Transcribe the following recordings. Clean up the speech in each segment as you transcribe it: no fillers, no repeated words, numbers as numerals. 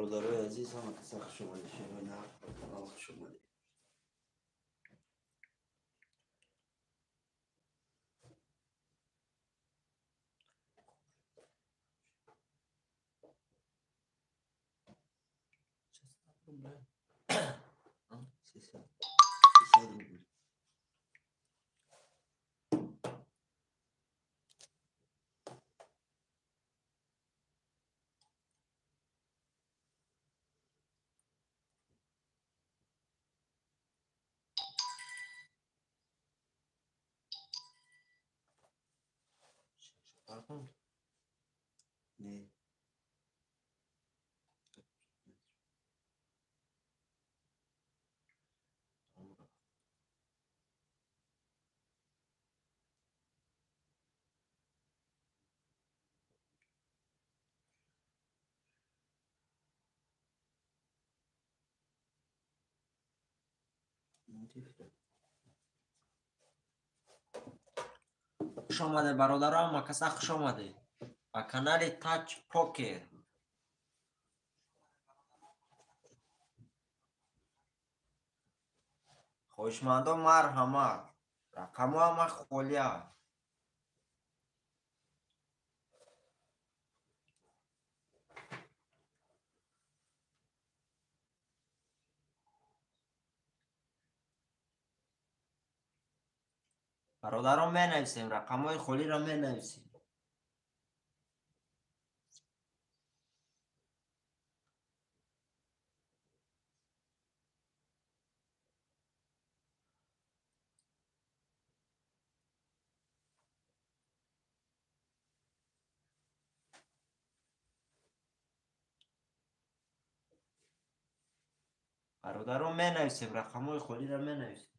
برادرای عزیز هم که خوش اومدید شما نه کانال خوش اومدید. نه خوش آمده برادران، ما کسا خوش آمده با کانال تاچ پوکر. خوشمندم مرحمت رقم هم خولیا. برادران می نویسیم، رقم های خولی را می نویسیم. برادران می نویسیم، رقم های خولی را می نویسیم.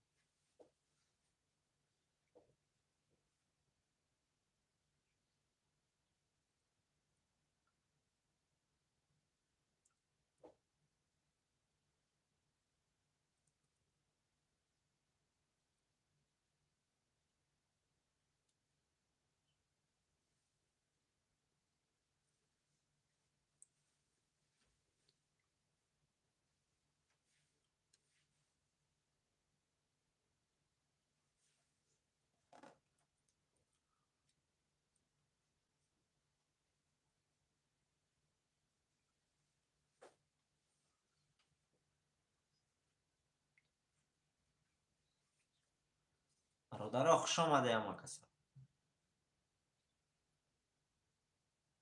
برادران خوش آمده اما کسا.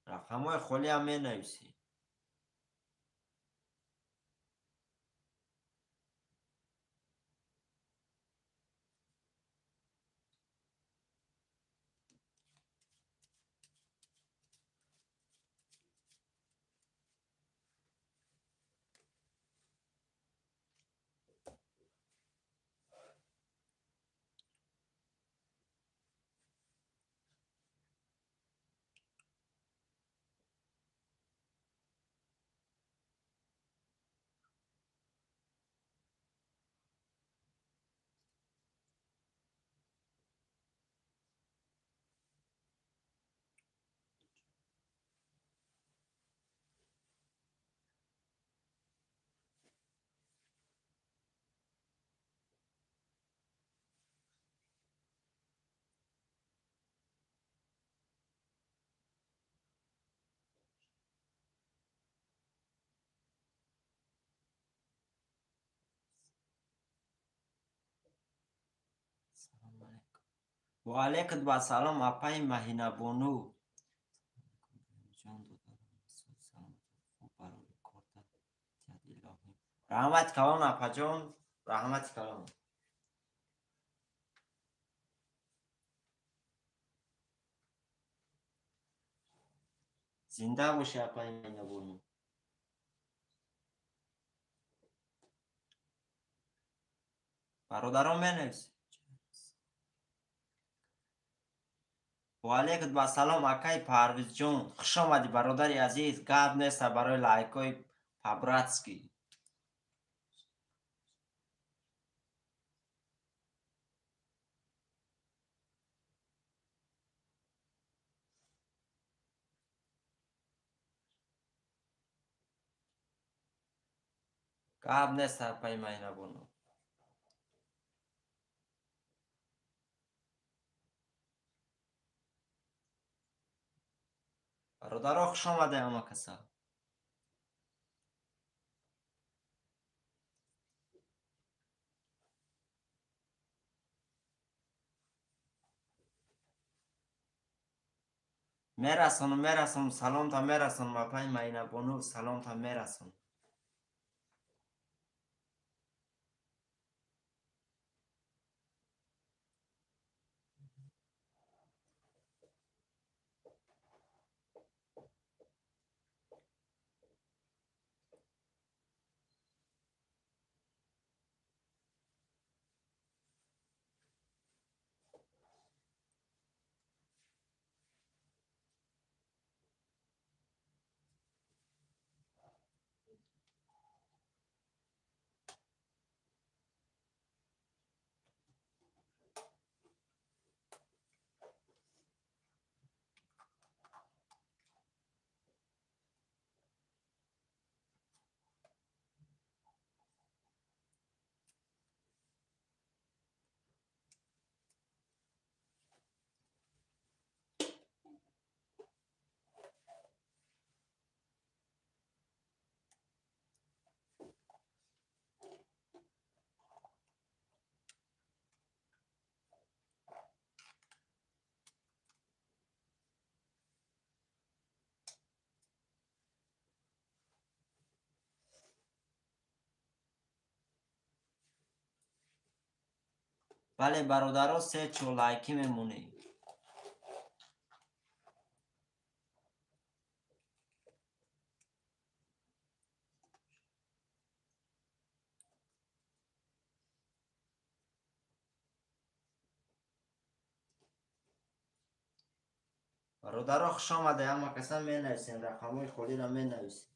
رقم های خولی هم می نویسیم. و علیکم با سلام اپای مهینه بونو. رحمت کلان اپا جان، رحمت کلان. زنده باشه اپای مهینه بونو. برادران می نویسیم. و علیکم با سلام اکای پرویز جان، خوش آمدی برادری عزیز. گپ نیست برای لایکای پابراتسکی. گپ نیست پای من بونو. برادرها خوش آمده اما کسا. میرسونم سلام تا میرسونم پای من بونو سلام تا میرسونم. بله برادرها 3 چولایکی میمونی. برادرها خوش آمده اما کسا می نویسین رقمای خودی را می نویسین.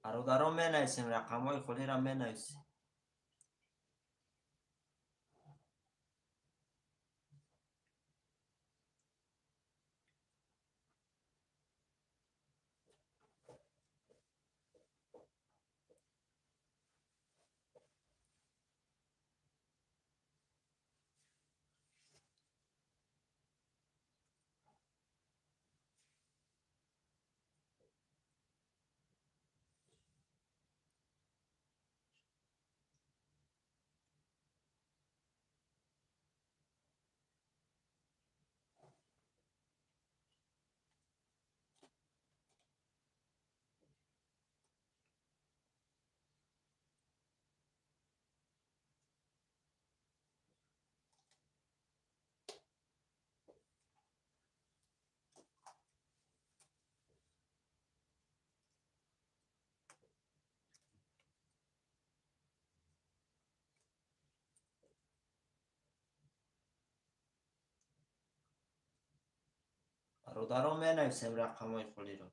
برادرها می نویسین رقمای خودی را می نویسین. برادرها می نویسین رقمای خودی را.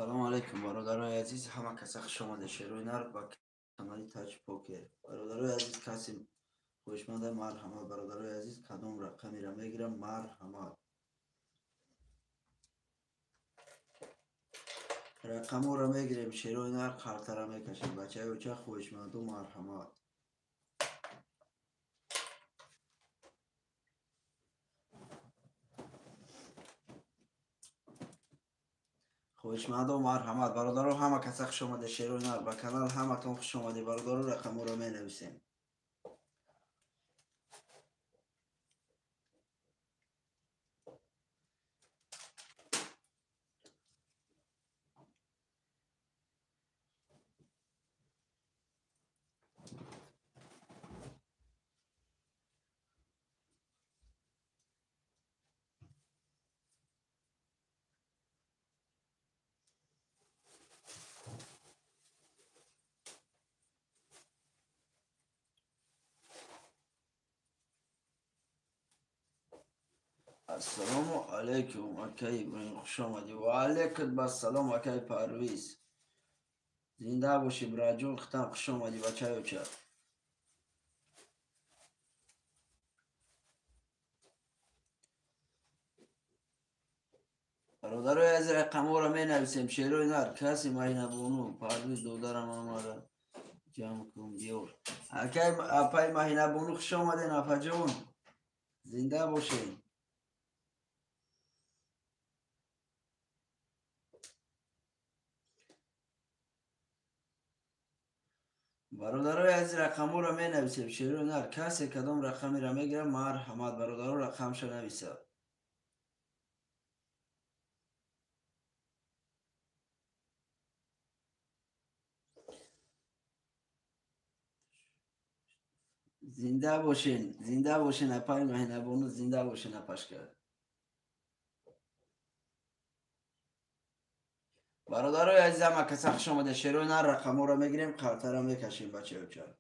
سلام علیکم برادرای عزیز، همه کسی خوش آمده. شیروی نر با کانال تاج پوکر. برادرای عزیز، کسی خوشمنده مرحمت. برادرای عزیز، کدام رقمی را میگیرم؟ مرحمت. رقم را میگیریم. شیروی نر خرطه را میکشیم. بچه های بچه خوشمند و مرحمت. خوشمند و مرحمت. برادرو همه کسی خوش آمده. شیروی نر با کانال همه تون خوش آمده. برادرو رقم را می نویسیم. السلام علیکم. اکی ابراهیم خوش آمدی. و علیکم السلام اکی پرویز. زنده باشی براجون ختم. خوش آمدی بچه های بچه. برادرای از رقم ها را می نویسیم. شیروی نر کسی مهینه بونو پرویز دودرم آمده جمع کن بیار. اکی اپای مهینه بونو خوش آمدین اپا جون. زنده باشین. برادرای از رقم ها را می نویسیم. شیروی نر کسی کدام رقمی را می گیرم؟ مرحمت. برادرها رقمش نویسه. زنده باشین. زنده باشین اپای مهینه بونو. زنده باشین اپاش کرد. برادرای عزیز همه کسی خوش آمده. شیروی نر رقم ها را می گیریم. خرطه را می کشیم بچه بچه.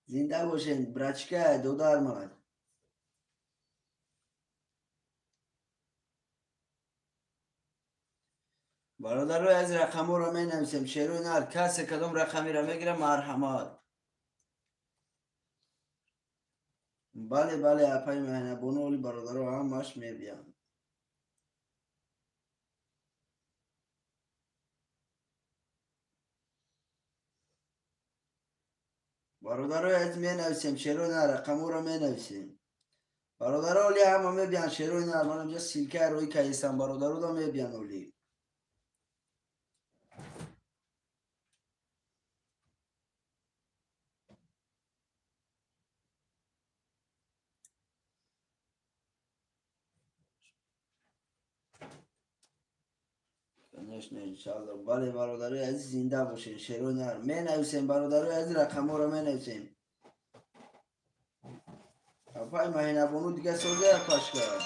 زنده باشین برچکه دودار ماد. برادر از رقم را می نویسیم. شیروی نر کسی کدام رقمی را میگیره؟ مرحمت. بله بله اپای مهنه بونولی برادر هم ماش می بیان. برادر از می نویسیم. شیروی نر رقم را می نویسیم. برادر اولی هم می بیان. شیروی نر من اینجا سیلکه روی کهیستم. برادر رو می بیان اولی. کنشن انشالله. بله برادر از زنده باشین. شیروی نر می نویسیم. برادر از رقم را می نویسیم. اپای مهنه بونو دیگه سوزه پاش کرد.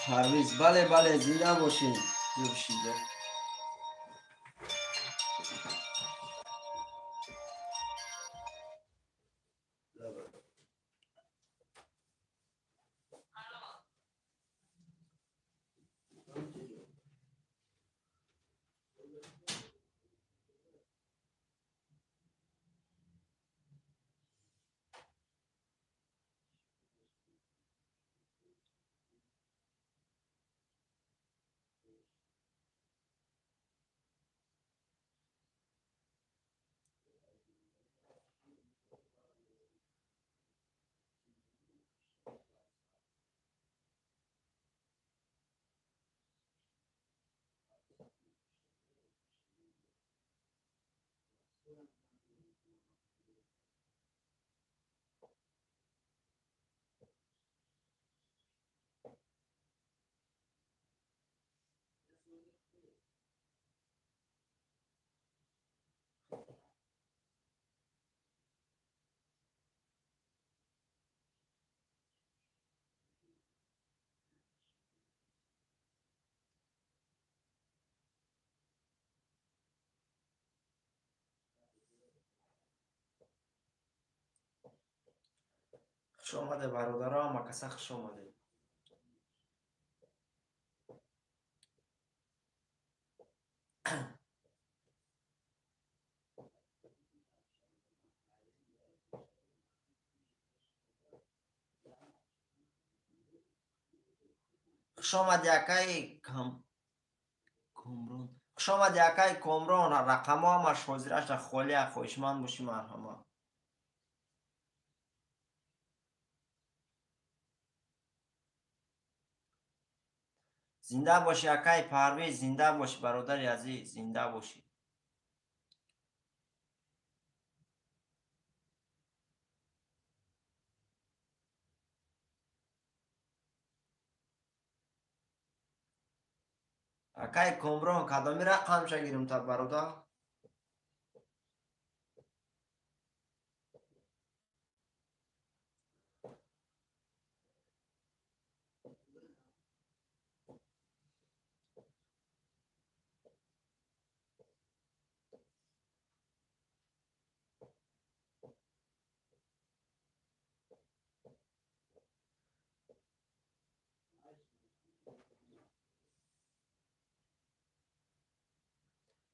پرویز بله بله زنده باشین. ببشیده خوش آمده برادرها، مکسه خوش آمده. خوش آمد یکای کمرون. خوش آمد یکای کمرون. رقم ها همش حاضرش خالی خوشمند باشی مرحمه. زنده باشی یکای پرویز، زنده باشی برادر عزیز، زنده باشی. یکای کمرون کدامی رقم شگیرم تا برادر؟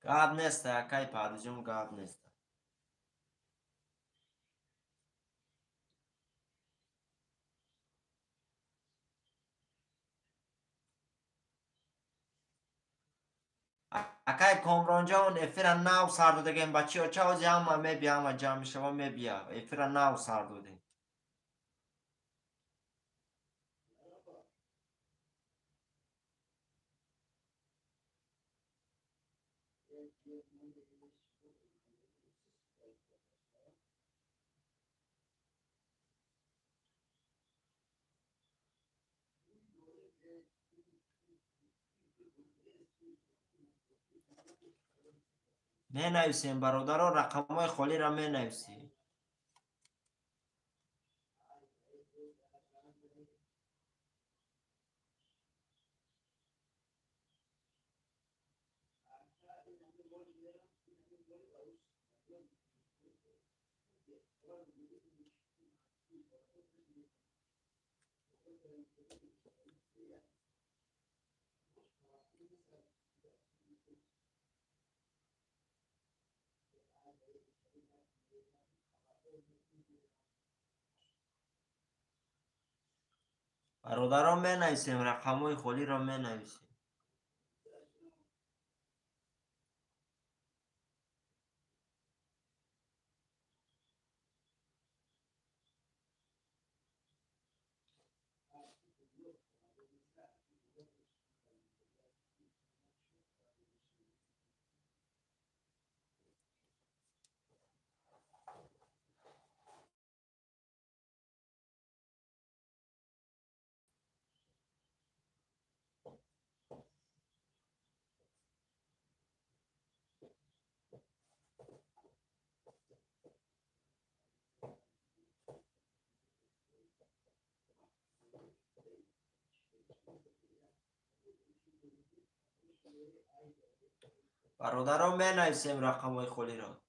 گاب نیست یکای پرویز جون، گاب نیست. اکای کامران جان افرا ناو سر دادگیم بچه ها چه از همه می بیام جمع شما می بیا افرا ناو سر دادیم. می نویسیم برادرها، رقم های خالی را می نویسیم. برادرها می نویسیم، رقم های خالی را می نویسیم. برادرها می نویسیم رقم های خالی را.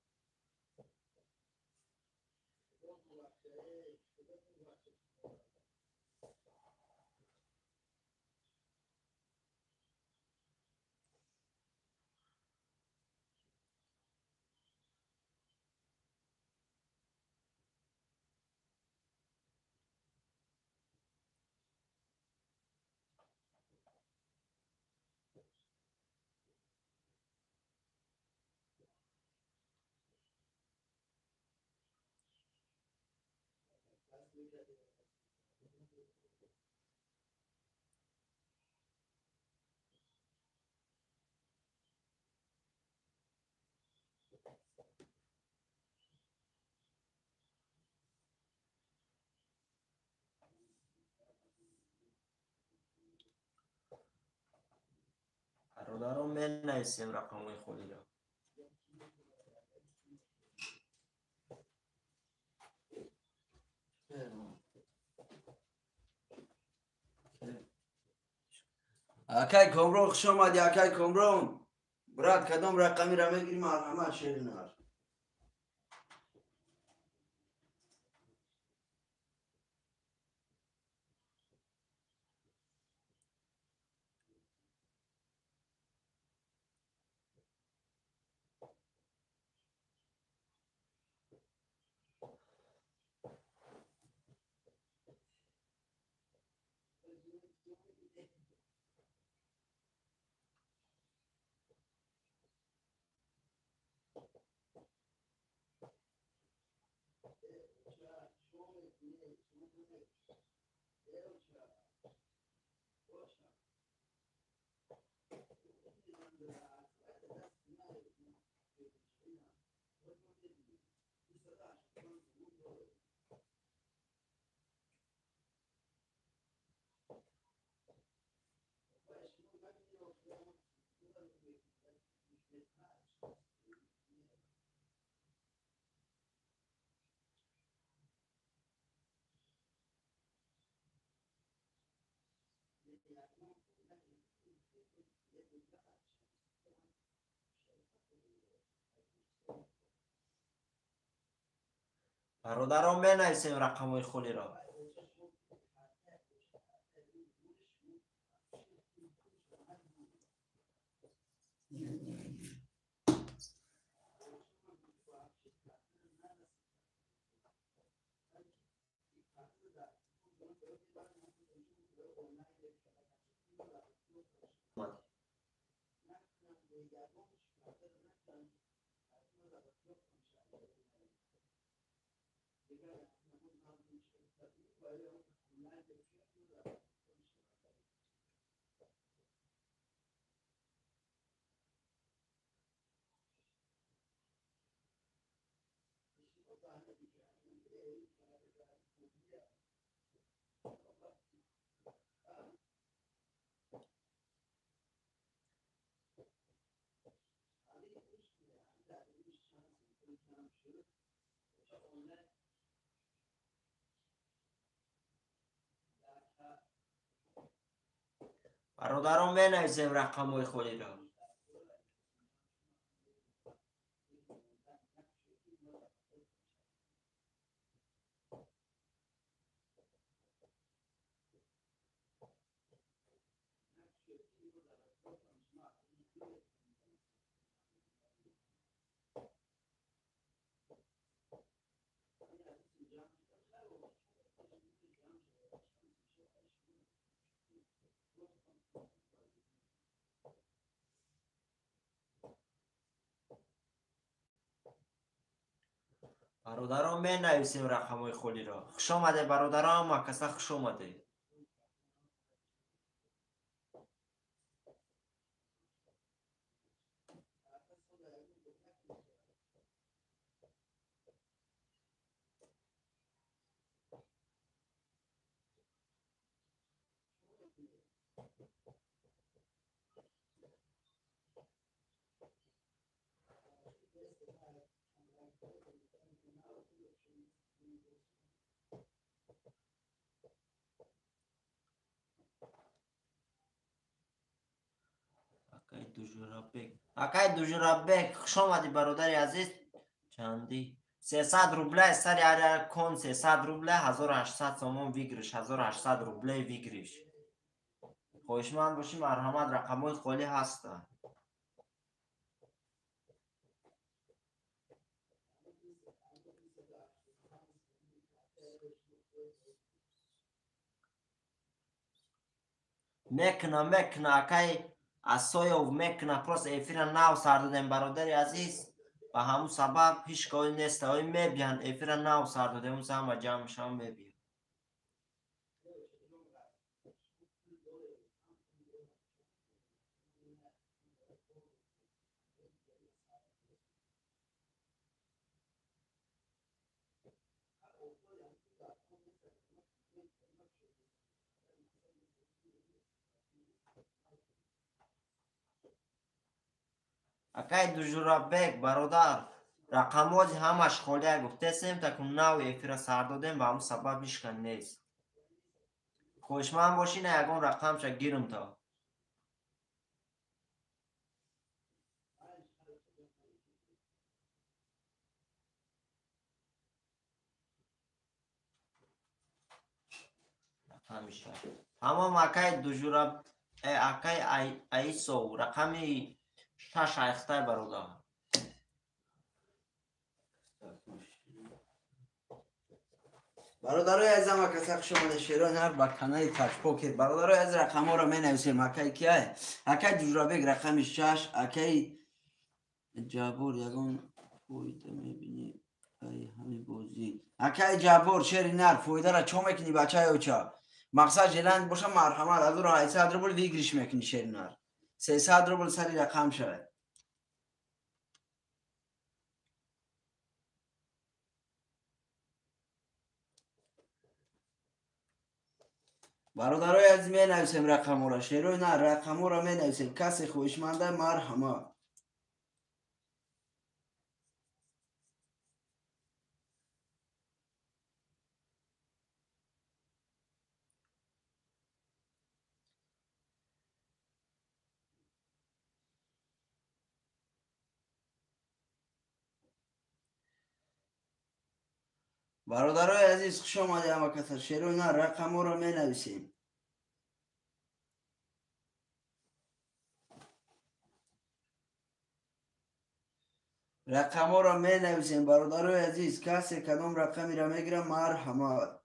برادرها می نویسیم رقم های خالی را. اکای کمرون خوش آمد اکای کمرون. برات کدام رقمی را میگیری مرحمت شیرینار. برادران بنویسیم رقم‌های خودی را. برادران بنویسیم رقم‌های خودی را. برادران بنویسیم رقم‌های خودی را. خوش آمده برادران، مکسا خوش آمده. اکای دوژورابک خوش آمدی برادر عزیز. چندی 300 روبله سر هر کن 300 روبله 1800 سومون ویگرش 1800 روبله ویگرش. خوشمند باشی، مرحمت رقم‌های خالی هستن. مکنه اکای اسایو مکنه پروس افیر ناو سر دادم برادر عزیز. و همون سبب هیچ کاری نیست. های میبین افیر ناو سر دادم اون همه جمعش هم میبین. اکای دوژورابک برادر رقم‌های همش خالی گفته سیم تکون ناو افیر سر دادم و همون سبب هیچ کن نیست. خوشمند باشی نه یکون رقم چه گیرم تا. همیشه تمام اکای دوژوراب اکای ایسو رقمی 6 ایخته برادر. برادرای عزیزم اکسا خوش آمده شیران هر با کانال تاچ پوکر. برادرای عزیز رقم‌ها رو می‌نویسیم. اکای کیه؟ اکای دوژورابک رقم 6 اکای جابور یگون پویده می‌بینی. همین بازی اکای جبار شیر نر فویده را چو میکنی بچه اوچا مقصد جلند باشه مرحمت از رو 800 روبل ویگریش میکنی شیر نر 300 روبل سری رقم شد برادرای از می نویسیم رقم را شیروی نه رقم را می نویسیم کسی خوشمنده مرحمت برادرای عزیز خوش آمده اما کسر شیروی نه رقم را می نویسیم رقم را می نویسیم برادرای عزیز کسی کدام رقمی را می گیرم مرحمت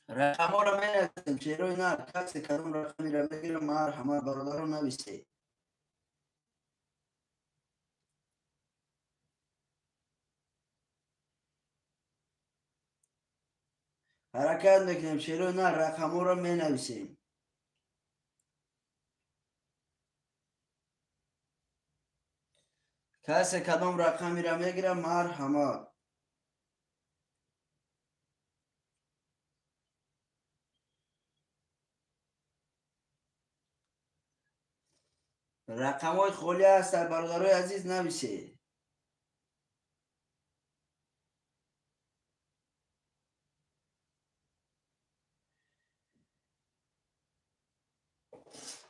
رقم را می نویسیم شیروی نه کسی کدام رقمی را می گیرم مرحمت برادر را نویسید حرکت میکنیم شیروی نه رقم را می نویسیم کسی کدام رقمی را می گیرم مرحمت رقم های خالی هست در برادرای عزیز نویسید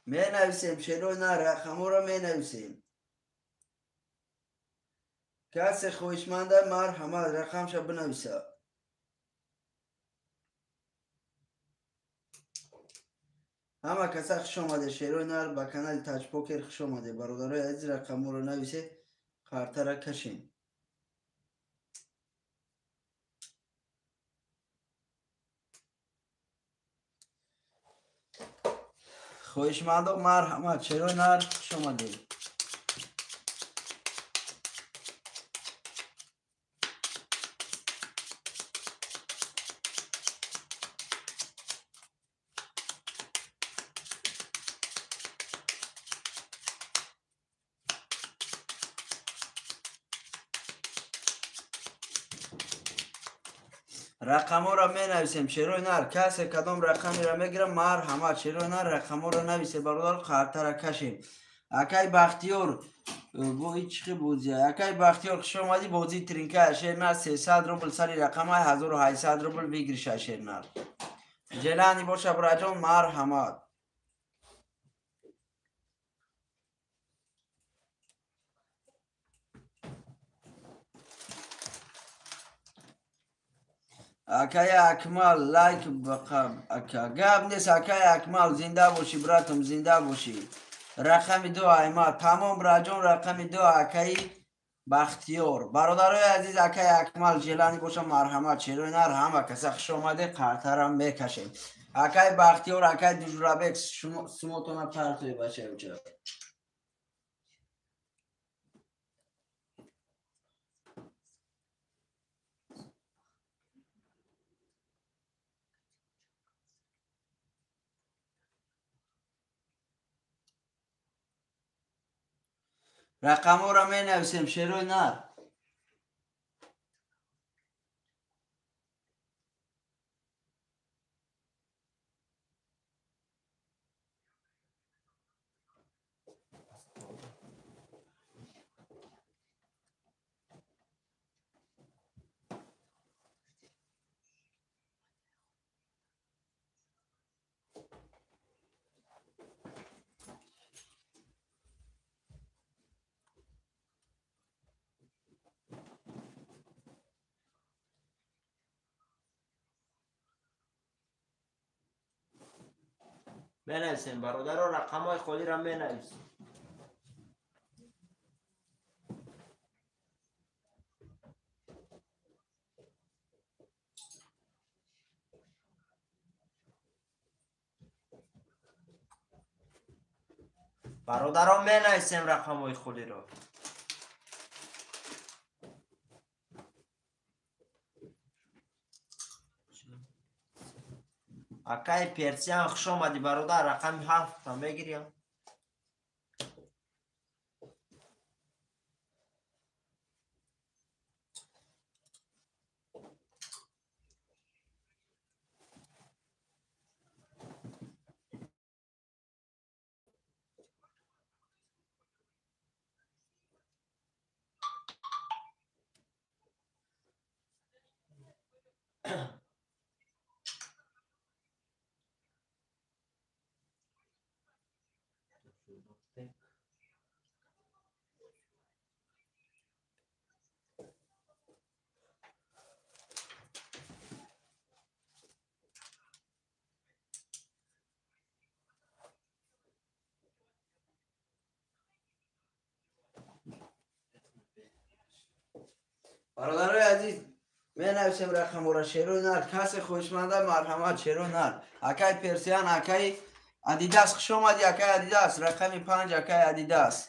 می نویسیم شیروی نه رقم را می نویسیم کسی خوشمنده مرحمت رقم شو بنویسه همه کسا خوش آمده شیروی نر با کانال تاج پوکر خوش آمده برادرای عزیز رقم را نویسید کارت را کشیم خوشمنده مرحمت شیروی نر خوش آمده رقم را می نویسیم شیروی نر کسی کدام رقمی را می گیرم مرحمت شیروی نر رقم را نویسه برادر کارت را کشیم اکای بختیار بو هیچ خی بوزی اکای بختیار خوش آمدی بوزی ترینکه شیر نر 300 روبل سری رقم های 1800 روبل بگیریش شیر نر جلانی باشه براجان مرحمت اکای اکمال لایک بقم اکا گاب نیست اکای اکمال زنده باشی براتم زنده باشی رقم 2 ایما تمام راجون رقم 2 اکای بختیار برادرای عزیز اکای اکمال جلانی باشه مرحمت شیروی نر همه کسی خوش آمده قرطرم میکشیم اکای بختیار اکای دیجورابک سموتونا پرتوی باشه بچه رقم را می نویسیم شیروی نر بنویسیم برادر رقم های خالی را بنویسیم برادران می نویسیم رقم های خولی رو. اکای پرسیان خوش آمدی برادر، رقم 7 تا میگیریم. برادرای عزیز می نویسیم رقم را شیرو نر کس خوشمنده مرحمت شیرو نر اکای پرسیان اکای ادیداس خوش آمدی اکای ادیداس رقم 5 اکای ادیداس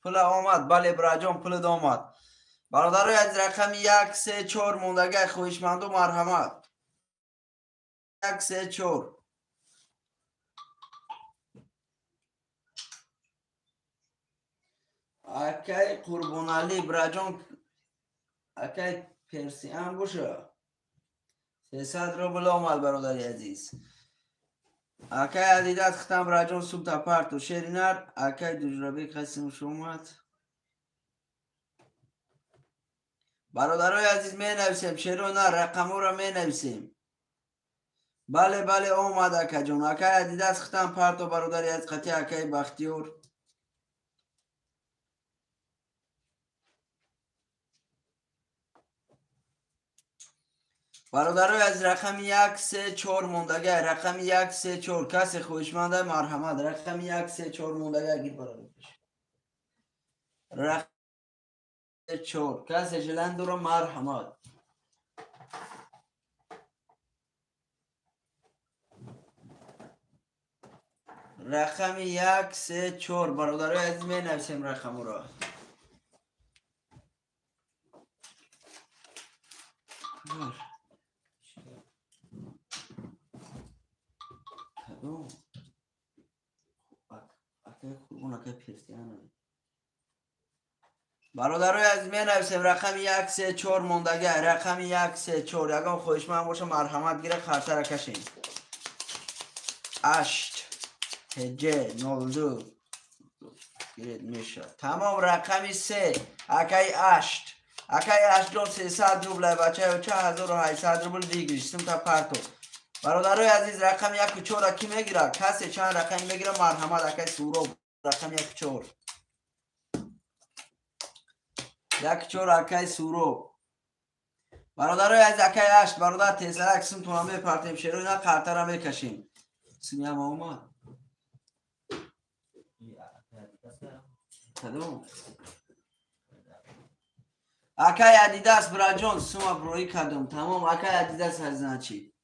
پول آمد بله براجان پول آمد برادرای عزیز رقم 1 3 4 موندگی خوشمند و مرحمت 1 3 4 اکای قربان علی براجان اکای پرسیان باشه 300 روبل آمد برادری عزیز اکای عدیدت ختم راجون سوم تا پارتو شیرینار اکای دوجرابی قسمش اومد برادرای عزیز می نویسیم شیرینار رقمو را می نویسیم بله بله اومد اکای جون اکای عدیدت ختم پارتو برادری از قطعی اکای بختیور برادرای از رقم 1 3 4 موندگی رقم 1 3 4 کسی خوشمنده مرحمت رقم 1 3 4 موندگی گیر برادر رقم 4 کسی جلند رو مرحمت رقم 1 3 4 برادرای عزیز می نویسیم رقم را برادرای عزیز می نویسیم رقم 1 3 4 موندگی رقم 1 3 4 یکم خوشمند باشه مرحمت گیره خرطه را کشیم 8 هجه 02 گیرید میشه تمام رقم 3 اکای 8 اکای 8 جون 300 روبل بچه و 4800 روبل دیگریستم تا پرتو برادرای عزیز رقم 1 4 کی میگیره کسی چند رقم میگیره مرحمت اکای سورو رقم 1 4 1 4 اکای سورو برادرای عزیز اکای 8 برادر تیسرک سم تو همه پرتیم شیرو اینا خرطه را میکشیم سمی هم اومد کدوم اکای ادیداس براجون سوما بروی کدوم تمام اکای ادیداس هزینه چی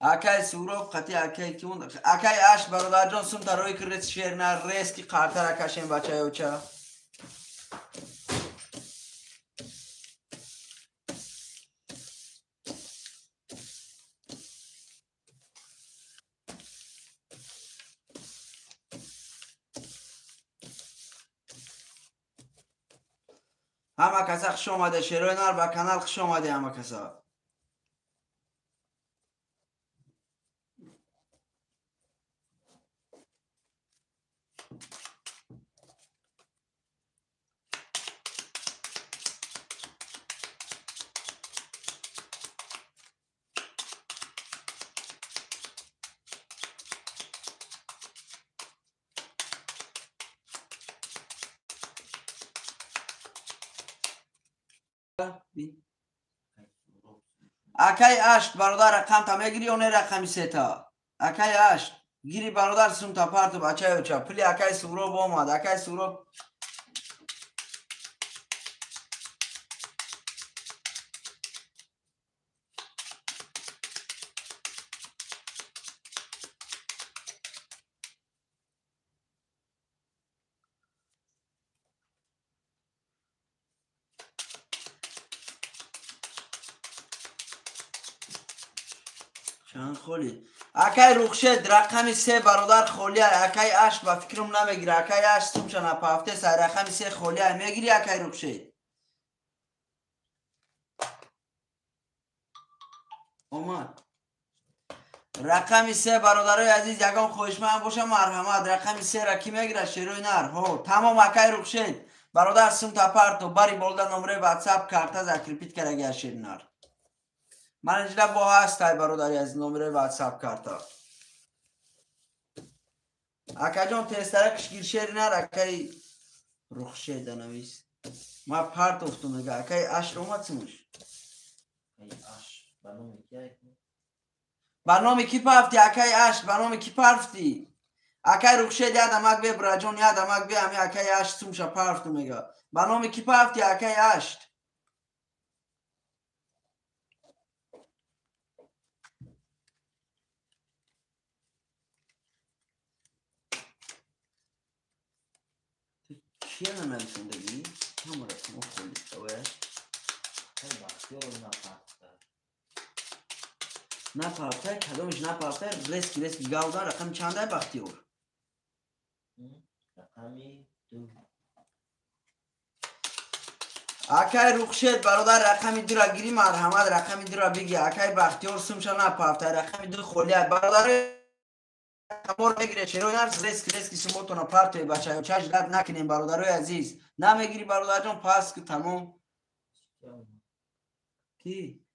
اکای سوروب قطعی اکای کیون اکای 8 برادر جون سوم تا روی کرد شیر نه ریس کی خرطه را کشیم بچه اوچا همه کسا خوش آمده شیروی نار با کانال خوش آمده همه کسا اکای 8 برادر رقم تا میگیری اونه رقمی 3 تا اکای 8 گیری برادر سوم تا پارتو بچه اوچا پلی اکای سورو با اومد اکای سورو چند خولی اکای روخشد رقم 3 برادر خولی اکای 8 با فکرم نمیگیره اکای 8 سومش نپافته سر رقم 3 خولی میگیری اکای روخشد اومد رقم 3 برادرای عزیز یگان خوشمند باشه مرحمت رقم 3 را کی میگیره شیروی نر هو تمام اکای روخشد برادر سم تا پارتو باری بولدا نمره واتساپ کارتا زاکریپیت کرگه شیر نر من اینجا با هستای برادری از نمره واتساپ کارتا اکا جان تسترکش گیر شیر نر اکای روخشد نویس ما پارت افتو میگه اکای اش اومد سموش برنامه کی پافتی اکای اش برنامه کی پافتی اکای روخشد یادم به براجون یادم به امی اکای اش سمش پافتو میگه برنامه کی پافتی اکای اش کیه ننویسون دیگی همون رسم اخولی اوه نپافته کدومش نپافته رسکی گاودار رقم چنده بختیور رقمی 2 اکای روخشد برادر رقمی 2 را گیری مرحمت رقمی 2 را بگی اکای بختیور سمش نپافته رقمی 2 خولی برادر امور میگیره چرا نرس رسکی سموتون پارتوی بچه چاش رد نکنیم برادرای عزیز نمیگیری برادر جان پاس که تمام کی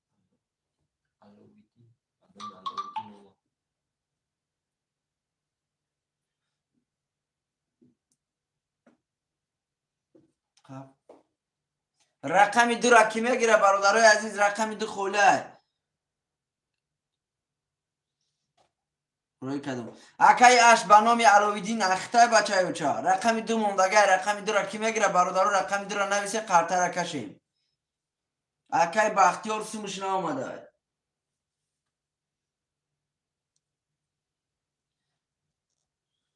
رقمی 2 را کی میگیره برادرای عزیز رقمی 2 خوله روی کدوم اکای اش به نام علاویدین اخته بچه اوچا رقمی 2 موندگه رقمی 2 را کی میگیره برادرو رقمی 2 را نویسه کارت را کشیم اکای بختیار سومش نامده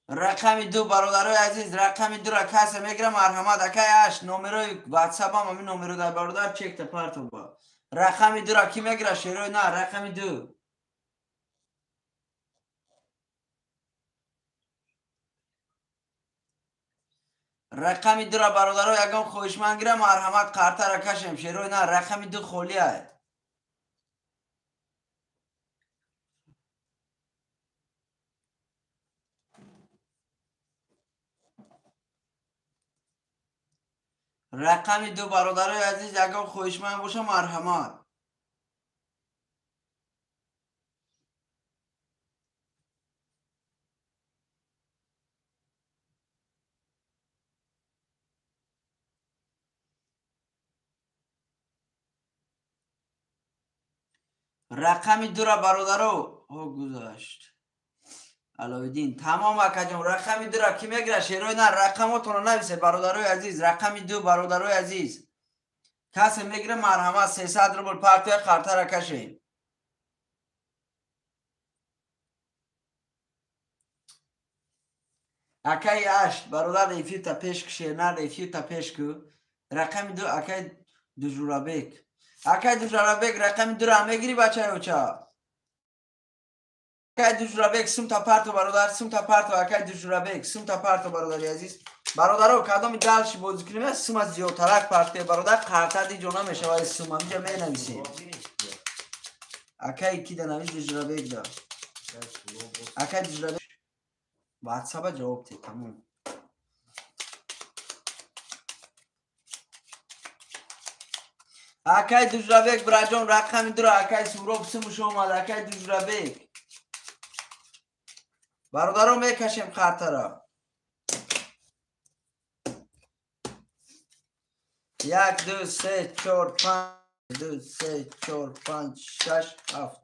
رقمی 2 برادرای عزیز رقمی 2 را کسی میگیره مرحمت اکای اش نمره واتساپ هم همین نمره در برادر چک تا پارتو با رقمی 2 را کی میگیره شیروی نه رقمی 2 رقمی 2 را برادرای یگان خوشمند گیره مرحمت کارت را کشیم شیروی نه رقمی 2 خولیه رقمی 2 برادرای عزیز یگان خوشمند باشه مرحمت رقمی 2 را برادرو گذاشت علاویدین تمام اکا جان رقمی 2 را کی میگیره شیروی نه رقماتون رو نویسه برادرای عزیز رقمی 2 برادرای عزیز کسی میگیره مرحمت 300 روبل پارتوی کارت را کشیم اکای 8 برادر ریفیو تا پیش کشه نه ریفیو تا پیش کو رقمی 2 اکای دوجورابیک اکای دوجورابیک رقمی 2 را میگیری بچه اوچا اکای دوجورابیک سوم تا پارتو برادر سوم تا پارتو اکای دوجورابیک سوم تا پارتو برادری عزیز برادرو کدام دالش بازی کنیم سوم از زیوترک پارتو برادر کارت دی جونا میشه وای سوم اینجا می نویسیم اکای کی دا نویس دوجورابیک دا اکای دوجورابیک واتساپ جواب تی تمام اکای دوجورابیک براجون رقمی 2 را اکای سوروب سموش اومد اکای دوجورابیک برادرو میکشیم کارت را 1 2 3 4 5 2 3 4 5 6 7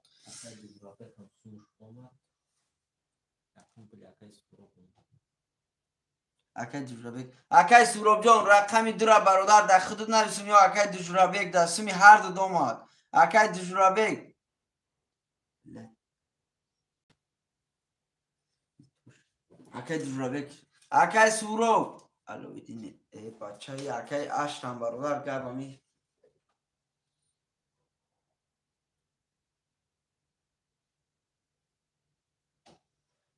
اکای دوجورابیک اکای سوروب جان رقمی 2 را برادر در خودت نویسیم یا اکای دوجورابیک در سمی هر دو دوماد اکای دوجورابیک اکای دوجورابیک اکای سوروب الویدین ای بچه اکای اشتم برادر گربامی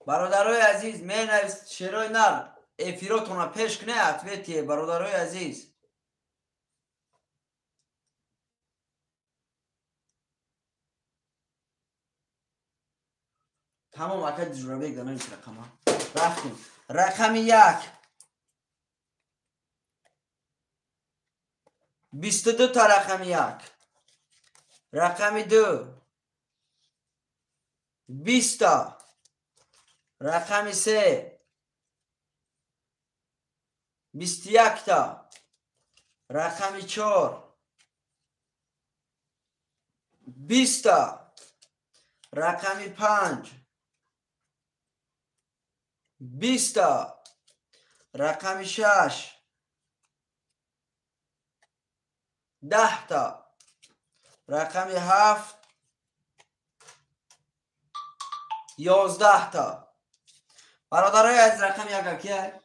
برادرای عزیز مینویس شیرای نر افیراتون پیش کنه اتویتیه برادرای عزیز. تمام اکد جورابه دانه نیست رقم ها رفتیم. رقم 1 22 تا رقم 1. رقم 2 20 تا. رقم 3 21 تا. رقم 4 20 تا. رقم 5 20 تا. رقم 6 10 تا. رقم 7 11 تا. برادرای از رقم 1 کیه؟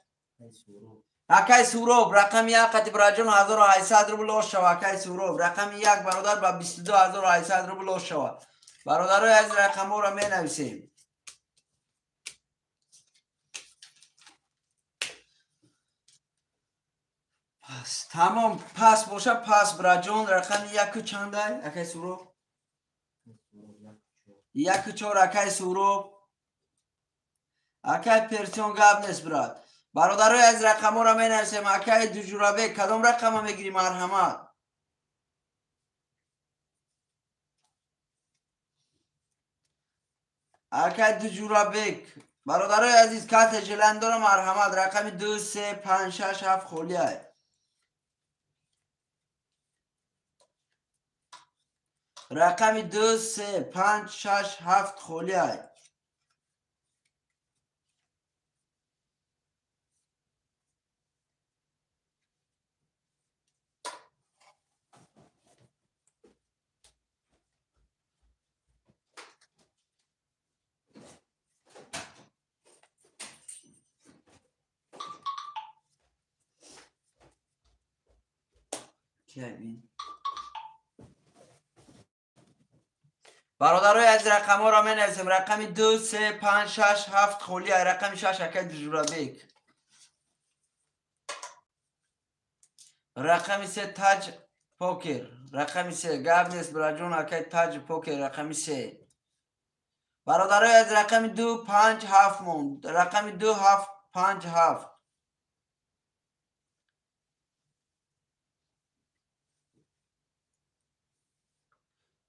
اکای سوروب رقم 1 قطی براجون 1800 روبل لوش شوا. اکای سوروب رقم 1 برادر با 22800 روبل لوش شوا. برادرای از رقم ها را می نویسیم. پس تمام پس باشه. پس براجون رقم 1 چنده؟ اکای سوروب 1 4 اکای سوروب. اکای پرسیون گاب نیست براد. برادرای از رقم ها را می نویسیم. اکای دو جورابه کدام رقم ها می گیری مرحمت؟ اکای دو جورابه برادرای عزیز کات جلندر مرحمت. رقم 2 3 5 6 7 خولیه. رقم 2 3 5 6 7 خولیه. برادرای از رقم ها را می نویسیم. رقم 2 3 5 6 7 خولیه. رقم 6 اکای دو جورابه. رقم 3 تاج پوکر. رقم 3 گاب نیست براجون اکای تاج پوکر. رقم 3 برادرای از رقم 2 5 7 موند. رقم 2 7 5 7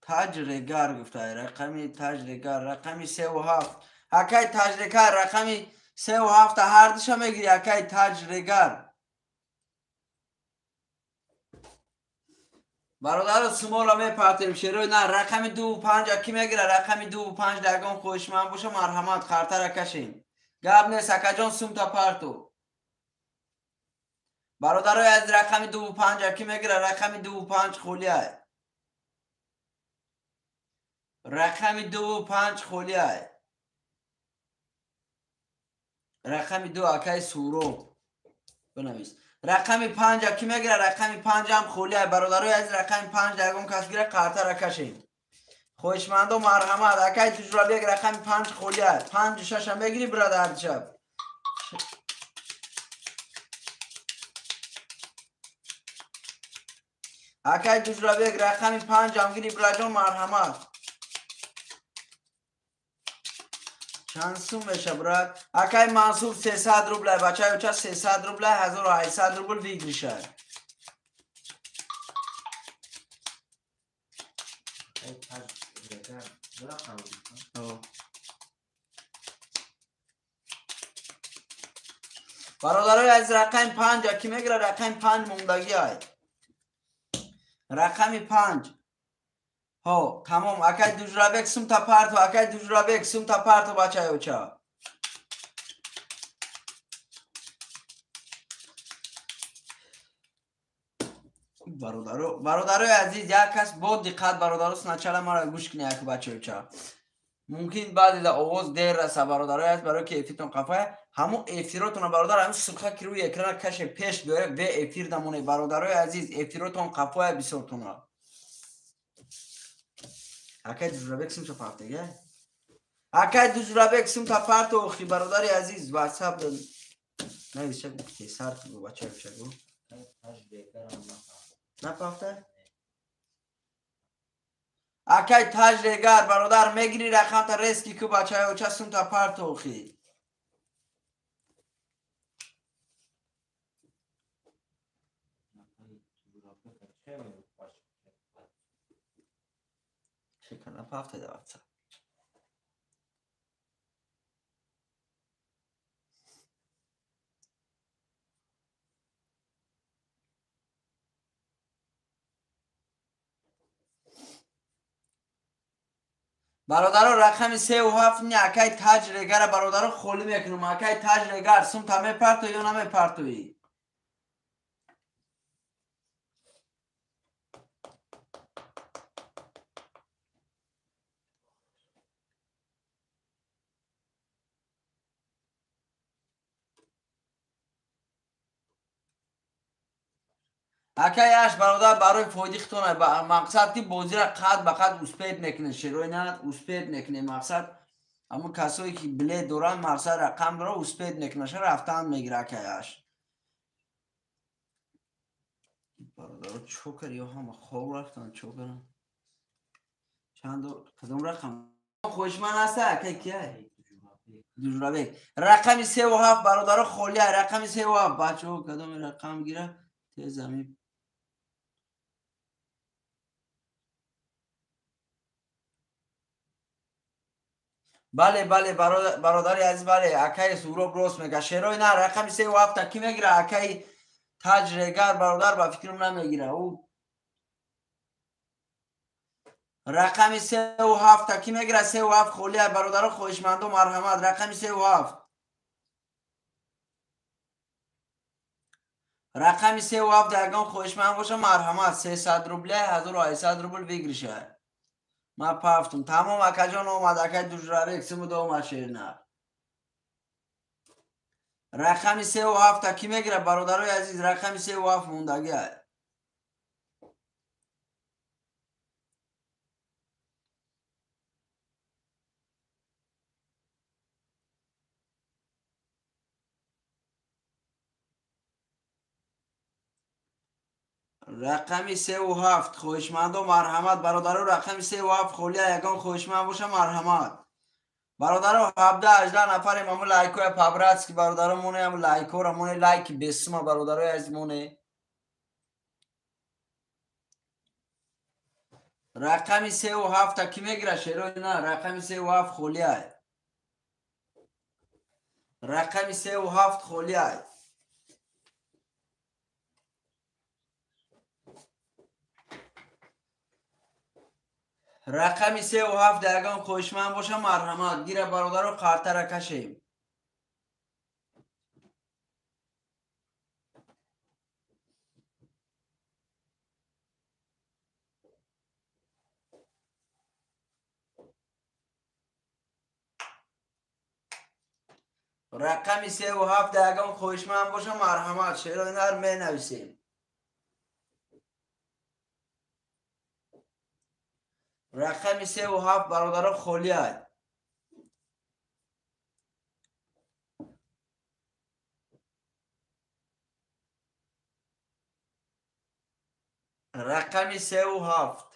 تاج رگر گفته. رقم تاج رگر. رقم 3 و 7 اکای تاج رگر. رقم 3 و 7 هر دوشا میگیری اکای تاج رگر. برادر سمو را میپرتیم شیروی نه. رقم 2 و 5 اکی میگیره. رقم 2 و 5 دگان خوش من باشه مرحمت خرطه را کشیم. گب نیست اکا جان سوم تا پرتو. برادرای از رقم 2 و 5 اکی میگیره. رقم 2 و 5 خولیه. رقم 2 و 5 خولیه. رقم 2 اکای سورو بنویس. رقم 5 اکی میگیره. رقم 5 هم خولیه. برادرای از رقم 5 دگان کس گیره قرطه را کشیم. خوشمندو مرحمت اکای تجربه یک رقم 5 خولیه. 5 6 هم بگیری برادر شب. اکای تجربه یک رقم 5 هم گیری برادر مرحمت. چند سوم بشه براد. اکای منصور 300 روبله. بچه های اوچه 300 روبله 1800 روبل بگیری شد. برادرای از رقم 5 اکی میگیره. رقم 5 موندگی های. رقم 5 ها تمام. اکای دو جرابه کسوم تا پرتو. اکای دو جرابه کسوم تا پرتو بچه های اوچه. برادرای عزیز یک کس با دقت برادرو سنچل ما را گوش کنی یک بچه اوچه. ممکن بعد دا آواز دیر رسه برادرای هست برای که افیرتون قفایه همون افیراتون برادر همون سرخه که روی اکران کش پیش بیاره به افیر دمونه. برادرای عزیز افیراتون قفایه بسیارتون را اکای جورابه کسیم چه پرتگه اکای دو جورابک سم تا پارت اوخی برادر عزیز واتساپ نوشته بود که سر تو بچه چگو نپافته اکای تاج رگر برادر میگیری رقم تا ریسکی که بچه های اوچه سم تا پارت اوخی چکه نپافته ده واتساپ برادر رقم 3 و 7 نی اکای تاج رگر برادر خولی میکنم اکای تاج رگر سم تا می پارتو یا نمی پارتوی اکایش برادر برای فایدهتونه مقصد که بازی را قد به قد اسپید نکنه شروع نه اسپید نکنه مقصد اما کسایی که بله دوران مقصد رقم را اسپید نکنه شر رفتن میگیره اکایش برادر چوکر یا هم خواب رفتن چوکر چند کدوم رقم خوشمن هسته اکای کیه دوجورابک رقم 3 و 7 برادر خولی رقم 3 و 7 بچه ها کدوم رقم گیره تیز زمین بله بله برادر عزیز بله اکای سوراب راست میگه شیروی نه رقم 3 و 7 کی میگیره اکای تاج رگر برادر با فکرم نمیگیره او رقم 3 و 7 کی میگیره 3 و 7 خولی برادر خوشمند و مرحمت رقم 3 و 7 رقم 3 و 7 اگه خوشمند باشه مرحمت 300 روبل 1800 روبل بگیرشه ما پافتم تمام اکا جان اومد اکا دوجرابک سمو دو ماشین نه رقم 3 و 7 کی میگیره برادرای عزیز رقم 3 و 7 موندگی رقم 3 و 7 خوشمند و مرحمت برادر رقم 3 و 7 خولی یگان خوشمند باشه مرحمت برادر 17 18 نفر امام لایکو پابراتس کی برادرمونه هم لایکو رمونه لایک بسم برادرای عزیزمونه رقم 3 و 7 کی میگیره شیرو نه رقم 3 و 7 خولی رقم 3 و 7 خولی رقم 3 و 7 درگان خوشمند باشه مرحمت گیره برادر رو خاطر کشیم رقم 3 و 7 درگان خوشمند باشه مرحمت شیرو نر می نویسیم رقم 3 و 7 برادر خولی رقم 3 و 7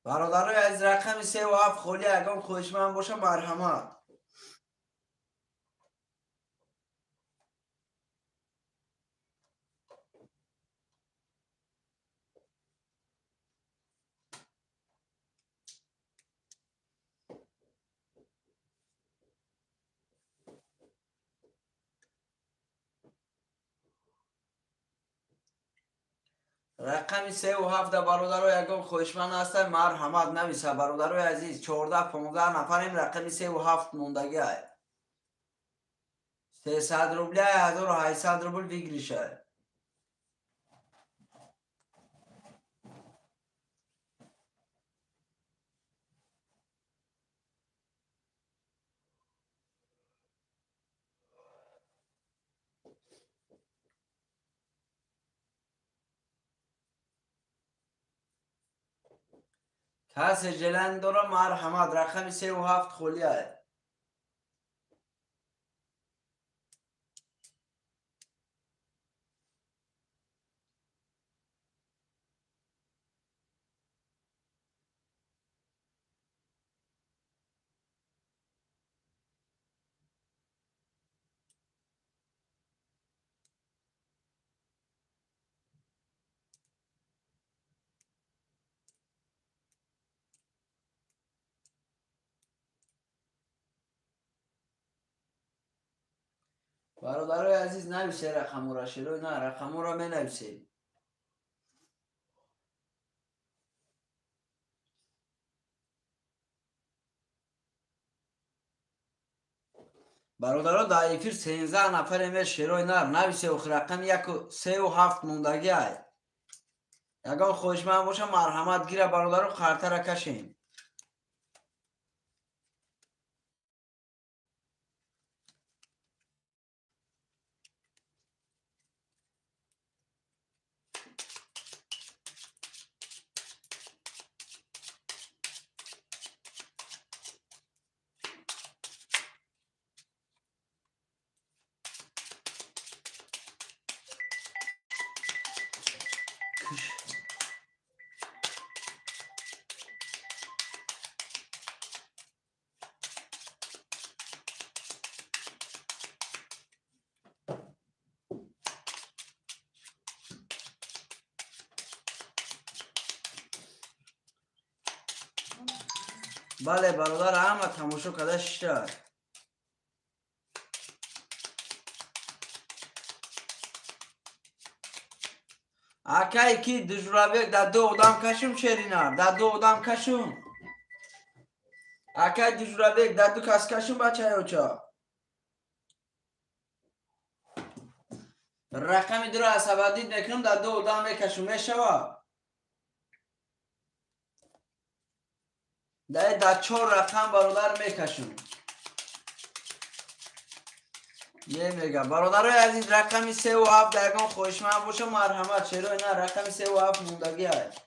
برادرای از رقم 3 و 7 خولی اگم خوشمند باشه مرحمت رقم 37 برادر یکم خوشمند هستن مرحمت نویسه برادر عزیز 14 15 نفریم رقم 37 موندگی های 300 روبل 1800 روبل بگیریشه کس جلن داره مرحمت رقم 37 خولیه برادرای عزیز نویسه رقم را شروع نه رقم را می نویسه برادرها ضعیفیر 13 نفر می شروع نه نویسه و رقم 37 موندگی های یکان خوشمند باشه مرحمت گیره برادر رو خرطه را کشین بله برادر احمد تماشا کده شد اکای کی دجرابک در دو ادام کشم شیرینم در دو ادام کشم اکای دجرابک در دو کس کشم بچه اوچا رقم دو را عصبادید میکنم در دو ادام میکشم میشوا در 4 رقم برادر میکشم یه میگم برادرای عزیز رقم 37 درگان خوشمند باشه مرحمت چرا نه رقم 37 موندگی هست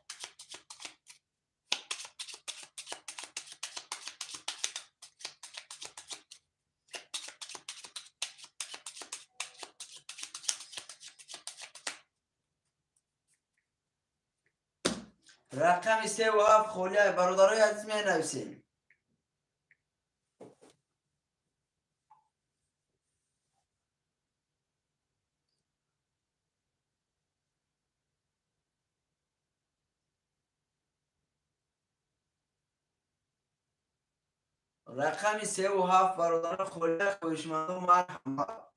رقم 37 خولیه برادرای عزیز می نویسیم رقم 37 برادر خولیه خوشمند و مرحمت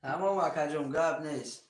تمام اکجم گپ نیست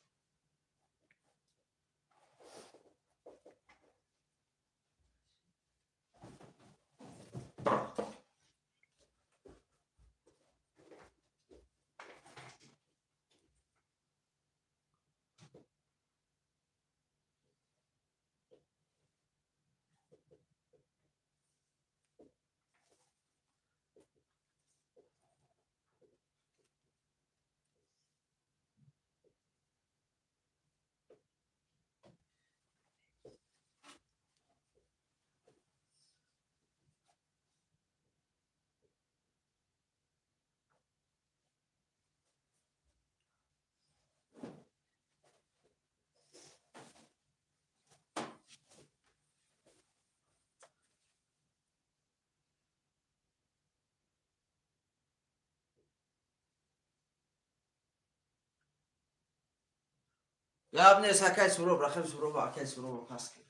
گپ نیست اکای سراب رقم سراب اکای سراب پس کرد.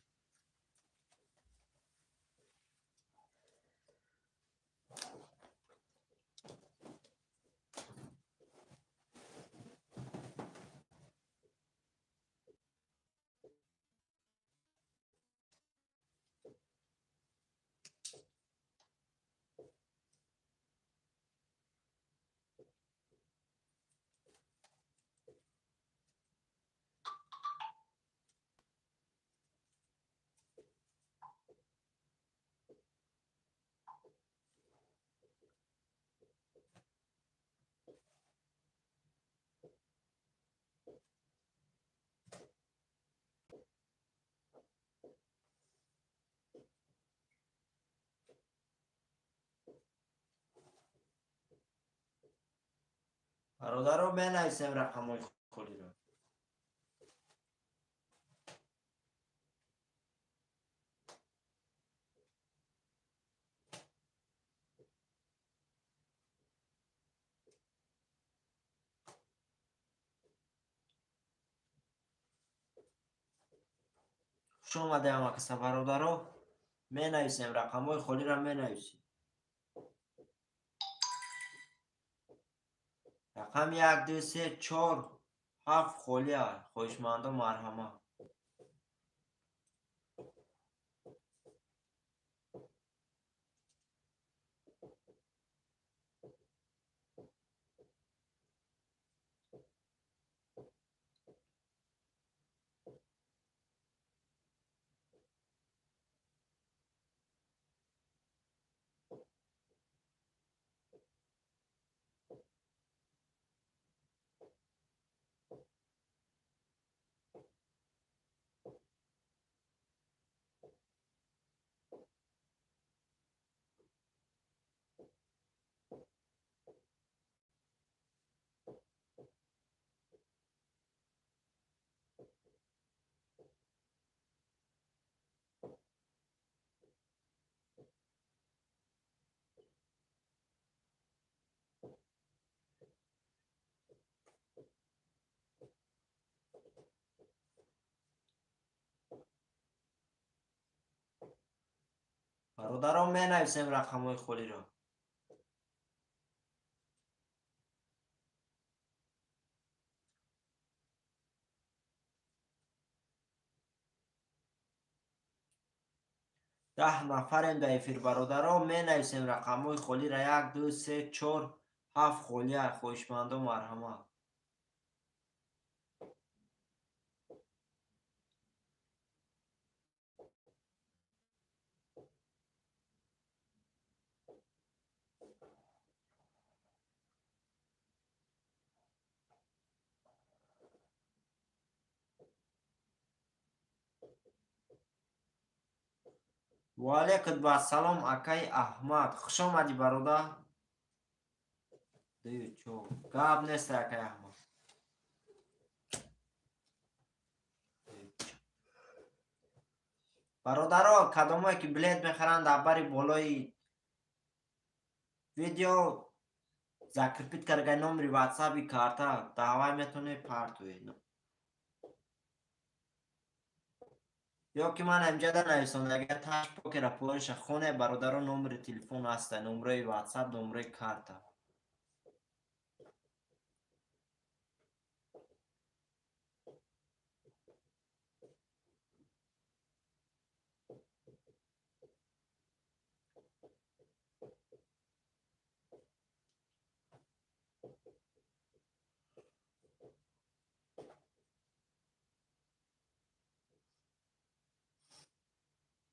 برادرها بنویسیم رقمای خولی رو. خوش آمده همه کسا برادرها. بنویسیم رقمای خولی رو بنویسیم. رقم 1 2 3 4 7 خولی ها. خوشمند و مرحمه. برادرها بنویسیم رقمای خولی رو. ده نفریم در افیر برادرها. بنویسیم رقمای خولی رو. 1 2 3 4 7 خولی ها. خوشمند و مرحمه. و علیکم السلام اکای احمد. خوش آمدی برادر. دیو چو گاب نیست اکای احمد. برادرها کدامایی که بلیت میخرند در بری بالای ویدیو закрепить کرگای نمبری واتسابی کارتا دعوی میتونه پارتوی یا که من امجا در نویسان اگر تاش پاک را پولش خونه برادرها نمبر تلفن هست، نمره واتساپ، نمره کارتا.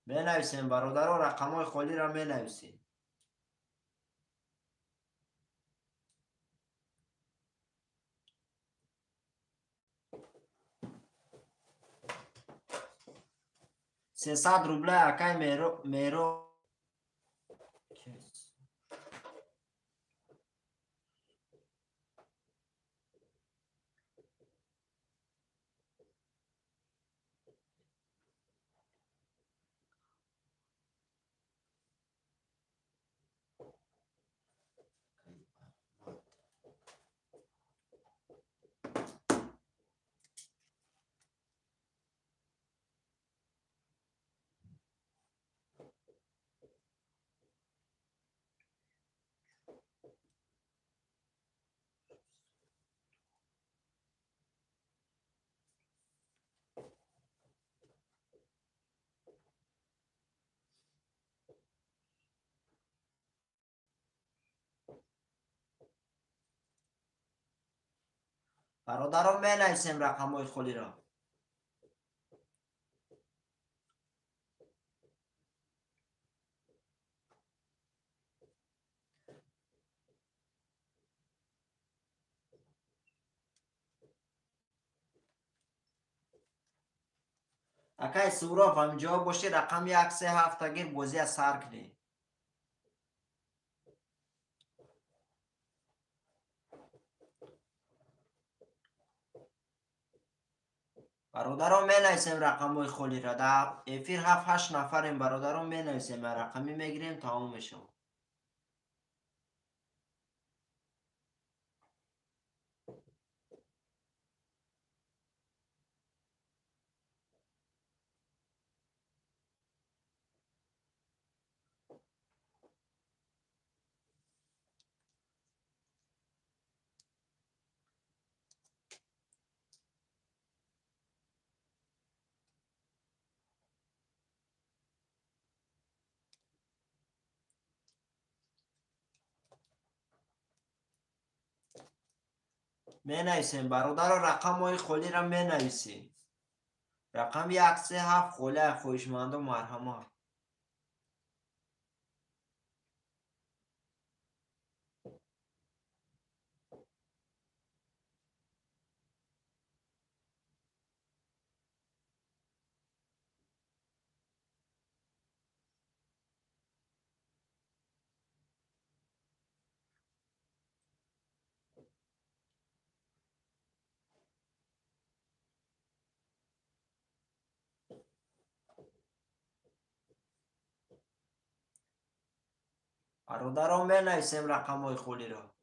بنویسیم برادرها رقمای خولی را بنویسیم. سیصد روبله اکای میرو برادران بنویسیم رقم‌های خالی را. اکای سوراف هم جواب باشه رقم 137 اگر بازی از سر کنی. برادران بنویسیم رقم‌های خالی را. در افیر 7-8 نفریم برادران بنویسیم رقمی میگیریم تمام میشه. بنویسیم برادر رقم‌های خالی را بنویسیم. رقم 137 خالی خویشمند و مرحمت. برادران بنویسیم رقم‌های خالی را.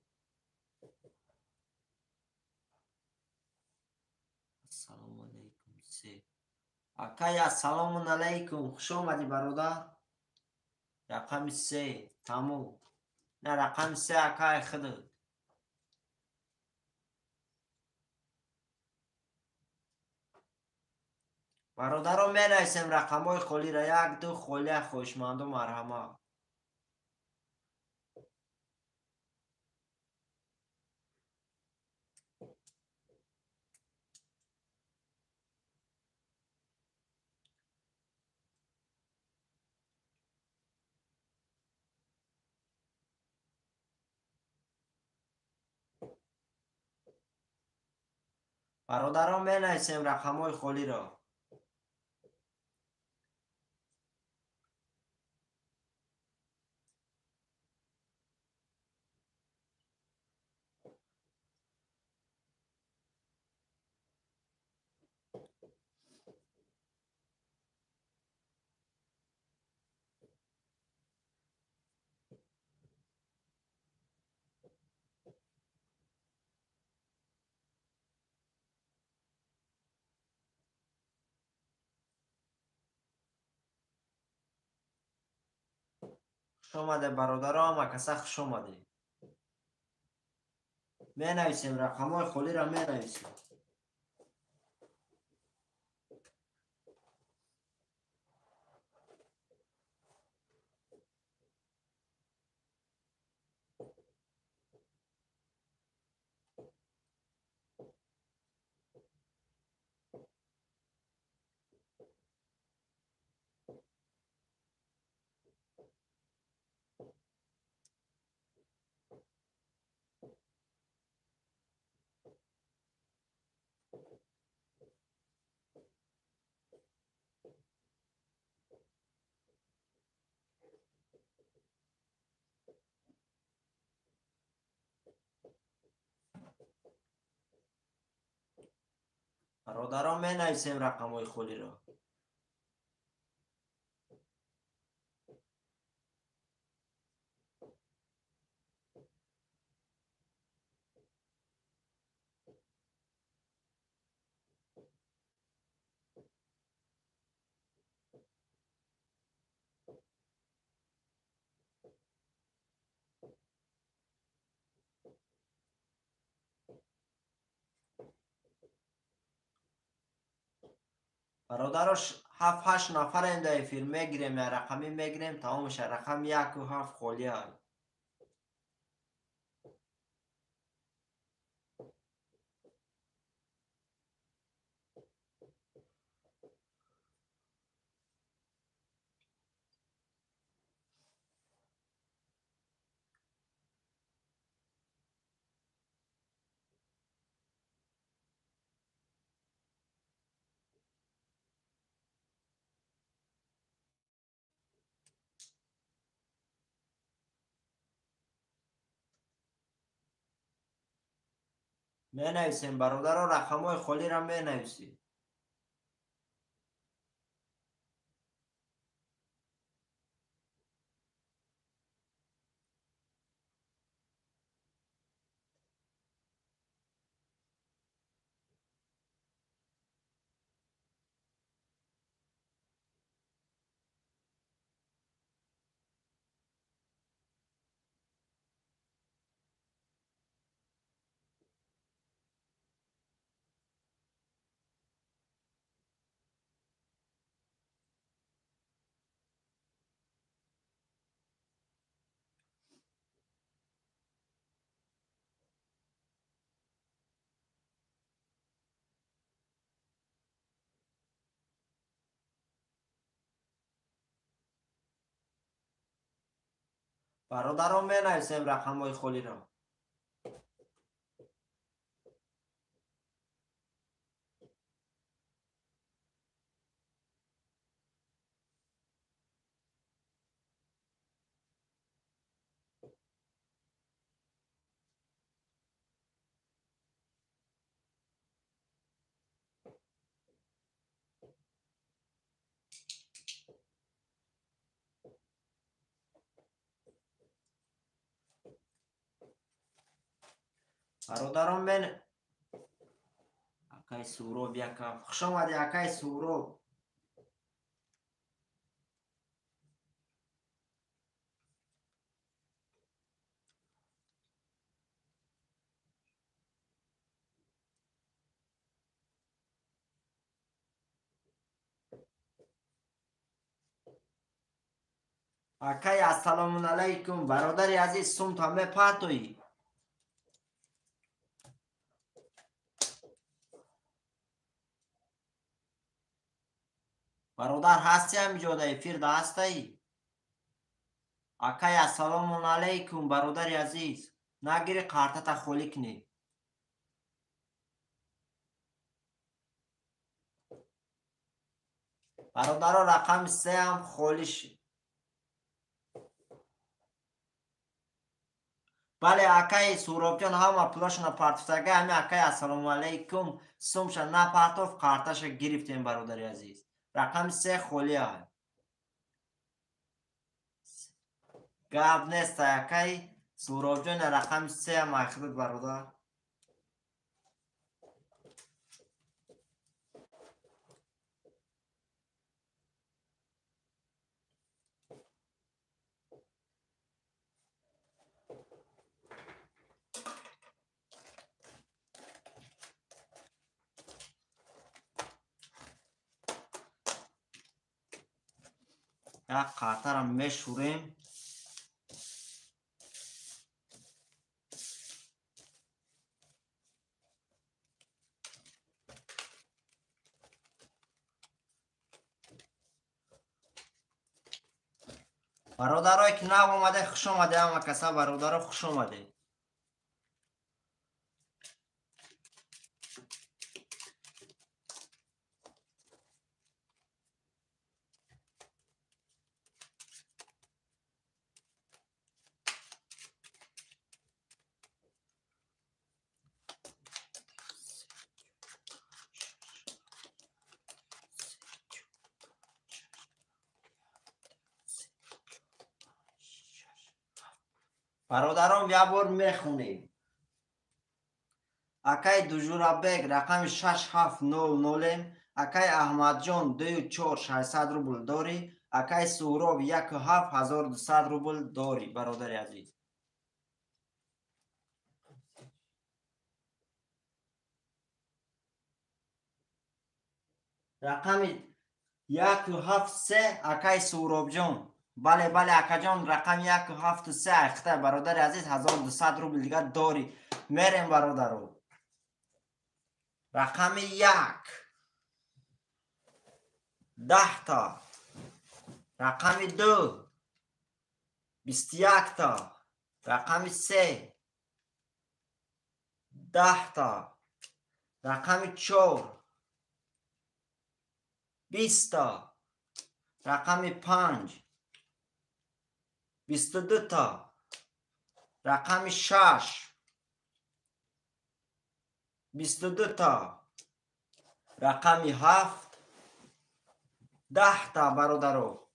السلام علیکم سی. اکای السلام علیکم خوش آمدی برادر. رقم 3 تموم. نه رقم 3 اکای خودت. برادران بنویسیم رقم‌های خالی را. 1-2 خالی خوشمند و مرحمت. برادران بنویسیم رقم‌های خالی را. خوش آمده برادران مکسه خوش آمده. بنویسیم رقم‌های خالی را بنویسیم. برادران بنویسیم رقم‌های خالی را. برادرش 7-8 نفر این در فیلم میگیریم یا رقمی میگیریم تمام میشه. رقم 1 و 7 خالی های. می نویسیم برادر، رقم های خالی را می نویسیم. برادران می نویسیم رقم های خالی را. برادران من اکای سورو یکم خوش آمدی. اکای سورو اکای السلام علیکم. برادر عزیز سوم تامه پاتوی. برادر هستی همینجا در افیر هستی؟ اکای السلام علیکم برادر عزیز. نگیری کارتت خالی کنی. برادر رقم 3 هم خالی شد. بله اکای سوراب جان همه پلاشون پارتفتگه. همه اکای السلام علیکم سومشن نپارتوف کارتش گرفتیم برادر عزیز. رقم 3 خالی های گاب نیست. اکای سوراب جان رقم 3 هم اخذت برادر. یک کارتا را میشوریم. برادرای که نو آمده خوش آمده. همه کسا برادر خوش آمده. برادران بیا بار میخونیم. اکای دوجورابک رقم 6700. اکای احمد جان 24600 روبل داری. اکای سوراب 17200 روبل داری برادر عزیز. رقم 173 اکای سوراب جان. بله بله اکا جان رقم 173 اخته برادر عزیز 1200 روبل دیگه داری. میریم برادرو. رقم 1 10 تا. رقم 2 21 تا. رقم 3 10 تا. رقم 4 20 تا. رقم 5 22 تا. رقم 6 22 تا. رقمی 7. 10 تا برادرو.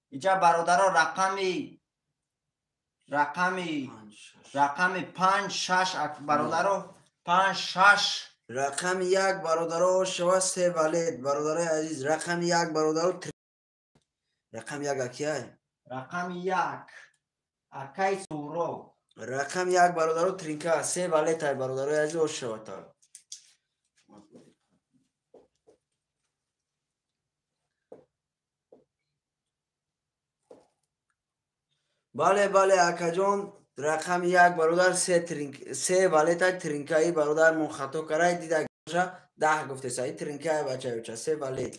اینجا برادرو رقمی 5 6 برادرو 5 6. رقم یک برادرو شما 3 ولد برادرای عزیز. رقم یک برادرو رقم یک اکیه. رقم 1 اکای سورو. رقم یک برادرو ترینکا 3 ولد های برادرای عزیز و شما تا. بله بله اکا جان. رقم یک برادر 3 ولد های ترینکایی برادر من خطا کرای دیده 10 گفته سایی ترینکای بچه بچه 3 ولد.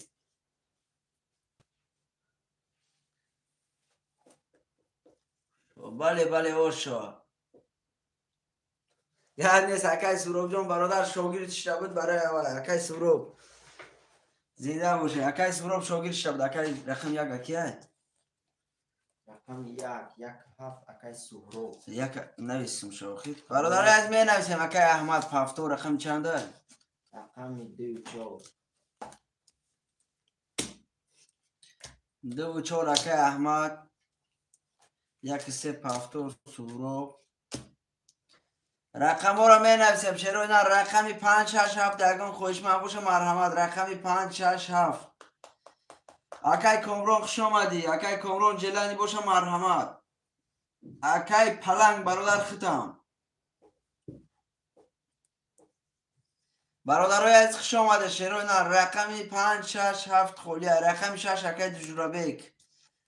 بله بله اوشا. یعنی اکای سروب جان برادر شاگرد شده بود برای اکای سروب زیده باشه. اکای سروب شاگرد شده بود. اکای رقم یک اکیه. رقم 1 7 اکای سورو. یک نویسیم شاخید برادر از می نویسیم. اکای احمد پفتو رقم چنده؟ رقم 2 4. 2 و 4 اکای احمد. 1 3 پفتو سورو. رقم ها را می نویسیم چرا اینا. رقمی 5 6 7 دگان خوش محبوش مرحمت. رقمی 5 6 7 اکای کمرون خوش آمدی. اکای کمرون جلانی باشه مرحمت. اکای پلنگ برادر ختم. برادرای از خوش آمده شروع اینا. رقمی 5 6 7 خولیه. رقمی 6 اکای دجورابک.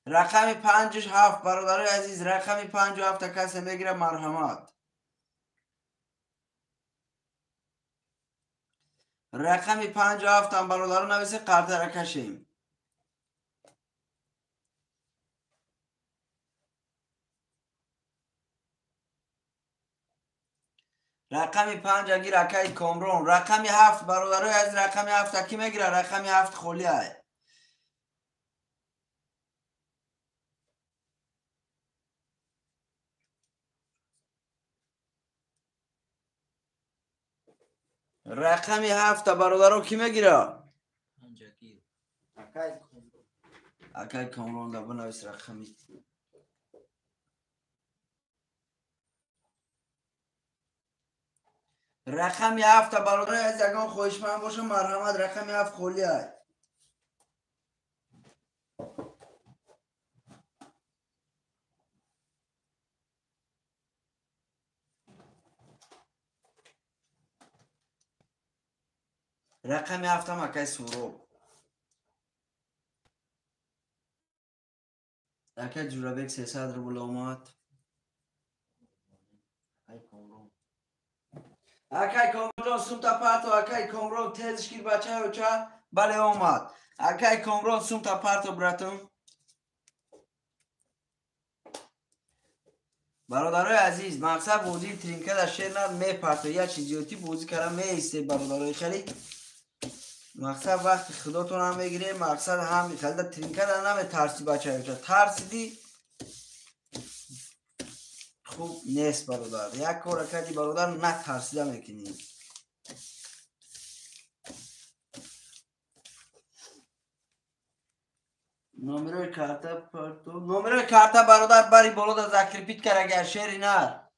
رقمی 5 7 برادرای عزیز. رقمی 5 7 کسی میگیره مرحمت. رقمی 5 7 هم برادران نویسه قرطه کشیم. رقمی 5 اگیر اکای کامرون. رقمی 7 برادرای از رقمی 7 اکی میگیره. رقمی 7 خولیه. رقمی 7 برادران کی میگیره؟ اکای کامرون دا بنویس رقمی. رقمی 7 برادرای از یگان خوشمند باشه مرحمت. رقمی 7 خولیه. رقمی 7 هم اکای سورو. اکای جورابک 300 روبل آمد. اکای کامرون سومتا پرتو. اکای کامرون تیزش گیر بچه های چه؟ بله آمد. اکای کامرون سومتا پرتو براتون. برادرای عزیز مقصد بازی ترینکه در شهر نه می پرتو. یا چیزیاتی بازی کردن می ایسته برادرای خیلی. مقصد وقتی خداتون هم میگیره. مقصد هم خیلی در ترینکه در نمی ترسی بچه های چه. ترسیدی خوب نیست برادر. یک کار کردی برادر نه ترسیده میکنی. نمره کارتا پرتو. نمره کارتا برادر بری بالا دا ذکر پیت کر اگر شیری نر.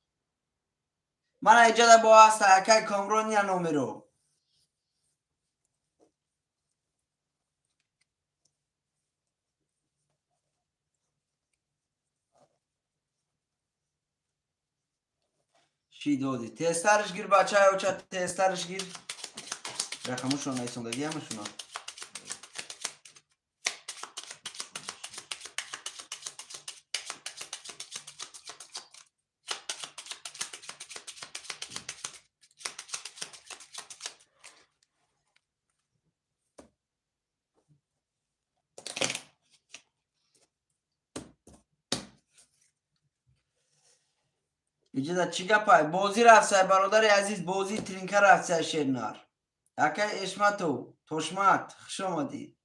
من ایجا با هسته اکای کامرون یا نمرو. چی دادی؟ تسترش گیر بچه های اوچه تسترش گیر. رقمشون نیستون دادی همشون. اینجا چی گپای؟ بازی رفته برادر عزیز. بازی ترینکه رفته شیرنار. اکای اشمتو توشمت خوش آمدی.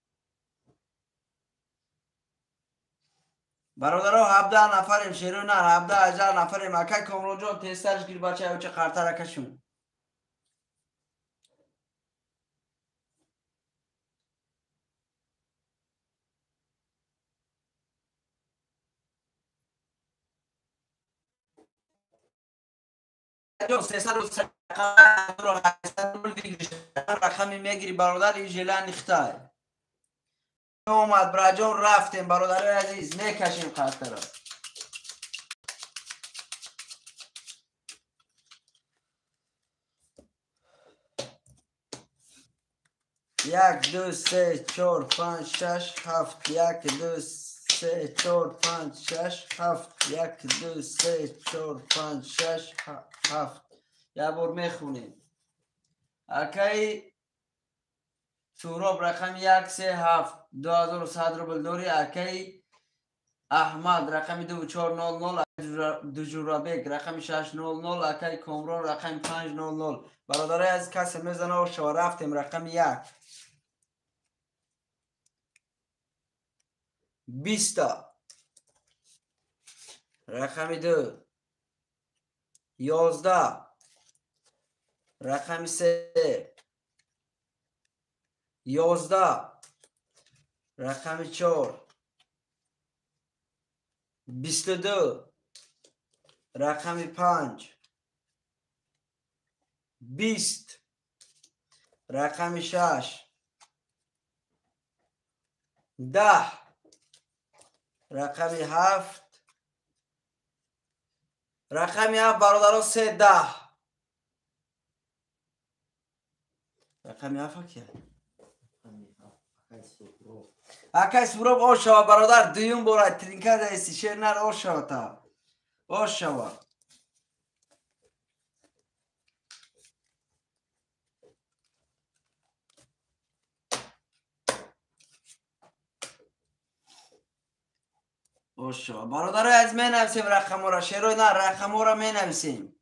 برادرها 17 نفریم شیرو نه 17 هزار نفریم. اکای کامرون جان تسترش گیر بچه های چه قرطه رکشون. رقمی میگیری برادر این ژله نیختای اومد براجان رفتیم برادر عزیز میکشیم خاطر را 1 2 3 4 5 6 7 1 2 3 4 5 6 7 1 2 3 4 5 6 7 یه بار میخونیم اکی سهراب رقم 1 3 7 2100 روبل داری اکی احمد رقم 2400 دوجورابک رقم 600 اکی کامران رقم 500 برادرای از کسی میزنه و شما رفتیم رقم 1 20 رقم 2 11 رقم 3 11 رقم 4 22 رقم 5 20 رقم 6 10 رقم 7 رقم 7 برادران 3 10 رقم 7 کیه؟ اکی سهراب آشوا برادر دویم باره ترینکه دستی شیر نر آشوا تا آشوا آشوا برادر از می نویسیم رقم ها را شیروی نه رقم ها را می نویسیم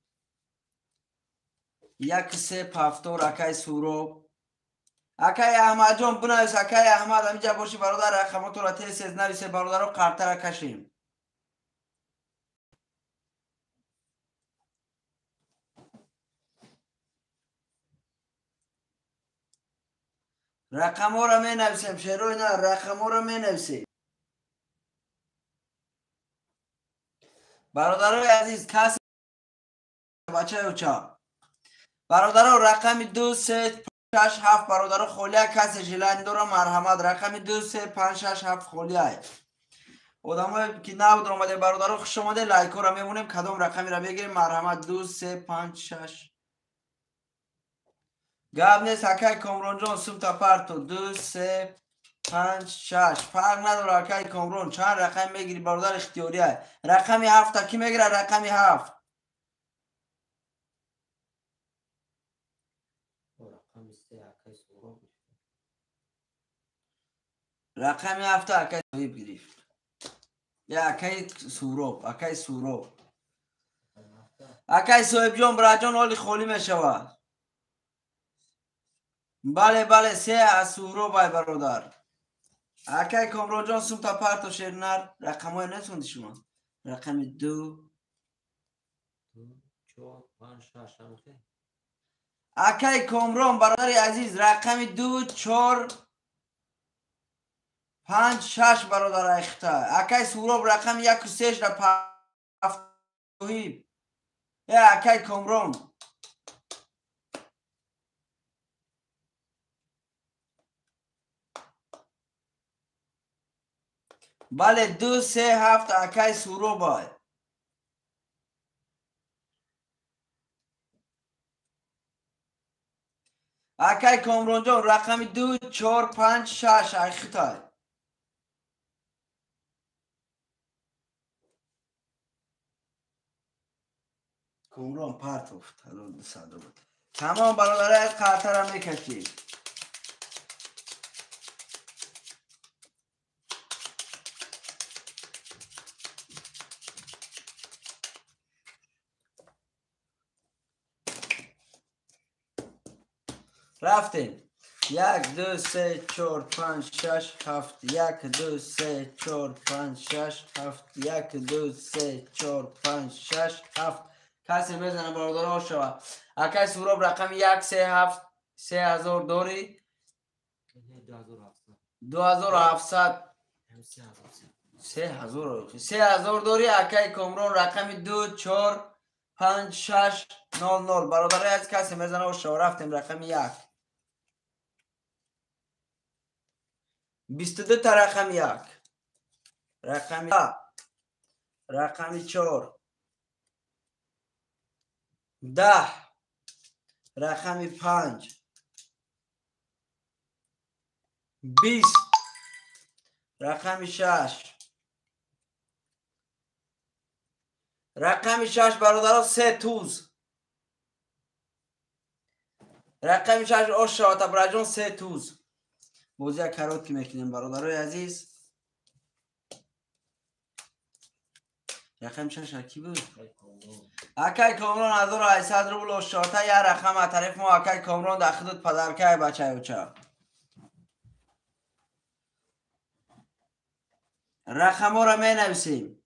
1 3 7 اکی سهراب اکی احمد جان بنویس اکی احمد همینجا باشی برادر رقمات را تیز نویسه برادر رو قرطه را کشیم رقم ها را می نویسیم شیروی نه رقم ها را می نویسیم برادرای عزیز کسی بچه اوچا برادران رقم 2 3 5 6 7 برادران خولیه کسی جلانی داره مرحمت رقم 2 3 5 6 7 خولیه آدمایی که نبود اومده برادران خوش اومده لایک ها را میمونیم کدام رقمی را بگیریم مرحمت 2 3 5 6 گاب نیست اکی کامران جان سوم تا پرتو 2 3 5 6 فرق نداره اکی کامران چند رقم میگیری برادر اختیاریه رقمی 7 کی میگیره رقمی 7 رقمی 7 اکی صاحب گرفت یا اکی سهراب اکی سهراب اکی صاحب جان براجان حالی خالی میشود بله بله 3 از سهراب بای برادر اکی کامران جان سوم تا پرتو شیرنر رقم های نسوندی شما رقم 2 4 5 6 اکی کامران برادر عزیز رقم 2 4 5 6 برادر اخته اکی سهراب رقم 1 و 3 را پفتوهی یا اکی کامران بله 2 3 7 اکی سهراب بای اکی کامران جان رقم 2 4 5 6 اخته کامران پرت افت الان 200 بود تمام برادرای از قطر هم میکشید رفتیم 1 2 3 4 5 6 7 1 2 3 4 5 6 7 1 2 3 4 5 6 7 کسی میزنه برادر ها شوا اکی سهراب رقم 1 3 7 3000 داری 2700 3000 داری اکی کامران رقم 2 4 5 6 0 0. برادرای از کسی میزنه و شو رفتیم رقم 1. 22 تا رقم 1. رقم 2. رقم 4. 10. رقم 5. 20. رقم 6. رقم 6 برادرها 3 توز. رقم 6 آشاتا براجون 3 توز. بوزی کارات که میکنیم برادرای عزیز. رقم 6 کی بود؟ اکای کامران 1800 روبل آشاتا یا رقم از طرف ما اکای کامران در خدمت پدرکای بچه اوچا. رقم ها را می نویسیم.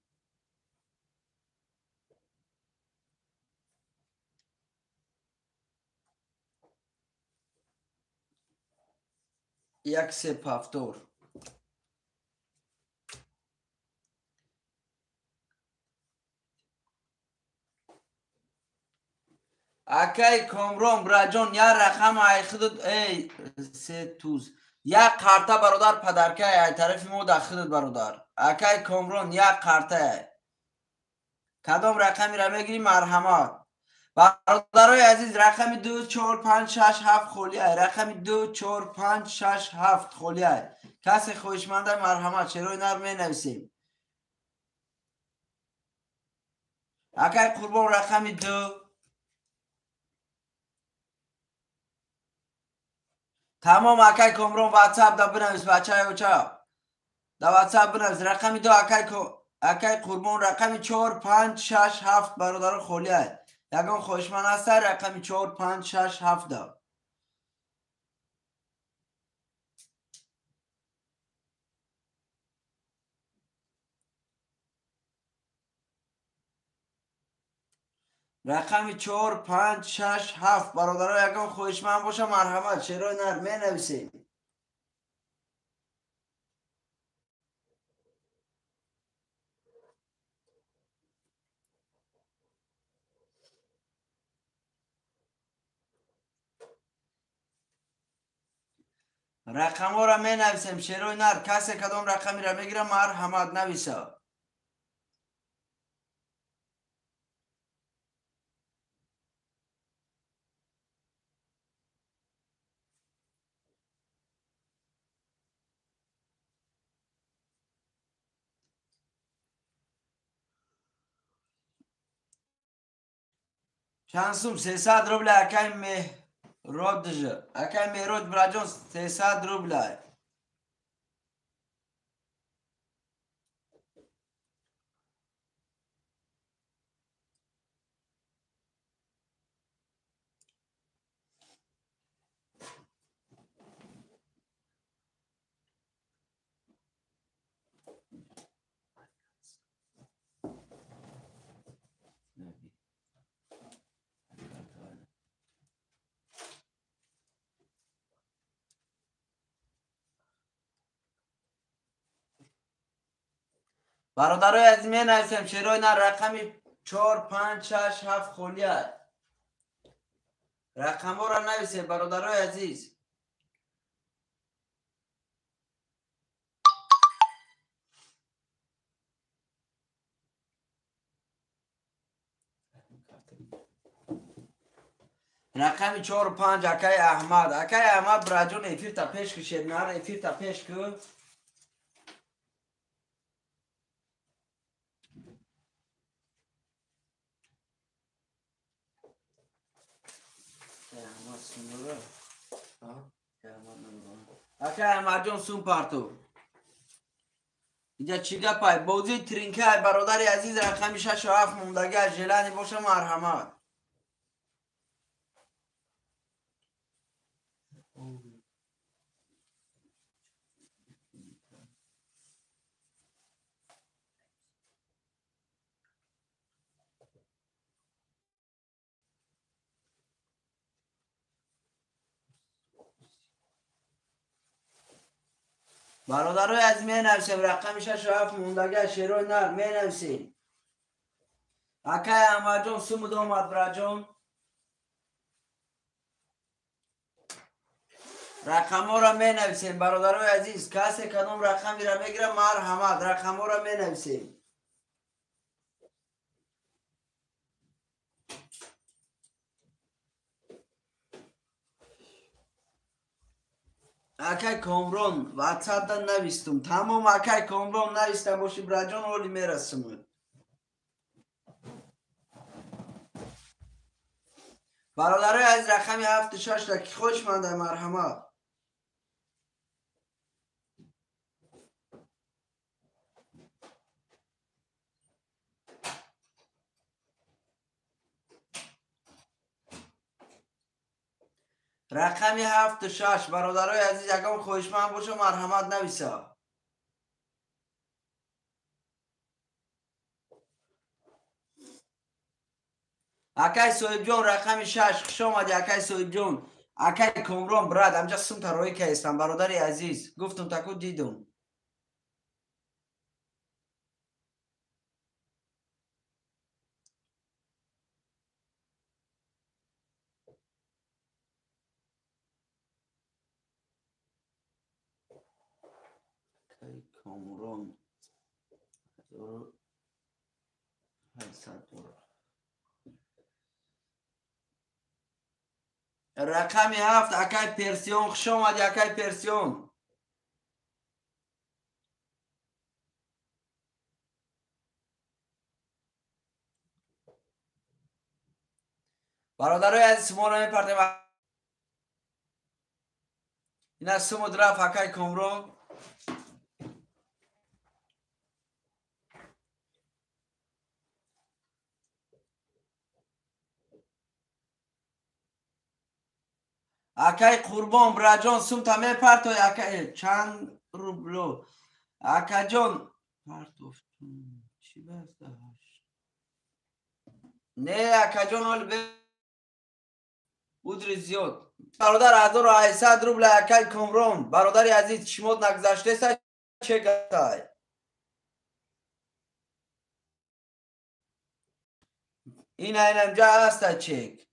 یک سپ هفتور. اکای کامران براجون یا رقم ای خدمت ای 3 توز. یک قرطه برادر پدرکای ای طرف ما در خدمت برادر. اکای کامران یک قرطه. کدام رقمی را میگیریم؟ مرحمت. برادرای عزیز رقم 2 4 5 6 7 خولیه. رقم 2 4 5 6 7 خولیه. کسی خوشمنده مرحمت شروع نر می نویسیم. اکای قربان رقم 2. تمام اکای کامران واتساپ دا بنویس بچه اوچا. دا واتساپ بنویس رقم 2 اکای قربان رقم 4 5 6 7 برادر خولیه. یگان خوشمند است رقم 4 5 6 7 دا. رقم 4 5 6 7 برادرها یگان خوشمند باشه مرحمت شروع نر می نویسیم. رقم ها را می نویسیم شروع نر. کسی کدام رقمی را میگیره مرحمت نویسه. شانسوم 300 روبل اکای مهراد دجه. اکای مهراد براجون 300 روبل. برادرای از می نویسیم شروع نر. رقم 4 5 6 7 خولیه. رقم ها را نویسیم برادرای عزیز. رقم 4 و 5 اکای احمد. اکای احمد براجون افیر تا پیش کشید نر. افیر تا پیش که اکای احمد جون سون پارتو. اینجا چی گپای بوزی ترینکه برادر عزیز رقم 6 و 7 موندگی جلانی باشه مرحمت. برادرای از می نویسیم رقم 6 و 7 موندگی شروع نر می نویسیم. акай Аҳмадҷон сумуд омад браҷон. рақамҳоро менависем бародарои азиз, касе кадом рақамиро мегирам марҳамат рақамҳоро менависем. акай Комрон ватсапда навистум. Тамом акай Комрон нависта боши браҷон ҳоли мерасумад. бародарои азиз рақами 76 ки хош манда марҳамат. рақами 76 бародарои азиз ягон хоҳишманд боша марҳамат нависа. акай соҳибҷон рақами 6 хуш омадӣ акай соҳибҷон. акай Комрон брат амҷа сумта роика ҳастам бародари азиз гуфтум таку дидум. акай Комрон 1800 рақами 7 акай Персион хуш омадӣ акай Персион. бародарои азиз суморо мепартем. ина сумуд рафт акай Комрон. акай Қурбон браҷон сумта мепартои акай чанд рубло акаҷон партофтум чӣ басташ не акаҷон ҳоли удри зиёд бародар 1800 рубля акай Комрон бародари азиз чишмот нагзаштеса че гастай ин айнамҷа аста чек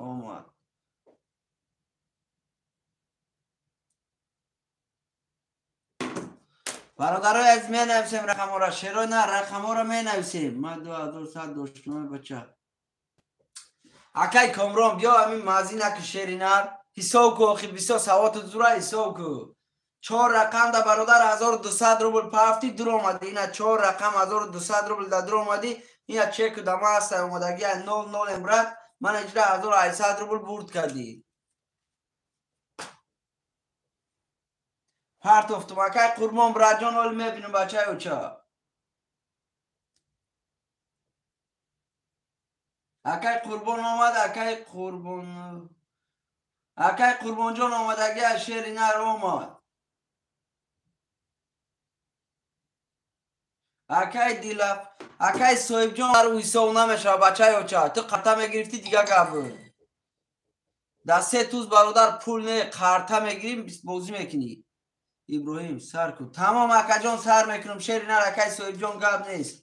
омад. бародарои азиз менависем рақамҳоро шерои на рақамҳоро менависем. ма 2100 доштумай бача акай Комрон биё ҳамин мазина ки шеринар ҳисоб ку охи бисё савоту зура ҳисоб ку 4 рақамда бародар 1200 рубл па ҳафти дур омадӣ. ина 4 рақам 1200 рубл да дур омадӣ. ина чеку дама ҳастай омадагия 00 брат ман иҷра 1800 рубл бурд кардӣ. партофтум акай Қурбон браҷон ҳоли мебинум бачаёча. акай Қурбон омад акай Қурбон акай Қурбонҷон омадагия шери нар омад. акай дила акай соҳибҷон ар ҳисоб намешава бачаёча ту қарта мегирифтӣ дига гап буд. да 3 тӯз бародар пул не қарта мегирим бозӣ мекунӣ. иброҳим сар кун. Тамом акаҷон сар мекунам шери нар акай соҳибҷон гап нест.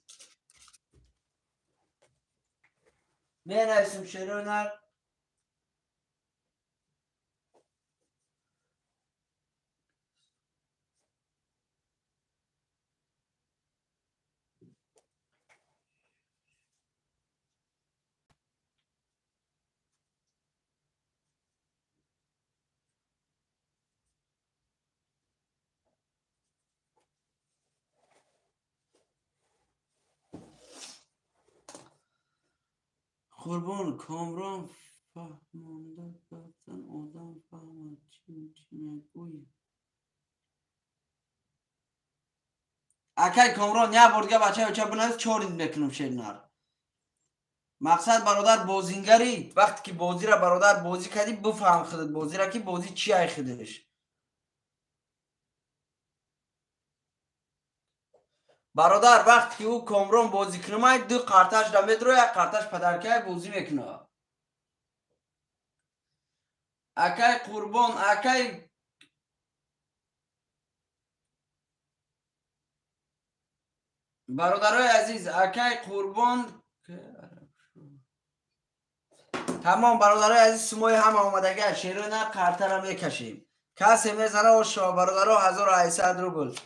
менависим шерои нар. Қурбон Комрон фаҳмонда баъзан одам фаҳмад чӣ мегӯӣ. акай Комрон як бор дига бачаёча бинавис 4 ин мекунам шеринар. мақсад бародар бозингари вақте ки бозира бародар бозӣ кардӣ буфаҳм худат бозира ки бозӣ чи ай худаш. бародар вақте ки ӯ Комрон бозӣ кунамай ду қарташ да медро як қарташ падаркай бозӣ мекуна. акай Қурбон акай برادرای عزیز اکای قربان تمام. برادرای عزیز سموی هم آمدگه شیرو نه قرطه را میکشیم. کسی میزنه و شما برادرها 1800 روبل.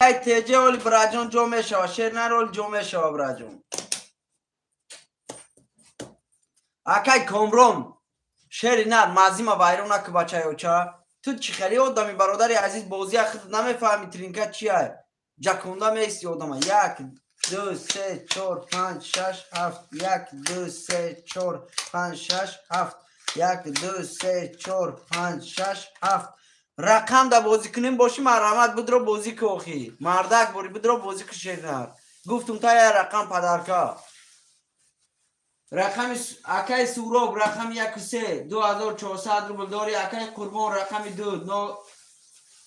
ای تیجه اولی براجون جو میشوا شیر نرول جو میشوا براجون. اکای کمروم شیر نر مازیما بایرونه که بچه اوچا تو چی خیلی آدمی برادری عزیز بازی خود نمیفهمی ترینکت چیه جکونده میستی آدم 1 2 3 4 5 6 7 1 2 3 4 5 6 7 1 2 3 4 5 6 7 رقم دا بازی کنیم باشی مرحمت بدرو بازی که اخی مردک باری بدرو بازی که شیرنر گفتم تا یه رقم پدرکا رقم اکای سوراب رقم 1 2400 روبل داری. اکای قربان رقم 2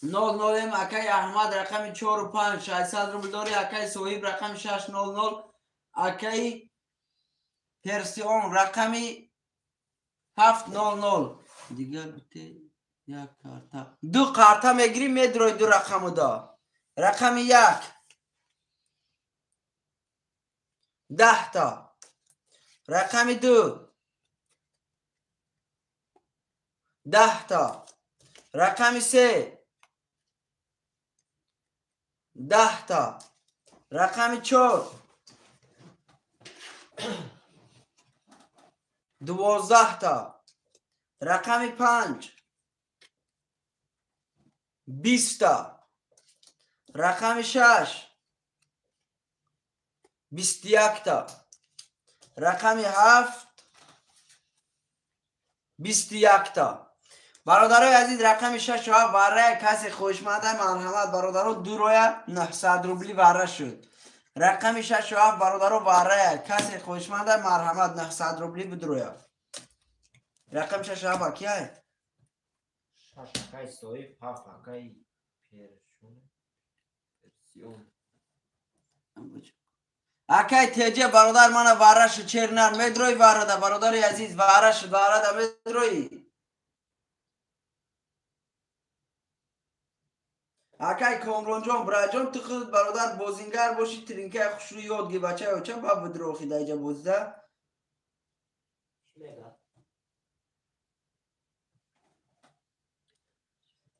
00 اکای احمد رقم 4 و 5 600 روبل داری. اکای صهیب رقم 600 اکای پرسیون رقم 700 دیگه بته یک کارتا 2 کارتا میگیری میدروی 2 رقمو دا. رقم 1 10 تا. رقم 2 10 تا. رقم 3 10 تا. رقم 4 12 تا. رقم 5 20 تا. رقم 6 21 تا. رقم 7 21 تا. برادرای عزیز رقم 6 وره کسی خوشمنده مرحمت برادرها 2 رویه 900 روبلی وره شد. رقم 6 برادرها وره کسی خوشمنده مرحمت 900 روبلی بدرویه. رقم 6 کیه؟ 6 اکای صهیب 7 اکای پرسیون اکای تیجه برادر من وره شد چرنر میدروی وره ده برادر عزیز وره شد وره ده میدروی. اکای کامران جان براجان تو خود برادر بازینگر باشی ترینکه خوش رو یاد گی بچه ها چه با بدروخی ده ایجا بازده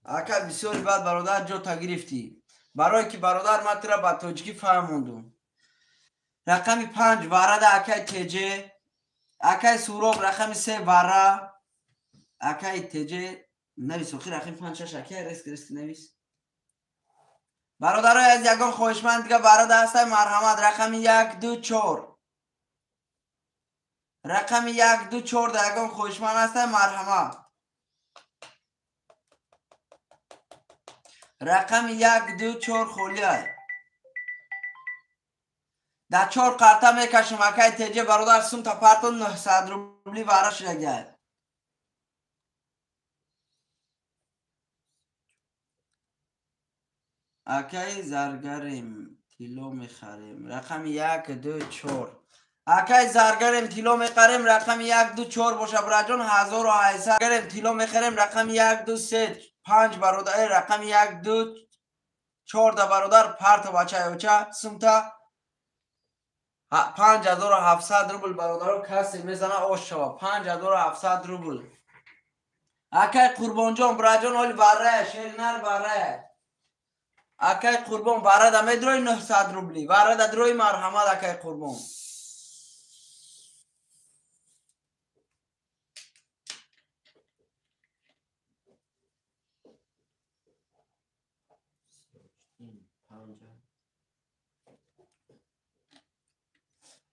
اکای بسیاری بعد برادر جا تا گرفتی برای که برادر من ترا با توجگی فهموندم. رقم 5 وره ده اکای تیجه. اکای سوراب رقم 3 وره. اکای تیجه نویس اخی رقم 5 6 اکای ریسک نویس. برادرای از یگان خوشمند دیگه برای دست مرحمت رقم 1 2 4 رقم 1 2 4 دیگان خوشمند است مرحمت. رقم 1 2 4 خولیه در 4 قرطه میکشم اکای تیجه برادر سوم تا پرتون 900 روبلی وارش لگه. اکای زرگریم تیلو میخریم رقم 1 2 4 اکای زرگریم تیلو میخریم رقم 1 2 4 باشه براجون 1800 گریم تیلو میخریم رقم 1 2 3 5 برادر رقم 1 2 4 دا برادر پرت بچه اوچه سمتا 5700 روبل برادر کسی میزنه آش شوا 5700 روبل. اکای قربان جان براجون اولی بره شیر نر بره اکای قربان واره دا میدروی 900 روبلی واره دا دروی مرحمت اکای قربان.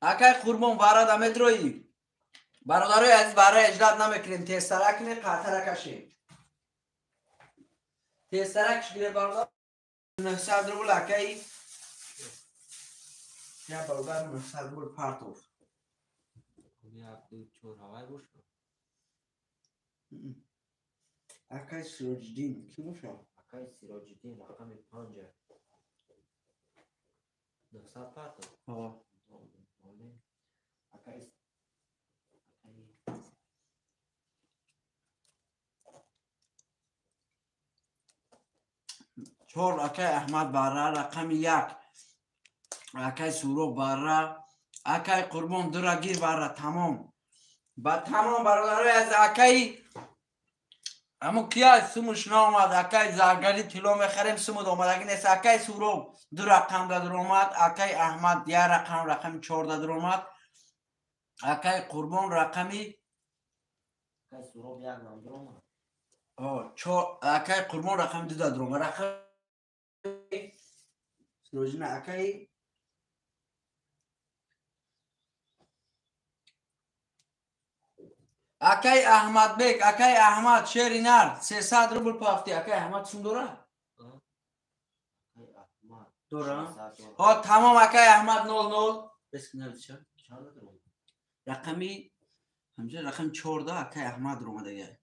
اکای قربان واره دا میدروی برادرای عزیز واره اجرات نمیکنیم تیسترک نه قطره کشیم تیسترک شکلی برادر 900 روبل اکای یا برادر 900 روبل پرتوف 1 2 4 هوای بوش اکای سروجدین کی باشه؟ اکای سراجدین رقم 5 900 پرتو اکای 4 اکای احمد بره رقم 1 اکای سورو بره اکای قربان 2 را گیر بره تمام با تمام برادرای از اکای اما کیا سموش نامد اکای زرگری طلا میخریم سمود آمدگی نیست اکای سورو 2 رقم در آمد اکای احمد 1 رقم 4 در آمد اکای قربان رقمی اکای سورو 1 نام در آمد اکای قربان رقم 2 در آمد رقم سروجین اکای اکای احمد بیگ اکای احمد شیری نر 300 روبل پافتی اکای احمد سون دوره دوره تمام اکای احمد 00 بس کنه رقمی همجا رقم 14 اکای احمد رو اومده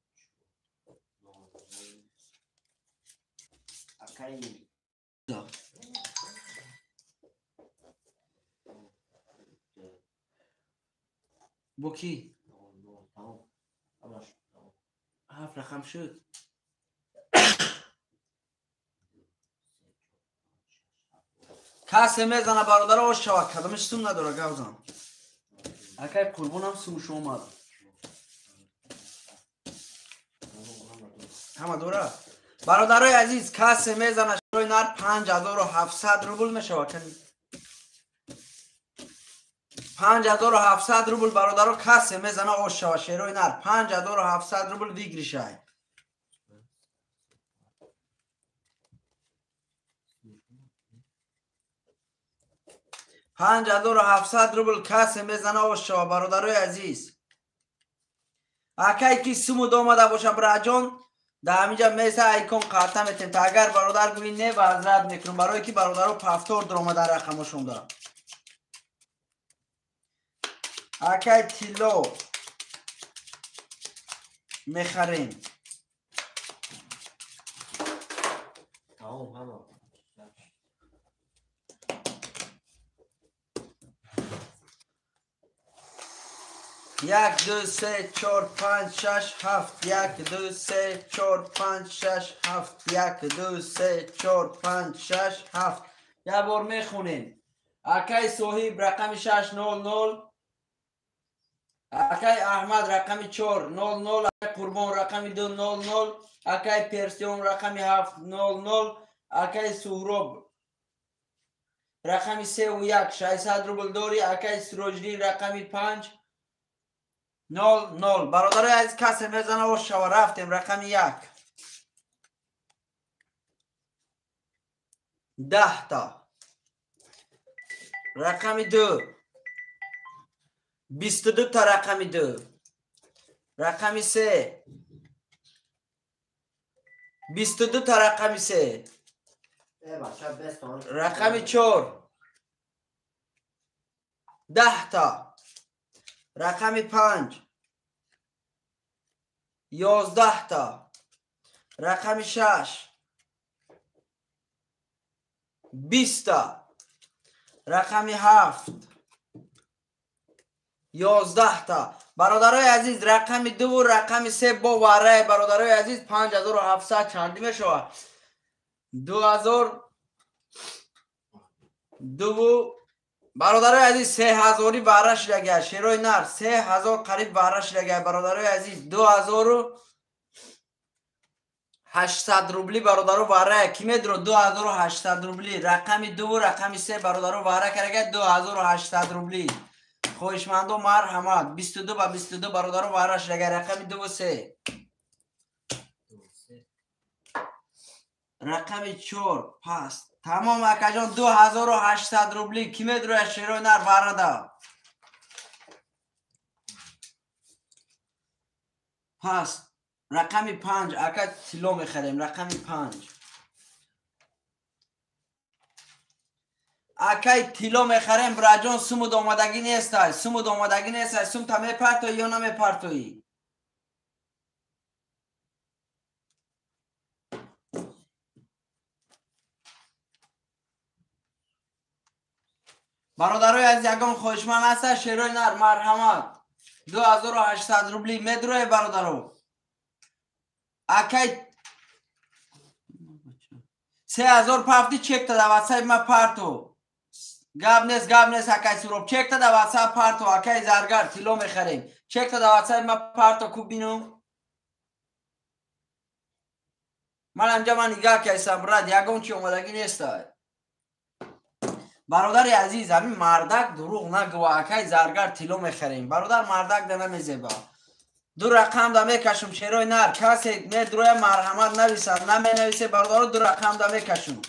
اکای بوکی 7 رقم شد کسی میزنه برادر آش شود کدامش سوم نداره گوزم اکای قربونم سومش اومد همه دوره برادرای عزیز کسی میزنه شروع نر 5700 روبل میشود 5700 روبل برادرو کسی میزنه آش شود شروع نر 5700 روبل دیگری شای 5700 روبل کسی میزنه آش شود برادرای عزیز اکای کی سمود آمده باشه براجان در همینجا میسه ایکون قطع میتیم تا اگر برادر گوی نه به حضرت میکنم برای که برادرو پفتور در آمده رقمشون دارم اکای تیلو میخریم یک دو سه چهار پنج شش هفت یک دو سه چهار پنج شش هفت یک دو سه چهار پنج شش هفت یک بار میخونیم اکای صاحب رقم 600 اکای احمد رقم 400 اکای قربان رقم 200 اکای پرسیون رقم 700 اکای سهراب رقم 3 و 1 600 روبل داری اکای سروجلی رقم 5 00 برادرای از کسی میزنه و شوا رفتیم رقم 1 10 تا رقم 2 22 تا رقم 2 رقم 3 22 تا رقم 3 رقم 4 10 تا رقم 5 11 تا رقم 6 20 تا رقم 7 11 تا برادرای عزیز رقم 2 و رقم 3 با وره برادرای عزیز 5700 چندی میشود 2002 برادرای عزیز 3000 برش لگه شیروی نر 3000 قریب برش لگه برادرای عزیز 2800 روبلی برادرو بره کی میدرو 2800 روبلی رقم 2 و رقم 3 برادرو بره کرده 2800 روبلی خوشمندو مرحمت 22 با 22 برادرو برش لگه رقم 2 و 3 رقم 4 پس تمام اکجان 2800 روبلی کی میدروه شیروی نر برده پس رقم 5 اکا تیلو میخریم رقم 5 اکای تیلو میخریم براجان سمود آمدگی نیست سمود آمدگی نیست سم تا میپرتوی یا نمیپرتوی برادرای از یگان خوشمن هست شیروی نر مرحمت 2800 روبلی میدروی برادرو اکای 3000 پافتی چک داده واسه ما پارتو گاب نیست اکای سوروب چک داده واسه پارتو اکای زرگر تیلو میخریم چک داده واسه ما پارتو کو بینو من اینجا من نگاه که سمراد یگون چی اومدگی نیست برادر عزیز همین مردک دروغ نگو اکای زرگر تیلو میخریم برادر مردک ده نمیزیبا دو رقم دا میکشم شیروی نر کسی می دروی مرحمت نویسد نمی نویسه برادر دو رقم دا میکشم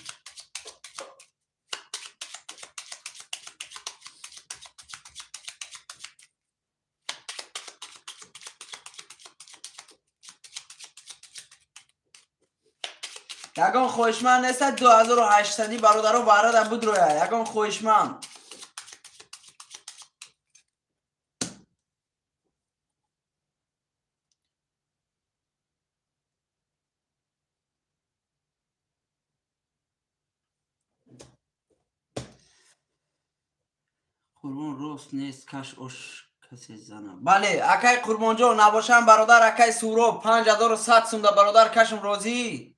یگان خوشمند نیست 2800 برادر برادر بود روی یگان خوشمند قربان روست نیست کش اش کسی زنه بله اکای قربان جان نباشم برادر اکای سورو 5100 سوم دا برادر کشم روزی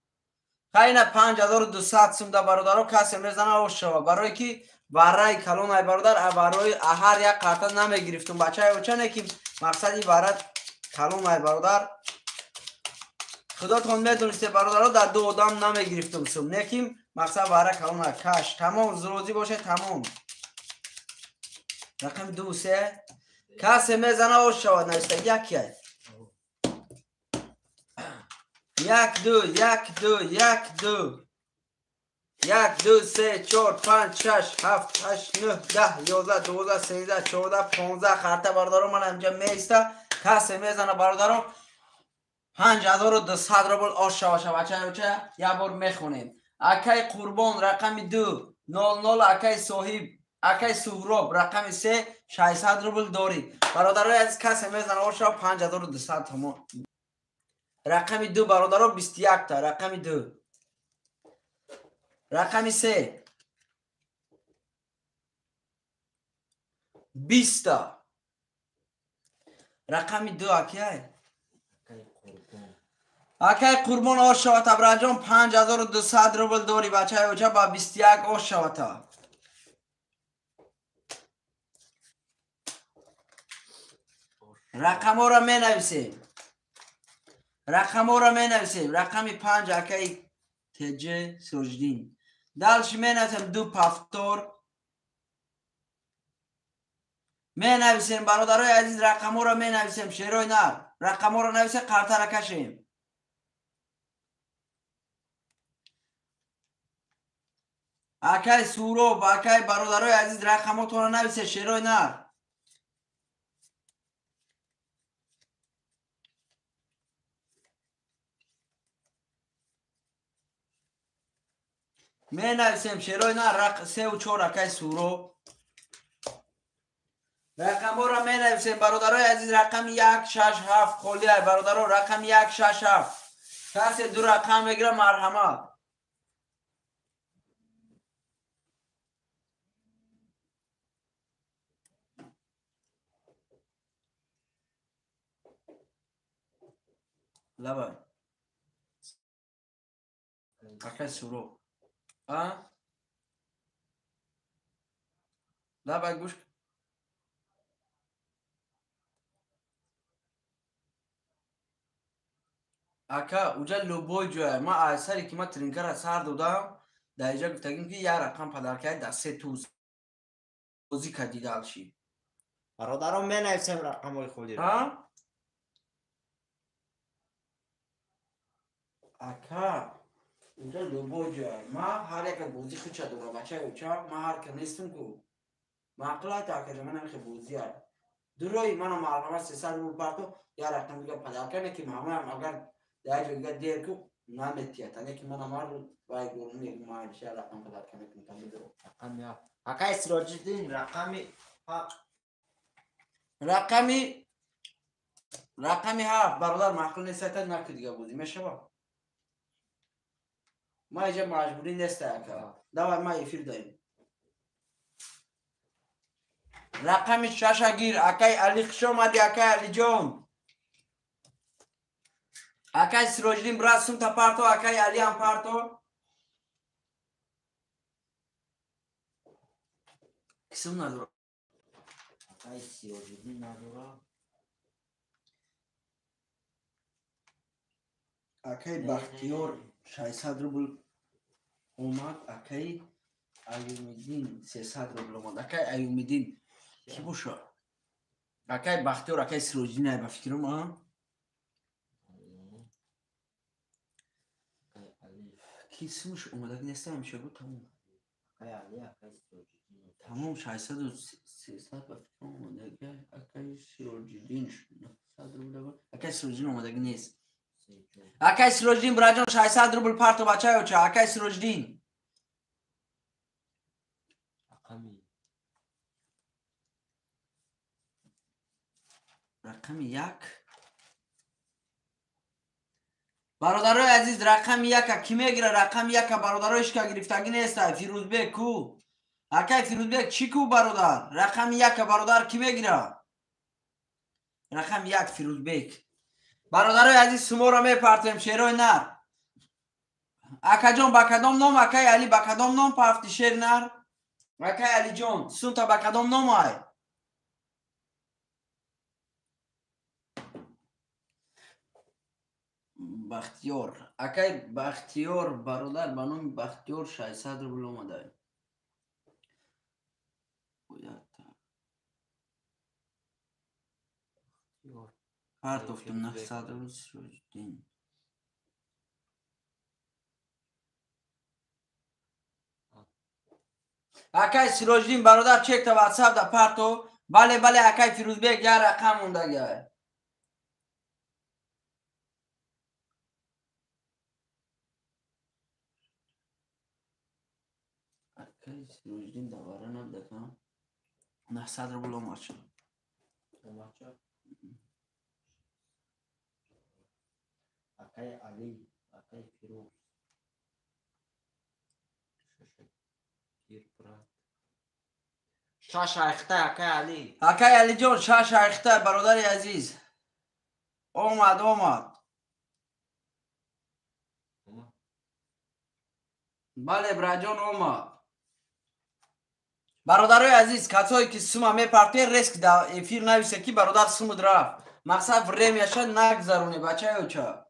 خیلی 5200 سوم دا برادر کسی میزنه اوش شوا برای کی برای کلون ای برادر برای هر یک قطعه نمیگرفتم بچه های وچنه که مقصدی برای کلون ای برادر خدا تون میدونسته برادر در دو دام نمیگرفتم سوم نکیم مقصد برای کلون ای کش تمام روزی باشه تمام رقم 2 3 کسی میزنه اوش شوا نوشته یکی های 1 2 1 2 1 2 1 2 3 4 5 6 7 8 9 10 11 12 13 14 15 خرطه برادرو من اینجا میسته کسی میزنه برادرو 5200 رو بول آشا باشه بچه یه بار میخونیم اکای قربان رقم 2 00 اکای صاحب اکای سهراب رقم 3 600 رو بول داری برادرو از کسی میزنه آشا 5200 همون رقم 2 برادرو 21 تا رقم 2 رقم 3 20 تا رقم 2 اکای قربان آش شوتا براجان 5200 روبل داری بچه های اوچه با 21 آش شوتا رقم ها را می نویسیم رقم 5 اکای تجه سوجدین دلش می نویسیم 2 پافتور می نویسیم برادرای عزیز رقم ها را می نویسیم شیروی نر رقم ها را نویسیم قرطه را کشیم اکای سورو با اکای برادرای عزیز رقم ها تو را نویسیم شیروی نر می نویسیم شیروی نر 3 و 4 اکای سورو رقم ها را می نویسیم برادرای عزیز رقم 167 خولی های برادرها رقم 167 کسی دو رقم بگیره مرحمت لبای اکای سورو لبای گوش اکا اوجا لوبوی جوه ما اثری که ما ترینکر از سر دادم در اینجا گفتگیم که یه رقم پدر کرد در 3 توز توزی کدی دلشی برادرم می نویسیم رقم های خودی رو اکا اوجا لوبوی جوه ما هر یک بوزی خود چه دوره بچه اوچا ما هر که نیستم که معقله تا که من نمیخه بوزی های دروی منو معلومه 300 رو پرتو یه رقم دیگه پدر کنه که همه اگر در جگه دیر کو نمیتیه تا که من امار باید گرون یک ماهیشه رقم پدر کنه که میتونم بدرو اکای سراجدین رقمی 7 برادر معقول نیست تا نکو دیگه بودی میشه با ما اینجا مجبوری نیست اکا دوار ما ایفیر داریم رقم 6 گیر اکای علی خشومدی اکای علی جون اکای سروجدین براسون تا پارتو اکای علی هم پارتو Kısım nedir? Akay Sirojidin نداره. Akay Baxtiyor 600 rubl اومد. Akay Ayumidin 300 rubl اومد. Akay Ayumidin کی بوشا؟ Akay Baxtiyor Akay Sirojidin ای بفکرم ها؟ Akay Ali. کی اسمش اومده نیست همیشه بود تمام. Akay Ali Akay Sirojidin. تمام 600 و 300 بفکرم اومده. Akay Sirojidin 900 rubl بود. Akay Sirojidin اومده نیست. Akay Sirojidin براجان 600 rubl پارتو بچه چه؟ Akay Sirojidin رقم یک. برادرای عزیز رقم یک کی میگیره؟ رقم یک برادرایش که گرفتگی نیست. فیروزبک کو؟ Akay Firuzbek چی کو برادر؟ رقم یک برادر کی میگیره؟ رقم یک فیروزبک. برادرای عزیز سمو را میپرتیم شیرای نر. اکا جان با کدام نام؟ اکای علی با کدام نام پرفتی شیر نر؟ اکای علی جان سون تا با کدام نام های؟ بختیار. اکای بختیار برادر با نام بختیار 600 روبل اومده. هر گفتم 900 روبل شدین. اکای سیروجدین برادر چک تا واتساپ دا پارتو. بله بله اکای فیروزبک یا رقم مونده گه. اکای سیروجدین دوباره نبدکم 900 روبل اومد شد. Akay Ali Akay Firuz. شاش ایخته اکای علی. اکای علی جان شاش ایخته برادر عزیز اومد. بله براجان اومد. برادرای عزیز کسایی که سوما میپرتی ریسک دا افیر نویسه کی برادر سومو درف مقصد ورمیشه نگذرونه بچه او چه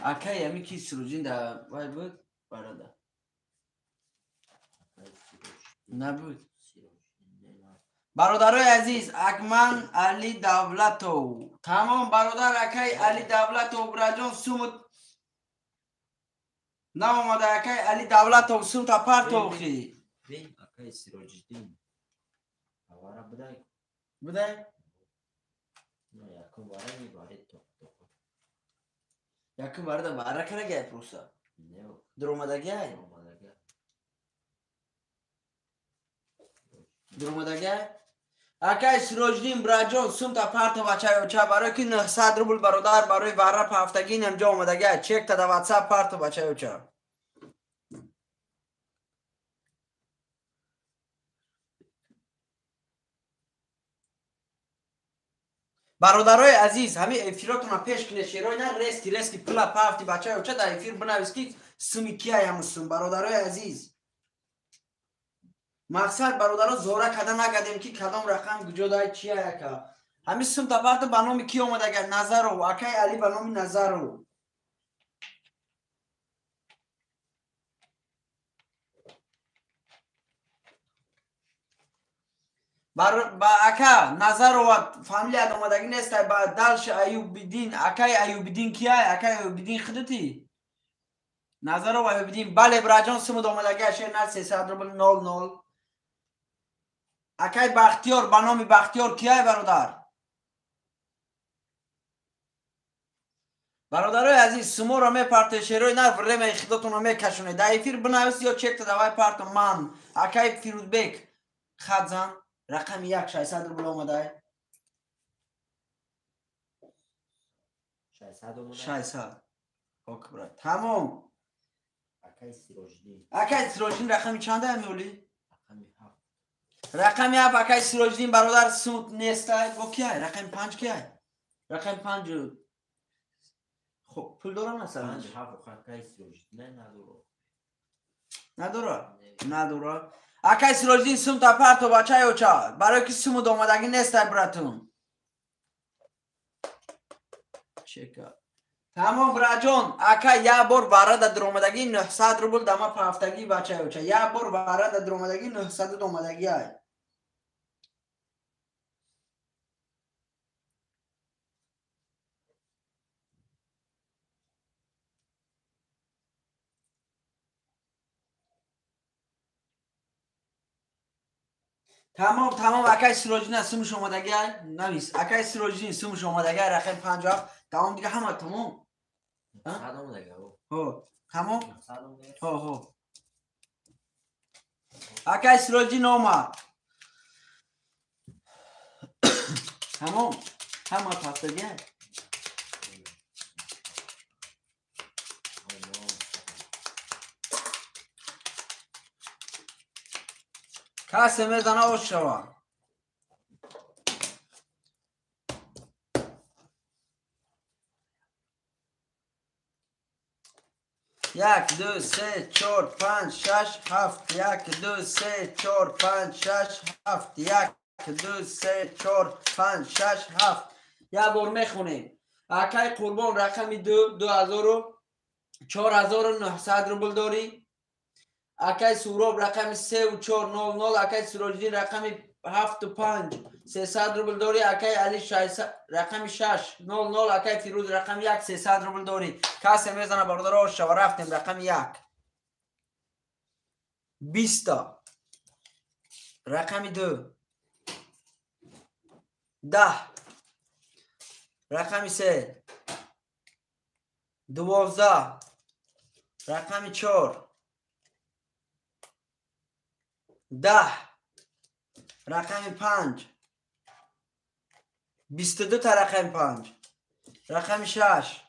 اکای همی کی سروجین دا وای بود برادر نبود. برادرای عزیز اکمن علی دولتو تمام برادر اکای علی دولتو براجان سومو نه اومده اکای علی دولتو سوم تا پرتو خی بین اکای سیروجدین اوارا بدای نه یکم واره میباره تو یکم واره دا واره کنه گه پروسا نه در اومده گه اکای سیروجدین براجان سوم تا پرتو بچه چه برای که 900 روبل برادر برای واره په هفتگی نمجا اومده گه چک تا دا واتساپ پرتو بچه چه برادرای عزیز همه افیراتون پیش کنه شیرای نه ریسکی پلا پافتی بچه ها چه در افیر بنویس که سمی کیه همون سم برادرای عزیز مقصد برادرها زوره کده نگدیم که کدام رقم جدای چیه که همه سم تا پرت به نام کی اومده اگر نظر رو اکای علی به نام نظر رو با اکا نظر و فامیلی اومدگی نیست با دلش ایوب بدین اکای ایوب بدین کیه اکای ایوب بدین خودتی نظر و ایوب بدین بله براجان سمود اومدگی شیر نه 300 روبل 00 اکای بختیار با نام بختیار کیه برادرای عزیز سمو را میپرته شیروی نه ورم خودتون رو میکشونه در افیر بنویس یا چک تا دوای پرت من اکای فیروزبک خط زن رقم 1 600 روبل اومده 600 اوکی برای تمام اکای سیروجدین رقمی چنده همیولی؟ رقمی 7 اکای سیروجدین برادر سمت نیسته گو کیه؟ رقم 5 کیه؟ رقم 5 خب پول دارم مثلا 57 اکای سروج نه نداره نداره اکای سروجین سوم تا پرتو بچه یا چا برای که سوم دومدگی نیست براتون چکا تمام براجون اکا یا بار برای درومدگی 900 روبل دما پافتگی بچه یا چا یا بار برای درومدگی 900 دومدگی های تمام اکای سروجین سومش اومدگی نویس اکای سروجین سومش اومدگی رقم 50 تمام دیگه همه تمام صدام دیگه هو تمام هو اکای سروجین اومد تمام همه پافتگی کسی میزنه اوش شوا 1 2 3 4 5 6 7 1 2 3 4 5 6 7 1 2 3 4 5 6 7 یه بار میخونیم اکای قربان رقم 4900 روبل داری اکای سوراب رقم 3400 اکای سروجدین رقم 75 300 روبل داری اکای علی رقم 600 اکای فیروز رقم 1300 روبل داری کسی میزنه برادر شو رفتیم رقم 1 20 رقم 2 10 رقم 3 12 رقم 4 10 رقم 5 22 تا رقم 5 رقم 6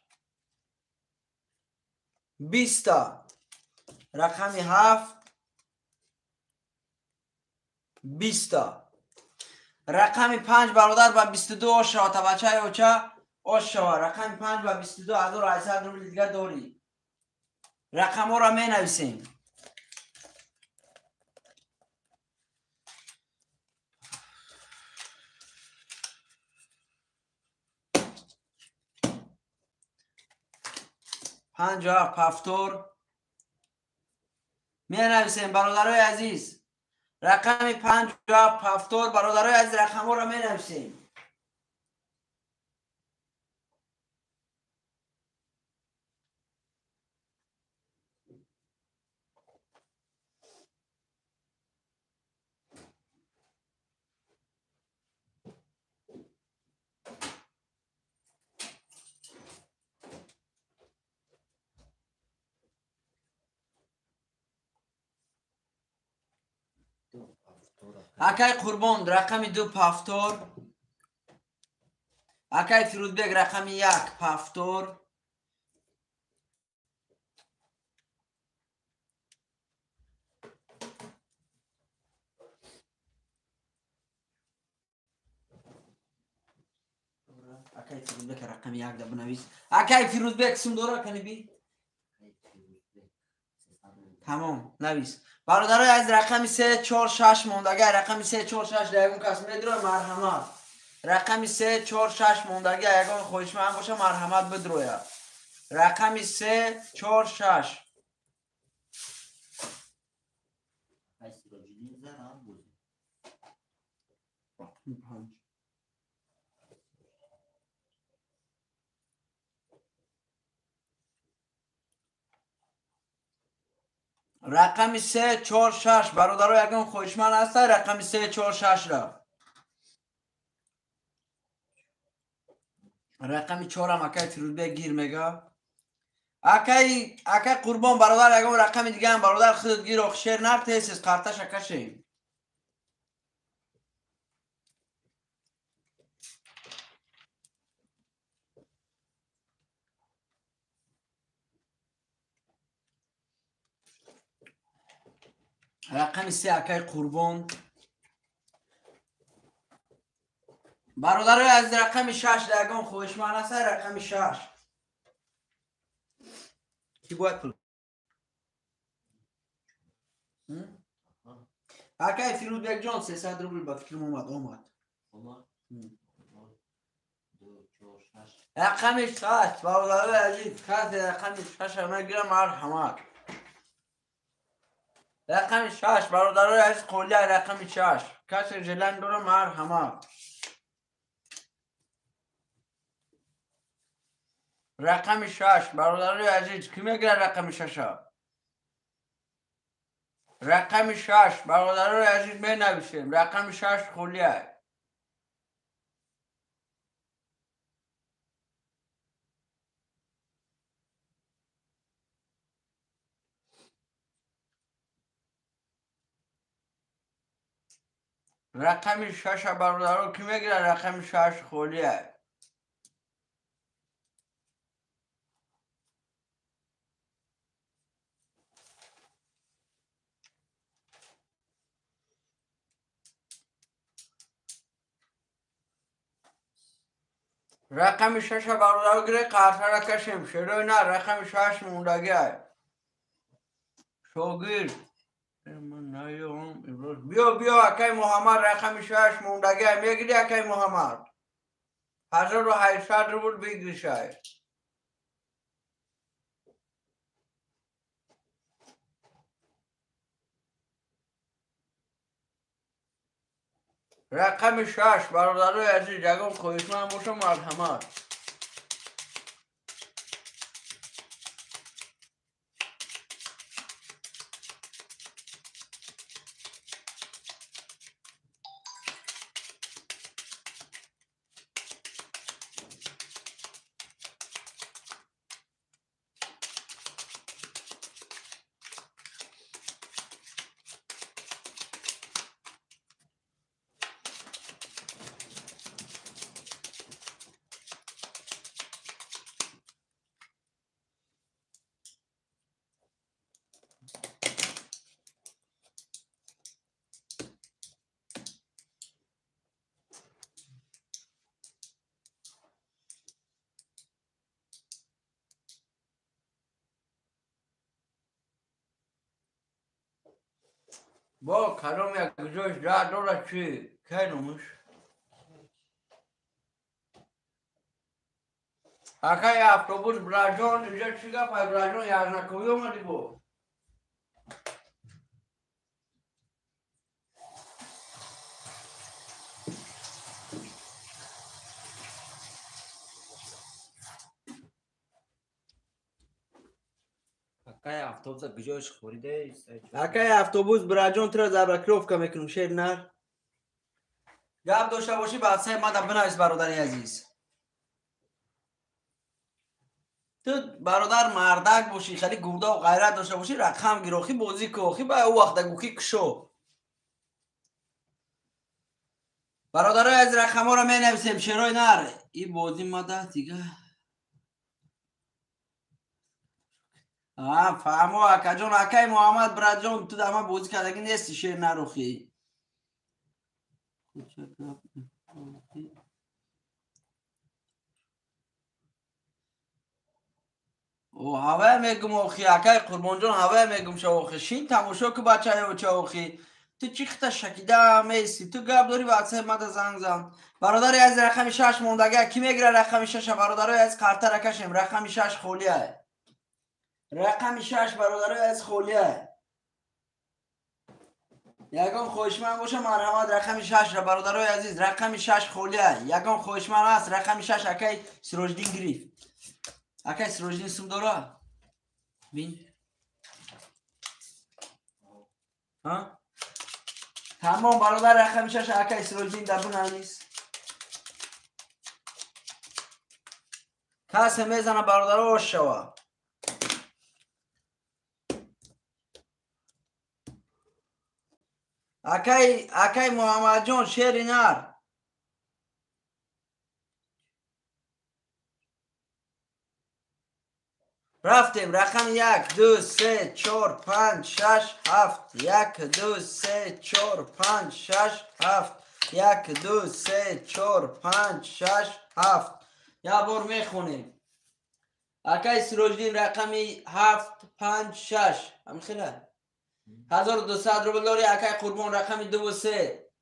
20 رقم 7 20 رقم 5 برادر با 22 آشا تا بچه اوچه آشا رقم 5 با 22 1800 روبل دیگه داری رقم ها را می نویسیم پنجاه پفتور می نویسیم برادرای عزیز رقم 50 پفتور برادرای عزیز رقم ها را می نویسیم اکای قربان رقم 2 پفتور اکای فیروزبگ رقم 1 پفتور اکای فیروزبگ رقم 1 ده بنویس اکای فیروزبگ سم دورا کنی بی تمام نویس برادرای از رقم 346 موندگی رقم 346 دیگون کس میدروه مرحمت رقم 346 موندگی یگان خوشمند باشه مرحمت بدروه رقم 346 رقم 346 برادرای یگان خوشمند هست رقم 346 را رقم 4 هم اکای فیروزبگ گیر میگه اکای قربان برادر یگان رقم دیگه هم برادر خودت گیر اخشیر نرتیسیز قرطش اکشیم رقم 3 اکای قربان برادرای از رقم 6 دیگان خوشمند هست رقم 6 کی باید پول اکای فیروز بیگ جان 300 روبل با فکرم اومد رقمش هست برادر عزیز خط رقمش هست من گیرم مرحمت رقمش هست برادر عزیز قولی رقمش هست کسی جلن دارم مرحمت رقمش هست برادر عزیز کی میگه رقمش هست رقمش هست برادر عزیز می نویسیم رقمش هست قولیه رقم 6 برادران کی میگیره رقم 6 خولیه رقم 6 برادران گیره قرصه را کشیم شروع نه رقم 6 موندگیه شوگیر بیا اکای محمد رقم 6 موندگیه میگیری اکای محمد 1800 روبل بگیری شاید رقم 6 برادرای عزیز یکم خواهشمند باشم مرحمت با کلام یک گذاشت داره چی؟ که نموش؟ اکای افتوبوس براجان اینجا چی گفت براجان یارنکوی اومدی با اکای افتوبوس گجاش خوریده اکای افتوبوس براجان تر زبرکروفکا میکنم شیر نر گپ داشته باشی بعد سه مدام بنویس برادری عزیز تو برادر مردک باشی خیلی گوده و غیرت داشته باشی رقم گیروخی بازی کوخی با او وقت گوخی کشو برادرای از رقم ها رو می نویسیم شیرای نر این بازی مده دیگه فهمو اکا جان اکای محمد براد جان تو دامه بازی کردگی نیستی شیر نروخی او هوای میگم اوخی اکای قربان جان هوای میگم شو اوخی شین تماشا که بچه و چه اوخی تو چی خطا شکیده میسی تو گب داری بعد سه مده زنگ زن برادری از رقم 6 موندگه کی میگیره رقم 6 برادرای از کارت را کشیم رقم 6 خولیه رقم 6 برادرای از خولیه یکم خوشمند باشه مرحمت رقم 6 را برادرای عزیز رقم 6 خولیه یکم خوشمند است رقم 6 اکای سروجدین گریف اکای سروجدین سوم داره بین ها تمام برادر رقم 6 اکای سروجدین دبون نیست کس میزنه برادر آش شوا اکای محمد جان شیر نر رفتیم رقم 1 2 3 4 5 6 7 1 2 3 4 5 6 7 1 2 3 4 5 6 7 یا بار میخونیم اکای سروجدین رقمی 756 همین خیلی 1200 روبل داری. اکای قربان رقمی 23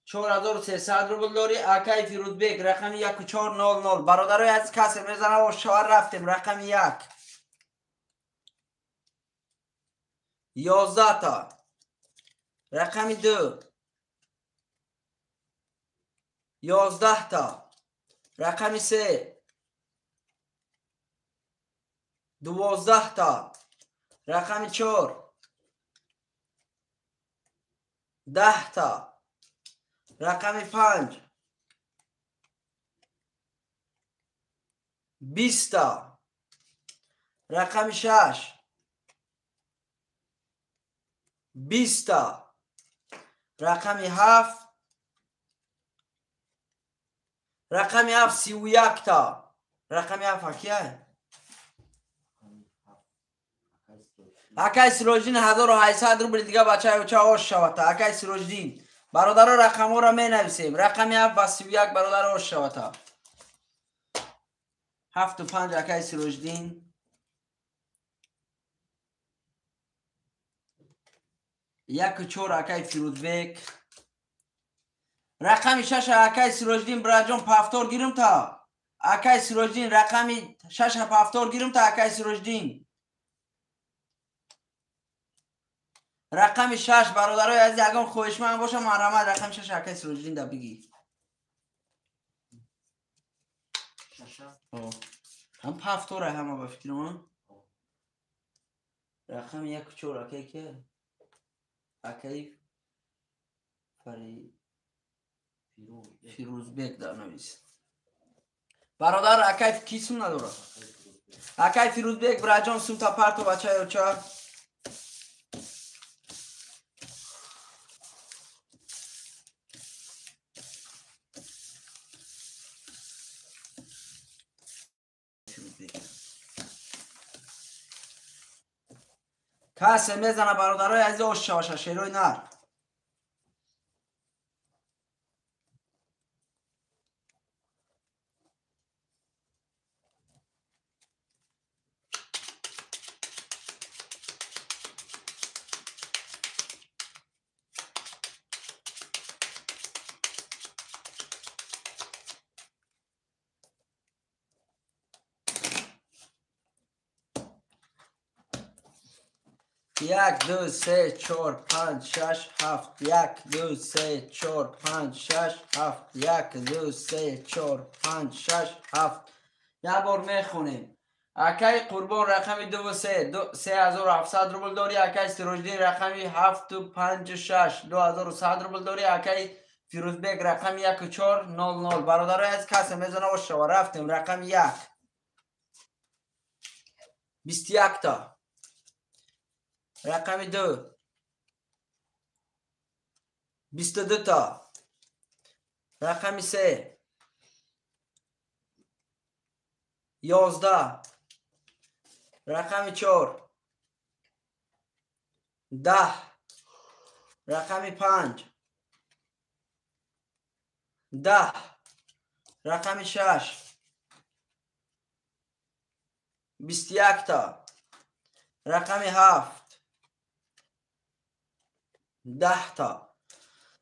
4300 روبل داری. اکای فیروزبک رقمی 1400. برادرای از کسی میزنه و شوهر رفتیم. رقمی 1 11 تا. رقمی 2 11 تا. رقمی 3 12 تا. رقمی 4 10 تا. رقمی 5 20 تا. رقمی 6 20 تا. رقمی 7 رقمی 7 31 تا. رقمی 7 کیه؟ اکای سروجدین 1800 روبل دیگه بچه آش شود. اکای سروجدین برادر رقم ها را می نویسیم. رقمی 7 و 31 برادر آش شود. 7 و 5 اکای سروجدین. 1 و 4 اکای فیروزبک. رقمی 6 اکای سروجدین براجون پافتور گیرم تا. اکای سروجدین رقمی 6 پافتور گیرم تا. اکای سروجدین رقمی 6 برادرای از یگان خوشمند باشه مرحمت. رقم 6 اکای سروجدین دا بگی. هم پافتوره همه با فکر من. رقم 1 و 4 اکای که اکای فیروزبک دا نویس. برادر اکای کیسم نداره. اکای فیروزبک براجان سوم تا پرتو بچه اوچا. کسی میزنه برادرای عزیز آش شوشه شیروی نر. یک دو سه چهار پنج شش هفت. یک دو سه چهار پنج شش هفت. یک دو سه چهار پنج شش هفت. یک بار میخونیم. اکای قربان رقمی 2 و 3 3700 روبل داری. اکای سروجدین رقمی 7 و 5 و 6 2100 روبل داری. اکای فیروزبک رقمی 1 و 400. برادرای از کسی میزنه و شما رفتیم. رقم 1 21 تا. رقم 2 22 تا. رقم 3 11. رقم 4 10. رقم 5 10. رقم 6 21 تا. رقم 7 10 تا.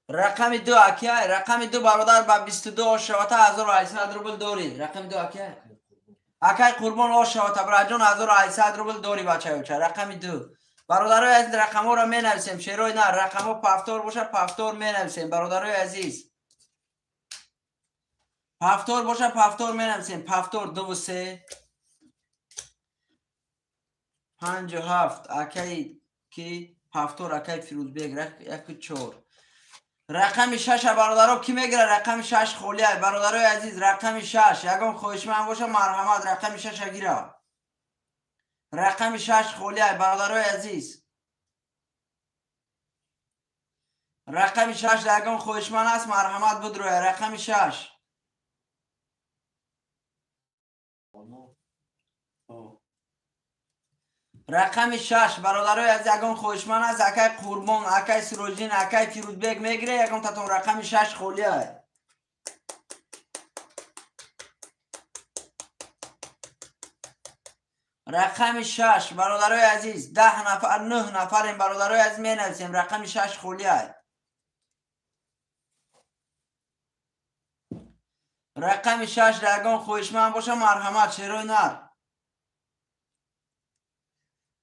رقم 2 اکیه. رقم 2 برادر با 22 شوتا 1800 روبل داری. رقم 2 اکیه. اکای قربان آش شوتا براجون 1800 روبل داری بچه بچه. رقم 2 برادرای عزیز رقم ها را می نویسیم. شیروی نه رقم ها پافتور باشه پافتور می نویسیم. برادرای عزیز پافتور باشه پافتور می نویسیم. پافتور 2 و 3 5 و 7 اکای کی پافتور اکای فیروزبک 1 و 4. رقم 6 برادرها کی میگیره؟ رقم 6 خولیه. برادرای عزیز رقم 6 یگان خوشمند باشه مرحمت. رقم 6 گیره. رقم 6 خولیه برادرای عزیز. رقم 6 یگان خوشمند است مرحمت بدروه. رقم 6 رقم 6 برادرای از یگان خوشمند است. اکای قربان اکای سروجدین اکای فیروزبک میگیره. یگان تاتون رقم 6 خولیه. رقم 6 برادرای عزیز 10 نفر 9 نفریم برادرای عزیز می نویسیم رقم 6 خولیه. رقم 6 درگان خویشمند باشه مرحمت شیروی نر.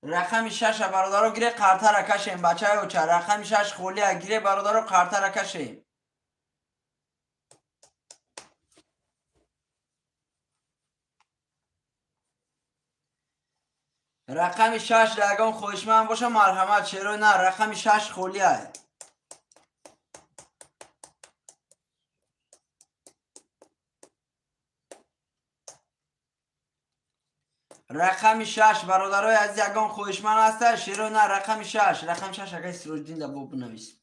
رقم 6 برادرو گیره قرطه را کشیم بچه های اوچه. رقم 6 خولیه گیره برادرو قرطه را کشیم. رقم 6 درگان خویشمند باشه مرحمت شیروی نر. رقم 6 خولیه. رقم 6 برادرای از یگان خویشمند هسته شیروی نر. رقم 6 رقم 6 اگه سروجدین در باب بنویس.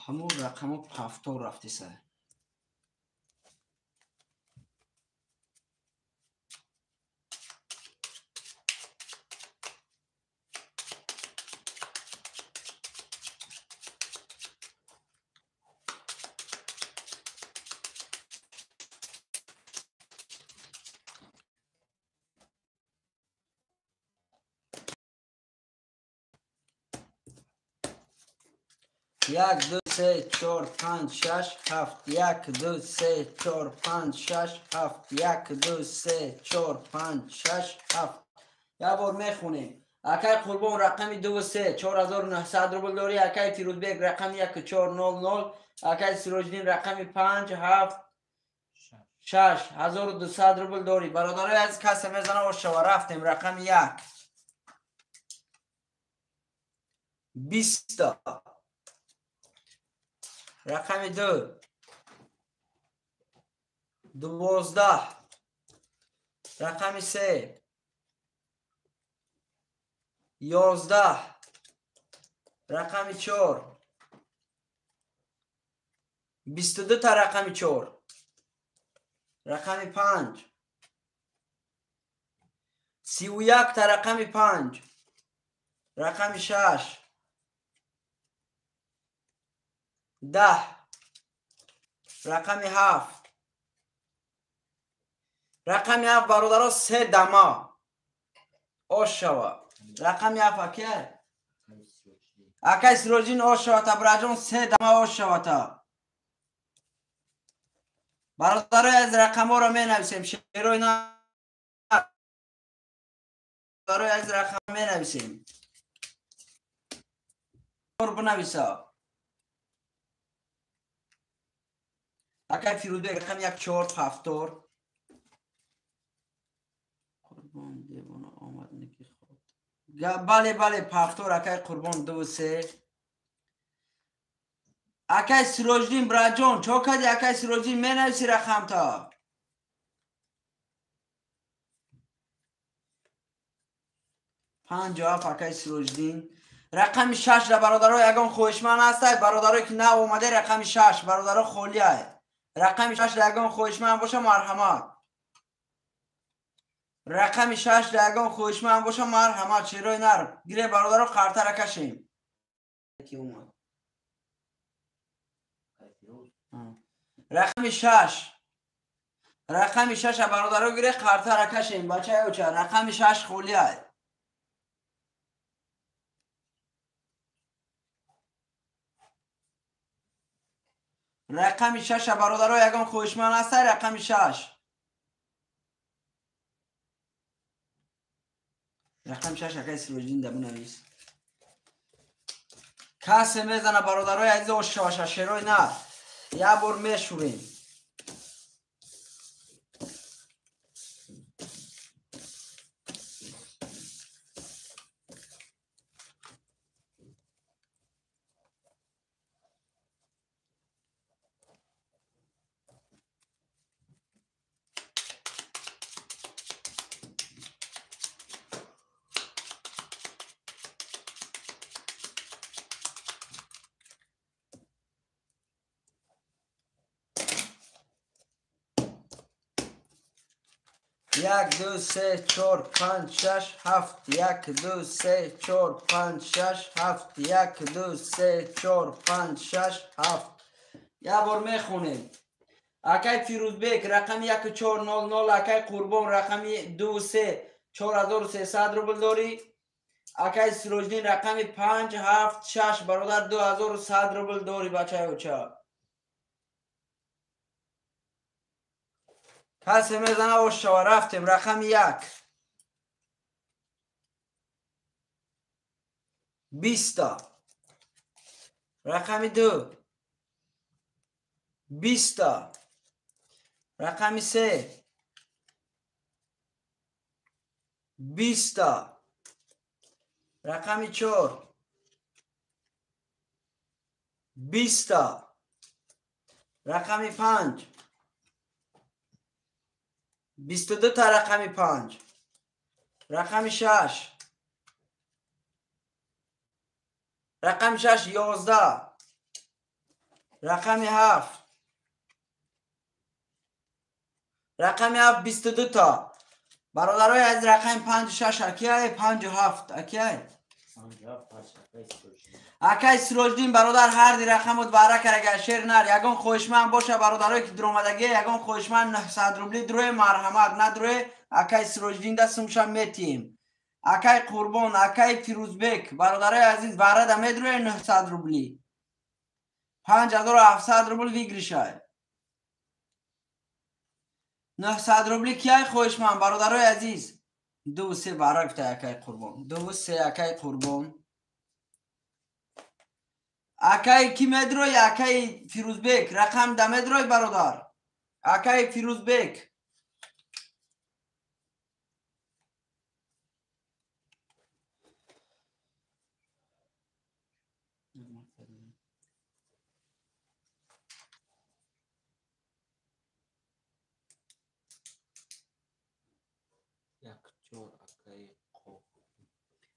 همون رقم 7 رفتی سر. یک دو سه چهار پنج شش هفت. یک دو سه چهار پنج شش هفت. یک دو سه چهار پنج شش هفت. یک بار میخونیم. اکای قربان رقم 2 و 3 4900 روبل داری. اکای فیروزبیگ رقم 1400. اکای سروجدین رقم 5 7 6 1200 روبل داری. برادرای از کسی میزنه و شما رفتیم. رقم 1 20. رقم 2 12. رقم 3 11. رقم 4 22 تا رقم 4. رقم 5 31 تا رقم 5. رقم 6 10. رقم 7. رقم 7 برادرها 3 دما آش شوا. رقم 7 اکه اکه سروجین آش شوا تا براجون 3 دما آش شوا تا. برادرها از رقم ها رو می نویسیم. شیروی نه برادرها از رقم می نویسیم. بنویسا اکای فیروزبیگ رقم 1470. قربان دیوانه آمد نکی خود. بله پختور اکای قربان 2 و 3. اکای سروجدین براجون چو کدی اکای سروجدین می نویسی رقم تا. پنج جواب اکای سروجدین. رقم 6 را برادرای یگان خویشمند هسته. برادرای که نه اومده رقم 6 برادرای خولیه. رقم 6 یگان خویشمند باشه مرحمت. رقم 6 یگان خویشمند باشه مرحمت. شیروی نر گیره برادرای قرطه را کشیم. رقم 6 رقم 6 برادرای گیره قرطه را کشیم بچه او چه. رقم 6 خولیه. رقم 6 برادرای یگان خویشمند هسته. رقم 6 رقم 6 اکای سروجدین دبو نویس. کسی میزنه برادرای عزیز و شاشه شیروی نه. یه بار میشوریم. یک دو سه چهار پنج شش هفت. یک دو سه چهار پنج شش هفت. یک دو سه چهار پنج شش هفت. یه بار میخونیم. اکای فیروزبک رقم 1400. اکای قربان رقم 23,4300 روبل داری. اکای سروجدین رقم 576 برادر 2100 روبل داری بچه اوچا. کسی میزنه و شما رفتیم. رقم 1 20. رقم 2 20. رقم 3 20. رقم 4 20. رقم 5 22 تا رقم 5. رقم 6 رقم 6 11. رقم 7 رقم 7 22 تا. برادرای از رقم 56 اکیه 57 اکیه اکای سروجدین برادر هر دی رقم بود باره کرده شیر نر یگان خوشمن باشه برادرای که درآمدگی یگان خوشمن 900 روبلی دروی مرحمت نه دروی اکای سروجدین دستمشم میتیم. اکای قربان اکای فیروزبک برادرای عزیز باره دمه دروی 900 روبلی 5700 روبل ویگریشه 900 روبلی کیای خوشمن برادرای عزیز 2 و 3 باره گفته اکای قربان 2 و 3 اکای قربان. اکای کی مدروی اکای فیروزبک رقم ده مدروی برادر اکای فیروزبک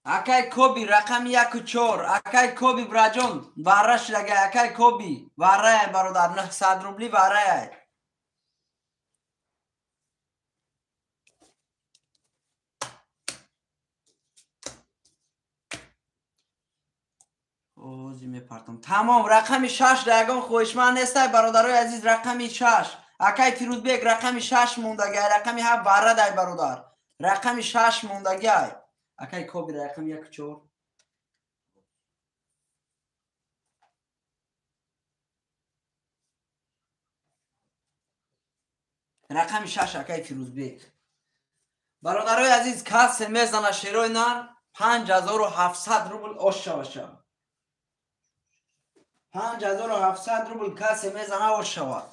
اکای کوبی رقم 1 و 4. اکای کوبی براجون بارش لگه اکای کوبی باره برادر 900 روبلی باره اوزی میپرتم تمام. رقم 6 دگان خوشمن نیسته برادرای عزیز رقم 6 اکای فیروزبک رقم 6 موندگی رقم 7 باره دای برادر رقم 6 موندگی اکای کوبی رقم 1 و 4. رقم 6 اکای فیروزبک برادرای عزیز کسی میزنه شیروی نر 5700 روبل اوشه باشه 5700 روبل کسی میزنه اوشه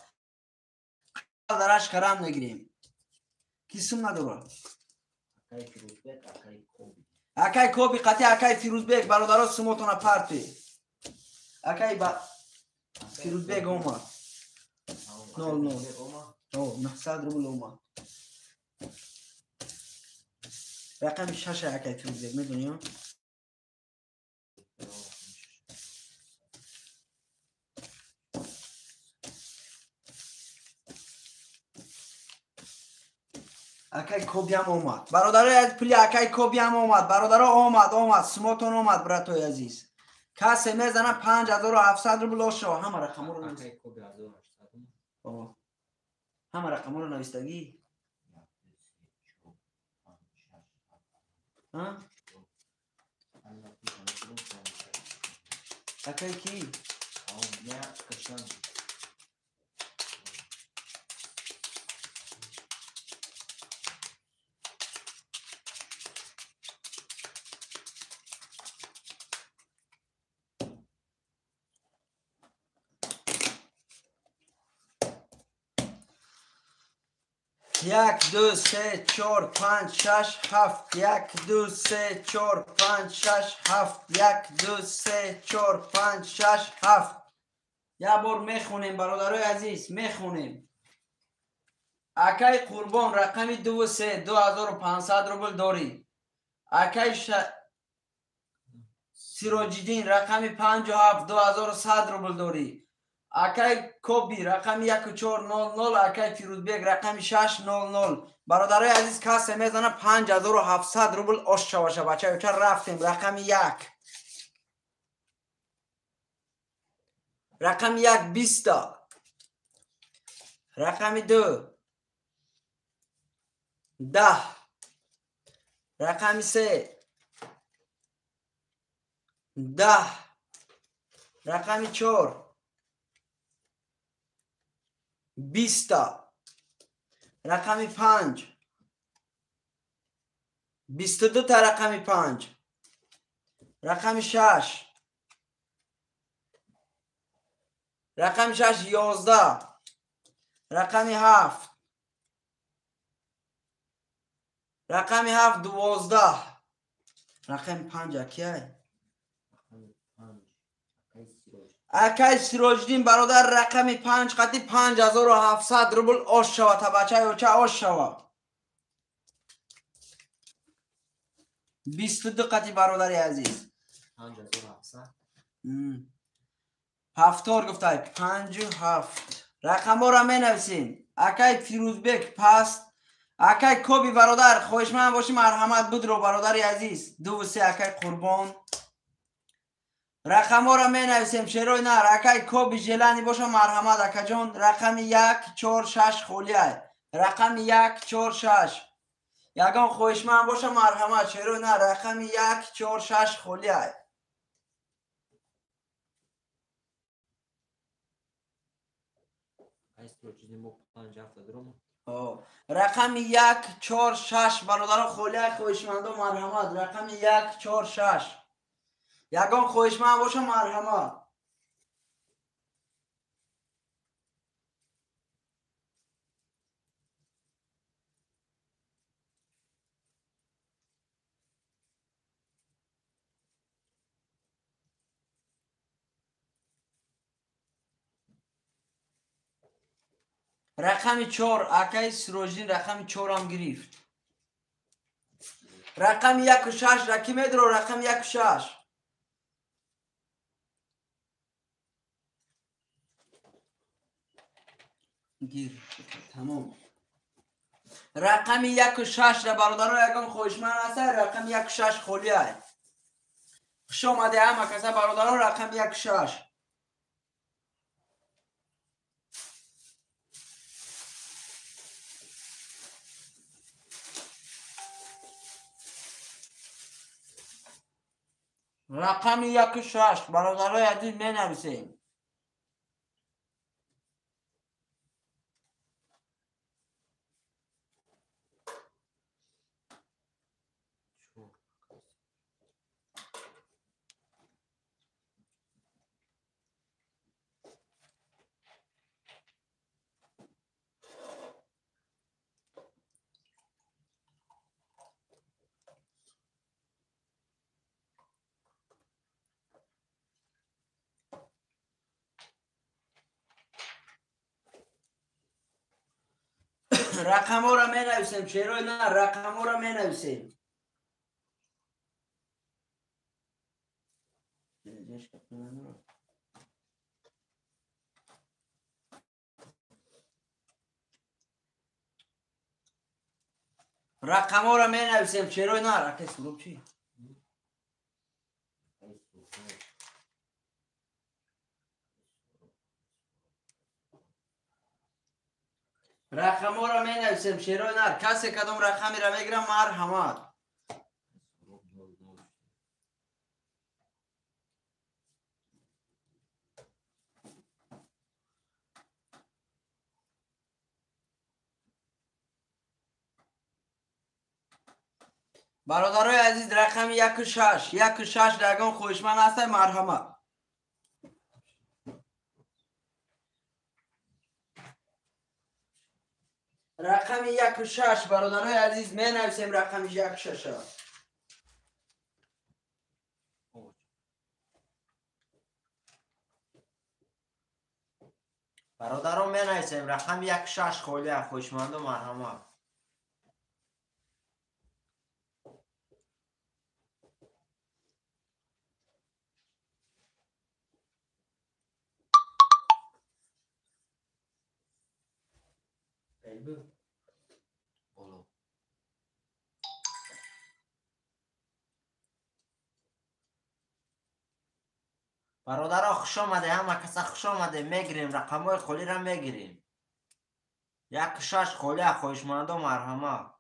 درش کرم نگیریم کیسم نداره. اکای کوبی قطعی اکای فیروزبک برادرها سموتونه پرتی اکای فیروزبک اومد 900 روبل اومد رقم 6 اکای فیروزبک میدونیم اکای کوبی هم اومد برادرای از پلی اکای کوبی هم اومد برادرها اومد سموتون اومد براتوی عزیز کسی میزنه 5700 روبل شو همه رقم رو نویستگی همه رقم رو نویستگی اکای کی یک دو سه چهار پنج شش هفت یک دو سه چهار پنج شش هفت یک دو سه چهار پنج شش هفت. یه بار میخونیم برادرای عزیز میخونیم. اکای قربان رقم 2 و 3 2500 روبل داری. اکای سیروجدین رقم 57 2100 روبل داری. اکای کوبی رقم 1400. اکای فیروزبک رقم 600. برادرای عزیز کسی میزنه 5700 روبل آشا باشه بچه چه رفتیم. رقم 1 رقم 1 20. رقم 2 10. رقم 3 10. رقم 4 20 تا. رقم 5 22 تا. رقم 5 رقم 6 رقم 6 11. رقم 7 رقم 7 12. رقم 5 کیه؟ اکای سیروجدین برادر رقم 5 قطعی 5700 روبل آش شود تا بچه چه آش شود 22 قطعی برادر عزیز 5700 هفتار گفته 57. رقم ها را می نویسین. اکای فیروزبک پس اکای کوبی برادر خوشمند باشی مرحمت بود رو برادر عزیز 2 و 3 اکای قربان. رقم ها را می نویسیم شیروی نر اکای کوبی جلانی باشه مرحمت اکا جان. رقم 146 خولیه. رقم 146 یگان خوشمند باشه مرحمت شیروی نر رقم 146 خولیه. رقم 146 برادر خولیه خوشمندو مرحمت. رقم 146 یگان خوشمند باشه مرحمت. رقم 4 اکای سروجین رقم 4 هم گرفت. رقم 1 و 6 رکی میدرو. رقم 1 و 6 گیر تمام. رقم 1 و 6 را برادران یکم خوشمند هست. رقم 1 و 6 خولیه. خوش آمده همه کسا برادران. رقم 1 و 6 رقم 1 و 6 برادران عزیز می نویسیم. رقم ها را می نویسیم چرا نه رقم ها را می نویسیم. رقم ها را می نویسیم چرا نه رقم سروب چی؟ رقم ها را می نویسیم چرا نه کسی کدام رقمی را میگیرم مرحمت. برادرای عزیز رقم 1 و 6 1 و 6 رقم خوشمند هست مرحمت. رقم 1 و 6 برادرای عزیز می نویسیم رقم 1 و 6 برادران می نویسیم رقم 1 و 6 خولیه خوشمند و مرحمت. برادرها خوش آمده همه کسا خوش آمده. میگیریم رقم های خولی را میگیریم. یک شش خوله خویشمند و مرحمت.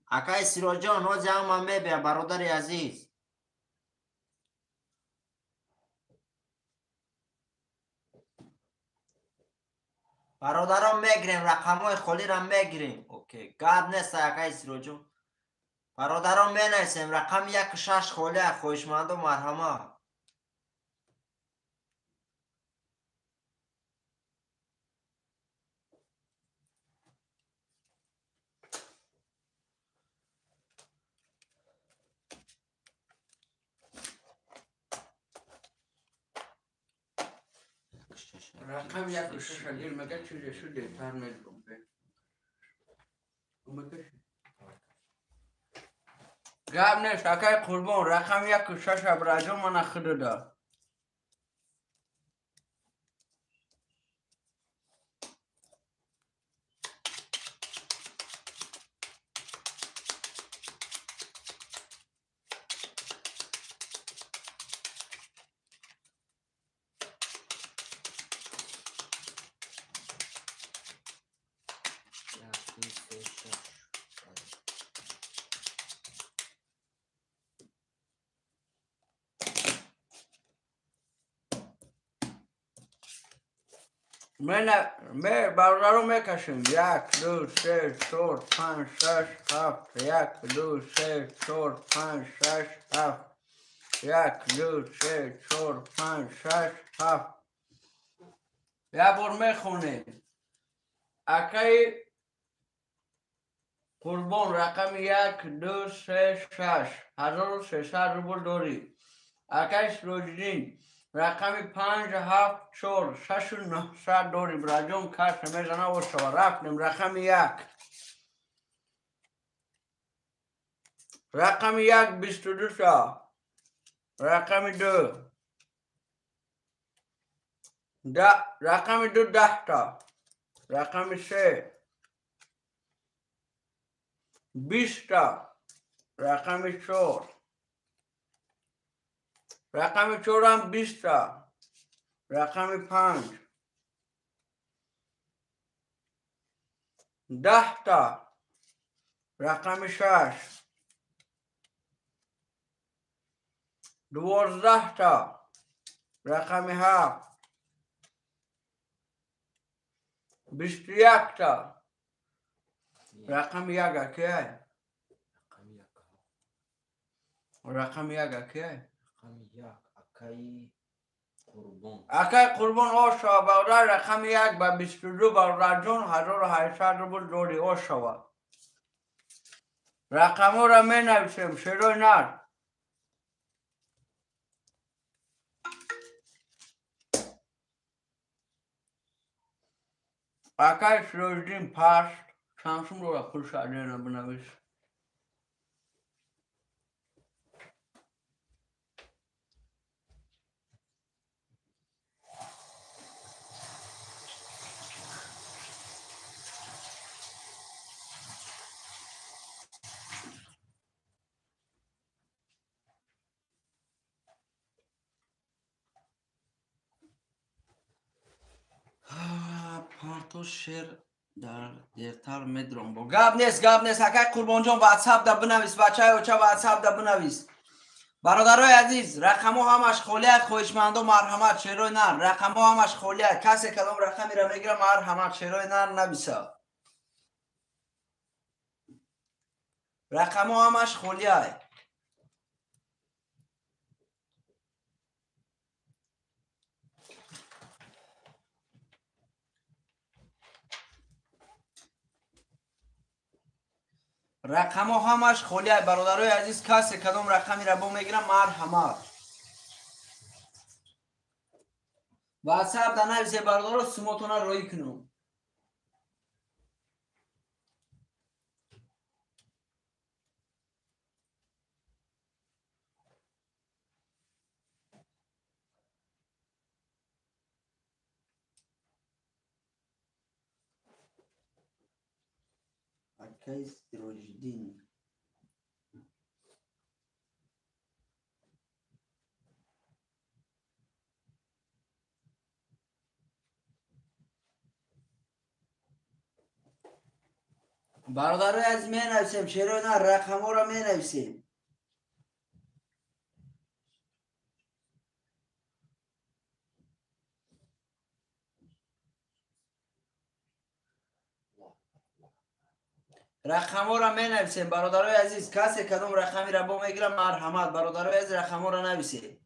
اکای سیروج جان نوز هم میبیا برادر عزیز. برادران میگیریم رقمای خولی را میگیریم. اوکی گاد نیست اکای سیروج جان. برادران مینویسیم رقم 16 خوله خویشمند و مرحمت. رقم 16 اگر مگه چیزی شده تر میدونم گاب نیست اکای قربان رقم 16 براجو من اخده دا می برادرو میکشیم 1 2 3 4 5 6 7 1 2 3 4 5 6 7 1 2 3 4 5 6 7 یه بار میخونیم اکای قربان رقم 1 2 3 6 1300 روبل داری. اکای سروجدین رقم 5 7 4 6 900 داری. براجون کش میزنه و شما رفتیم رقم 1 رقم 1 22 تا رقم 2 رقم 2 10 تا رقم 3 20 تا رقم 4 رقم 4 هم 20 تا رقم 5 10 تا رقم 6 12 تا رقم 7 21 تا رقم 1 اکیه رقم 1 اکیه اکای قربان آشا برادر رقم 1 با 22 برادر جون 1800 روبل داری آشا رقم ها را می نویسیم شروع نر اکای سروجدین پس شمسون رو را پول شده را بنویس پارتو شیر در دیرتر میدرم با گاب نیست اکای قربان جان واتساپ دا بنویس بچه های اوچه واتساپ دا بنویس برادرای عزیز رقم ها همش خولیه خویشمند و مرحمت شیروی نر رقم ها همش خولیه کسی کدام رقمی را میگیره مرحمت شیروی نر نویسه رقم ها همش خولیه رقم ها همش خولیه برادرای عزیز کسی کدام رقمی را با میگیره مرحمت واتساپ دا نویسه برادرو سموتونه روی کنم اکای سروجدین برادرای از می نویسیم شیرو نه رقم ها را می نویسیم. رقم ها را می نویسیم برادرای عزیز. کسی کدوم رقمی را با میگیره مرحمت. برادرای عزیز رقم ها را نویسیم.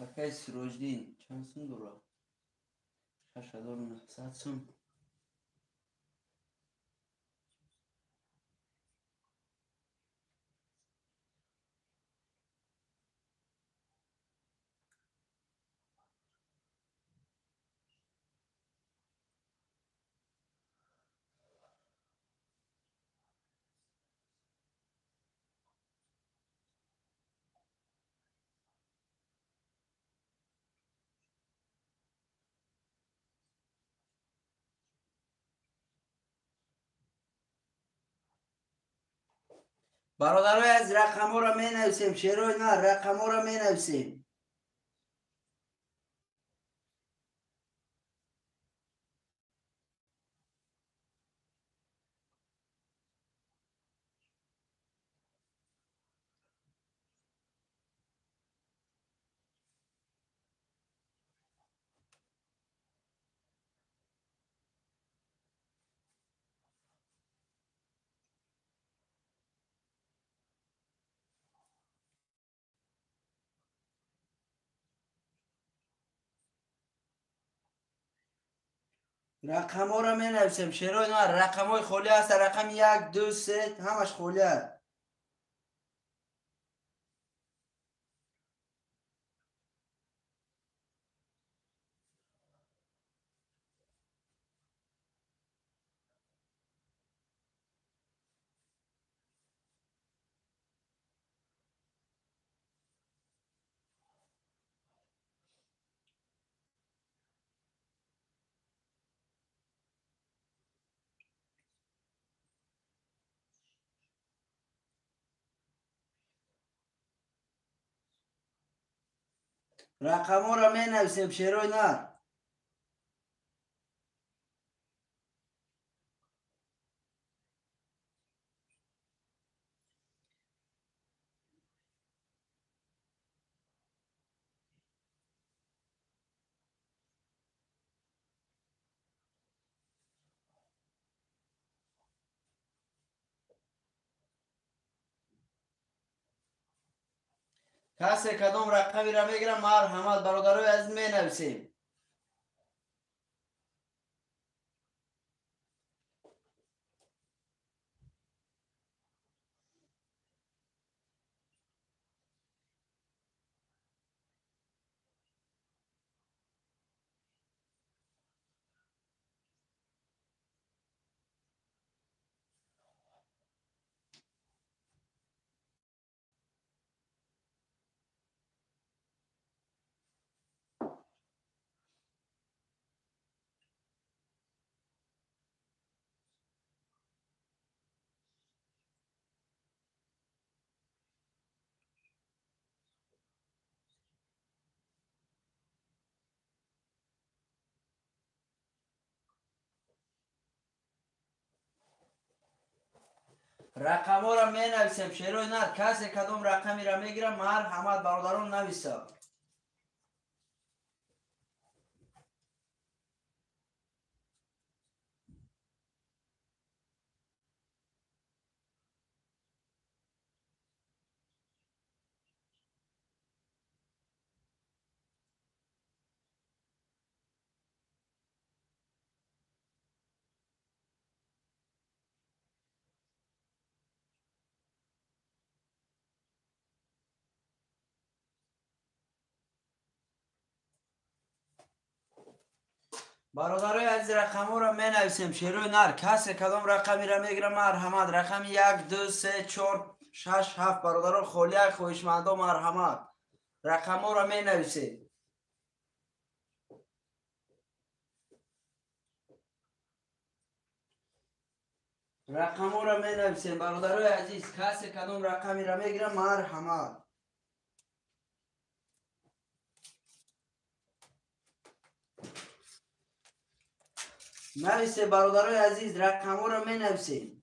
اکای سروجدین چند سون دورا 6900 سون. برادرای از رقم ها را می نویسیم شیروی نه رقم ها را می نویسیم. رقم ها را می نویسیم شیروی نه رقم های خالی هست. رقم 1 2 3 همش خالی هست. رقم ها را می نویسیم شیروی نه. کسی کدوم رقمی را میگیرم مرحمت. برادرای از می نویسیم. رقم ها را می نویسیم شیروی نه. کسی کدوم رقمی را میگیرم مرحمت. برادران نویسه. برادرای عزیز رقم ها را می نویسیم شیروی نر. کسی کدام رقمی را میگیره مرحمت. رقم 1 2 3 4 6 7. برادران خالی خویشمندان مرحمت. رقم ها را می نویسیم. رقم را می نویسیم برادرای عزیز. کسی کدوم رقمی را میگیره مرحمت. نویسه برادرای عزیز، رقم را می نویسیم.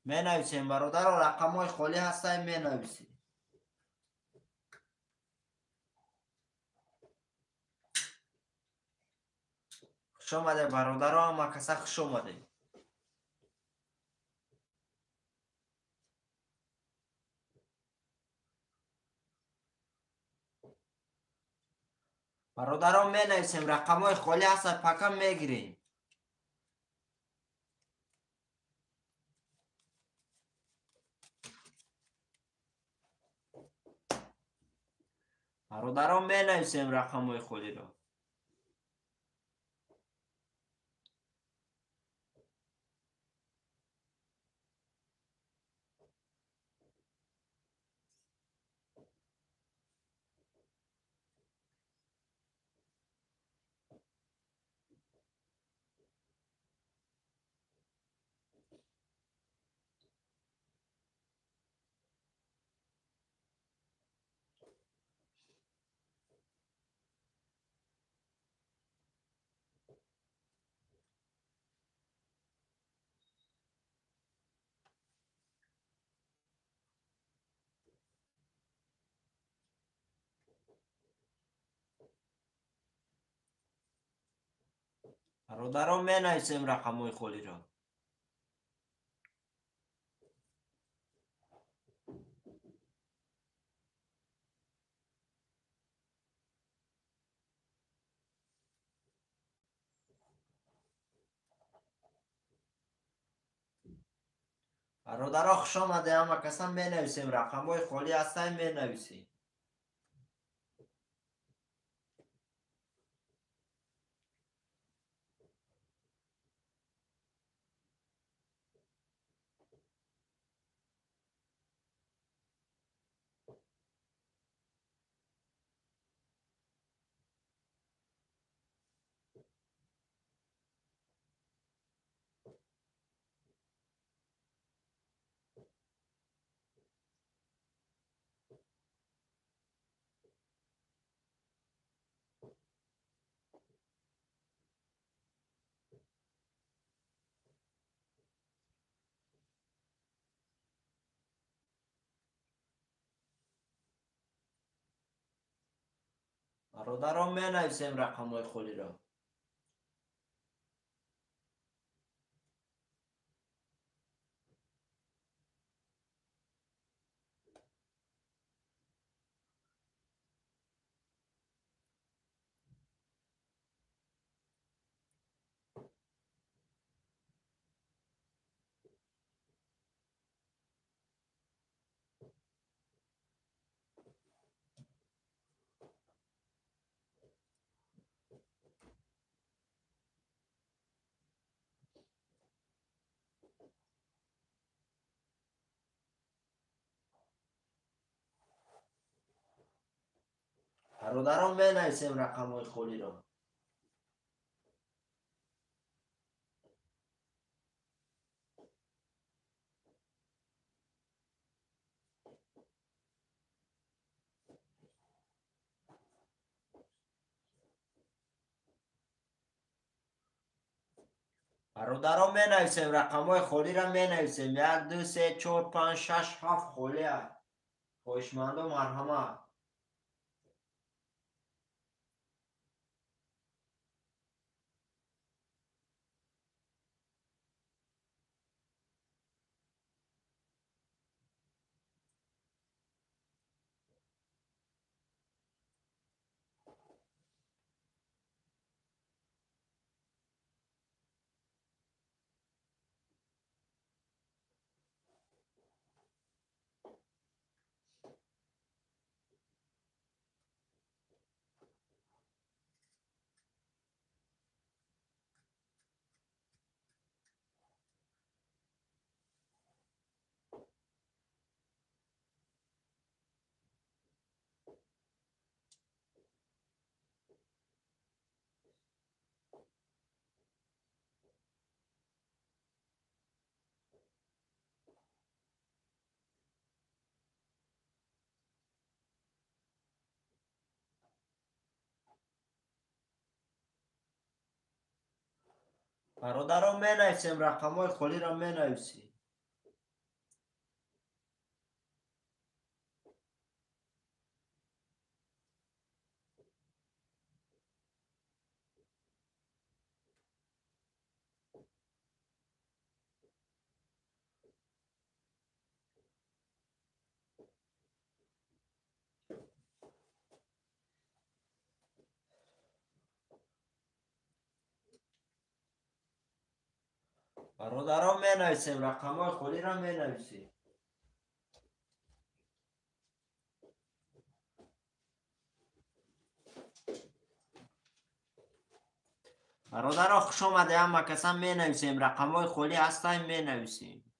می نویسیم برادر و رقم های خالی هستیم می نویسیم. خوش آمده برادر و مکسه خوش آمده. برادران می نویسیم رقم های خالی هست پکم می گیریم. برادران می نویسیم رقم های خالی را. برادران می نویسیم رقم های خالی را. برادران خوش آمده همه کسان می نویسیم رقم های خالی هستیم می نویسیم. برادران می نویسیم رقم های خالی را. برادران می نویسیم رقم های خالی را. برادران می نویسیم رقم های خالی را می نویسیم. 1 2 3 4 5 6 7 خالی است. خواهشمند و مرحمت. برادران می نویسیم رقم های خالی را می نویسیم. برادران می نویسیم رقم های خالی را می نویسیم. برادران خوش آمده، همه کسا می نویسیم رقم های خالی هستیم می نویسیم.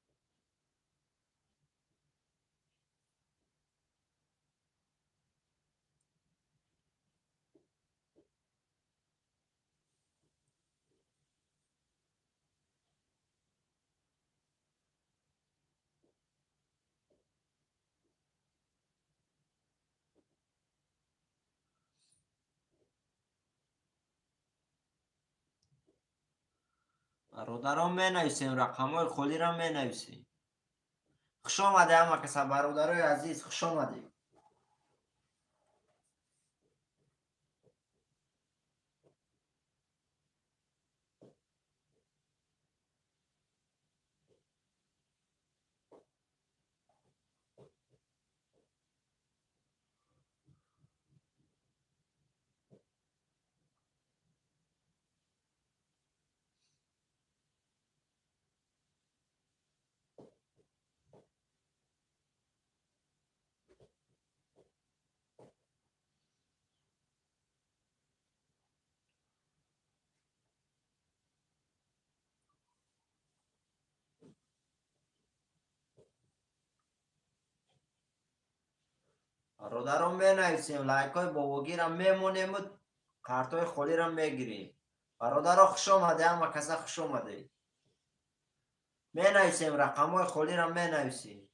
برادران می نویسیم رقم های خالی را می نویسیم. خوش آمده همه کسا برادرای عزیز، خوش آمده. برادران می نویسیم لایک های باباگی را می مونیم و کارت های خالی را می گیریم. برادران خوش آمده، همه کسا خوش آمده. می نویسیم رقم های خالی را می نویسیم.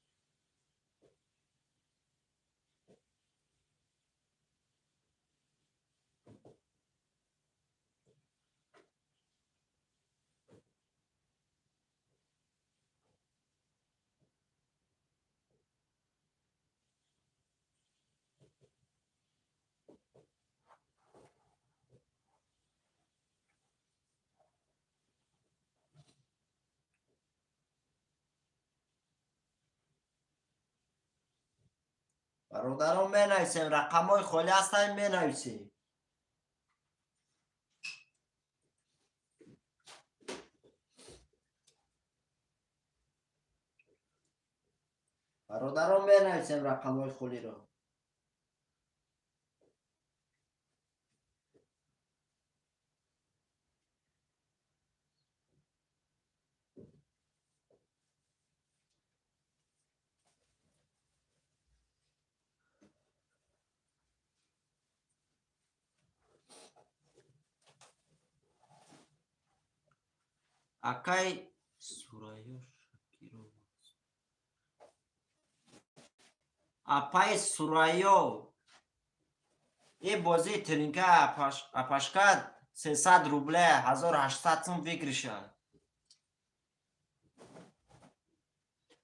برادران می نویسیم رقم های خالی هستیم می نویسیم. برادران می نویسیم رقم های خالی را. اکای سورایو شکیرو اپای سورایو این بازی ترینکه اپاشکد 300 روبله 1800 سوم بگیرشد.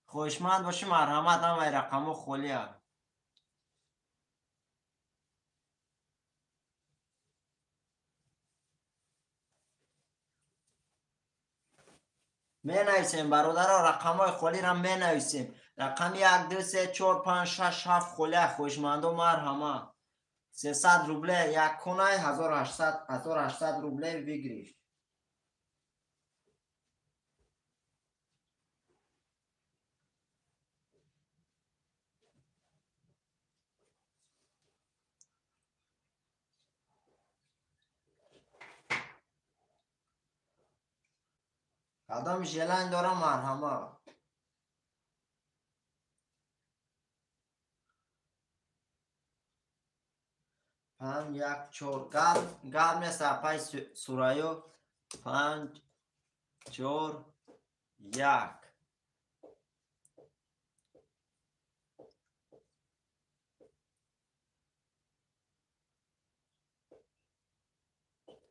خوشمند باشی، مرحمت هم ای رقم خالی هم. می نویسیم برادر رقم های خالی را می نویسیم. رقم 1 2 3 4 5 6 7 خالی خوشمند و مرحمت. 300 روبله یک کنه 1800 روبله بگیریش. قدم جلن دارم مرحمت. پنج یک چور گرم نیست اپای سورایو 5 4 1.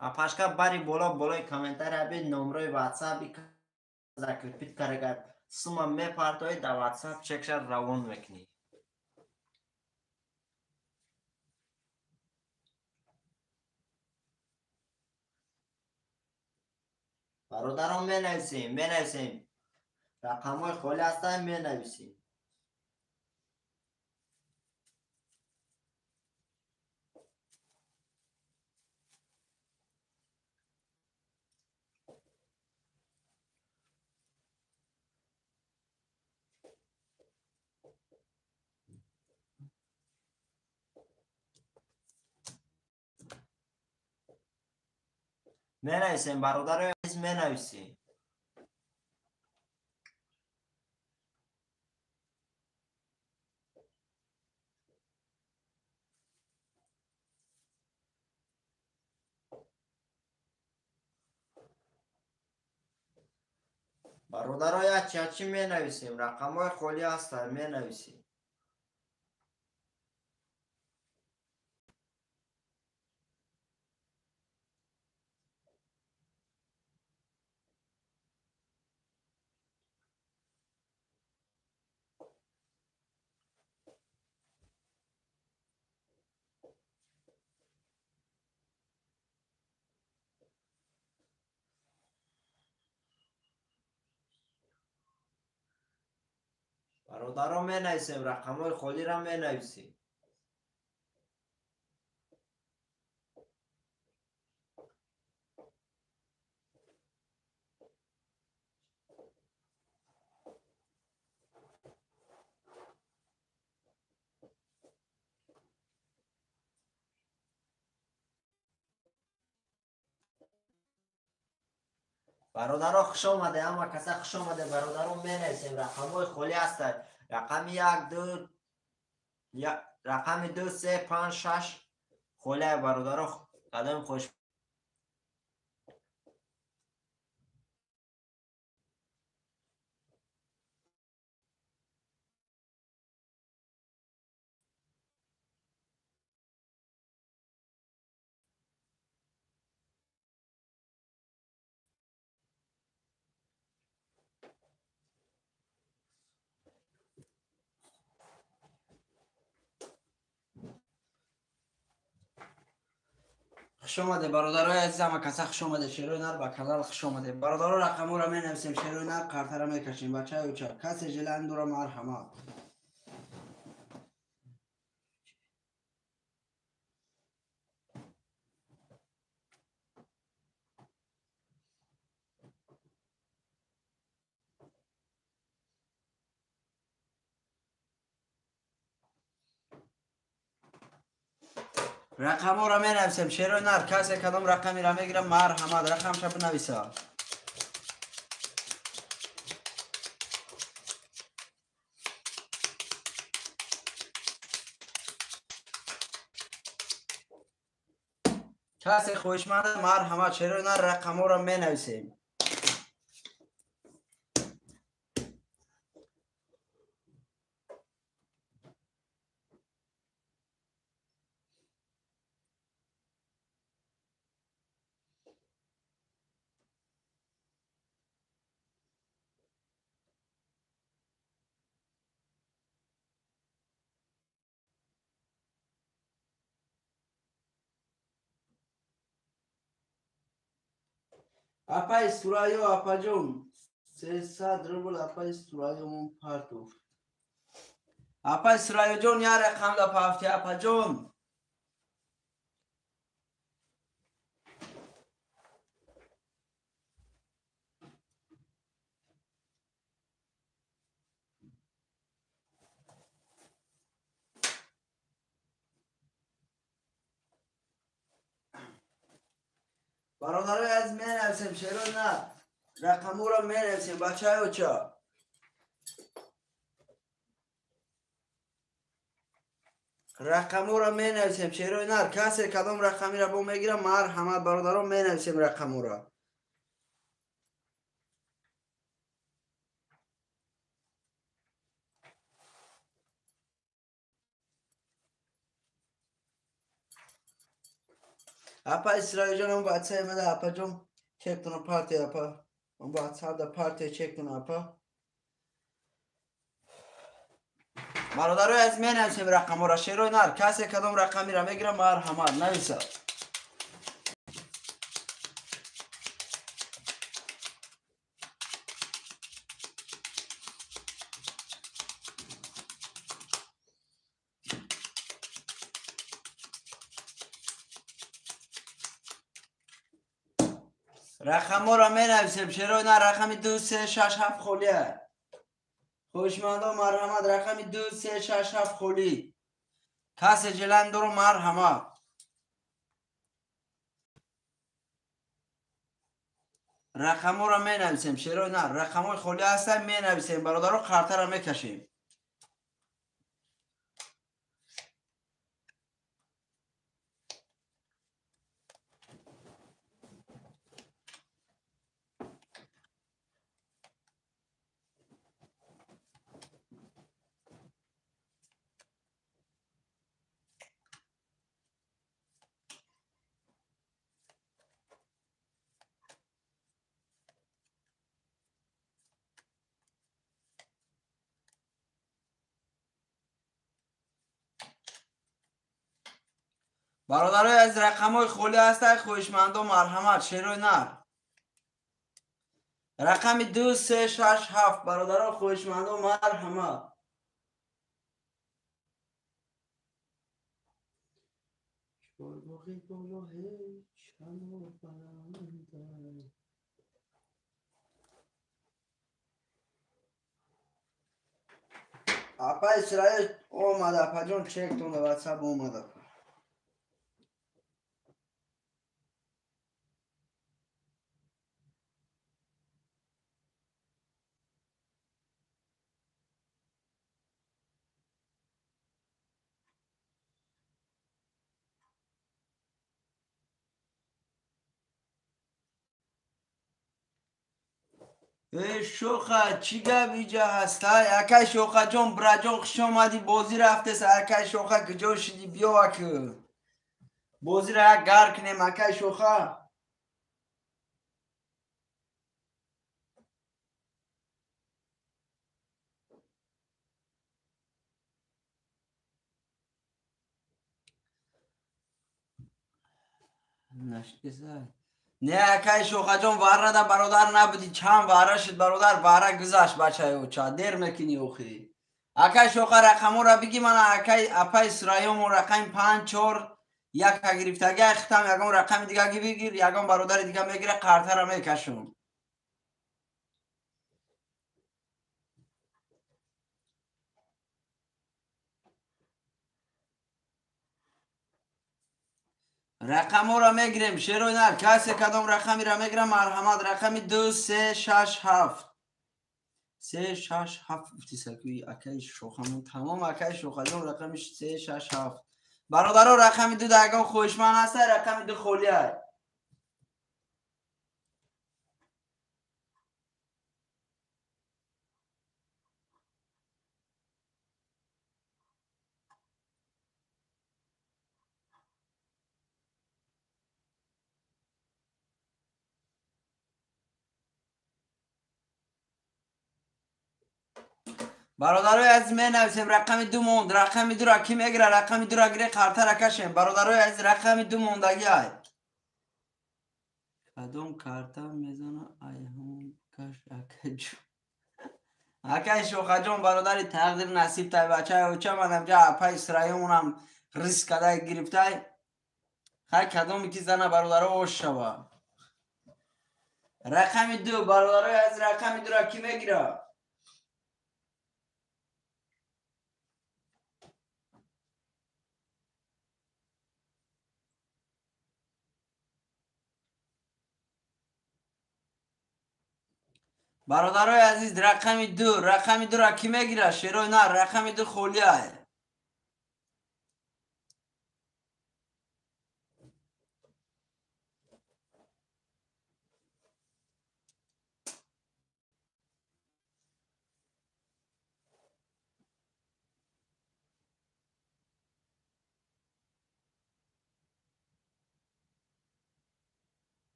Апашка бари болои комментария бед номерои ватсапи закрепит карагад сума мепартои да ватсап чекшар равон мекунӣ. бародарон менависем рақамҳои холӣ ҳастанд менависем. менависем бародарои азиз менависем. бародарои ачи менависем рақамҳои холӣ ҳастанд менависем. бародарон менависем рақамҳои холиро менависем. бародарон хуш омаде, ҳама каса хуш омаде. бародарон менависем рақамҳои холӣ ҳастанд. рақами 2 3 5 6 холиа бародарон қадами хош. خوش آمده برادرای عزیز، همه کسا خوش آمده. شیروی نر با کانال خوش آمده. برادرها رقمو را می نویسیم، شیروی نر کارت را می کشیم. بچه های اوچه کسی جلند را مرحمت. رقم را می نویسیم، شیروی نر کسی کدام رقمی را می گیرم مرحمت. رقم شا بنویسه. کسی خوشمند مرحمت. شیروی نر رقم را می نویسیم. اپا استرایو اپا جون 300 روبل اپا استرایو مون پارتو اپا استرایو جون یا رقم دا پافتی اپا جون. برادرای از می نویسیم، شیرون نه رقمو را می نویسیم. بچه های اوچه رقمو را می نویسیم، شیرون نه کسی کدام رقمی را با میگیرم مرحمت. برادران می نویسیم رقمو را. Apa İsrail canım WhatsApp da apa jom check to party apa. WhatsApp da party check to apa. برادر از من نویسیم رقم را شروع نار کسی کدام رقمی را میگیره مرحمت نویسه رقم را می نویسیم شروع نار رقمی 2 3 6 7 خولیه خوشمندان مرحمت رقمی 2 3 6 7 خولی کسی جلند رو مرحمت رقم را می نویسیم شروع نار رقم های خولی هستن می نویسیم برادر رو خرطه را می کشیم برادرای از رقم های خولی هستن خوشمندان مرحمت شروع نار رقم 2 3 6 7 برادران خوشمندان مرحمت اپا اسرائیل اومده اپا جون چک تونه واتساپ اومده ای شوخه چی گپ اینجا هست اکای شوخه جون برا خوش اومدی بازی رفته سر اکای شوخه کجا شدی بیا اکو بازی را یک گر کنیم اکای شوخه نه اکای شوخه جون واره دا برادر نبودی چند واره شد برادر واره گذشت بچه او چه دیر میکنی اوخی اکای شوخه رقمو را بگی من اکای اپا اسرائیم و رقم 5 4 یک گرفتگی ختم یکم رقم دیگه بگیر یکم برادر دیگه میگیره قرطه را میکشون رقم را میگیریم شروع نر کسی کدام رقمی را میگیرم مرحمت رقمی 2 3 6 7 3 6 7 گفتی سکوی اکای شوخمون تمام اکای شوخمون رقمش 3 6 7 برادرها رقمی 2 دگم خوشمن هست رقمی 2 خولیه برادرای از من نویسیم رقم 2 موند رقم 2 را کی میگیره رقم 2 را گیره قرطه را کشیم برادرای از رقم 2 موندگی های کدوم کارتا میزنه ای هم کش اکجو اکای شوخه جون برادری تقدیر نصیب تای بچه های اوچه من امجا اپا اسرائیمونم ریسک کده گرفتای خیلی کدومی که زنه برادر اوش شوه رقم 2 برادرای از رقم 2 را کی میگیره برادرای عزیز رقم 2 را کی میگیره شروع نه رقم 2 خولیه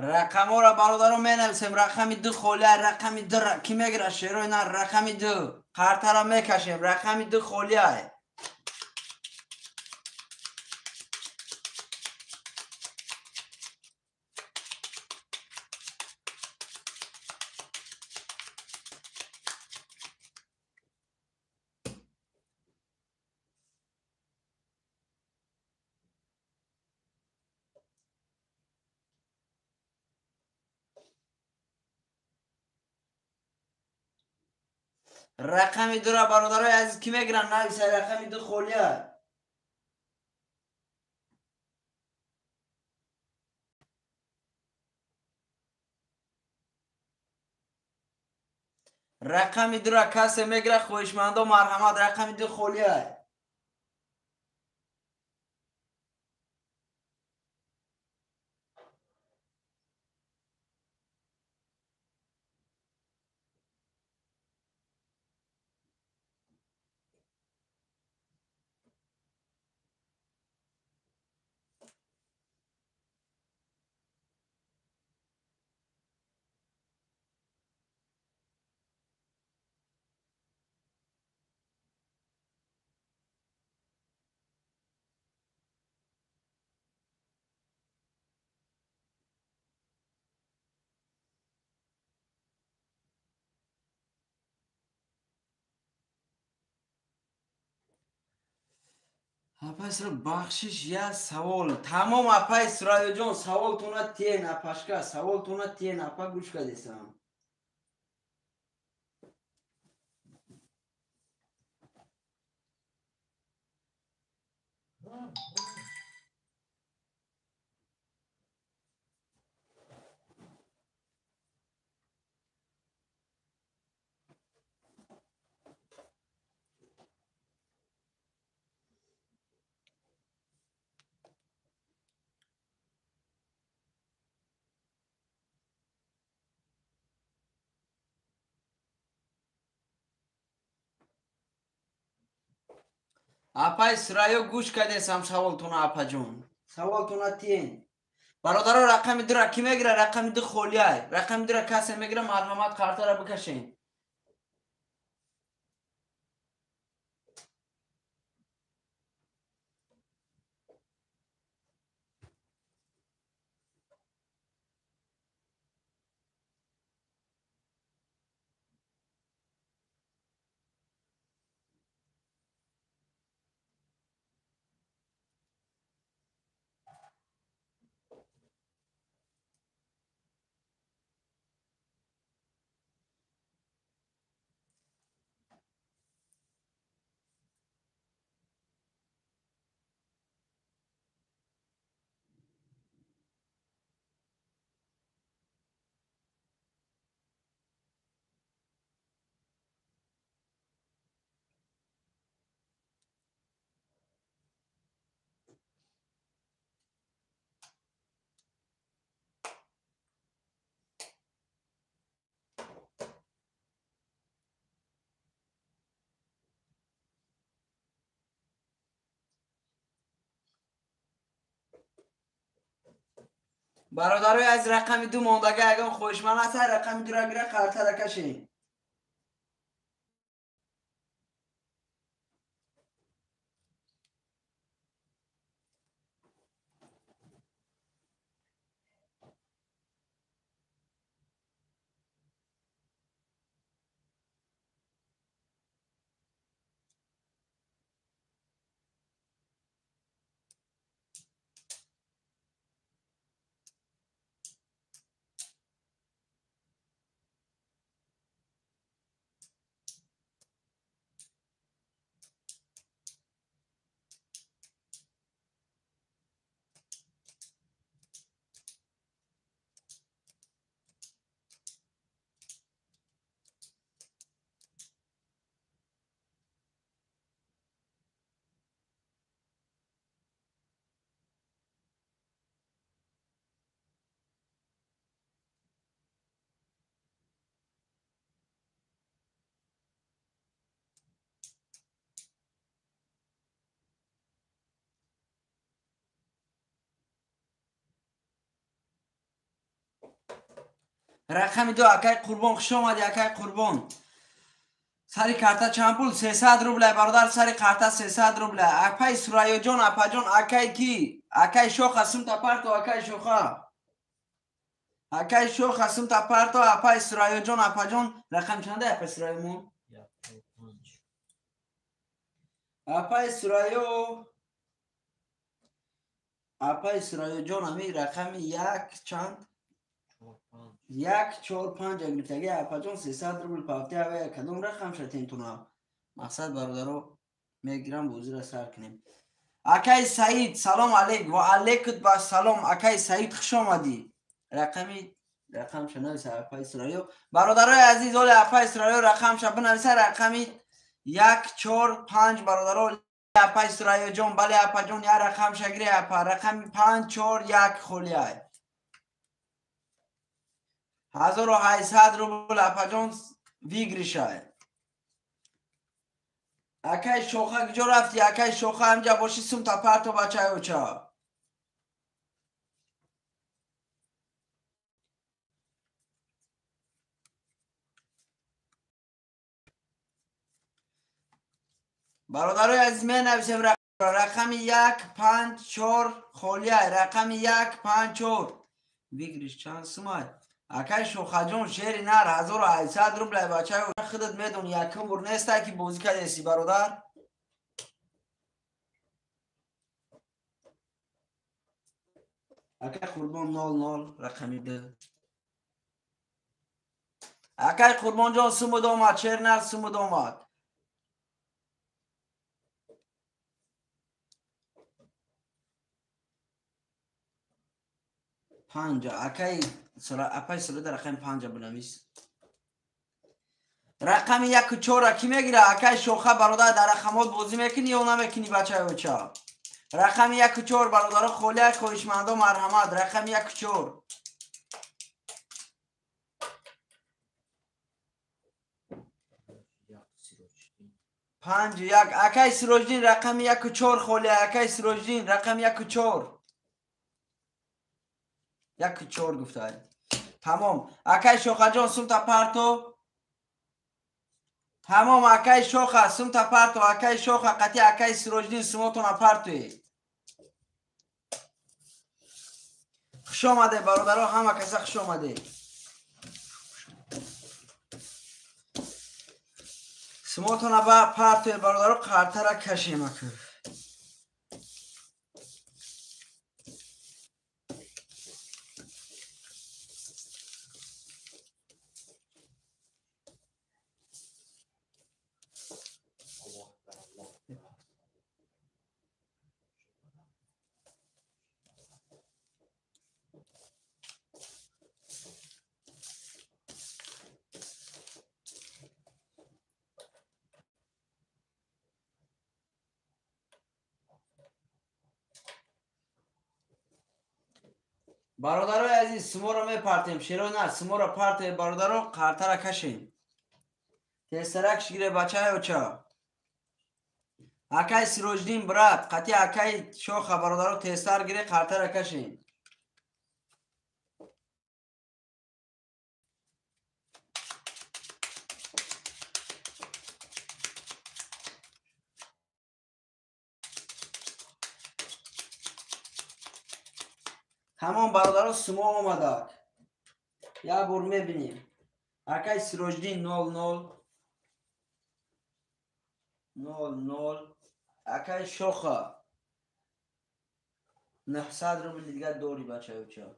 رقم را برادران می نویسیم. رقم 2 خولیه. رقم 2 کی میگیره شیرو اینا؟ رقم 2 کارت را میکشیم. رقم 2 خولیه. رقم 2 را برادرای عزیز کی میگیرن؟ نویسه. رقم 2 خولیه. رقم 2 را کسی میگیره؟ خویشمندا مرحمت. رقم 2 خولیه. اپایس رو بخشش یا سوال تمام. اپایس رایو جان سوال تونا تین اپاشکا سوال تونا تین اپا گوش کدیسم. اپایس رایو گوش کدیسم سوال تونا اپا جون. سوال تونا تین. برادرها رقم 2 را کی میگیره؟ رقم 2 خولیه. رقم 2 را کسی میگیره؟ مرحمت کارتا را بکشین. برادرای از رقم 2 موندگه اگه خوشمن هست رقم 2 را گیره کارتا را کشین. رقم 2 اکای قربان خوش آمدی اکای قربان. سری کارتا چند پول 300 روبله برادر سری کارتا 300 روبله. اپای سرایو جان اپا جان اکای کی؟ اکای شوخ اسم تا پارتو اکای شوخا. اکای شوخ اسم تا پارتو اپای سرایو جان اپا جان رقم چنده اپای سرایو مون؟ اپای سرایو جان همی رقم یک چند؟ 145 اگر تگی اپا جان 300 روبل پاوتی اوه کدوم رقم شد اینتونا مقصد برادرو میگیرم بوزی را سر کنیم. اکای سعید سلام علیک و علیکت با سلام اکای سعید خوش آمدی. رقم شنویسه اپای سرایو برادرای عزیز اول اپای سرایو رقم شد بنویسه رقمی 145 برادرو اپای سرایو جان بله اپا جان یا رقم شگری اپا رقم 541 خولیای 1800 روبل اپا جان ویگری شاید. اکای شوخه کجا رفتی اکای شوخه همجا باشی سم تا پرتو بچه اوچا. برادرای عزیز می نویسیم رقم 154 خولیه رقم 154 ویگریش چند سمای. اکای شوخه جان شیری نر 1800 روبل بچه اوچا خودت میدون یکم بر نیسته که بوزی کدیسی برادر. اکای قربان 00 رقمی ده اکای قربان جان سمود آمد شیر نر سمود آمد 5 اکای اپای سلو در رقم 5 بنویس. رقم 14 کی میگیره اکای شوخه برادر در رقمات بازی میکنی یا نمیکنی بچه اوچا. رقم 14 برادر خولیه خویشمندا مرحمت رقم 14 5 اکای سروجدین رقم 14 خولیه اکای سروجدین رقم 14 گفته تمام. اکای شوخه جان سم تا پرتو تمام اکای شوخه سم تا پرتو اکای شوخه قطعی اکای سروجدین سموتون پرتوی خوش آمده برادرها همه کسا خوش آمده. سموتون پرتوی برادرها قرطه را کشیم اکو برادرای عزیز سمو رو میپرتیم شیرو نه سمو رو پرتیم برادرو قرطه را کشیم تیسترک شگیره بچه اوچا اکای سروجدین برات قطعی اکای شوخه برادرو تیستر گیره قرطه را کشیم. تمام برادرها سمو آمده یا بر میبینیم اکای سروجدین 00 اکای شوخه 900 روبل دیگه دوری بچه اوچا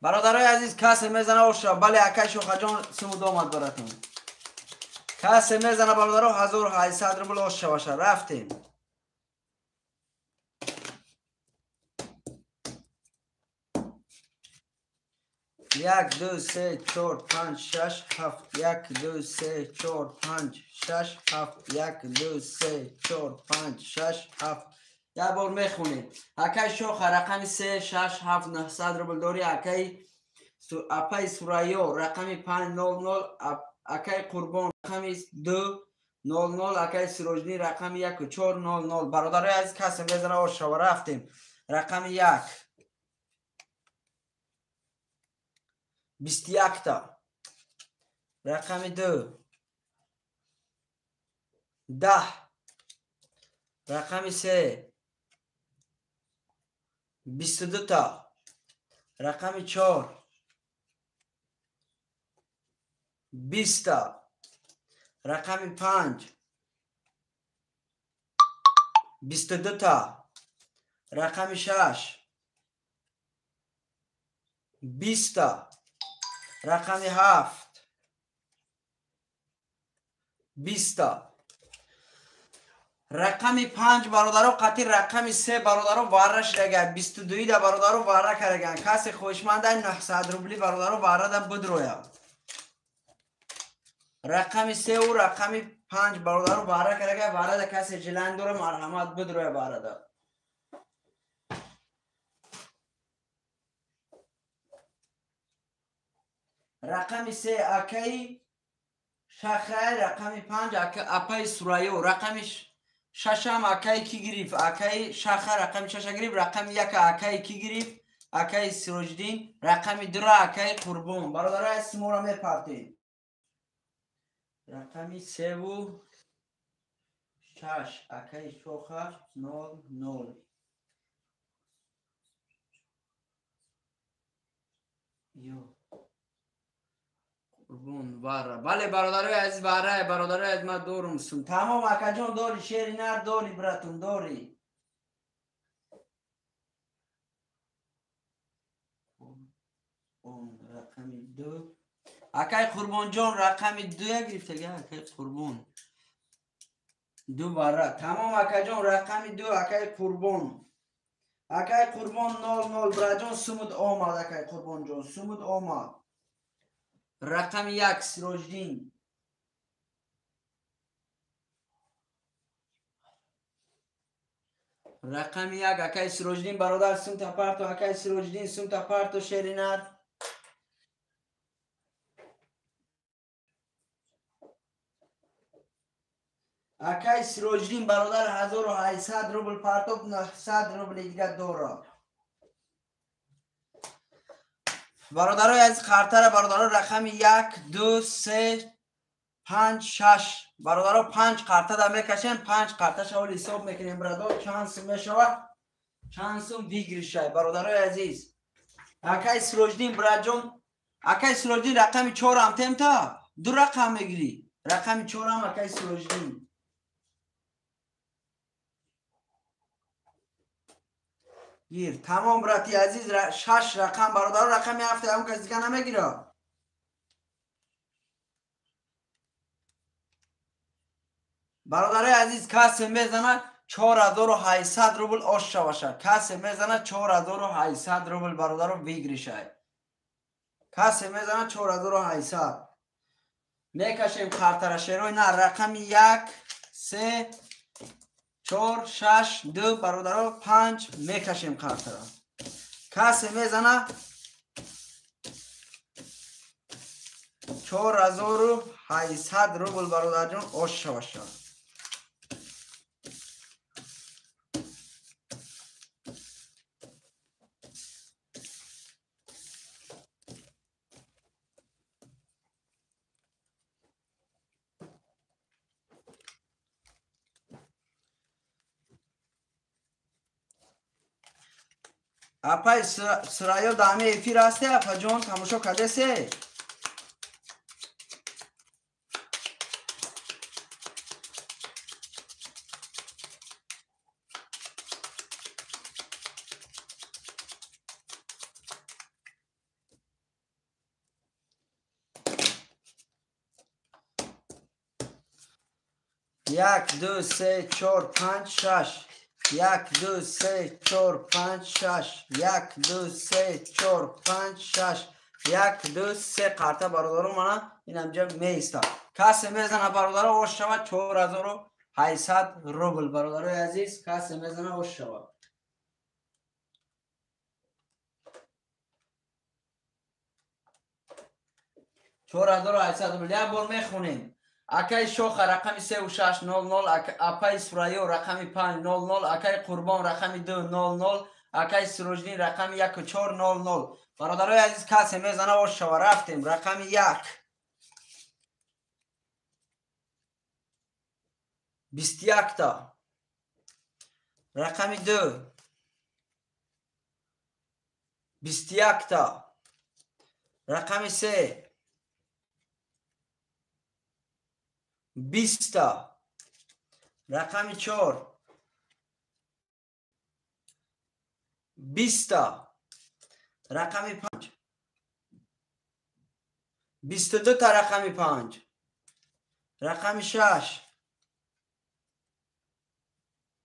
برادرای عزیز کسی میزنه اوشا بله اکای شوخه جان سمود آمد براتون کسی میزنه برادرها 1800 روبل اوشا باشه رفتیم. 1 2 3 4 5 6 7 1 2 3 4 5 6 7 1 2 3 4 5 6 7 یه بار میخونید اکای شوخه رقم 3 6 7 900 روبل داری اپای سرایو رقم 500 اکای قربان رقم 2 00 اکای سیروجنی رقم 1 و 4 00. برادرای عزیز کسی بزنه آشوا رفتیم. رقم 1 21 تا. رقم 2 10. رقم 3 22 تا. رقم 4 20 تا. رقم 5 22 تا. رقم 6 20 تا. رقم 7 20 تا. رقم 5 برادرو قطعی رقم 3 برادرو وارش لگه 22 دا برادرو واره کرگن. کسی خوشمنده 900 روبلی برادرو واره دا بدرویا. رقم 3 و رقم 5 برادرو واره کرگه واره دا کسی جلند دوره مرحمت بدرویا واره دا. رقم 3 اکی شخه. رقم 5 اپای سرایو. رقم 6 هم اکی کی گریف اکی شخه. رقم 6 گریف. رقم 1 اکی کی گریف اکی سروجدین. رقم 2 اکی قربون. برادرای اسمو را میپرتیم. رقم 3 و 6 اکی شوخه 00. یو قربون باره. بله برادرای عزیز باره. برادرای عزیز ما دورم سون تمام اکا جان دوری شیری نر دوری براتون دوری. رقم 2 اکای قربان جان رقم 2 گرفته گه اکای قربان 2 باره. تمام اکا جان رقم 2 اکای قربان. اکای قربان 00 برا جان سمود آمد. اکای قربان جان سمود آمد. رقم 1 سروجدین. رقم 1 اکای سروجدین برادر سمت پرتو. اکای سروجدین سمت پرتو شیرینر. اکای سروجدین برادر 1800 روبل پرتو 900 روبل دیگه دورا. برادرای از خرطر برادرای رقم 1 2 3 5 6 برادرها 5 قرطه دا میکشیم. 5 قرطه شاول حساب میکنیم برادر. چانس میشود چانس دیگری شد. برادرای عزیز اکای سروجدین برادر اکای سروجدین رقم 4 هم تیم تا 2 رقم میگیری. رقم 4 هم اکای سروجدین. گیر تمام براتی عزیز 6 رقم برادر. رقم 7 هم کسی دیگه نمیگیره. برادرای عزیز کسی میزنه 4800 روبل آش باشه. کسی میزنه 4800 روبل برادر رو بگیری شاید. کسی میزنه 4800 میکشیم خرطره شیروی نه. رقم 1 3 4 6 2 برادر 5 میکشیم خرطره. کسی میزنه 4800 روبل برادر جان آش باشه. اپای سرایو دامه ایفی راسته. اپا جان تماشا کرده سه. یک دو سه چهار پنج شش. 1 2 3 4 5 6 1 2 3 4 5 6 1 2 3 قرطه برادرو منه این همجا میسته. کسی میزنه برادر آش شود 4800 روبل. برادرای عزیز کسی میزنه آش شود 4800 روبل. یک بار میخونیم. акай шоха рақами 3600, апай сурайё рақами 500, акай қурбон рақами 200, акай сироҷдин рақами 1400. бародарои азиз касе мезана ошава рафтем. рақами 1 21 та, рақами 2 21 та, рақами 3 20 تا، رقم 4 20 تا، رقم 5 22 تا، رقم 5 رقم 6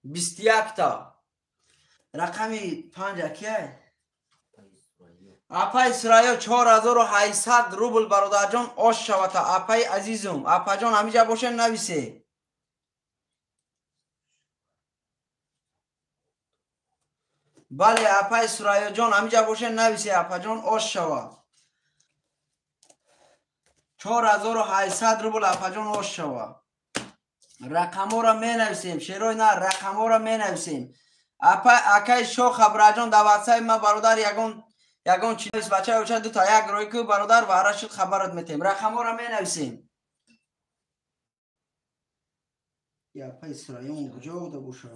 21 تا، رقم 5 کیه؟ اپای سرایو 4800 روبل برادر جان آش شوتا. اپای عزیزم اپا جان همیجا باشه نویسه. بله اپای سرایو جان همیجا باشه نویسه. اپا جان آش شوا 4800 روبل اپا جان آش شوا. رقم ها را می نویسیم شیروی نه، رقم ها را می نویسیم. اپای شو خبر جان دواتسای ما برادر یگان چیز بچه اوچه دو تا یک روی که برادر و هر شد خبرت میتیم. رقم ها را می نویسیم. یا پای سرایون کجا بوده باشه؟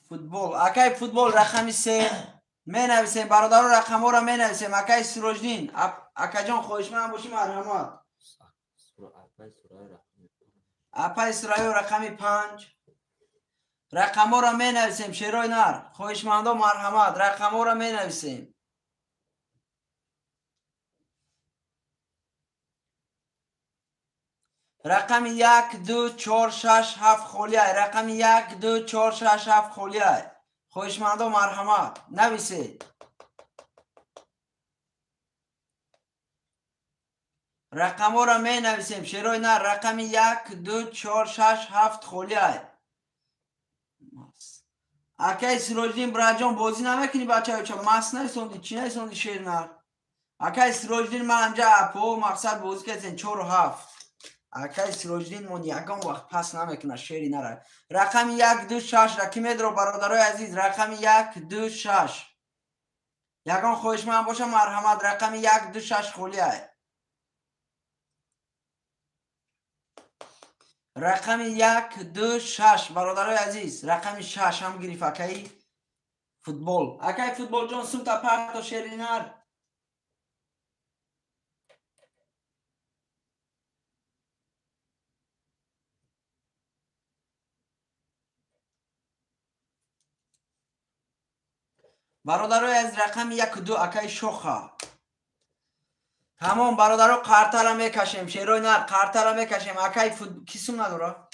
فوتبال. اکای فوتبال رقم 3 می نویسیم. برادر رقم ها را می نویسیم. اکای سروجدین اکا جان خوش من باشی مرحمت. اپای سرایو رقم 5 رقم ها را می نویسیم. شیروی نر خوشمندا مرحمت. رقم ها را می نویسیم. رقم 1 2 4 6 7 خولیه. رقم 1 2 4 6 7 خولیه. خوشمندا مرحمت نویسید. رقم ها را می نویسیم. شیروی نر رقم 1 2 4 6 7 خولیه. اکای سروجدین براجان بازی نمیکنی بچه چه ماس نیستوندی چی نیستوندی شیر نه. اکای سروجدین من انجا اپو مقصد بازی کردن 4 و 7. اکای سروجدین من یکم وقت پس نمیکنه شیری نره. رقم 1 2 6 رقم درو برادرای عزیز. رقم 1 2 6 یکم خوش من باشه مرحمت. رقم 1 2 6 خولیه. رقم 1 2 6 برادرای عزیز. رقم 6 هم گریف. اکای فوتبال. اکای فوتبال جان سوم تا پرت و شیرینر. برادرای از رقم 1 و 2 اکای شوخه. تمام برادرها قرطه را میکشیم. شیروی نه قرطه را میکشیم. اکای فوتبال کی سوم نداره؟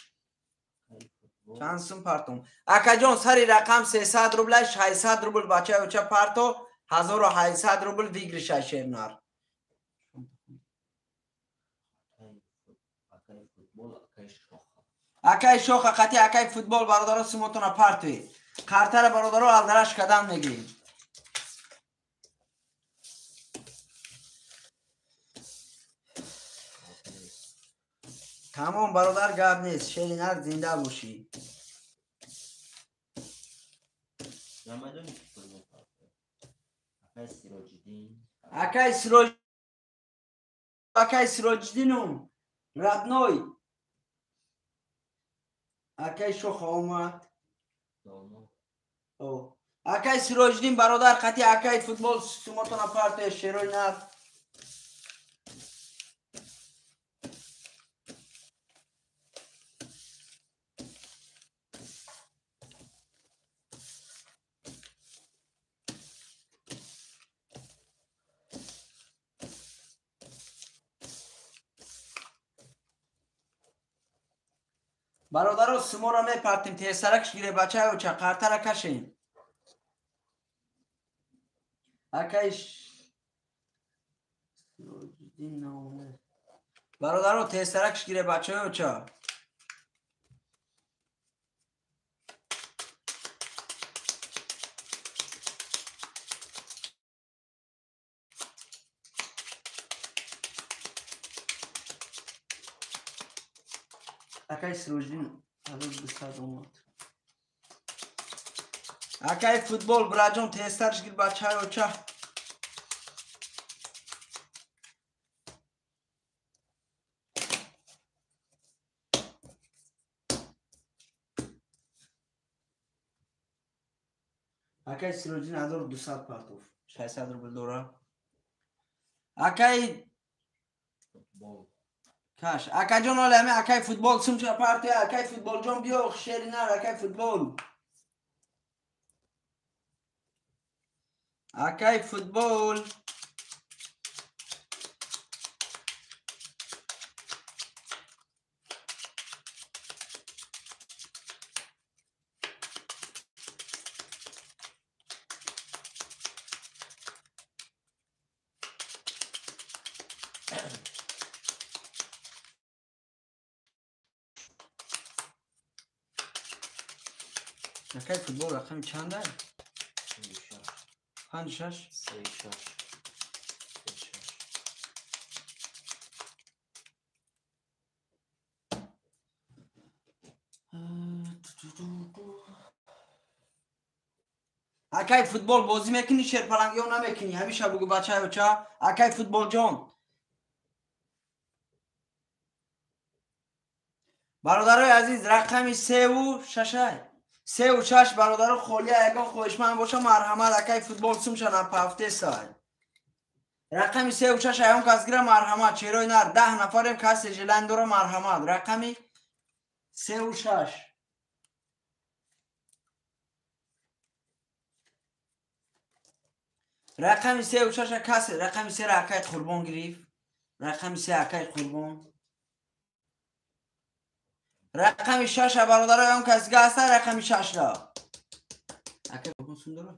چند سوم پرتم. اکا جان سری رقم 300 روبل 600 روبل بچه اوچه پرتو 1800 روبل دیگری شیر نار. اکای شوخه قطعی اکای فوتبال برادرها سومتون پرتوی. قرطه را برادرها الدرش کدام میگیریم. تمام برادر گاب نیست. شیرینر زنده باشی. اکای سروجدینم ردنوی. اکای شوخ آمد. اکای سروجدین برادر قطعی اکای فوتبال سومتون پرتوی شیروی نر. برادر سمو را میپرتیم. تیسرکش گیره بچه ها چه قرطه را کشیم. اکایش برادر تیسرکش گیره بچه ها چه. Акай Сироҷдин ҳарӯз бисад омад. Акай футбол Бураҷон тезтарш гир ба чаю ча. Акай Сироҷдин 1200 партов. 600 рубл дора. Акай Каш. Акаҷон олами акай футбол сумча парти акай футболҷон биё шеринар акай футбол. Акай футбол. Акай футбол рақами чанд ай? 5-6 Акай футбол бозӣ мекунӣ шерпаланги ё намекунӣ ҳамеша бугӯ бачаё ча акай футболҷон бародарои азиз рақами 3-6 бародаро холия ягон хоҳишманд боша марҳамат акай футбол сумша на пафтесай рақами 3-6 аён кас гира марҳамат черои нар 10 нафарем касе жилан дора марҳамат рақами 3-6 рақами 3-6 касе рақами 3 акай қурбон гирифт рақами 3 акай қурбон рақами 6 бародаро аён кас гира аста рақами 6 ра акай қурбон сундора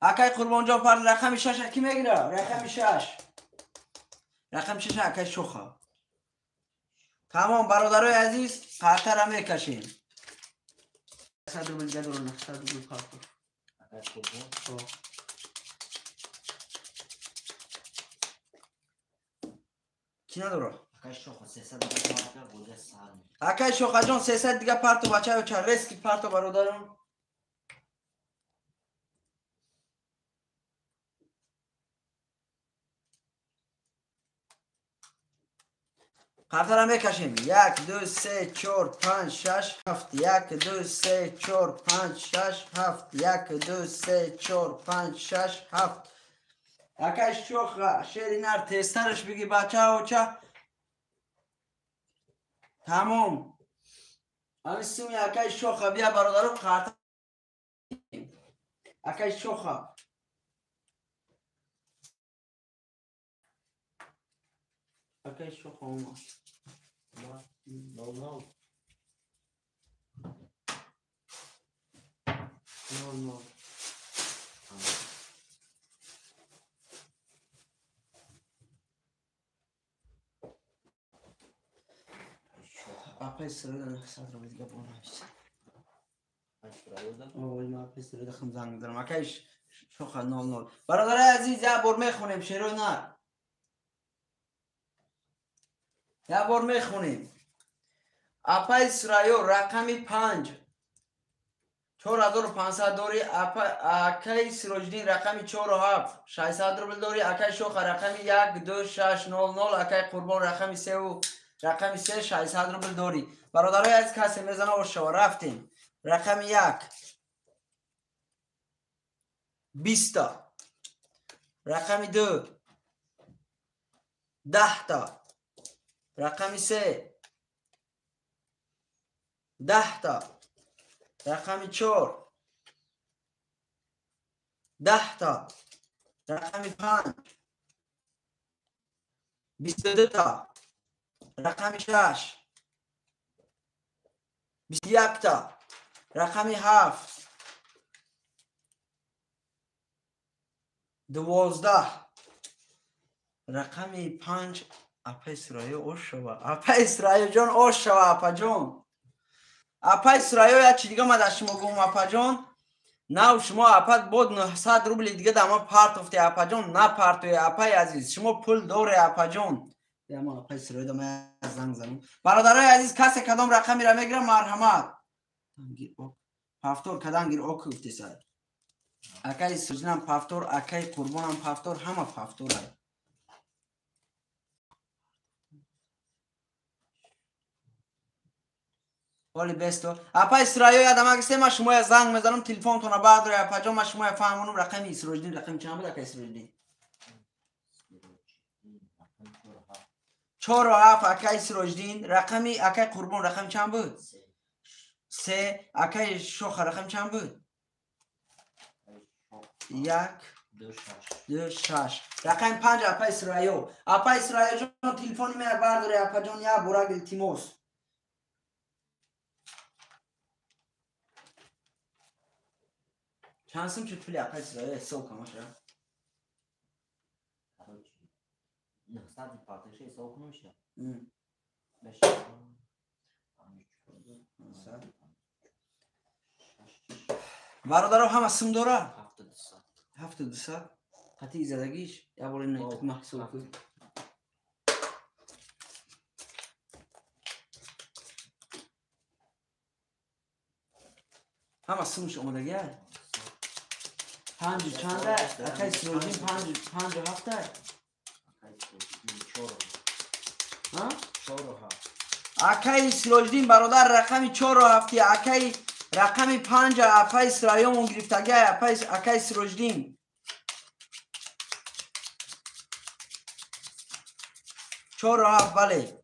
акай қурбонҷон пар рақами 6 ки мегира рақами 6 рақами 6 акай шоха тамом бародарои азиз қартара мекашем 100 рубл гадор 900 рубл парто акай қурбон ки надора акай шоха 300 парто буде сар акай шохаҷон 300 дига парто бачаё ча рески парто бародарон қартара мекашем 1 2 3 4 5 6 7 1 2 3 4 5 6 7 1 2 3 4 5 6 7 акай шоха шеринар тестарш биги бачао ча тамом амисуми акай шоха бия бародаро қарта акай шоха акай шоха омад No. Апай сирода 900 рубл дига бонавис. Ой, ма апай сирода хам занг дарам. Акай шоха 00. Бародари азиз, я бор мехонем шерои на. Я бор мехонем. Апай сирайо рақами 5 4500 дори акай Сироҷдин рақами 47 600 рубл дори акай шоха рақами 12600 акай қурбон рақами 3 рақами 3 600 рубл дори бародарои аз касе мезана ошава рафтем рақами 1 20 рақами 2 10 та рақами 3 10 та рақами 4 10 та рақами 5 22 та рақами 6 21 та рақами 7 12 рақами 5 апай сироё ошава апай сироё ҷон ошава апаҷон апай сироё я чи дига мада шумо гум апаҷон нав шумо апат бод 900 рубли дига дама партофте апаҷон на партои апай азиз шумо пул доре апаҷон ما پای سرای دم از زنگ زنم برادرای عزیز کسی کدام رقمی را میگیره مرحمت پافتور کدام گیر او کوفتی سر اکای سجنم پافتور اکای قربانم پافتور همه پافتوره ولی بستو اپا اسرائیل یادم اگه ما شما زنگ میزنم تلفن تو بعد رو اپا جا ما شما فهمونم رقم اسرائیل رقم چند بود اکای اسرائیل 4 و 7 اکای اسرائیل رقمی اکای قربان رقم چند بود 3 اکای شوخ رقم چند بود 1 2 6 رقم 5 اپا اسرائیل جان تلفن میاد برداره اپا جان یا براگل تیموس چانسم چه پلی اپا اسرائیل سو کماشه 900 پارتشه سو کنوشه برادرها همه سم داره 7200 قطعی زدگیش یا بولی نیتک محصول کنید همه سمش اومدگه 5 چنده اکای سروجین 5 و 7 اکای سروجین برادر رقمی 4 و 7 اکای رقمی 5 اپای اسرائیل گرفتگی اکای سروجین 4 و 7 بله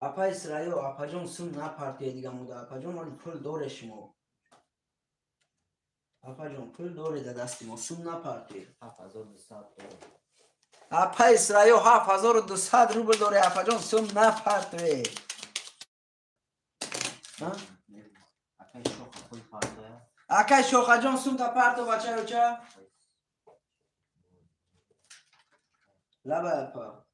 اپا اسرائیل اپا جون سون نپرتیه دیگه مودا اپا جون ولی پول دوره شما اپا جون پول دوره ده دستی ما سون نپرتیه 7200 اپا اسرائیل 7200 روبل دوره اپا جون سون نپرتیه اکای شوخ جون سون تا پرتو بچه رو چه لبه اپا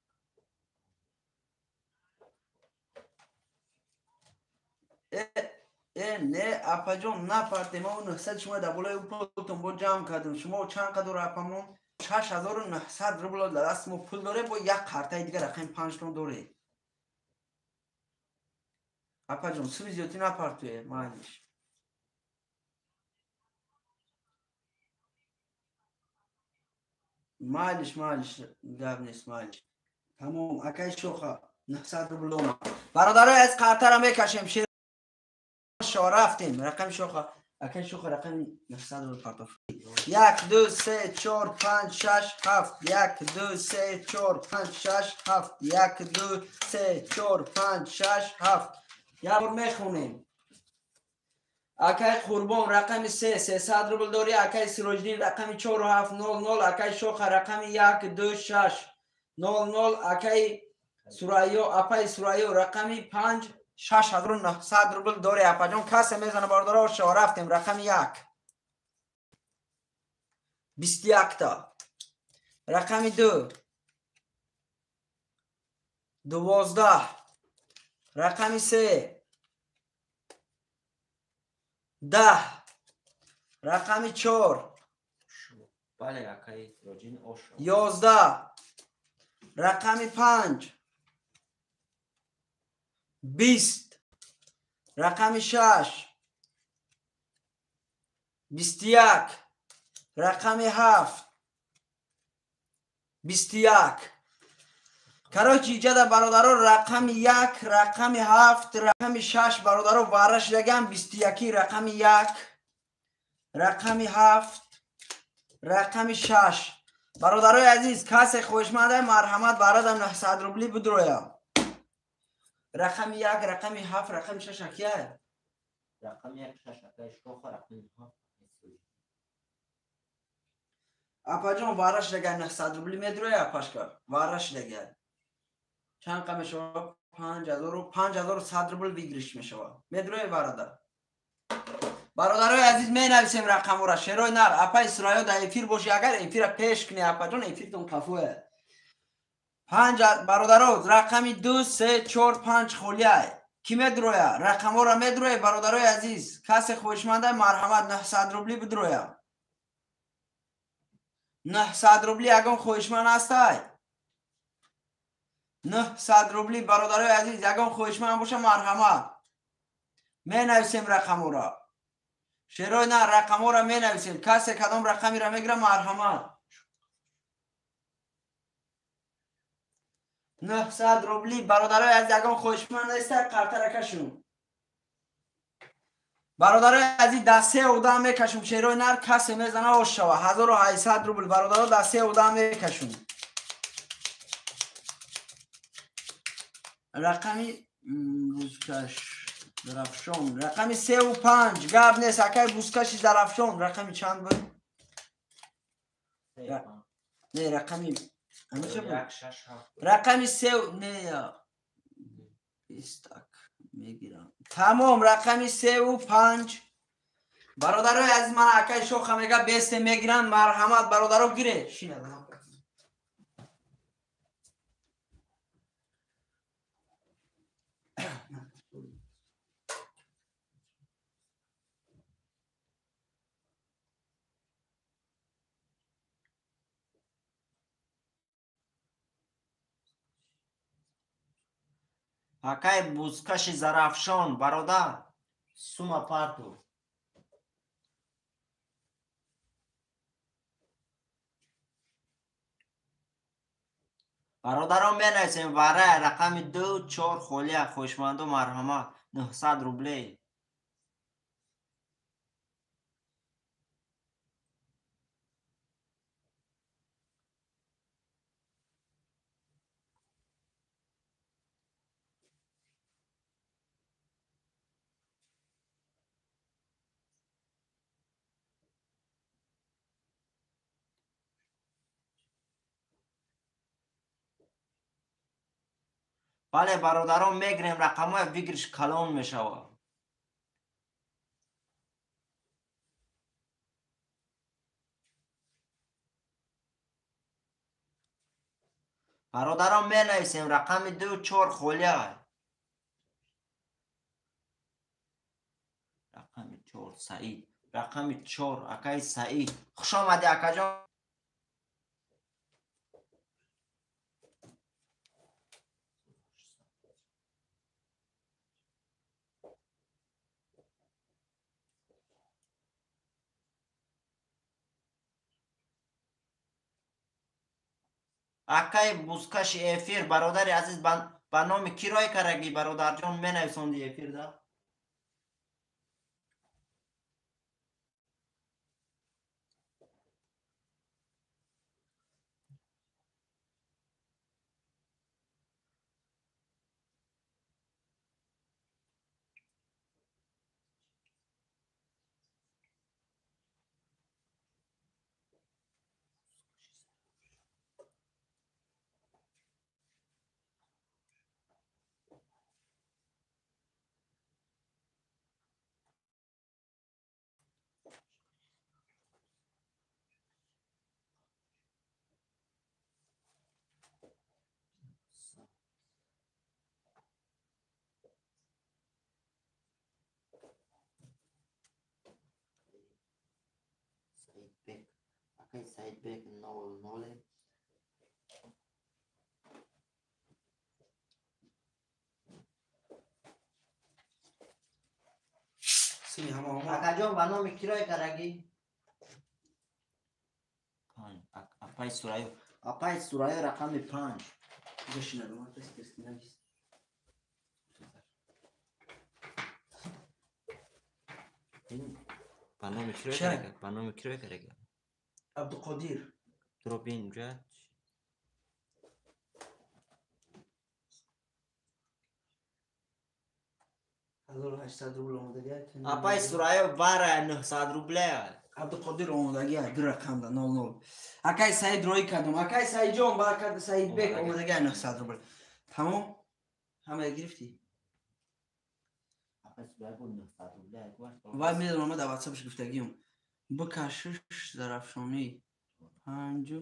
نه اپا جون نپرته ما اون 900 شما دبولای پولتون با جمع کردیم شما چند قدر اپامون 6900 روبل در دست ما پول داره با یک کارتای دیگه رقم 5 تون داره اپا جون سوی زیادی نپرته مالش گاب نیست مالش تمام اکای شوخه 900 روبل برادرای از قطر هم بکشیم رفتیم رقم شوخه اکای شوخه رقم 900 روبل پارتو 1 2 3 4 5 6 7 1 2 3 4 5 6 7 1 2 3 4 5 6 7 یا بار میخونیم اکای قربان رقم 300 روبل داری اکای سروجدین رقم 4 و 7 00 اکای شوخه رقم 1 2 6 00 اکای سرایو اپای سرایو رقم 5 6900 روبل داری اپا جون کسی میزنه باردارا و شما رفتیم رقم 1 21 تا رقم 2 12 رقم 3 10 رقم 4 بله اکای سروجین اوشو 11 رقم 5 20 رقم 6 21 رقم 7 21 کراچی جدا برادرو رقم 1 رقم 7 رقم 6 برادرو وارش لگم 21 رقم 1 رقم 7 رقم 6 برادرای عزیز کسی خوشمنده مرحمت برادر 900 روبلی بدرویا رقم 1 رقم 7 رقم 6 اکیه رقم 1 6 اکای شوخ رقم 7 اپا جون وارش لگه 900 روبلی میدرویا پاشکا وارش لگه چند قم شما 5100 روبل بگیرش میشوا میدروی برادرای عزیز می نویسیم رقم را شروع نر اپا اسرائیل در ایفیر باشی اگر ایفیر پیش کنی اپا جون ایفیر تون کفوه 5 برادرو رقمی 2 3 4 5 خولیه کی میدرویا رقم را میدروی برادرای عزیز کسی خوشمنده مرحمت 900 روبلی بدرویا 900 روبلی یگان خویشمن هستای 900 روبلی برادرای عزیز یگان خویشمن باشه مرحمت می نویسیم رقم را شیروی نه رقم را می نویسیم کسی کدام رقمی را میگیره مرحمت 900 روبلی برادرای عزیز یگان خویشمن هستای قرطه کشون برادرای عزیز دسته اودا میکشم شیروی نر کسی میزنه آش شوه 1800 روبل برادرای دسته اودا میکشم رقمی بوزکش درفشان رقمی 3 و 5 گاب نیست اکای بوزکش درفشان رقمی چند بود؟ نه رقمی همیشه بود رقمی 3 و نه یا بیستک میگیرم تمام رقمی 3 و 5 برادرای عزیز من اکای شوخه میگه بیست میگیرن مرحمت برادرو گیره شینه Акай бузкаши зарафшон бародар сума парту برادران بنویسیم وره رقم 2 4 خولیا خوشمند و مرحمت 900 روبلی بله برادران میگیریم رقم های ویگرش کلان میشوه برادران مینویسیم رقم 2 4 خولیا رقم 4 سعید رقم 4 اکای سعید خوش آمدی اکا جان اکای بوزکش افیر برادر عزیز به نام کیرای کرگی برادر جان مینویسوندی افیر ده سعید بک اکای سعید بک 00 سی همه اکا جان به نام کیرای کرگی اپای سورایو رقم 5 بشینه رو من پس نویس به نام کیرای کرگی به نام کیرای کرگی عبدالقدیر درو بین اینجا 1800 روبل آمدگی اپای سورایو باره 900 روبله عبدالقدیر آمدگی دو رقم ده 00 اکای سعید روی کردم اکای سعید جان برکت سعید بک آمدگی 900 روبل تمام همه گرفتی اپای سورایو بود 900 روبله وای میدونم من در واتساپش گفتگیم بکشش ظرفشانی 5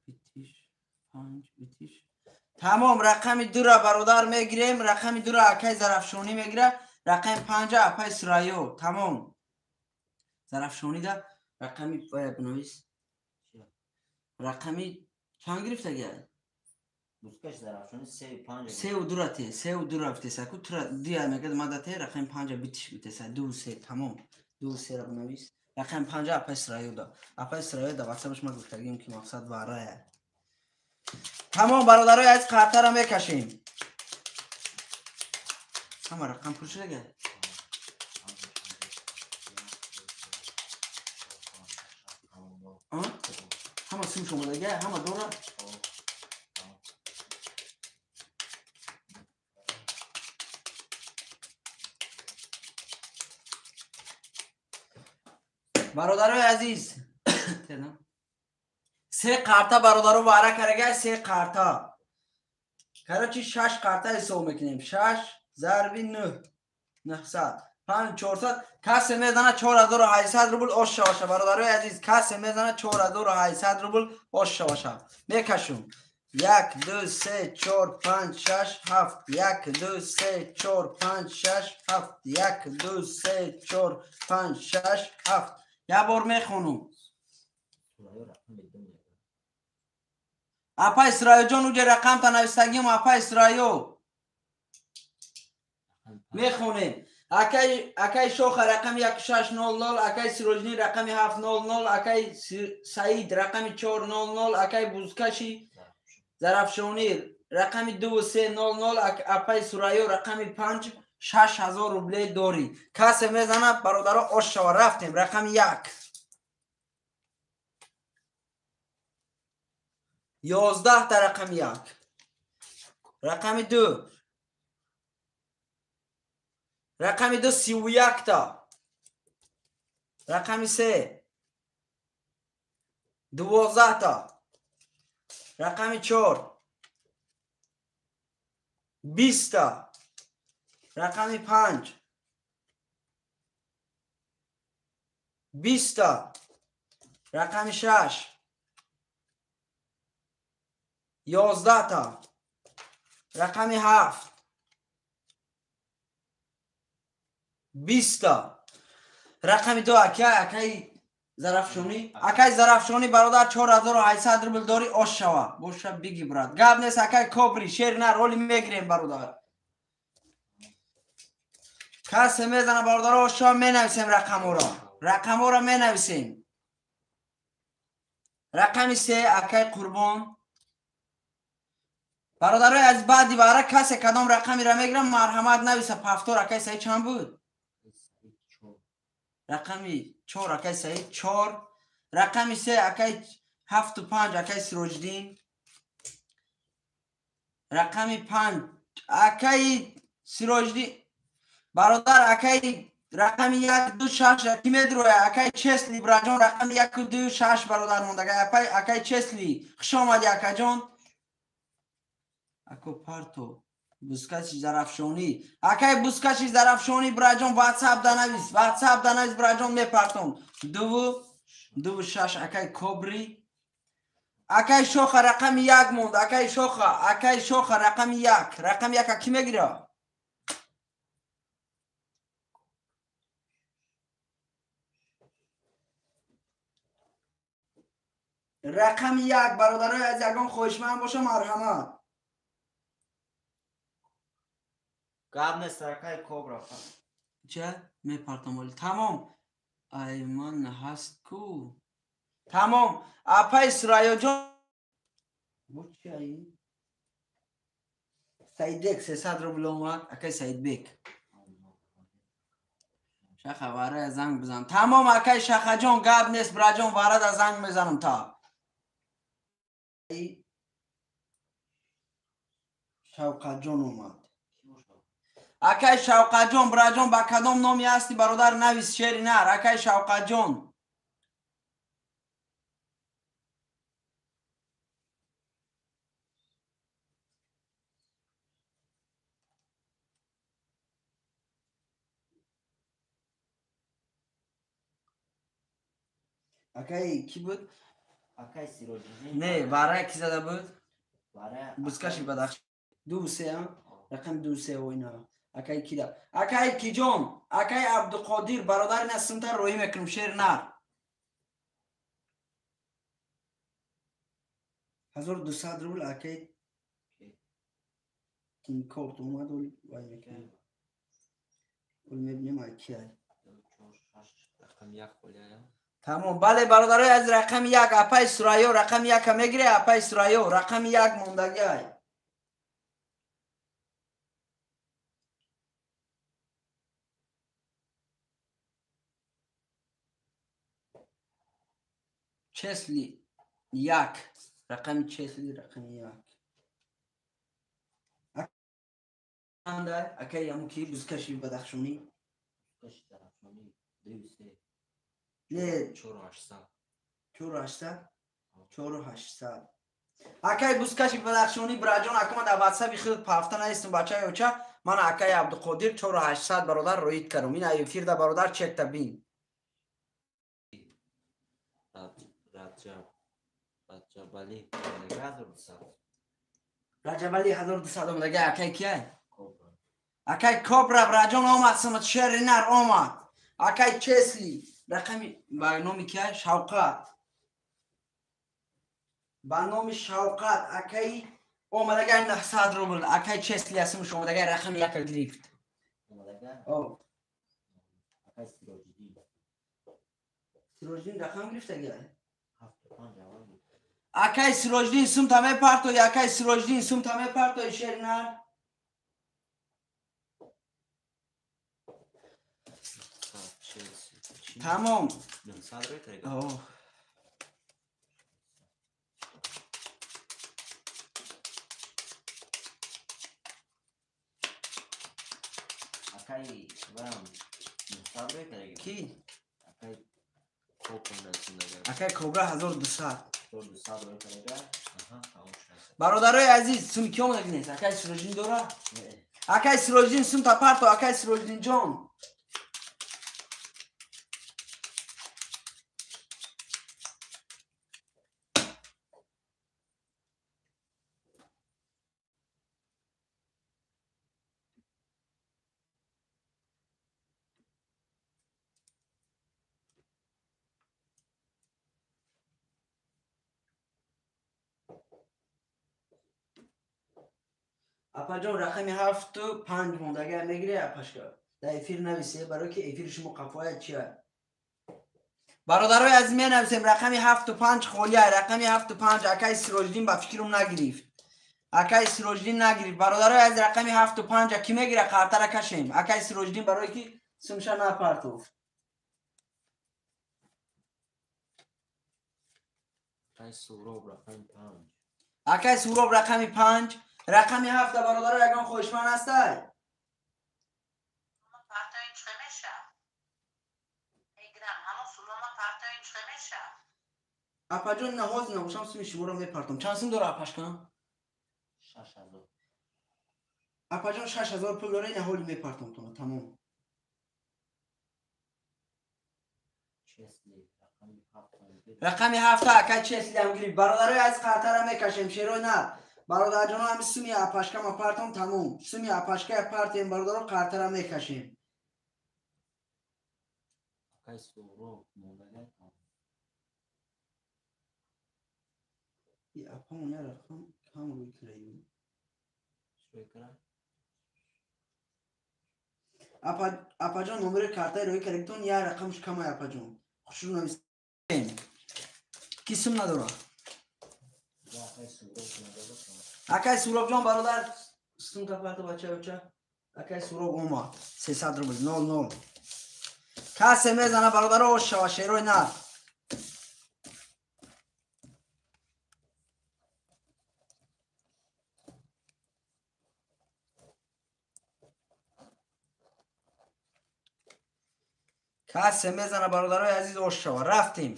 بیتیش 5 بیتیش تمام رقم 2 را برادر میگیریم رقم 2 را اکای ظرفشانی میگیره رقم 5 اپای سرایو تمام ظرفشانی ده رقمی باید بنویس رقمی چند گرفت اگر؟ بوسکاش زرافشانی 3 و 5 سه و دو رفته سه و دو رفته سکو تر دیار مگه مدته رقم 5 بیتش بیته دو سه تمام دو سه رو بنویس رقم 5 اپس رایو دا اپس رایو دا واتساپش ما گفتگیم که مقصد واره تمام برادرای از خاطر رو میکشیم همه رقم پوش دیگه همه سیم شما دیگه همه دوره برادرای عزیز سه قارتا برادرو واره کرده سه قارتا کراچی 6 قارتا حساب میکنیم 6 ضرب 9 900 5 400 کسی میزنه 4800 روبل آش باشه برادرای عزیز کسی میزنه 4800 روبل آش باشه میکشم 1 2 3 4 5 6 7 1 2 3 4 5 6 7 1 2 3 4 5 6 7 یه بار میخونم اپا اسرائیل جان اوجه رقم تا نوستگیم اپا اسرائیل میخونیم اکای شوخ رقم 1600 اکای سروجنی رقم 700 اکای سعید رقم 400 اکای بوزکشی زرفشونی رقم 2300 اپا اسرائیل رقم 5 6000 روبله داری کسی میزنه برادرها آش شوا رفتیم رقم 1 11 تا رقم 1 رقم 2 رقم 2 31 تا رقم 3 12 تا رقم 4 20 تا رقم 5 20 تا رقم 6 11 تا رقم 7 20 تا رقم 2 اکای زرفشونی برادر 4800 روبل داری آش شوا باشه بگی براد گاب نیست اکای کبری شیر نه رولی میگیریم برادر کسی میزنه برادر آش شوا می نویسیم رقم را می نویسیم رقم 3 اکای قربان برادرای از بعدی باره کسی کدام رقمی را میگیرم مرحمت نویسه پفتور اکای صحیح چند بود رقمی 4 اکای صحیح 4 رقمی 3 اکای 7 و 5 اکای سروجدین رقمی 5 اکای سروجدین برادر اکای رقمی 1 2 6 کی میدروه اکای چسلی براجان رقمی 1 2 6 برادر مونده اکای چسلی خوش آمدی اکای جان اکو پارتو بوسکاشی زرفشونی اکای بوسکاشی زرفشونی براجان واتساپ دانویس براجان میپرتون 2 6 اکای کبری اکای شوخ رقم 1 موند اکای شوخ رقم 1 رقم 1 کی میگیره رقم 1 برادرای از یگان خوشمند باشه مرحمت گاب نیست اکای کبرا چه میپرتم ولی تمام ایمان هست کو تمام اپا اسرائیل جان بود چه ای سعید بک 300 روبل اومد اکای سعید بک شخه واره زنگ بزن تمام اکای شخه جان گاب نیست براجان واره در زنگ میزنم تا شوقت جان اومد اکای شوقت جان براجان با کدام نامی هستی برادر نویس شعری نر اکای شوقت جان اکای کی بود؟ اکای سیروجی نه واره کی زده بود؟ واره بوسکاشی بدخش 2 3 رقم 2 3 و اینا اکای کی دا اکای کی جان اکای عبدالقادر برادر نسمت روی میکنم شیر نر 1200 روبل اکی این کارت اومد ولی وای میکنه ولی میبینیم اکی های رقم یک خولیا. تمام. بله برادرای از رقم یک اپای سرایو رقم یک میگیره اپای سرایو رقم یک موندگی های چسلی یک رقم چسلی رقم یک اکنده اکی همون کی بزکشی بدخشونی کش درخشانی 200 نه 4800 4800 اکی بزکشی بدخشونی براجان اکما در واتساپ خود پافتن هستم بچه های اوچه من اکی عبدالقادر 4800 برادر رویت کردم این ایفیر در برادر چک تبین رجب علی 1200 رجب علی 1200 اومدگی اکی کیه؟ اکی کبرا براجان آمد سمت شهر نر آمد اکی چسلی رقمی برنامه کیه؟ شوقت برنامه شوقت اکی اومدگی 900 روبل اکی چسلی اسمش اومدگی رقم یک گرفت او سروجدین رقم گرفته گیه اکی سروجدین سوم تمه پارتو یا اکی سروجدین سوم تمه پارتو شهر نر تمام اوه اکی ورم مصابره کردی کی؟ اکی کوپن رسیده اکی کبرا 1200 200 رو کردی برادرای عزیز سوم کی اومده نیست اکی سروجدین داره اکی سروجدین سوم تا پارتو اکی سروجدین جان اپا جان رقمی 7 و 5 مونده اگر میگیری اپاش کرد در ایفیر نویسه برای که ایفیر شما قفایت چیه برادرای از می نویسیم رقمی 7 و 5 خولیه رقمی 7 و 5 اکی سروجدین با فکرم نگرفت اکی سروجدین نگرفت برادرای از رقمی 7 و 5 کی میگیره قرطه را کشیم اکی سروجدین برای که سمشه نپرتو اکی سوراب رقم 5 اکی سوراب رقمی 5 رقمی 7 برادرای اگان خوشمن هسته اپا جان نهاز نباشم سوی شما رو میپرتم چند سیم داره اپاش کنم 6000 اپا جان 6000 پول داره نهالی میپرتم تو تمام چسلی رقمی 7 اکی چسلی هم گریب برادرای از خاطر هم میکشیم شیرو نه برادر جان هم سومی اپاشکا ما پرتم تمام سومی اپاشکا پرتیم برادر خاطر هم میکشیم اکی سوراب مونده ای اپا اونه رقم کم روی کلیم شکر اپا جان نمبر کارتای روی کلکتون یا رقمش کمه اپا جان خوشون نمیستیم کی سم نداره اکی سوراب جان برادر سم کپرت بچه بچه اکی سوراب اومد 300 روبل 00 کسی میزنه برادر رو شواشیروی نه کسی میزنه برادرای عزیز اوشوا رفتیم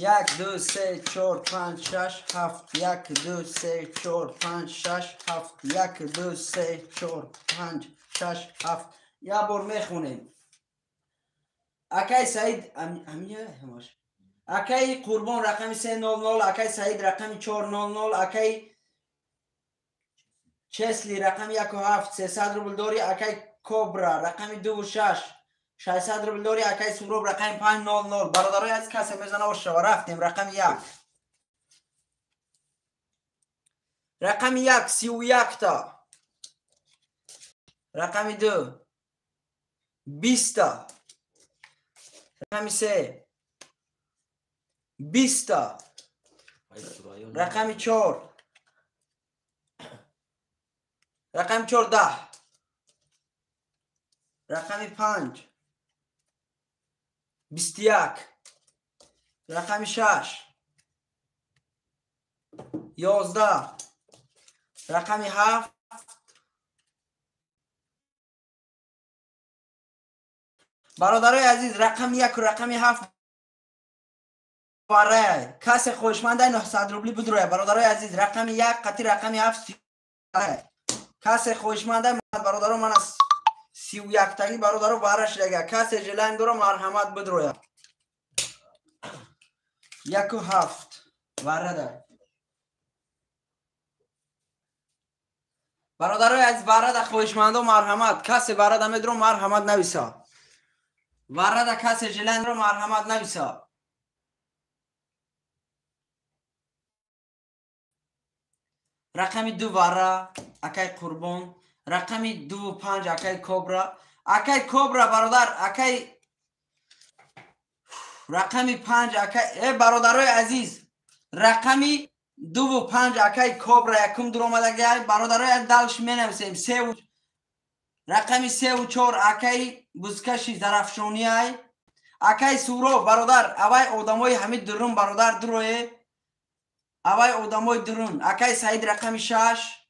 یک دو سه چهار پنج شش هفت یک دو سه چهار پنج شش هفت یک دو سه چهار پنج شش هفت یا بار میخونیم اکی سعید همیه هماش اکی قربان رقم 300 اکی سعید رقم 400 اکی چسلی رقم 17 300 روبل داری اکی کوبرا رقم 26 600 روبل داری اکی سورب رقم 500 برادرای از کسی میزنه و شو رفتیم رقم 1 رقم 1 31 تا رقم 2 20 تا رقم 3 20 تا رقم 4 رقم 14 رقم 5 21 رقم 6 11 رقم 7 برادرای عزیز رقم 1 و رقم 7 برای کسی خوشمنده 900 روبلی بدروه برادرای عزیز رقم 1 قطی رقم 7 کسی خوشمنده برادرو من از 31 تایی برادرو بارش لگه کسی جلنگ رو مرحمت بدروه 1 و 7 برادر برادرای عزیز برادر خوشمنده و مرحمت کسی برادر میدرو مرحمت نویسا برادر کسی جلنگ رو مرحمت نویسا رقم 2 برا اکی قربان رقم 2 و 5 اکی کوبرا اکی کوبرا برادر اکی رقم 5 اکی برادرای عزیز رقم 2 و 5 اکی کوبرا یکم در اومده برادرای دلش می نویسیم 3 و رقم 3 و 4 اکی بزکشی درفشونی ای اکی سورو برادر اوای آدمای همه درون برادر دروه اوای آدمای درون اکی سعید رقم 6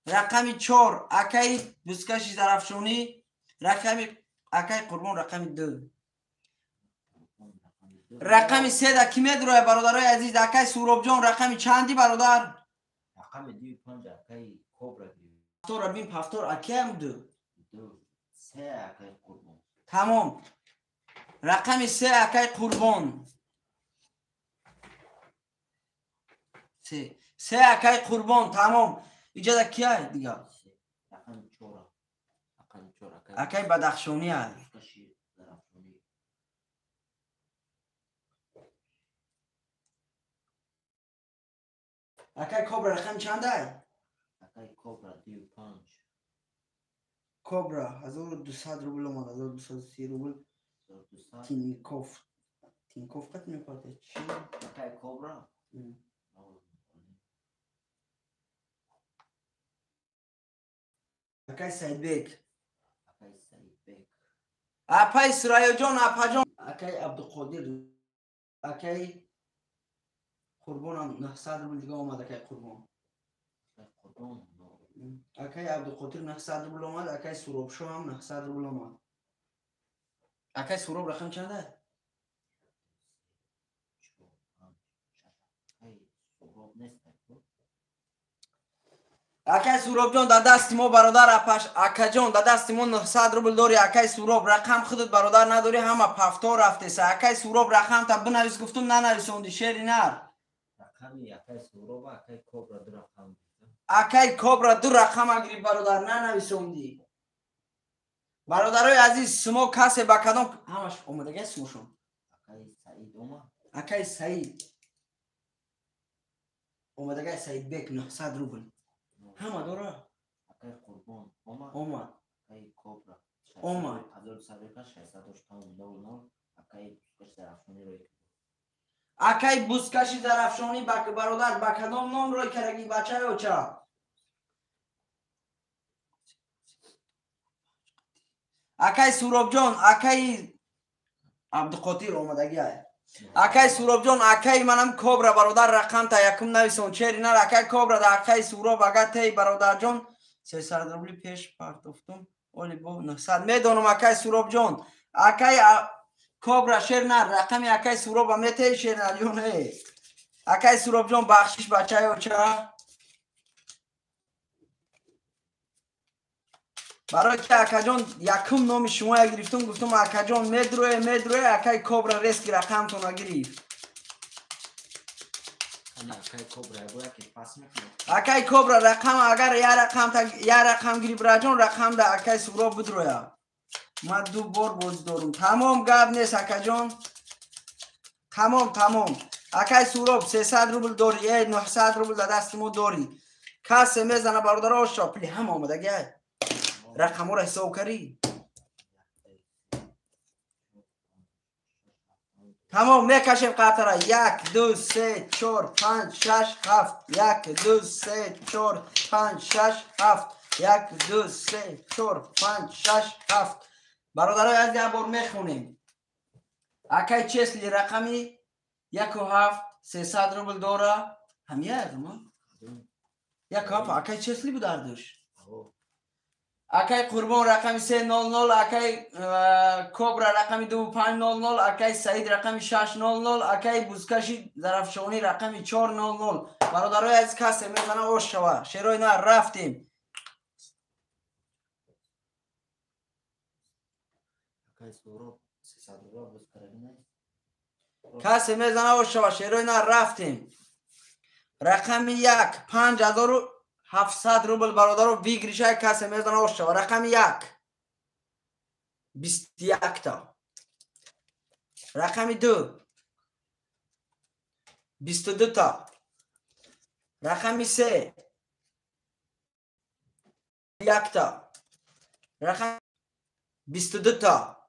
رقم 4 اکی بزکشی درفشونی رقم اکی قربان رقم 2 رقم 3 دا کی میدروه برادرای عزیز اکی سورب جان رقم چندی برادر رقم 2 5 اکی کوبرا تو را بین پفتور اکی هم 2 3 اکی قربان تمام رقم 3 اکی قربان 3 اکی قربان تمام اینجا دا کیه دیگه رقم 4 اکی بدخشونی هست اکی کوبرا رقم چنده اکی کوبرا 2 5 کوبرا 1200 روبل اومد 1230 روبل تینکوف قد میپاده چی؟ اکی کوبرا اکی سعید بیک اکی سعید بیک اپای سرایو جان اپا جان اکی عبدالقادر اکی قربانم 900 روبل دیگه اومد اکی قربان اکی عبدالقادر 900 روبل اومد اکی سروب شو هم 900 روبل اومد اکی سروب رقم چنده؟ اکی سروب جان در دست ما برادر اپاش اکی جان در دست ما 900 روبل داری اکی سروب رقم خودت برادر نداری همه پفتا رفته سه اکی سروب رقم تا بنویس گفتم ننویسوندی شعری نر رقمی اکی سروب اکی کوبرا دو رقم اکی کوبرا 2 رقم اگری برادر ننویسوندی برادرای عزیز شما کسی با کدام همش اومدگه اسمشون اکی سعید اومد اکی سعید اومدگه سعید بیک 900 روبل همه داره اکی قربان اومد اکی کوبرا اومد 600 اکی درفشونی روی اکی بوزکشی درفشانی برادر با کدام نام روی کرگی بچه او چه اکی سورب جان اکی عبدالقادر اومدگی اکی سورب جان اکی منم کوبرا برادر رقم تا یکم نویسون چری نر اکی کوبرا دا اکی سورب اگه تی برادر جان 300 روبلی پیش پرداختم ولی با 900 میدونم اکی سورب جان اکی کوبرا شیر نر رقم اکی سورب میته شیر نر یون اکی سورب جان بخشش بچه او چه برای که اکاجان یکم نام شما گرفتم گفتم اکاجان مدروه اکای کوبرا ریسک رقم تو نگرفت. اکای کوبرا رقم اگر یا رقم گریب راجون رقم ده اکای سورا بدرویا. ما دو بار بوز دارم. تمام گاب نیست اکاجان. تمام. اکای سورا 300 روبل داری 900 روبل دست مو داری. کاس میزنه برادر شاپلی هم آمده گه. رقم را حساب کردی. تمام میکشیم قطره 1 2 3 4 5 6 7 1 2 3 4 5 6 7 1 2 3 4 5 6 7 برادرای از یه بار میخونیم. اکای چسلی رقمی 1 و 7 300 روبل داره هم یه ما 1 و 7 اکای چسلی بود اردوش. اکای قربان رقمی 300 اکای کوبرا رقمی 2500 اکای سعید رقمی 600 اکای بوزکشی ظرفشانی رقمی 400 برادرای از کسی میزنه اوش شوه شیروی نه رفتیم. کسی میزنه اوش شوه شیروی نه رفتیم. رقمی 1 5700 روبل برادر رو بیگریشه کسی میزنه اوش شوه. رقمی 1 21 تا. رقمی 2 22 تا. رقمی 3 1 تا. رقم 22 تا.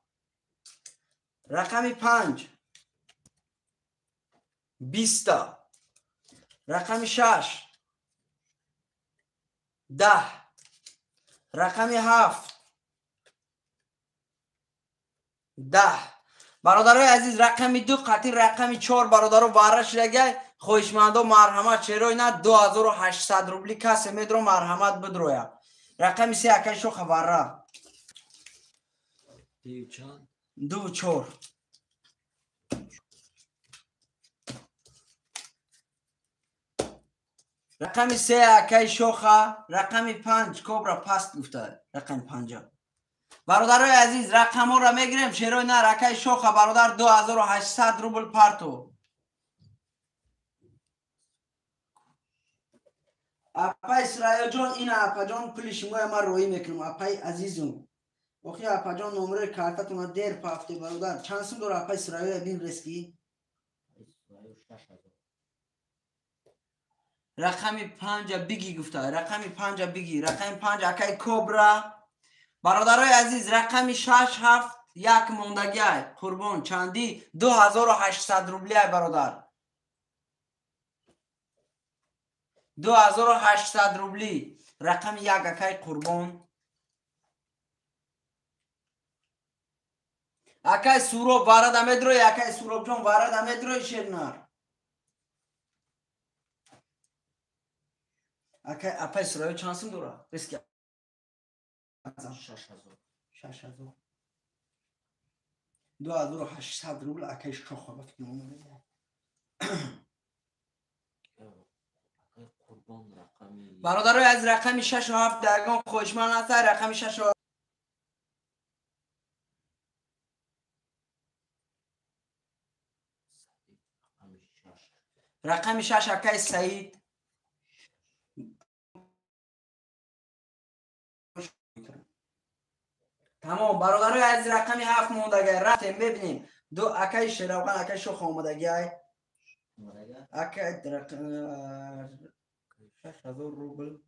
رقمی 5 20 تا. رقمی 6 10. رقمی 7 10. برادرای عزیز رقمی 2 قطعی رقمی 4 برادرو وارش لگه خوشمندو مرحمت چرای نه 2800 روبلی کسی میدرو مرحمت بدرویا. رقمی 3 اکای شو خبره 2 4 رقمی 3 اکای شوخه. رقمی 5 کوبرا پست گفته. رقم 5 برادرای عزیز رقم ها را میگیریم شیروی نه اکای شوخه برادر 2800 روبل پارتو. اپای اسرائیل جان این اپا جان پلی شما ما روی میکنم اپای عزیزم. اوکی اپا جان نمره کارتتون دیر پافته برادر چند سم دور اپای اسرائیل بین رسکی. رقمی 5 بگی گفته. رقمی 5 بگی. رقمی 5 اکای کوبرا برادرای عزیز رقمی 6 7 1 موندگی قربان چندی 2800 روبلی برادر 2800 روبلی. رقم 1 اکای قربان اکای سورو وارد امدروی اکای سورو جون وارد امدروی شیرنار اکای اپای سورو چانسم دورا ریسک 6000 2800 روبل اکای شخو بکنم برادرای از رقمی 6 و 7 درگان خوشمن هست. رقمی 6 و رقمی 6 اکای سعید تمام. برادرای از رقمی 7 موندگی رفتیم ببینیم 2 اکای شیروغان اکای شخ آمدگی اکای رقم 6000 روبل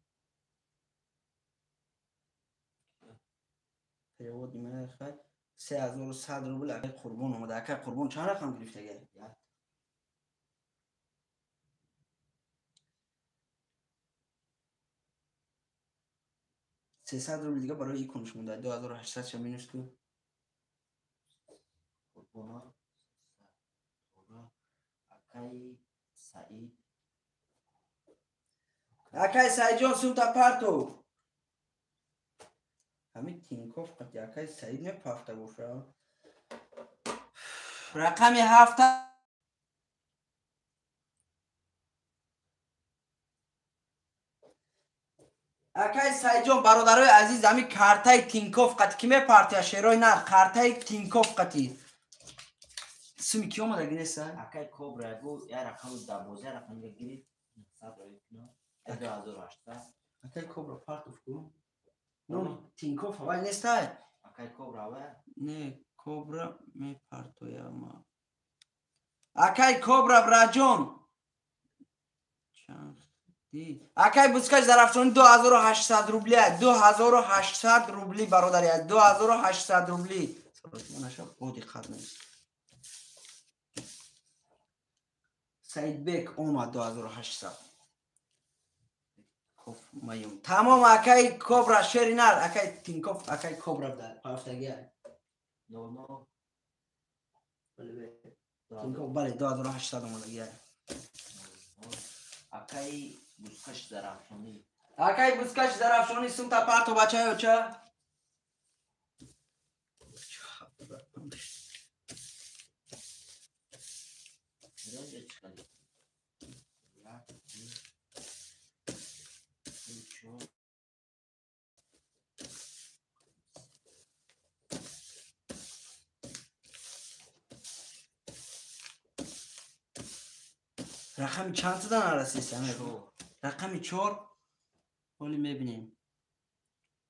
پیود من خواهد 3100 روبل اکای قربان آمده. اکای قربان چند رقم گرفته گه 300 روبل دیگه برای این کنش مونده 2800 چه مینوش تو اکای سعید جان سوتا پارتو همین تینکوف قطعی اکای سعید نپافته گفته. رقمی 7 اکای سایجون برادرای عزیز همی کارتای تینکوف قط کیمه پارتیا شیروی نه کارتای تینکوف قطی سمی کی اومده گنسا اکای کوبرا گو یا رقم 12 رقم بگیرید 2800 اکای کوبرا پارت اف کو نو تینکوف اول نیستا اکای کوبرا و نه کوبرا می پارتو یا ما اکای کوبرا براجون اکای بوسکاش درافشون 2800 روبلی 2800 روبلی برادری 2800 روبلی مناشا بودی خدمت سعید بیک اومد 2800 خب مایم تمام اکای کوبرا شرینار اکای تینکوف اکای کوبرا در پافتگی نو تینکوف بله 2800 اومد گیر اکای بوسکاش درافشونی اکای بوسکاش درافشونی سمتا پارتو بچه چه رقم چند تا نرسید رقم 4 ولی میبینیم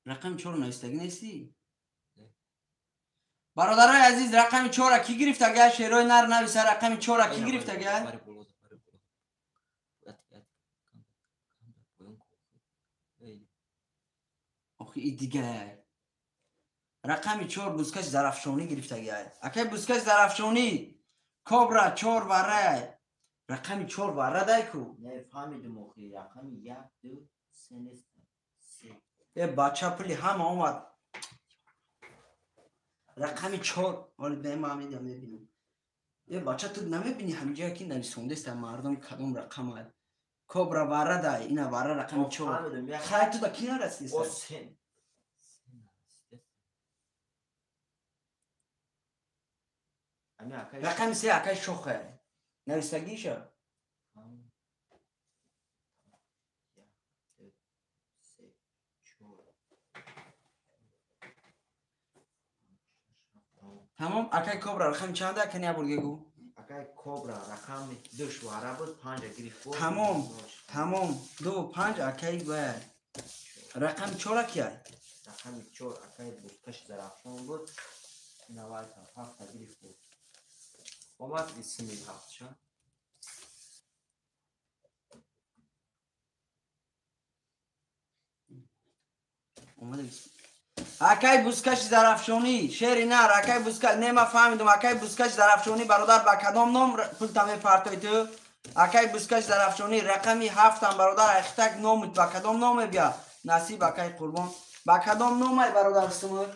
رقم 4 نوشتگی نیستی برادرای عزیز رقم 4 کی گرفت اگر شیروی نر نویسه رقم 4 کی گرفت اگر آخه این دیگه رقم 4 بوسکش درافشونی گرفت اگر اکی بوسکش درافشونی کوبرا 4 وره رقم 4 وره دای کو نه فهمیدم اخی رقم 1 2 3 نیست 3 ای بچه پلی هم اومد رقم 4 ولی به ما میدم میبینم ای بچه تو نمیبینی همینجا که نویسونده است مردم کدوم رقم های کوبرا وره دای اینا وره رقم 4 خیلی تو دا کی نرسیست رقم 3 اکی شوخه نویستگیشه تمام اکی کوبرا رقم چنده کنی ابرگه گو اکای کوبرا رقم 2 شواره بود 5 گرفت تمام 2 5 اکی باید رقم 4 کیه رقم 4 اکای بوسکش درافشون بود 97 گرفت بود اومد اسمی 7 شد اومده اکی بوسکش درافشونی شیری نر اکی بوسکش نما فهمیدم اکی بوسکش درافشونی برادر با کدام نام پول تامه پارتوی تو اکی بوسکش درافشونی رقمی 7 هم برادر اختک نام با کدام نام بیا نصیب اکی قربان با کدام نام ای برادر سمر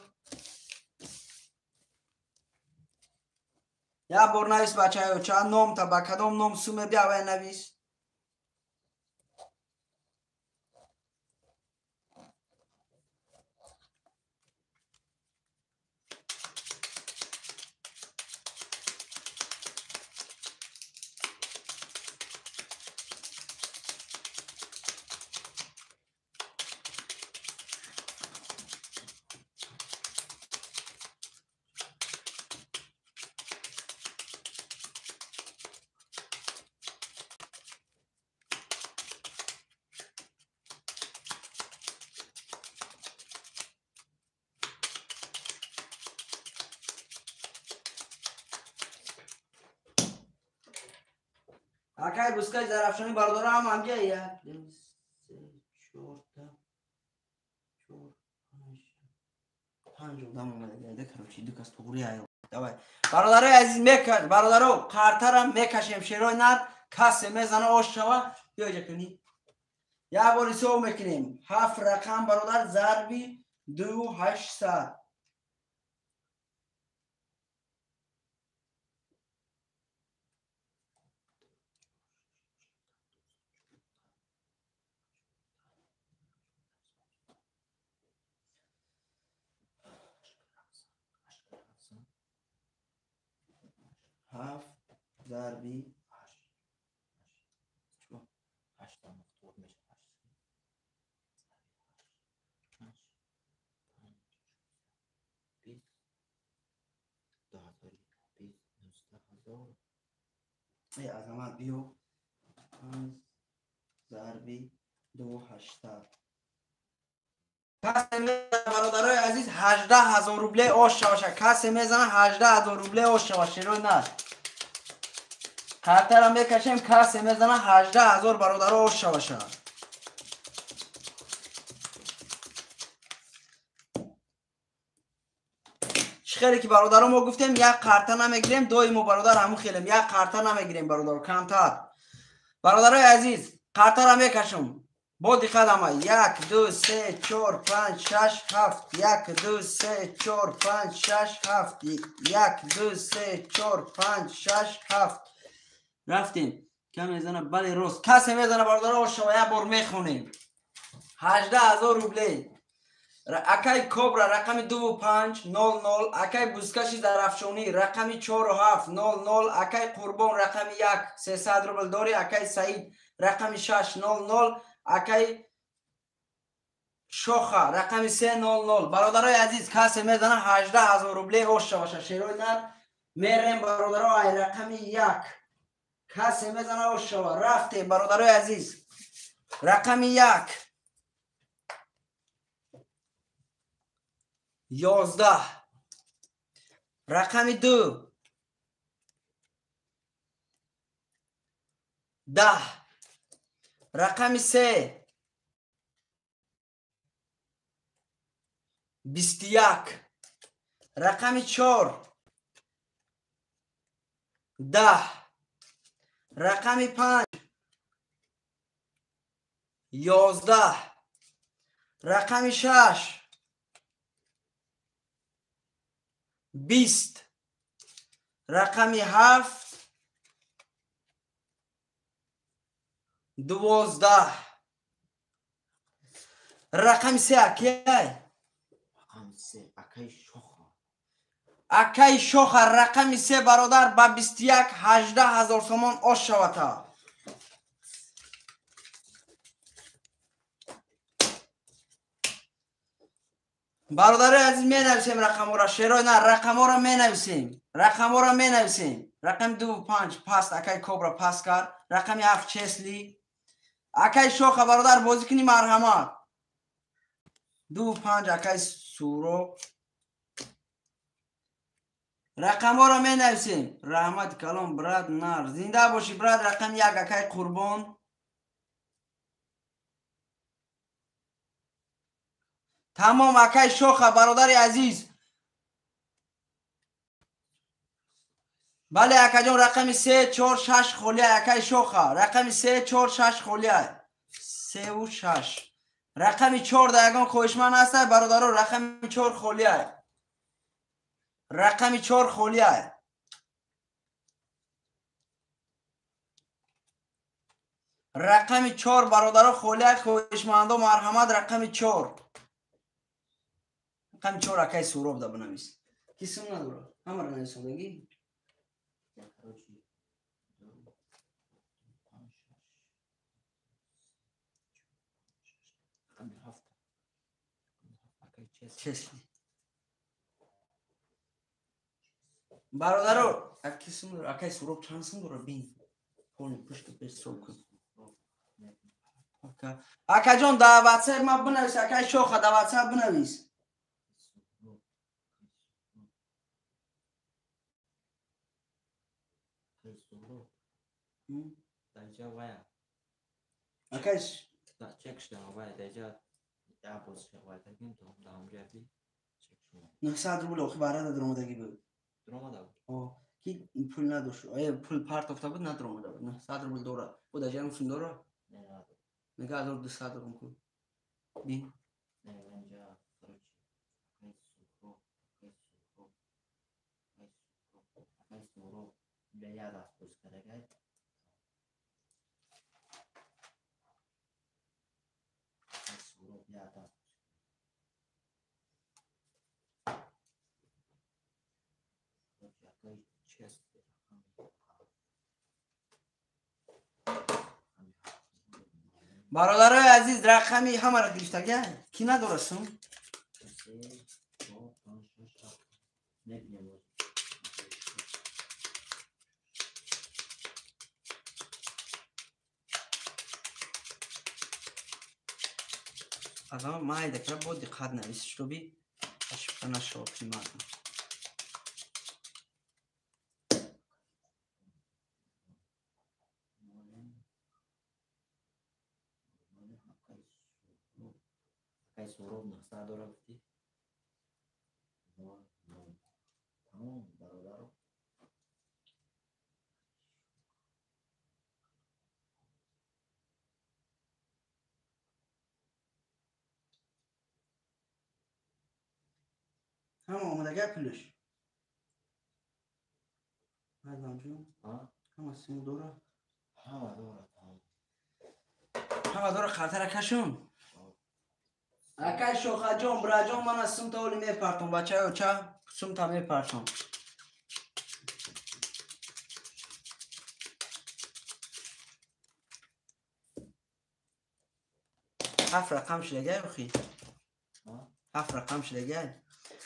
یا بور نویس بچه های چه نام تا با کدام نام سومه بیا و نویس اکی بوسکش درافشونی برادر هم همجا یا 2 3 4 5 دام اومده دکرو چی دو کس توری آیو دوای برادرای عزیز میکش برادرو کارترم میکشیم شیروی نر کسی میزنه اوش شوا بیاجا کنی یا باری سو میکنیم 7 رقم برادر ضربی 2800 7 ضربی 8 مختور میشه ای عظمت بیو 5 ضربی 280 کسی میزنه برادرای عزیز 18,000 روبله آش شوشه. کسی میزنه 18,000 روبله آش شوشه. روی نه خاطر هم بکشیم. کسی میزنه 18,000 برادر آش شوشه. خیلی که برادر ما گفتیم یک قرطه نمیگیریم. دوی ما برادر همون خیلیم یک قرطه نمیگیریم برادر کمتر. برادرای عزیز قرطه را میکشم با دقت همه 1 2 3 4 5 6 7 1 2 3 4 5 6 7 1 2 3 4 5 6 7 رفتیم کم میزنه بله روز کسی میزنه برادر شما یک بار میخونیم 18,000 روبله اکای کوبرا رقم 2500 اکای بوزکشی در افشونی رقم 4700 اکای قربان رقم 1 300 روبل داری اکای سعید رقم 600 اکای شوخه رقم 300 برادرای عزیز کسی میزنه 18,000 روبله اوش باشه شیروی نر میریم برادرای رقم 1 کسی میزنه اوش رفتیم برادرای عزیز رقم 1 11 رقم 2 10 رقم 3 21 رقم 4 10 رقم 5 11 رقم 6 20 رقم 7 12 رقم 3 اکی رقم 3 اکای شوخه اکای شوخه رقم 3 برادر با 21 18,000 تومان آش شوته برادر عزیز می نویسیم رقم را شیرای نه رقم را می نویسیم رقم 2 5 پاست اکای کوبرا پاس کرد رقم 7 چسلی اکای شوخه برادر بازی کنی مرحمت 2 5 اکای سورو رقم را می نویسیم رحمت کلام براد نر زنده باشی براد رقم 1 اکای قربان تمام اکای شوخه برادر عزیز بله اکا جان رقم 3 4 6 خولیه اکای شوخه رقم 3 4 6 خولیه 3 و 6 رقم 4 در یگان خوشمن هست برادر رقم 4 خولیه رقم 4 خولیه رقم 4 برادر خولیه خوشمند و مرحمت رقم 4 رقم 4 اکای سوروب ده بنویس کسی نداره همه را نویسم بگی چسلی برادر اکای سوروب چند سم داره بین پونی پشت پیش سوب کن اکا جان در واتساپ ما بنویس اکای شوخه در واتساپ بنویس درجا ویا اکایش چک شده ویا درجا یا باز شده ویا تکیم تو هم دام گردی چک شده 900 روبل آخی برای درآمدگی بود درآمده بود کی پول نداشت آیا پول پارت افتاد بود ندارمده بود 900 روبل داره بود اجازه میشون داره نه نداره میگه 1200 درم کن بین نه اینجا خروج سورو به یاد افسوس کرده سورو یاد برادرای عزیز رقمی همه را گرفتگه کی ندارستم Adam mayda kira bu dikkat nevis şubi aşıkana şofi madem. Какая суровная садора в ти. Tamam, beraber. Tamam da gel piliş. Hadi amcım. Ha? Ama seni doğru. Ha, doğru, tamam. Ama doğru kartara kaşım. Akay şoka jom brajom bana sum tavli me parton bacha ocha sum ta me parton. هفت رقم شلگه بخی هفت رقم شلگه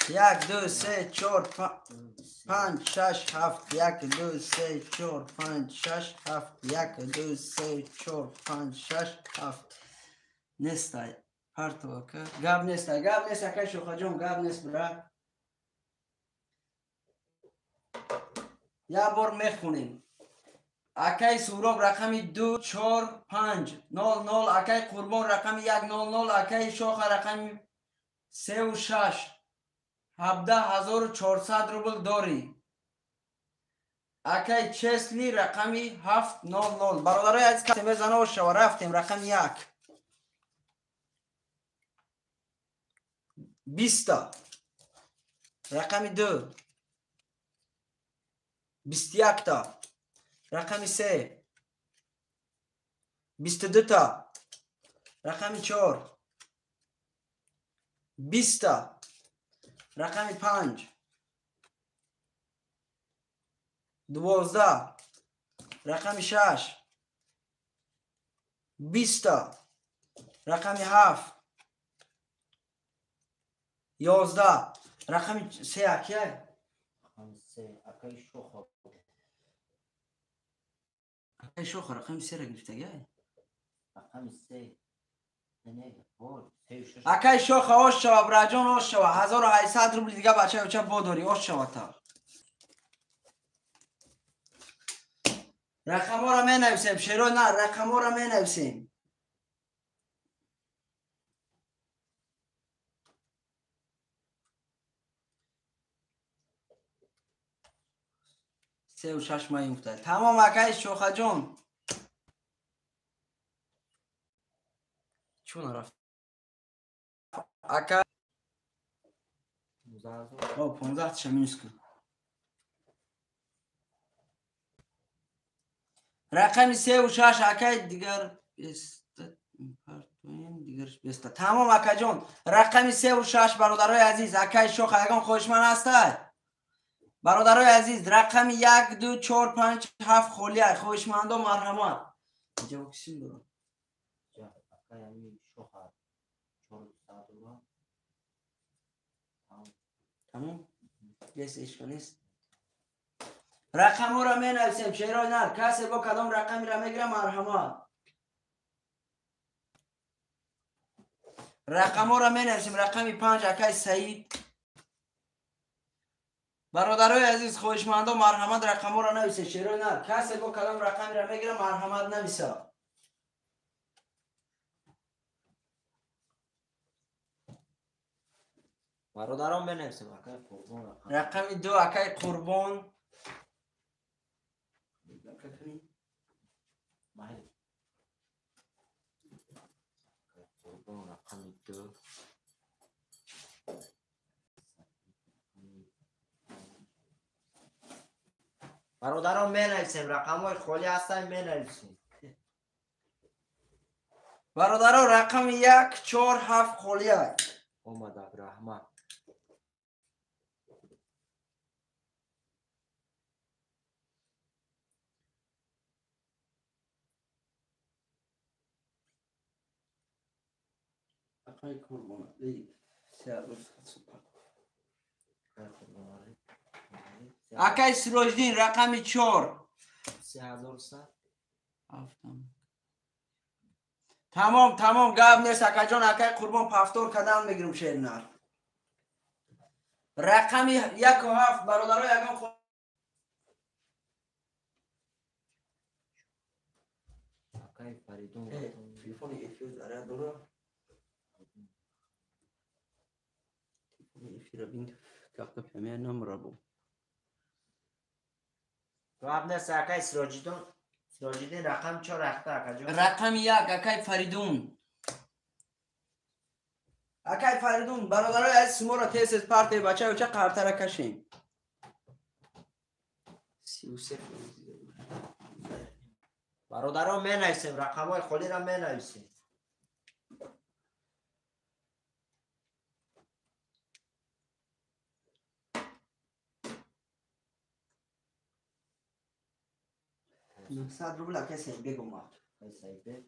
1 2 3 4 5 6 7 1 2 3 4 5 6 7 1 2 3 4 5 6 7 نستای پارتو که گاب نستا که شوخا جون گاب نست برا یا بار میخونیم اکای سوراب رقمی 2 4 5 0 0 اکای قربان رقمی 1 0 0 اکای شوخ رقمی 3 و 6 17400 روبل داری اکای چسلی رقمی 7 0 0 برادرای عزیز که میزنه و شو رفتیم رقم 1 20 رقمی 2 21 تا رقمی 3 22 تا رقمی 4 20 تا رقمی 5 12 رقمی 6 20 تا رقمی 7 11 رقمی 3 اکیه رقم 3 اکای شوخ اکای شوخ رقمی 3 را گرفته گه رقم 3 نه بود 3 اکای شوخ آش شوا براجان آش شوا 1800 روبل دیگه بچه بچه بوداری آش شوا تا رقم ها را می نویسیم شیرو نه رقم ها را می نویسیم سه و شش مایی مفتد تمام اکای شوخه جون چون رفت اکای 15 شمینس کن رقم 3 و 6 اکای دیگر دیگر تمام اکای جون رقم 3 و 6 برادرای عزیز اکای شوخ یگان خوشمن هسته برادرای عزیز رقم 1 2 4 5 7 خولیه خوشمند و مرحمت اینجا بکشیم برو اکای شوخ 400 تمام یس اشکال نیست رقم ها را می نویسیم شیرای نر کسی با کدام رقمی را میگیره مرحمت رقم ها را می نویسیم رقمی 5 اکای سعید برادرای عزیز خوشمند و مرحمت رقم ها را نویسه شیرای نر کسی با کدام رقمی را میگیره مرحمت نویسه برادران بنویسیم اکای قربان رقمی 2 اکای قربان مهل قربان رقم 2 برادران بنویسیم رقم های خالی هستن بنویسیم برادران رقم 1 4 7 خولیه اومد عبدالرحمن اکای قربان اکای سروجدین رقمی 4 3100 تمام گاب نیست اکا جان اکای قربان پافتور کدام میگیرم شیرنار رقم 1 و 7 برادرای یگان خود Akay Faridun. تلفن ایفیو داره دورا ایفیو بین کاکا پیمیه نمره بو تو ابن ساکای سراجیدین رقم 4 اخته اکا جان. رقم 1 اکای فریدون اکای فریدون برادرای از سمورا تیس پارتی بچه و چه قرطره کشیم 33 برادرها می نویسیم رقم های خودی را می نویسیم. نهصد روبل کسی بگو ما سایده.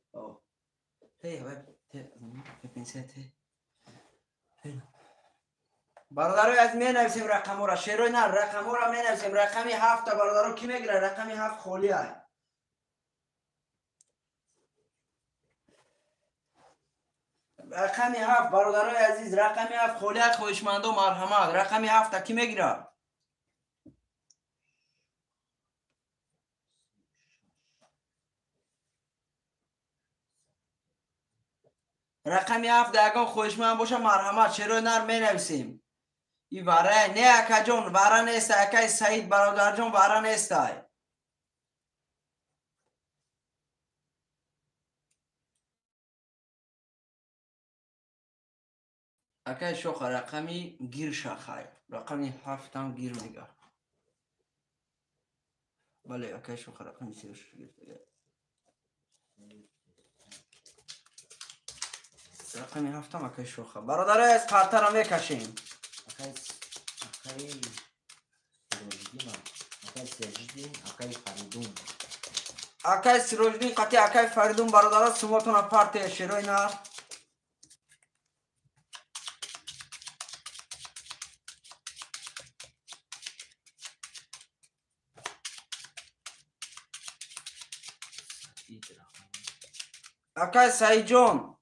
برادرای از می نویسیم رقم را شیروی نه رقم را می نویسیم رقمی 7 برادرها کی میگیره رقمی 7 خولی های رقمی 7 برادرای عزیز رقمی 7 خولی های خوشمند و مرحمت رقمی 7 کی میگیره رقمی 7 دگان خوشمند باشه مرحمت شیروی نر می نویسیم این باره نه اکا جون باره نیست اکای سعید برادر جون باره نیست اکای شوخ رقمی گیر شاخه رقمی 7 هم گیر میگه بله اکای شوخ رقمی سیرش گیر رقمی 7 هم اکای شوخه برادره از قرطه را میکشیم اکای سروجدین قطعی اکای فریدون برادره سموتون پارتی شیروی نار اکای سعید جون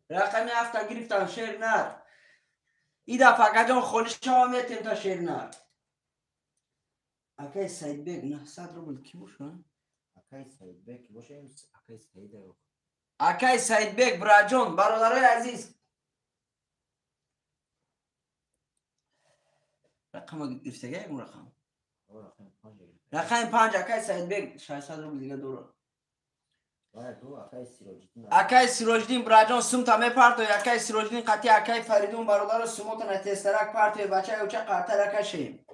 رقمی 7 گرفتم شیر نر این دفعه اکا جون خولی شما میتیم تا شیر نر اکای سعید بگ 900 روبل کی بوشن اکای سعید بگ باشه اکای سعید رو اکای سعید بگ براجون برادرای عزیز رقم گرفته گه اون رقم 5 اکای سعید بگ 600 روبل دیگه دورو اکای سیروجدین براجون سمتا می پارتو اکای سیروجدین قطعی اکای فریدون برادر سموت نتیسترک پارتو بچه او چه قرطه رکشیم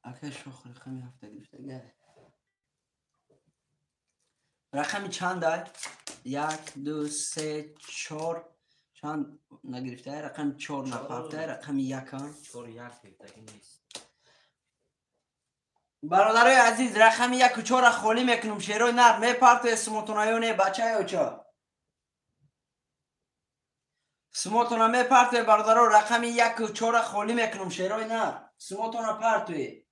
اکای شوخ رقمی 7 گرفته گه رقمی چند دای 1 2 3 4 چند نگرفته رقم 4 نپرفته رقم 1 4 1 گرفته نیست برادرای عزیز رقم 1 و 4 خولی میکنم شیروی نر میپرتو اسموتونایونه بچه او چه سموتونا میپرتو برادرو رقم 1 و 4 خولی میکنم شیروی نر سموتونا پرتوی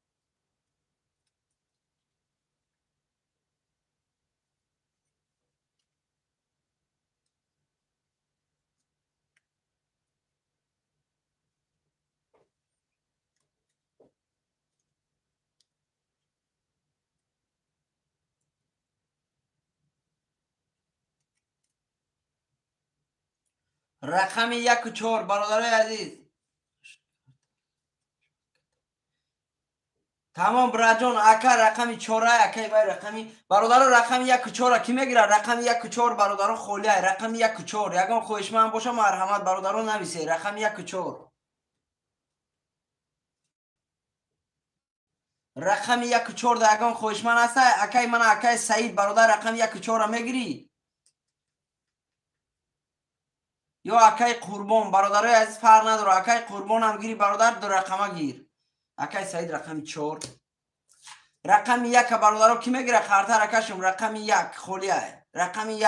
رقم 1 و 4 برادرای عزیز تمام براجون اکا رقمی 4 اکای بای رقمی برادر رقم 1 و 4 کی میگیره رقم 1 و 4 برادر خولی رقم 1 و 4 یگان خوشمن باشه مرحمت برادرو نویسی رقم 1 و 4 رقم 1 و 4 یگان خوشمن است اکای من اکای سعید برادر رقم 1 و 4 میگیری یا اکای قربان برادرای عزیز فرق نداره اکای قربان هم گیری برادر دو رقمه گیر اکای سعید رقم 4 رقم 1 برادرها کی میگیره خرطه رکشم رقم 1 خولیه رقم 1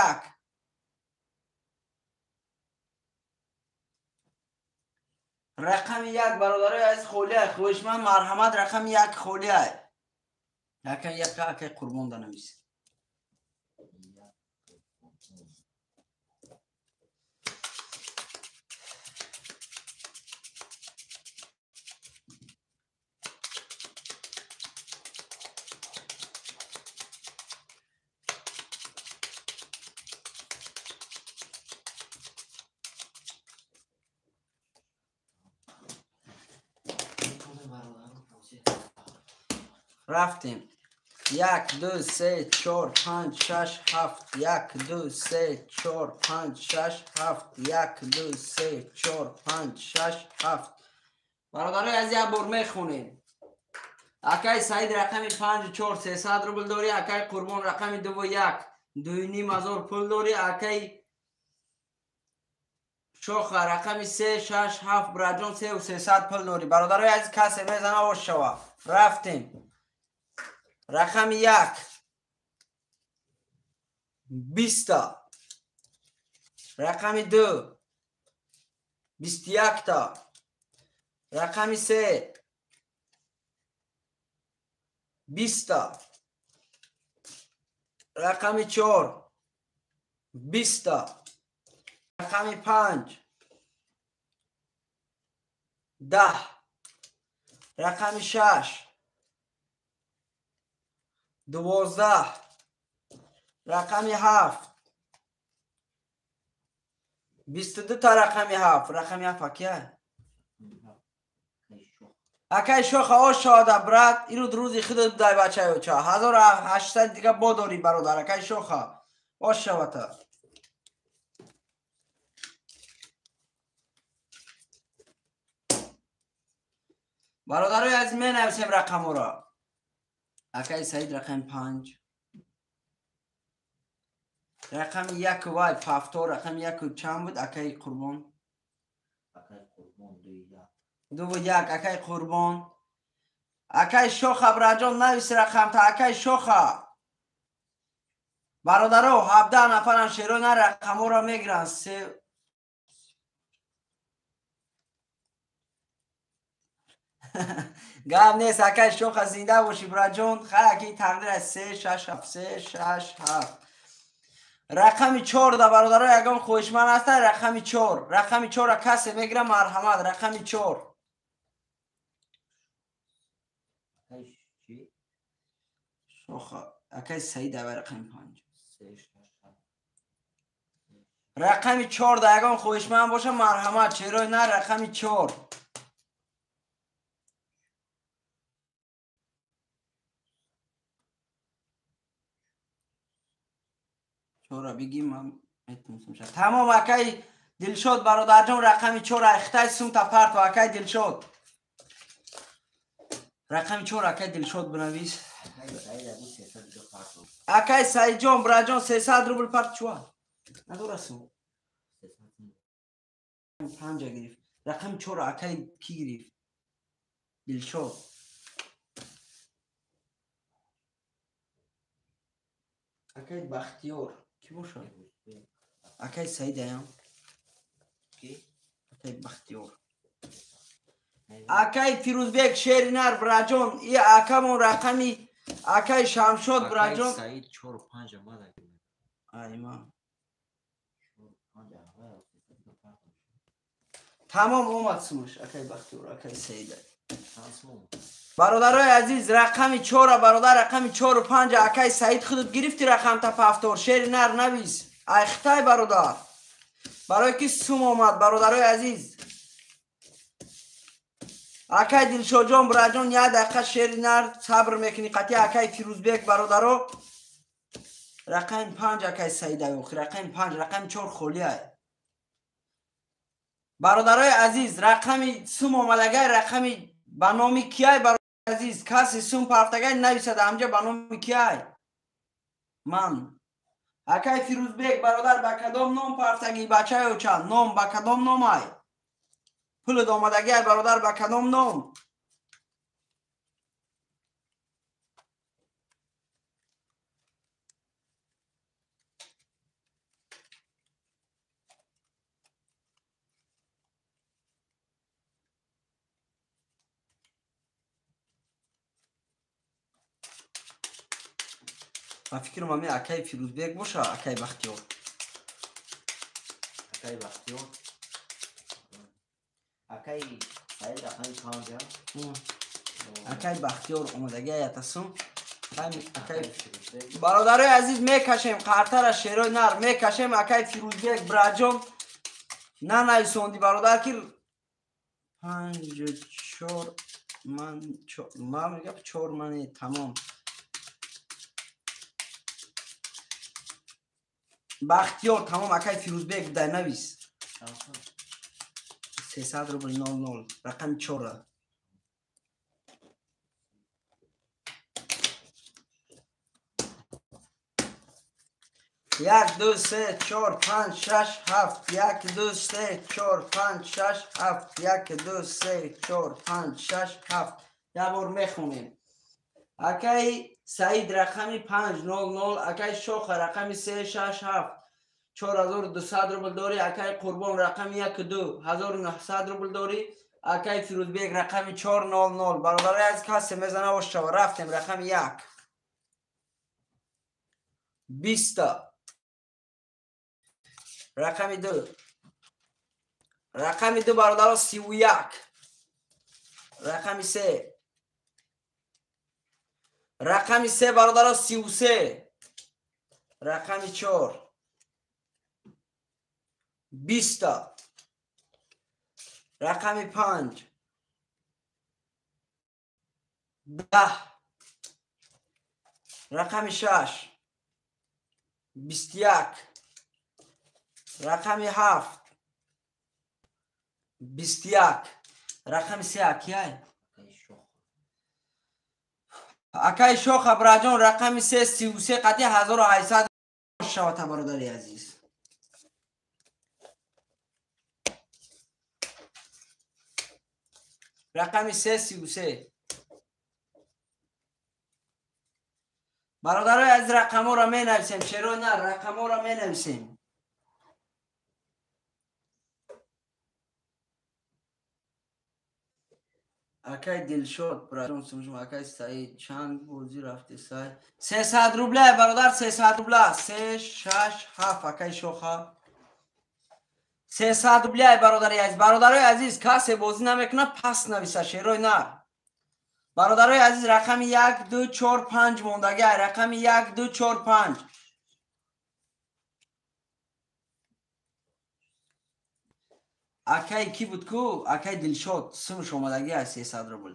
رقم 1 برادرای از خولیه خوشمن مرحمت رقم 1 خولیه اکای 1 اکای قربان دنویس رفتیم 1 2 3 4 5 6 7 1 2 3 4 5 6 7 1 2 3 4 5 6 7 برادرای از یک بار میخونیم اکای سعید رقم 5 4 300 روبل داری اکای قربان رقم 2 1 2,500 پول داری اکای شوخ رقم 3 6 7 براجون 3 و 300 پول داری برادرای از کسی میزنه و شوا رفتیم رقم 1 20 تا رقم 2 21 تا رقم 3 20 تا رقم 4 20 تا رقم 5 10 رقم 6 12 رقم 7 22 تا رقم 7 رقم 7 کیه اکای شوخ آش شاده برات اینو روزی خود دای بچه و چه 1800 دیگه با داری برادر اکای شوخ آش شوته برادرای از من نویسیم رقم را اکای سعید رقم 5 رقم 1 وای پافتور رقم 1 چند بود اکای قربان 2 و 1 اکای قربان اکای شوخ براجان نویس رقم تا اکای شوخ برادرو 17 نفرن شیرون رقم را میگیرن گام نیست اکای شوخ زنده باشی براجان خیلی تقدیر 3 6 7 3 6 7 رقم 4 دا برادرای یگان خوشمن هست رقم 4 رقم 4 کسی میگیره مرحمت رقم 4 شوخ اکای سعید رقم 5 رقم 4 دا یگان خوشمن باشه مرحمت چرا نه رقم 4 چورا بگیم من تمام اکای دلشاد برادر جان رقم 4 اختای سوم تا پرت و اکای دلشاد رقم 4 اکای دلشاد بنویس اکای سعید جان برای جان 300 روبل پرت چوا نداره سو 5 گرفت رقم 4 اکای کی گرفت دلشاد اکای بختیار کی باشه اکای سعید هم کی اکای بختیار اکای فیروزبک شیرینر براجون ای اکامون رقمی اکای شمشاد براجون اکای سعید 4 و 5 آمده ایمان تمام اومد سوش اکای بختیار اکای سعید برادرای عزیز رقم 4 برادر رقم 4 و 5 اکای سعید خودت گرفتی رقم تا پفتور شیر نر نویس اختای برادر برای کی سوم آمد برادرای عزیز اکای دلشاد جان براجان یه دقیقه شیر نر صبر میکنی قطعی اکای فیروزبک برادرو رقم 5 اکای سعید رقم 5 رقم 4 خولیه برادرای عزیز رقم سوم آمدگه رقم بنامی کیای برادر عزیز کسی سوم پرفتگه نویسد همجا بنامی کیای من اکای فیروزبک برادر با کدام نام پرفتگی بچه او چند نام با کدام نام های پول دامدگی برادر با کدام نام من فکرم همی اکای فیروزبیگ باشه اکای بختیار. اکای بختیار. اکای سعید رقمی 5 یا؟ اکای بختیار اومدگی ایتاسم. اکای فیروزبیگ. برادرای عزیز میکشیم قرطر شیرای نر میکشیم اکای فیروزبیگ براجم نه نویسوندی برادر که 5 و 4 من میگم 4 منی تمام. بختیار تمام اکای فیروزبیگ بده نویس 300 روبل 00 رقم 4 1 2 3 4 5 6 7 1 2 3 4 5 6 7 1 2 3 4 5 6 7 یه بار میخونیم. اکای سعید رقمی 500 اکای شوخ رقمی 367 4200 روبل داری. اکای قربان رقمی 12900 روبل داری. اکای فیروزبیگ رقمی 400 برادرای از کسی میزنه و شو رفتیم رقم 1 20 رقم 2 رقم 2 برادر 31 رقم 3 رقم 3 برادر 33 رقم 4 20 رقم 5 10 رقم 6 21 رقم 7 21 رقم 3 اکیای اکای شوخ ابراجان رقم 3 33 قطعی 1800 شوات برادری عزیز. رقم 3 33 برادرای از رقم ها را می نویسیم. چرا نه رقم ها را می نویسیم. اکای دلشاد برادران سمجم اکای سعید چند بوزی رفتی سعید 300 روبله برادر 300 روبله 3 6 7 اکای شوخه 300 روبله برادری عزیز. برادرای عزیز کسی بازی نمیکنه پس نویسه شیرای نه. برادرای عزیز رقم 1 2 4 5 موندگی رقم 1 2 4 5 اکای کی بود کو اکای دلشاد سمش اومدگی 300 روبل.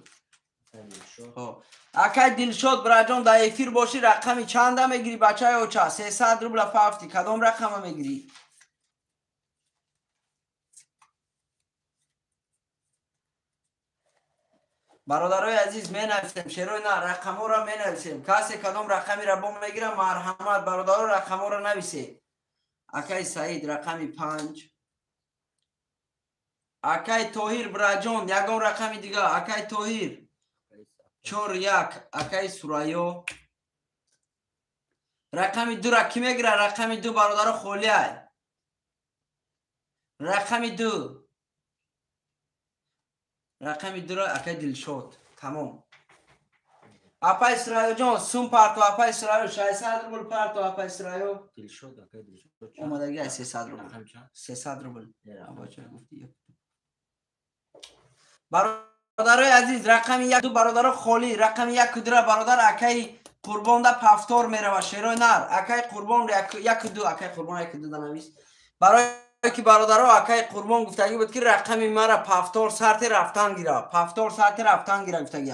اکای دلشاد براجان در افیر باشی رقمی چند میگیری بچه های اوچه 300 روبل فافتی کدام رقم میگیری. برادرای عزیز می نویسیم شیروی نه رقم ها را می نویسیم. کسی کدام رقمی را با میگیره مرحمت برادر رقم ها را نویسه. اکای سعید رقمی 5 اکای توهیر براجان یکم رقمی دیگه اکای توهیر 4 1 اکای سرایو رقمی 2 را کی میگیره رقمی 2 برادر خولیه رقمی 2 رقمی 2 را اکای دلشاد تمام. اپا اسرائیل جان سوم پارتو اپا اسرائیل 600 روبل پارتو اپا اسرائیل دلشاد اکای دلشاد اومدگی 300 روبل 300 روبل ابا چه گفتی. برادرای عزیز رقم 1 2 برادر خالی رقم 1 2 برادر اکای قربان ده پفتار میره و شیرای نر اکای قربان 1 2 اکای قربان 1 2 نویس برای که برادرها اکای قربان گفتگی بود که رقم مرا پفتار سرت رفتن گیره پفتار سرت رفتن گیره گفتگی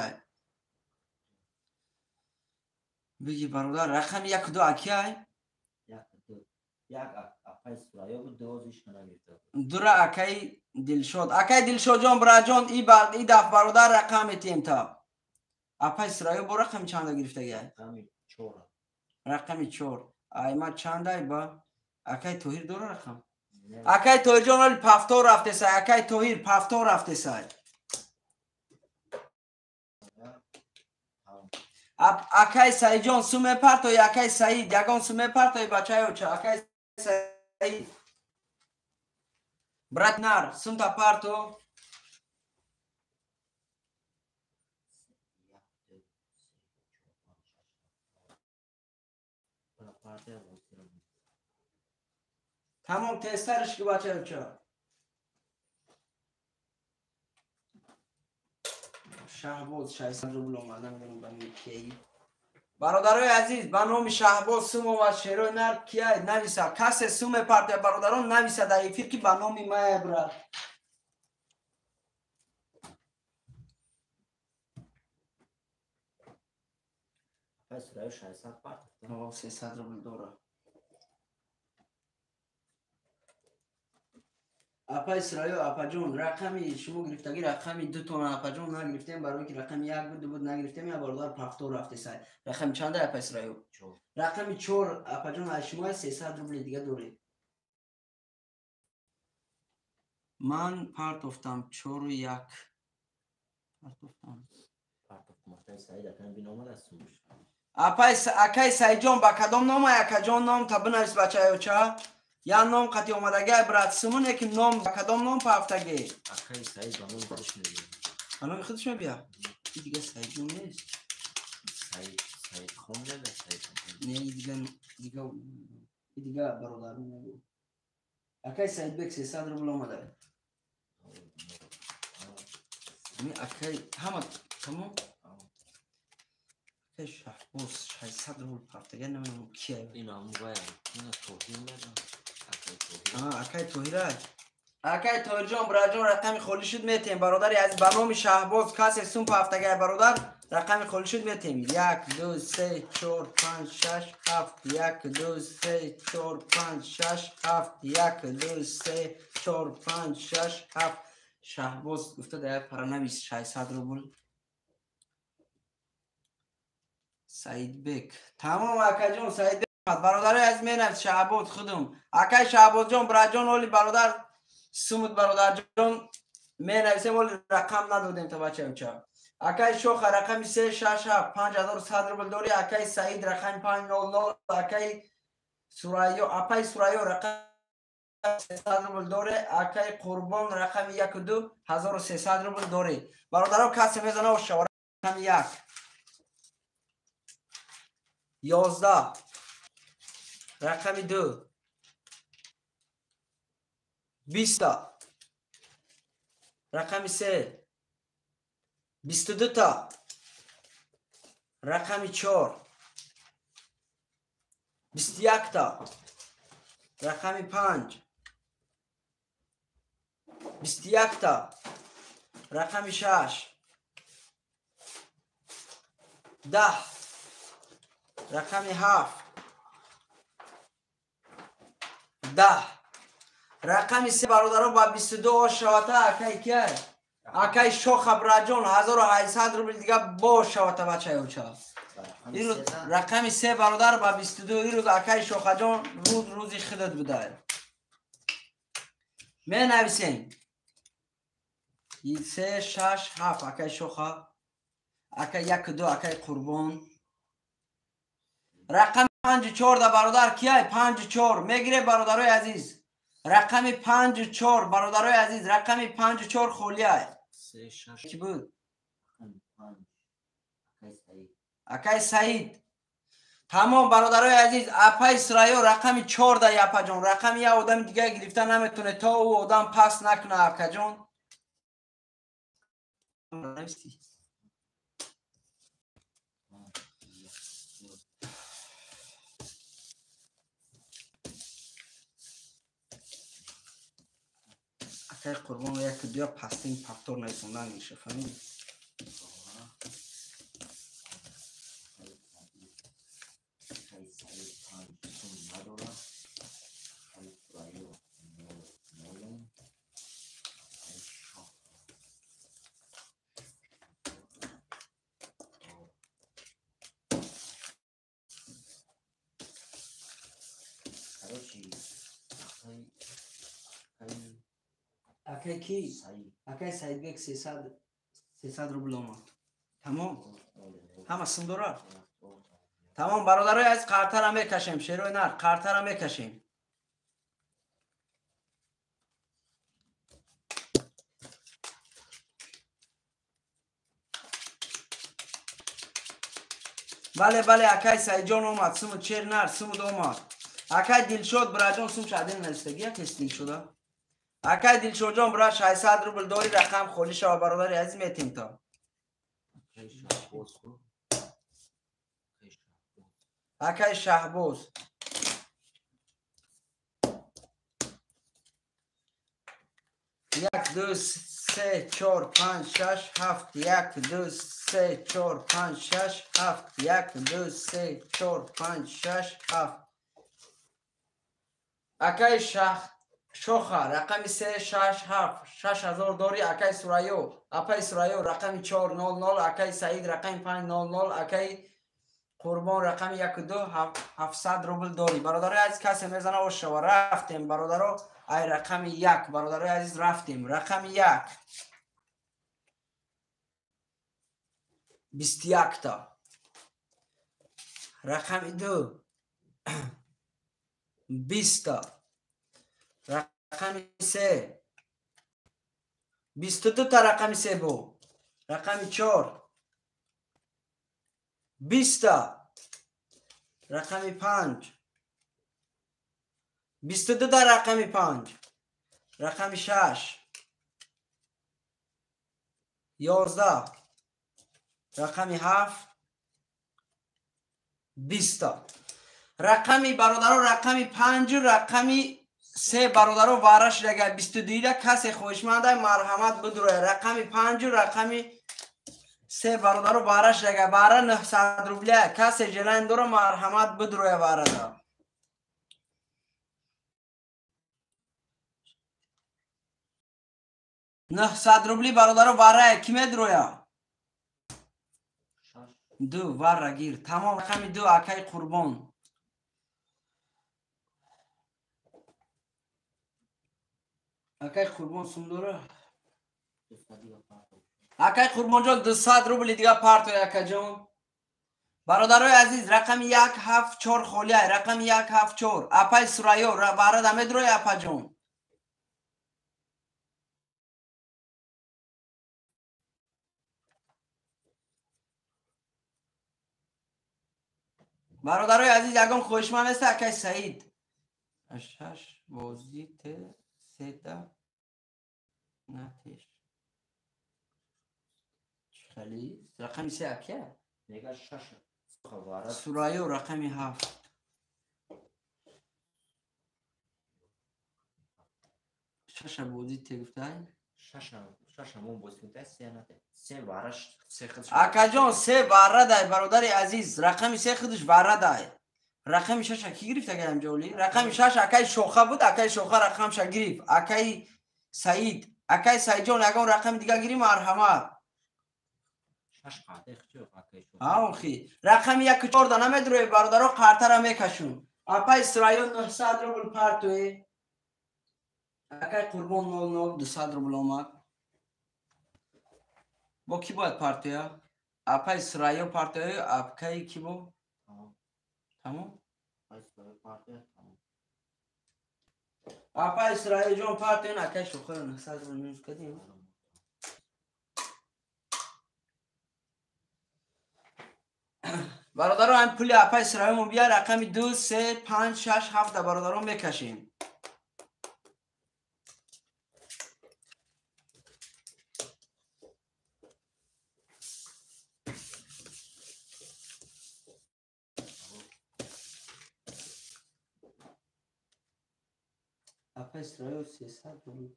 بگی برادر رقم 1 2 اکای 1 2 1 اپای سرایو بود دوزش نمیگرفت دورا اکای دلشاد اکای دلشاد جان براجان ای دف برادر رقم تیم تا اپای سرایو با رقم چند گرفته گه رقم 4 رقم 4 ایما چند ای با اکای توهیر دور رقم اکای توهیر جان ولی پفتار رفته سای اکای توهیر پفتار رفته سای اکای سعید جان سومه پرتو اکای سعید یگان سومه پرتو بچه های اوچه اکای سعید برات نار سوم تا پرتو تمام تسترش که بچه چه شهباز 600 روبل اومدن برون بمی کی برادرای عزیز به نام شهباز سوم و شیرو نر کیای نویسه کس سوم پارتی برادران نویسه در افیر که به نام ما براد پس رای 600 پارت 300 روبل دوره اپا اسرائیل اپا جون رقمی شما گرفتگی رقمی 2 تون اپا جون نگرفتیم برای که رقم 1 بود 2 بود نگرفتیم یا برادر پفتو رفته سای رقم چنده اپا اسرائیل رقم 4 اپا جون شما 300 روبل دیگه دوره من پارت افتم 4 و 1 پارت افتم اکای سعید جان با کدام نام اکا جان نام تا بنویس بچه ها چه یا نام قطعی اومدگی برات سمون یکی نام با کدام نام پافتگی اکای سعید با نام خودش میبیا نام خودش میبیا این دیگه سعید جان نیست سعید خون نبه سعید نه دیگه برادر میگو اکای سعید بک 300 روبل اومده اکای همه تمام شهباز 600 روبل پافتگی نمیدونم کیه این همون باید این توهیر میدم اکای توهیره اکای توهیر جان برای جان رقم خالی شد میتیم برادر از برنامه شهباز کسی سوم پافتگی برادر رقم خالی شد میتیم 1 2 3 4 5 6 7 1 2 3 4 5 6 7 1 2 3 4 5 6 7 شهباز گفته در پرنویس 600 روبل سعید بک تمام اکا جان سعید بک برادر از مینم شهباز خودم اکای شهباز جان برای جان ولی برادر سمود برادر جان مینویسیم ولی رقم ندادیم تا بچه چه اکای شوخ رقم 367 5100 روبل دوری اکای سعید رقم 500 اکای سورایو اپای سورایو رقم 300 روبل دوره اکای قربان رقم 12 1300 روبل دوره برادرها کسی میزنه و شواره رقم 1 11 رقم 2 20 رقم 3 22 تا رقم 4 21 تا رقم 5 21 تا رقم 6 10 رقم 7 10 رقم 3 برادران با 22 شواته اکای که اکای شوخ براجون 1800 روبل دیگه با شواته بچه اوچا این روز رقم 3 برادر با 22 این روز اکای شوخ جان روزی خدت بده می نویسیم 3 6 7 اکای شوخ اکای 1 2 اکای قربان رقم 54 در برادر کیه 54 میگیره برادرای عزیز رقم 54 برادرای عزیز رقم 54 خولیه 3 6 کی بود 5 اکای سعید تمام برادرای عزیز اپا اسرائیل رقم 4 در اپا جان رقم یه آدم دیگه گرفته نمیتونه تا او آدم پس نکنه اپا جان اکای قربان یک بیا پستین پفتور نیسوندن میشه فهمیدی اکای کی اکای سعید بک 300 روبل اومد تمام همه سندورا تمام برادرای از قرطه را میکشیم شیروی نر قرطه را میکشیم بله بله اکای سعید جان اومد سمو چرنر سمو اومد اکای دلشاد برای جان سم شده نرسیدگی یک استیل شده اکای دلشاد جان برای 600 روبل داری رقم خولی شما برادر عزیز میتیم تا اکای شهبوز یک دو سه چهار پنج شش هفت یک دو سه چهار پنج شش هفت یک دو سه چهار پنج شش هفت اکای شوخه رقم 367 6000 داری اکای سرایو اپای سرایو رقم 400 اکای سعید رقم 500 اکای قربان رقم 12700 روبل داری برادر عزیز کسی میزنه و شما رفتیم برادر ای رقم 1 برادر عزیز رفتیم رقم 1 21 تا رقم 2 20 تا رقم 3 22 تا رقم 3 بو رقم 4 20 تا رقم 5 22 تا رقم 5 رقم 6 11 رقم 7 20 تا رقمی برادرو رقمی 5 رقم 3 برادرو وارش لگه 22 کسی خوشمنده مرحمت بدروه رقم 5 رقم 3 برادرو وارش لگه باره 900 روبله کسی جلند رو مرحمت بدروه وارده 900 روبلی برادرو واره کی میدروه 2 واره گیر تمام رقم 2 اکای قربان اکای قربان سندوره اکای قربان جان 200 روبل دیگه پارت اکای جان برادرای عزیز رقم 174 خولیه رقم 174 اپای سرایو باره دمه دروی اپا جان برادرای عزیز یگان خوشمند است اکای سعید 6 بازی ته 3 تا نتیش خلی رقم 3 اکیه دیگه 6 سرایو رقم 7 6 بازی ته گفتای 6 مون بوسیده 3 نته 3 وارش 3 خودش اکا جان 3 باره دای برادر عزیز رقم 3 خودش باره دای رقم 6 کی گرفت اگه جولی رقم 6 اکای شوخه بود اکای شوخه رقم ش گرفت اکای سعید جان اگه رقم دیگه گیری مرحمت 6 قاعده چه اکای شو آخی رقم 1 4 دانه میدروی برادرو قرطه را میکشون اپای اسرائیل 900 روبل پارتوی اکای قربان 00 200 روبل اومد با کی باید پارتوی اپای اسرائیل پارتوی اپای کی بود تمام اپای اسرائیل جان پارتوی اکای شوخه 900 روبل میز کدیم برادران هم پولی اپای اسرائیل بیا رقم 2 3 5 6 7 برادران میکشیم اپای اسرائیل 300 روبل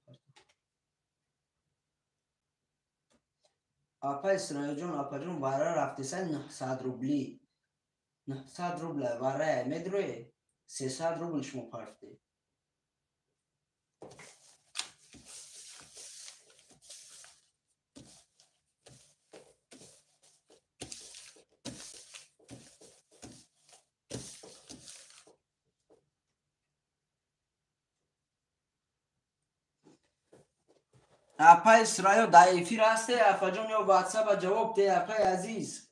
اپای اسرائیل جان اپا جان باره رفته سن 900 روبلی 900 روبله باره میدروی 300 روبل شما پارته اپای اسرائیل دایفی راسته اپا جان یا واتساپ جواب ده اپای عزیز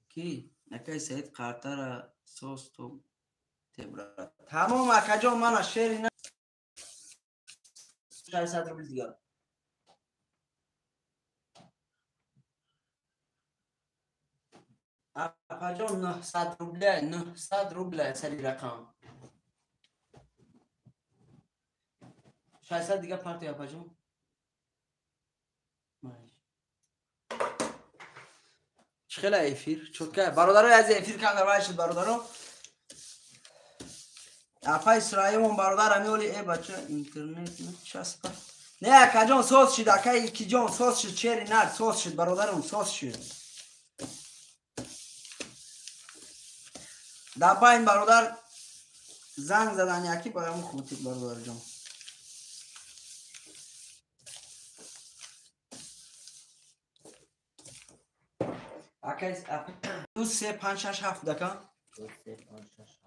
کی اکای سعید قاطر سوس تو تبرا تمام اکا جان من شعر نه 600 روبل دیگه اپاجان 900 روبله 900 روبله سری رقم 600 دیگه پارتی اپاجان چخیله ایفیر چوکه برادرو از ایفیر کم در شد برادرو اپا اسرائیمون برادر امیولی ای بچه اینترنت نچسبه نه کجان سوز شد اکا کی جان سوز شد چیری نرد سوز شد برادرم سوز شد دبا این برادر زنگ زدن یکی باید خوتید برادر جان اکا 2 3 5 6 7 دکا 2 3 5 6 7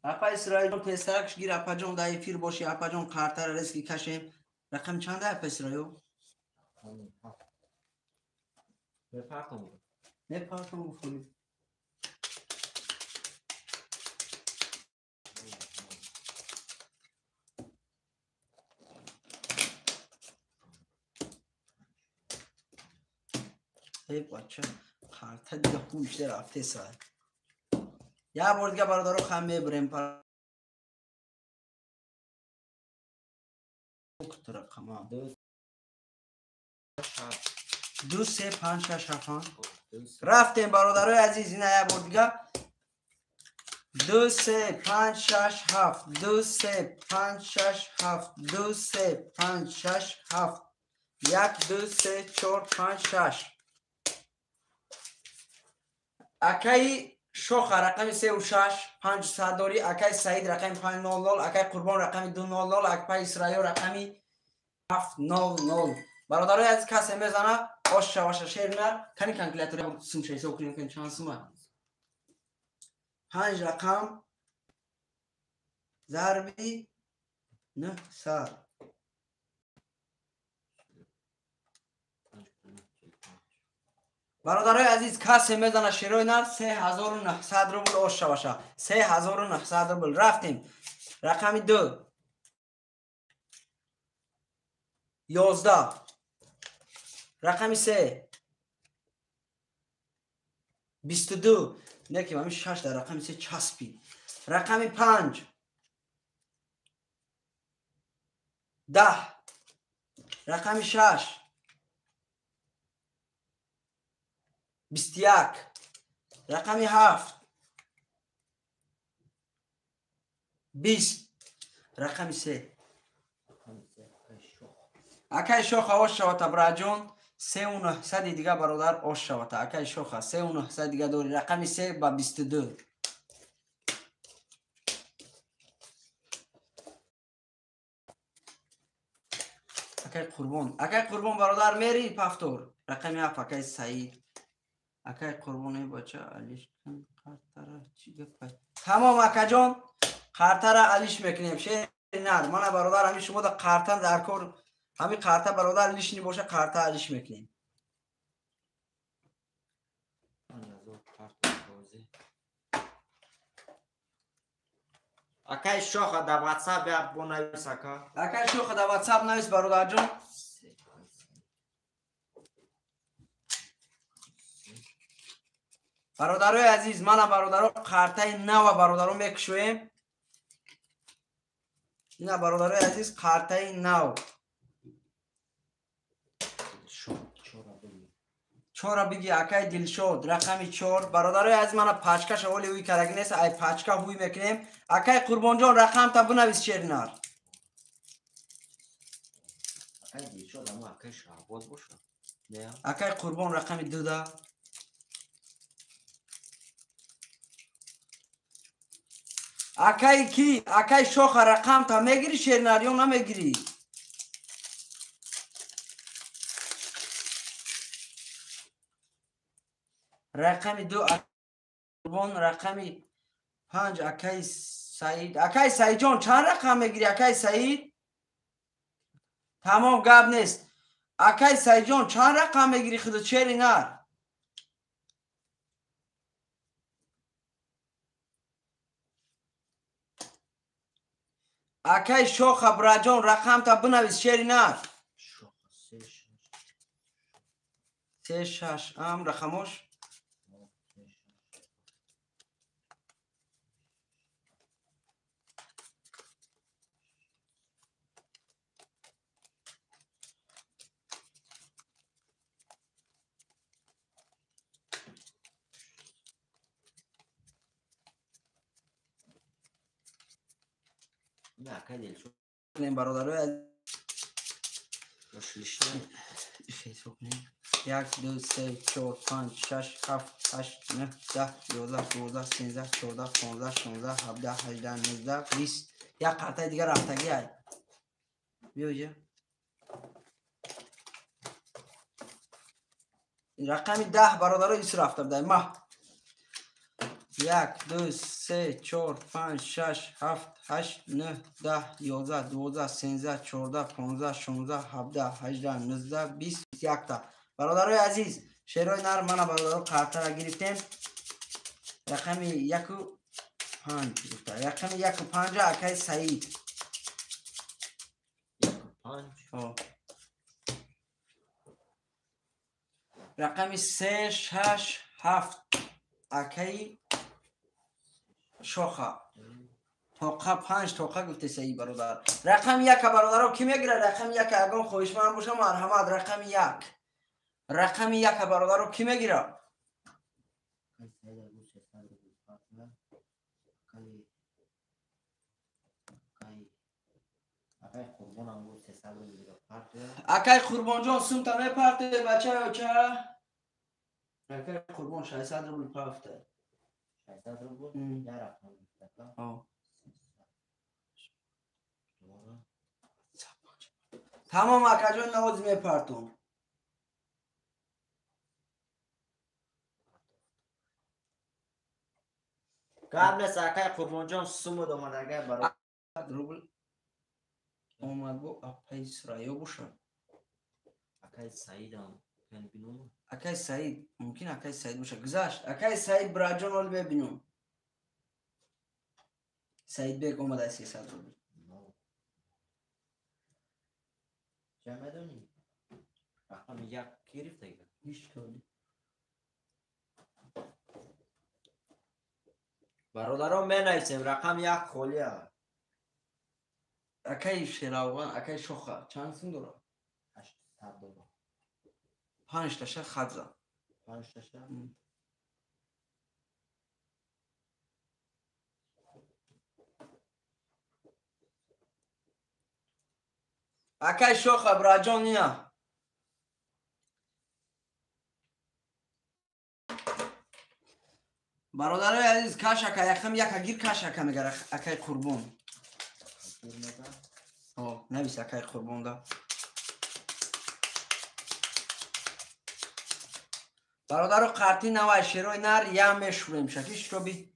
اپا اسرائیل جان پسرکش گیر اپا جان دایی فیر باشی اپا جان کارتر رسکی کشیم رقم چنده اپا اسرائیل بپرتم نپرتم بخونیم ای بچه کارتر دیگه خوشته رفته سر یا بار دیگه برادرو خم میبریم پر رقم 2 3 5 6 7 رفتیم برادرای عزیز اینا یه بار دیگه 2 3 5 6 7 2 3 5 6 7 2 3 5 6 7 1 2 3 4 5 6 اکای شوخ رقم 3 و 6 500 داری اکای سعید رقم 500 اکای قربان رقم 200 اکای اسرائیل رقم 700 برادرای از کسی میزنه باشه باشه شیر نه کنی کانکلاتوری سیم شیسه و کنیم چانس ما 5 رقم ضربی 900 برادرای عزیز کسی میزنه شیروی نر 3900 روبل باشه باشه 3900 روبل رفتیم رقم 2 11 رقم 3 22 نه که من 6 در رقم 3 چسبی رقم 5 10 رقم 6 21 رقم 7 20 رقم 3 اکای شوخ آش شوتا براجون 3900 دیگه برادر آش شوتا اکای شوخ 3900 دیگه دوری رقم 3 با 22 اکای قربان برادر میری پفتور رقم 7 اکای سعید اکای قربانی بچه علیش کن خاطر چی گفت تمام اکا جان خاطر علیش میکنیم شه نه من برادر همین شما در قرطن در کار همین قرطه برادر لیشنی باشه قرطه علیش میکنیم اکای شوخ در واتساپ یا بنویس اکای شوخ در واتساپ نویس برادر جان برادرای عزیز من برادرو قرطه نو برادرو میکشویم اینا برادرای عزیز قرطه نو چورا بگی اکای دل شد رقم 4 برادرای عزیز من پاچکش اولی وی کرگ نیست ای پاچکا هوی میکنیم اکای قربان جان رقم تا بنویس چرنار اکای دل شد اما اکای شعباز باشه اکای قربان رقم 2 اکای کی اکای شوخ رقم تا میگیری شیرنار یا نمیگیری رقم 2 قربان رقم 5 اکای سعید جان چند رقم میگیری اکای سعید تمام گاب نیست اکای سعید جان چند رقم میگیری خود چیری نر اکای شوخ براجان رقم تا بنویس شیری نر 3 6 ام رقمش نه که شو این برادرای عزیز روشلیش فیسبوک نه 1 2 3 4 5 6 7 8 9 10 11 12 13 14 15 16 17 18 19 20 یک قطعه دیگه رفتگی های بیا اینجا این رقم 10 برادرای ایس رفته بده ما 1 2 3 4 5 6 7 8 9 10 11 12 13 14 15 16 17 18 19 20 21 تا برادرای عزیز شعرهای نر من برادرای قرطه را گرفتیم رقم 1 و 5 گفته رقم 1 و 5 اکای سعید 5 رقم 3 6 7 اکای شوخه توقع 5 توقع گفته سعید برادر رقم 1 برادر کی میگیره رقم 1 اگه خوشمند باشه مرحمت رقم 1 برادر کی میگیره اکای قربان جان سوم تا پرت بچه چه اکای قربان 600 روبل پافته 600 روبل یا رقم تمام اکا جان نواز میپرتون قبل از اکای قربان جان سوم دومدگه برای روبل اومد بو اپای سرایو بوشن اکای سعید هم بینم اکای سعید ممکن اکای سعید باشه گذشت اکای سعید براجان ول ببینم سعید بیگ اومد 300 روبل جمع دونی رقم 1 گرفته ایگه هیچ طوری برادران می نویسیم رقم 1 خالیه اکای شراوان اکای شوخه چند سون داره 800 دلار 5 تاشه خدزا 5 تاشه اکای شوخه براجان نیا برادرای عزیز کاش اکای یکم یک گیر کاش اکا میگره اکای قربان نویس اکای قربان دا برادر قرطی نوای شیروی نر یا میشوریم شکیش رو بی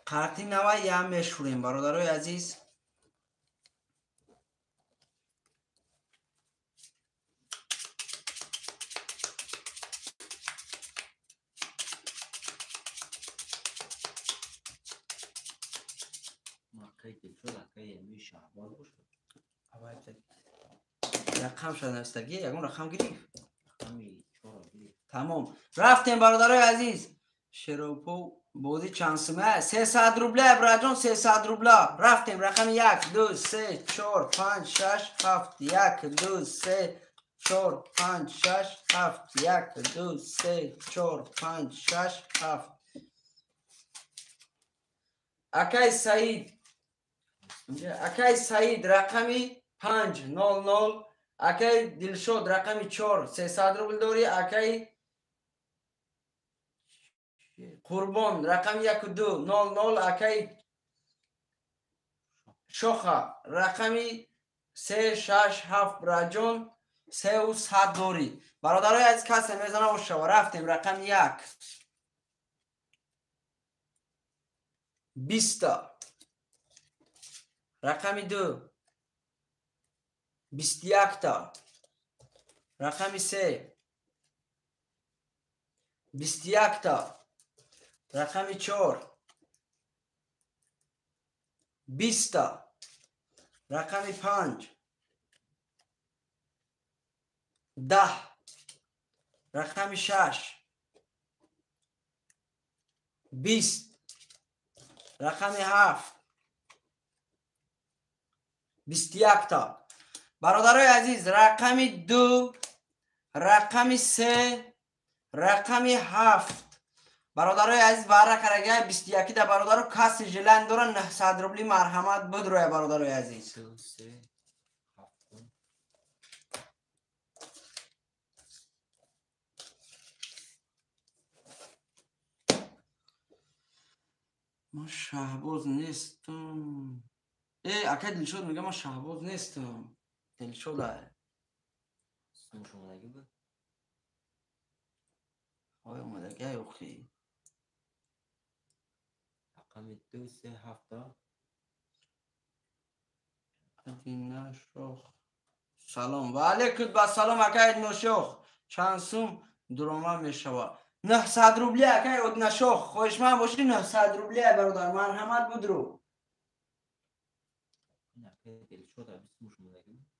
قرطی نوای یا میشوریم برادرای عزیز رقم شد نوستگی یکون رقم گرفت تمام رفتیم برادرای عزیز شروپو بودی چند سمه 300 روبله براجان 300 روبله رفتیم رقم 1 2 3 4 5 6 7 1 2 3 4 5 6 7 1 2 3 4 5 6 7 اکای سعید رقمی 5 0 0 اکای دلشد رقمی 4 300 روبل داری اکای قربان رقم 1 2 0 0 اکای شوخه رقمی 3 6 7 براجون 3 و 100 داری برادرای از کسی میزنه و شو رفتیم رقم 1 20 رقم 2 21 تا رقم 3 21 تا رقم 4 20 تا رقم 5 10 رقم 6 20 رقم 7 21 تا برادرای عزیز رقم 2 رقم 3 رقم 7 برادرای عزیز باره کرگه 21 ده برادر کسی جلند داره 900 روبلی مرحمت بدروی برادرای عزیز. 2 3 7 ما شهباز نیستم. اکا دلشد میگه ما شهباز نیستم. دلشده اسم شما نگی بود آیا اومدگه اوخی رقم 2 3 7 ادینه شخ سلام و علیکم با سلام اکا ادینه شخ چند سوم درومه میشوه 900 روبلی اکا ادینه شخ خوش من باشی 900 روبلی برادر مرحمت بدرو این اکه دل شد اسم شما نگی بود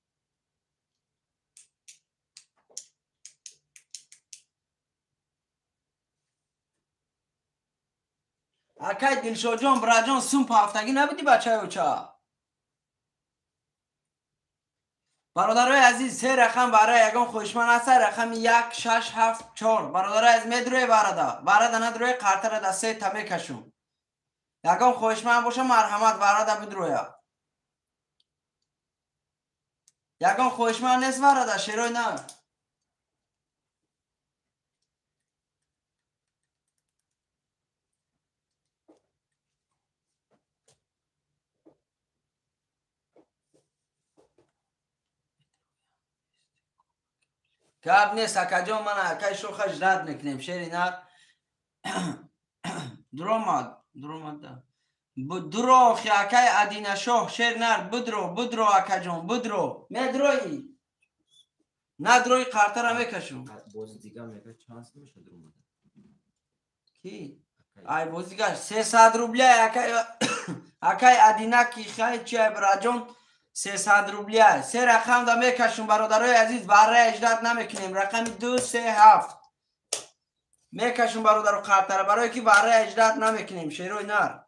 اکا دلشد جان براجان سوم پا هفتگی نبودی بچه اوچه برادرای عزیز 3 رقم برای یگان خوشمن است رقم 1 6 7 4 برادرای عزیز میدروی برادر ندروی قرطر دسته تمه کشون یگان خوشمن باشه مرحمت برادر بدروی یگان خوشمن نیست برادر شیروی نه گب نیست اکا جان من اکای شوخش رد نکنیم شیری نه درومد درو اخی اکای ادینه شوخ شیر نر بدرو اکا جان بدرو میدروی ندروی قرطر میکشون باز دیگه میگه چانس میشه در اومده کی؟ ای بازیگر 300 روبلی اکای ادینه کی خیلی چیه براجون 300 روبلی های 3 رقم دا میکشون برادرای عزیز بره اجداد نمیکنیم رقم 2 3 7 میکشون برادر و قرطره برای که بره اجداد نمیکنیم شیروی نر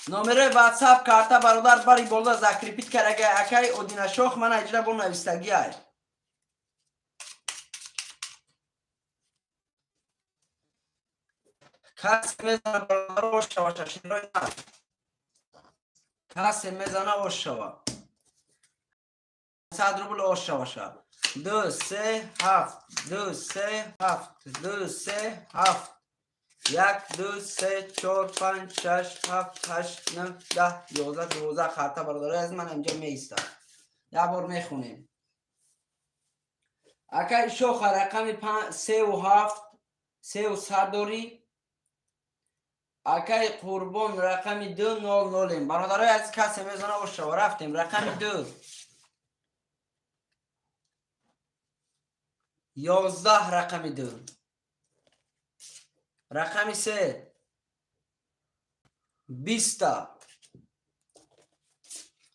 نامره واتساپ کارتا برادر باری بولده زکریپیت کرده اکای اودینه شوخ من اجرا بول نویستگی های کسی میزنه برادر روش شوشه شیروی نه کسی میزنه روش شوه 100 روبل روش شوشه 2 3 7 2 3 7 2 3 7 1 2 3 4 5 6 7 8 9 10 11 12 خطا برادرای از من اینجا میستم یه بار میخونیم اکای شوخ رقم 3 و 7 3 و 100 داری اکای قربان رقم 2 0 0 برادرای از کسی میزنه و شو رفتیم رقم 2 11 رقم 2 رقم 3 20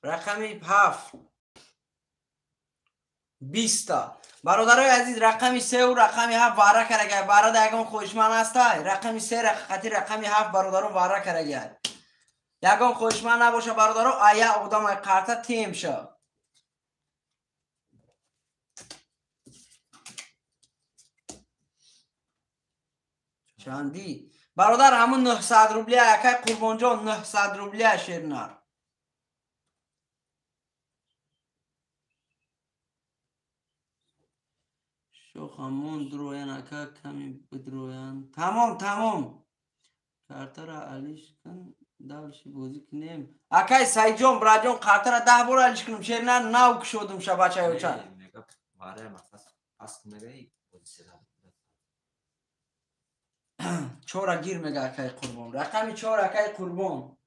رقم 7 20 برادرای عزیز رقم 3 و رقم 7 واره کرده برادر یکم خوشمن است رقم 3 رقم 7 برادرو واره کرده یکم خوشمن نباشه برادرو آیا اقدام قرطه تیم شه چندی برادر همون 900 روبلی یکی قربان جان 900 روبلی شیرنر شوخ همون دروین اکا کمی بدروین تمام کارتر علیش کن داشی بازی کنیم اکای سای جان برا جان کارتر 10 بار علیش کنیم شیرنر ناو کشودم شبا چای چای میگه واره مثلا اسک میگه بازی چورا گیر میگه اکای قربان رقمی 4 اکای قربان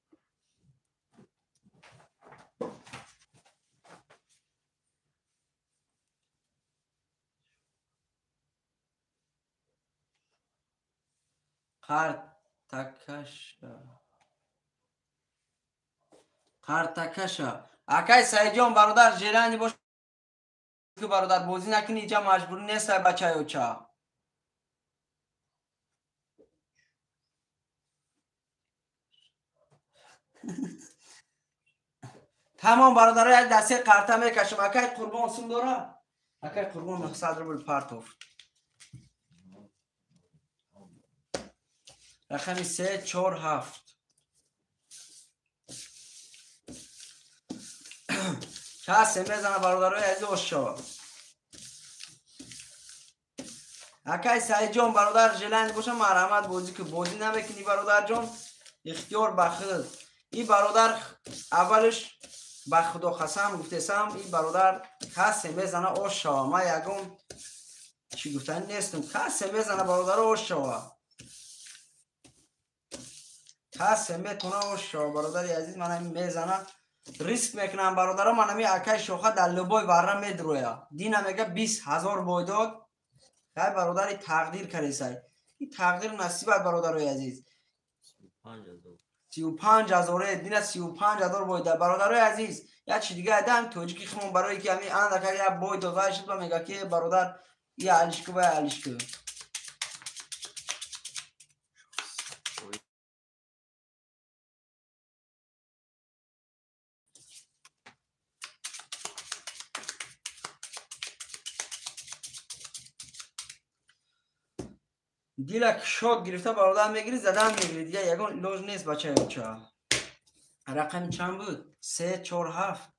قرطکشا اکای سعید جان برادر جیرانی باش که برادر بازی نکنی اینجا مجبور نیست بچه چا. تمام برادرای یک دسته قرطه میکشم. اکای قربان سوم داره؟ اکای قربان 900 روبل پارتوف. رقمی 347. کسی میزنه برادرای عزیز اوشا. اکای سعید جان برادر جلند باشه مرحمت بازی که بازی نمیکنی برادر جان اختیار بخد. این برادر اولش به خدا قسم گفتم این برادر کسی میزنه اوشا. ما یکم چی گفتن نیستم. کسی میزنه برادر اوشا. کسی میتونه اوشا برادر عزیز من میزنه. ریسک میکنم برادرها من همی اکای شوخه در لبای بره میدرویه. دینا میگه 20,000 بای داد. خیلی برادر تقدیر کردی سای. این تقدیر نصیبت برادرای عزیز. 35,000 دینا 35,000 بای داد برادرای عزیز. یا چی دیگه ادم توجی که خمون برای که همی اند که یا بای داد شد و میگه که برادر یا علیشکو و علیشکو. دیلک شوک گرفته برادر میگیری زدن میگیری دیگه یکون لوز نیست بچه بچه. رقم چند بود؟ 347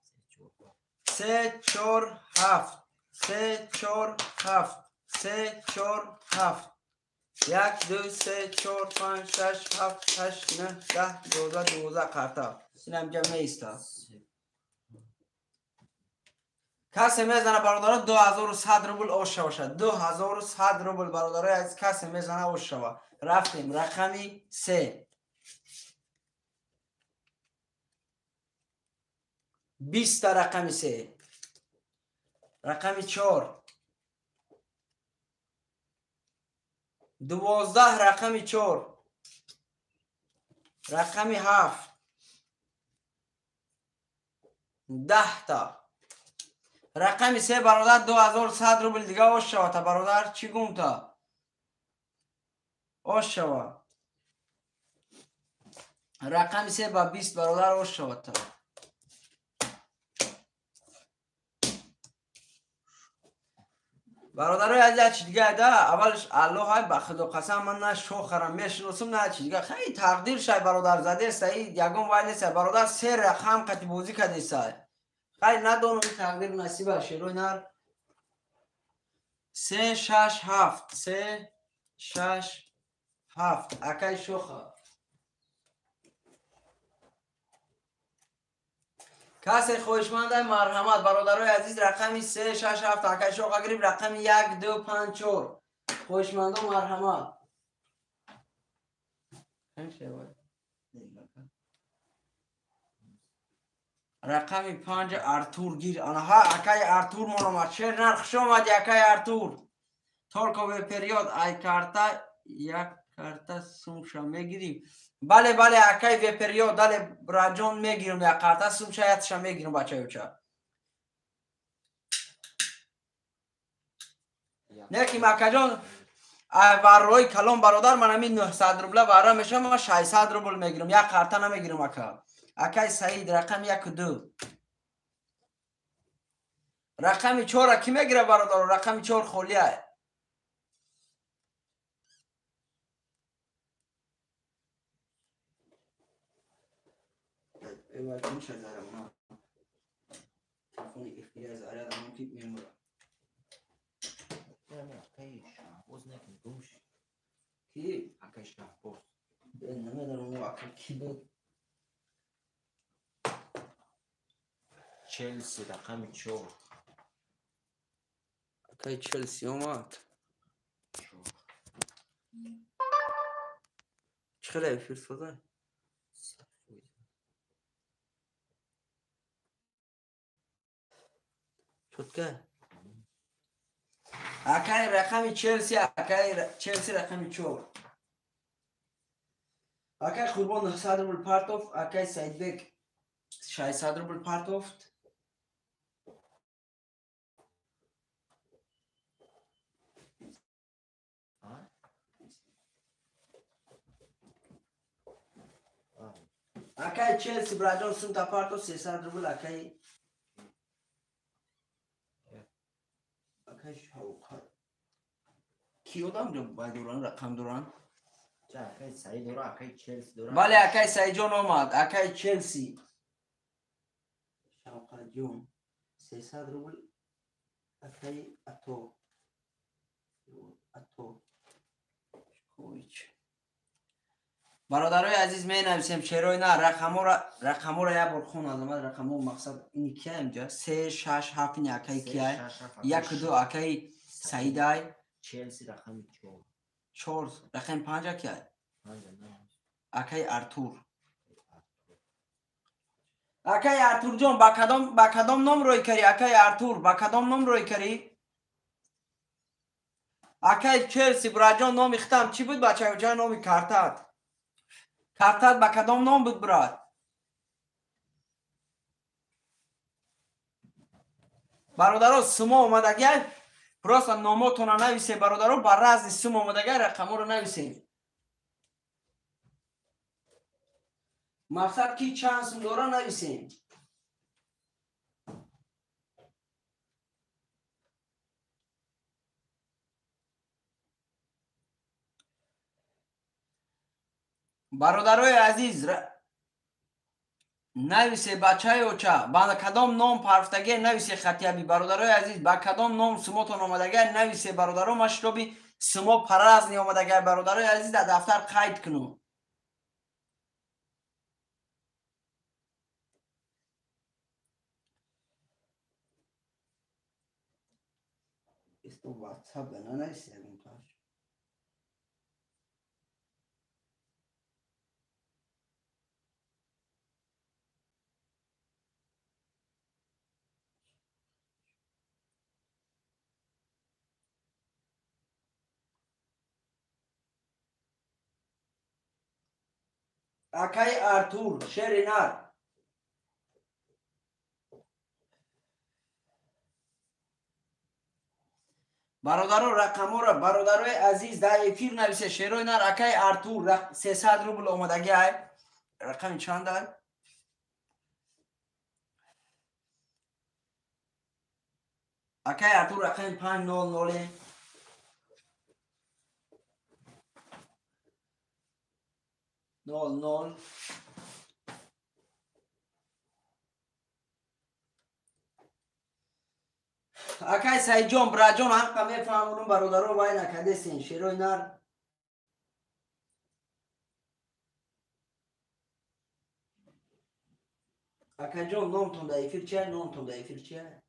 347 347 347 1 2 3 4 5 6 7 8 9 10 12 قرطه. اینم جمع ایستا. کسی میزنه برادرها 2100 روبل اوشا باشه. 2100 روبل برادرها از کسی میزنه اوشا. رفتیم رقمی 3 20 تا رقمی 3 رقمی 4 12 رقمی 4 رقمی 7 10 تا رقمی 3 برادر 2100 روبل دیگه اوشا تا برادر چی گم تا اوشا. رقمی 3 با 20 برادر اوشا تا. برادرای عزیز چی دیگه ده اولش الله های بخدا قسم من نه شوخرم میشناسم نه چی دیگه خیلی تقدیر شای برادر زده است. یگم وای نیست برادر 3 رقم قتی بازی کردی سای خیلی ندونم تقدیر نصیب شیرو نر. 3 6 7 3 6 7 اکای شوخه. کسی خوشمنده مرحمت برادرای عزیز رقمی 3 6 7 اکای شوخه گریم. رقمی 1 2 5 4 خوشمنده مرحمت. رقمی 5 ارتور گیر. آنها اکای ارتور مرحمت شیر نرخ شما دی اکای ارتور ترکو به پریود ای کارتا یک کارتا سومشا میگیریم. بله بله اکای به پریود دل راجون میگیرم یک کارتا سومشا یتشا میگیرم بچه بچه. نکی مکا جان وروی کلام برادر من همین 900 روبله وره میشه ما 600 روبل میگیرم یک کارتا نمیگیرم اکا. اکای سعید رقم 1 و 2 رقم 4 کی میگیره برادر؟ رقم 4 خولیه. ایوه میشه زاره اونا تلفونی اختیار زاره دارم کیپ میمورم نه اکای شهباز نکن دوش کی؟ اکای شهباز نمیدونم اون اکا کی بود. چلسی رقم 4 اکای چلسی اومد. چخیلی فرستاده؟ شد که؟ اکای رقم چلسی اکای چلسی رقم 4 اکای قربان 900 روبل پارتوف اکای سعید بک 600 روبل پرداخت. اکای چلسی براجون سمت پرداخت 300 روبل اکای شاوخر کیو دام جو باید دوران رقم دوران چه اکای سعی دورا اکای چلسی دورا بله اکای سعی جون آمد اکای چلسی شاوخر جون 300 روبل اکای اتو کویچ برادرای عزیز می نویسیم شعرهای نه رقمو را یک بار خون آدم رقمو مقصد اینی که اینجا 3 6 7 این اکای کیه 1 2 اکای سعیدای چلسی رقم 4 رقم 5 کیه اکای ارتور اکای ارتور جان با کدام نام روی کردی اکای ارتور با کدام نام روی کردی اکای چلسی براجان نام اختم چی بود بچه جای نامی کارتات با کدام نام بود براد برادرها سما اومدگه پراست ناماتون رو نویسه برادرها بر رزد سما اومدگه رقمو رو نویسه مقصد کی چند سم داره نویسیم برادرای عزیز نویسه بچه های اوچه با کدام نام پرفتگه نویسه خطیبی برادرای عزیز با کدام نام سموتون آمدگه نویسه برادرها مشروبی سمو پرازنی آمدگه برادرای عزیز در دفتر قید کنو esto WhatsApp نه نویسه اکای ارتور شعر نر برادرو رقمو را برادرای عزیز در افیر نویسه شعرهای نر اکای ارتور 300 روبل اومدگی های رقم چند دار اکای ارتور رقم 500 00 اکای سعید جان براجان حقا میفهمونم برادرها وای نکده سین شیروی نر اکای جان نامتون در افیر چیه نامتون در افیر چیه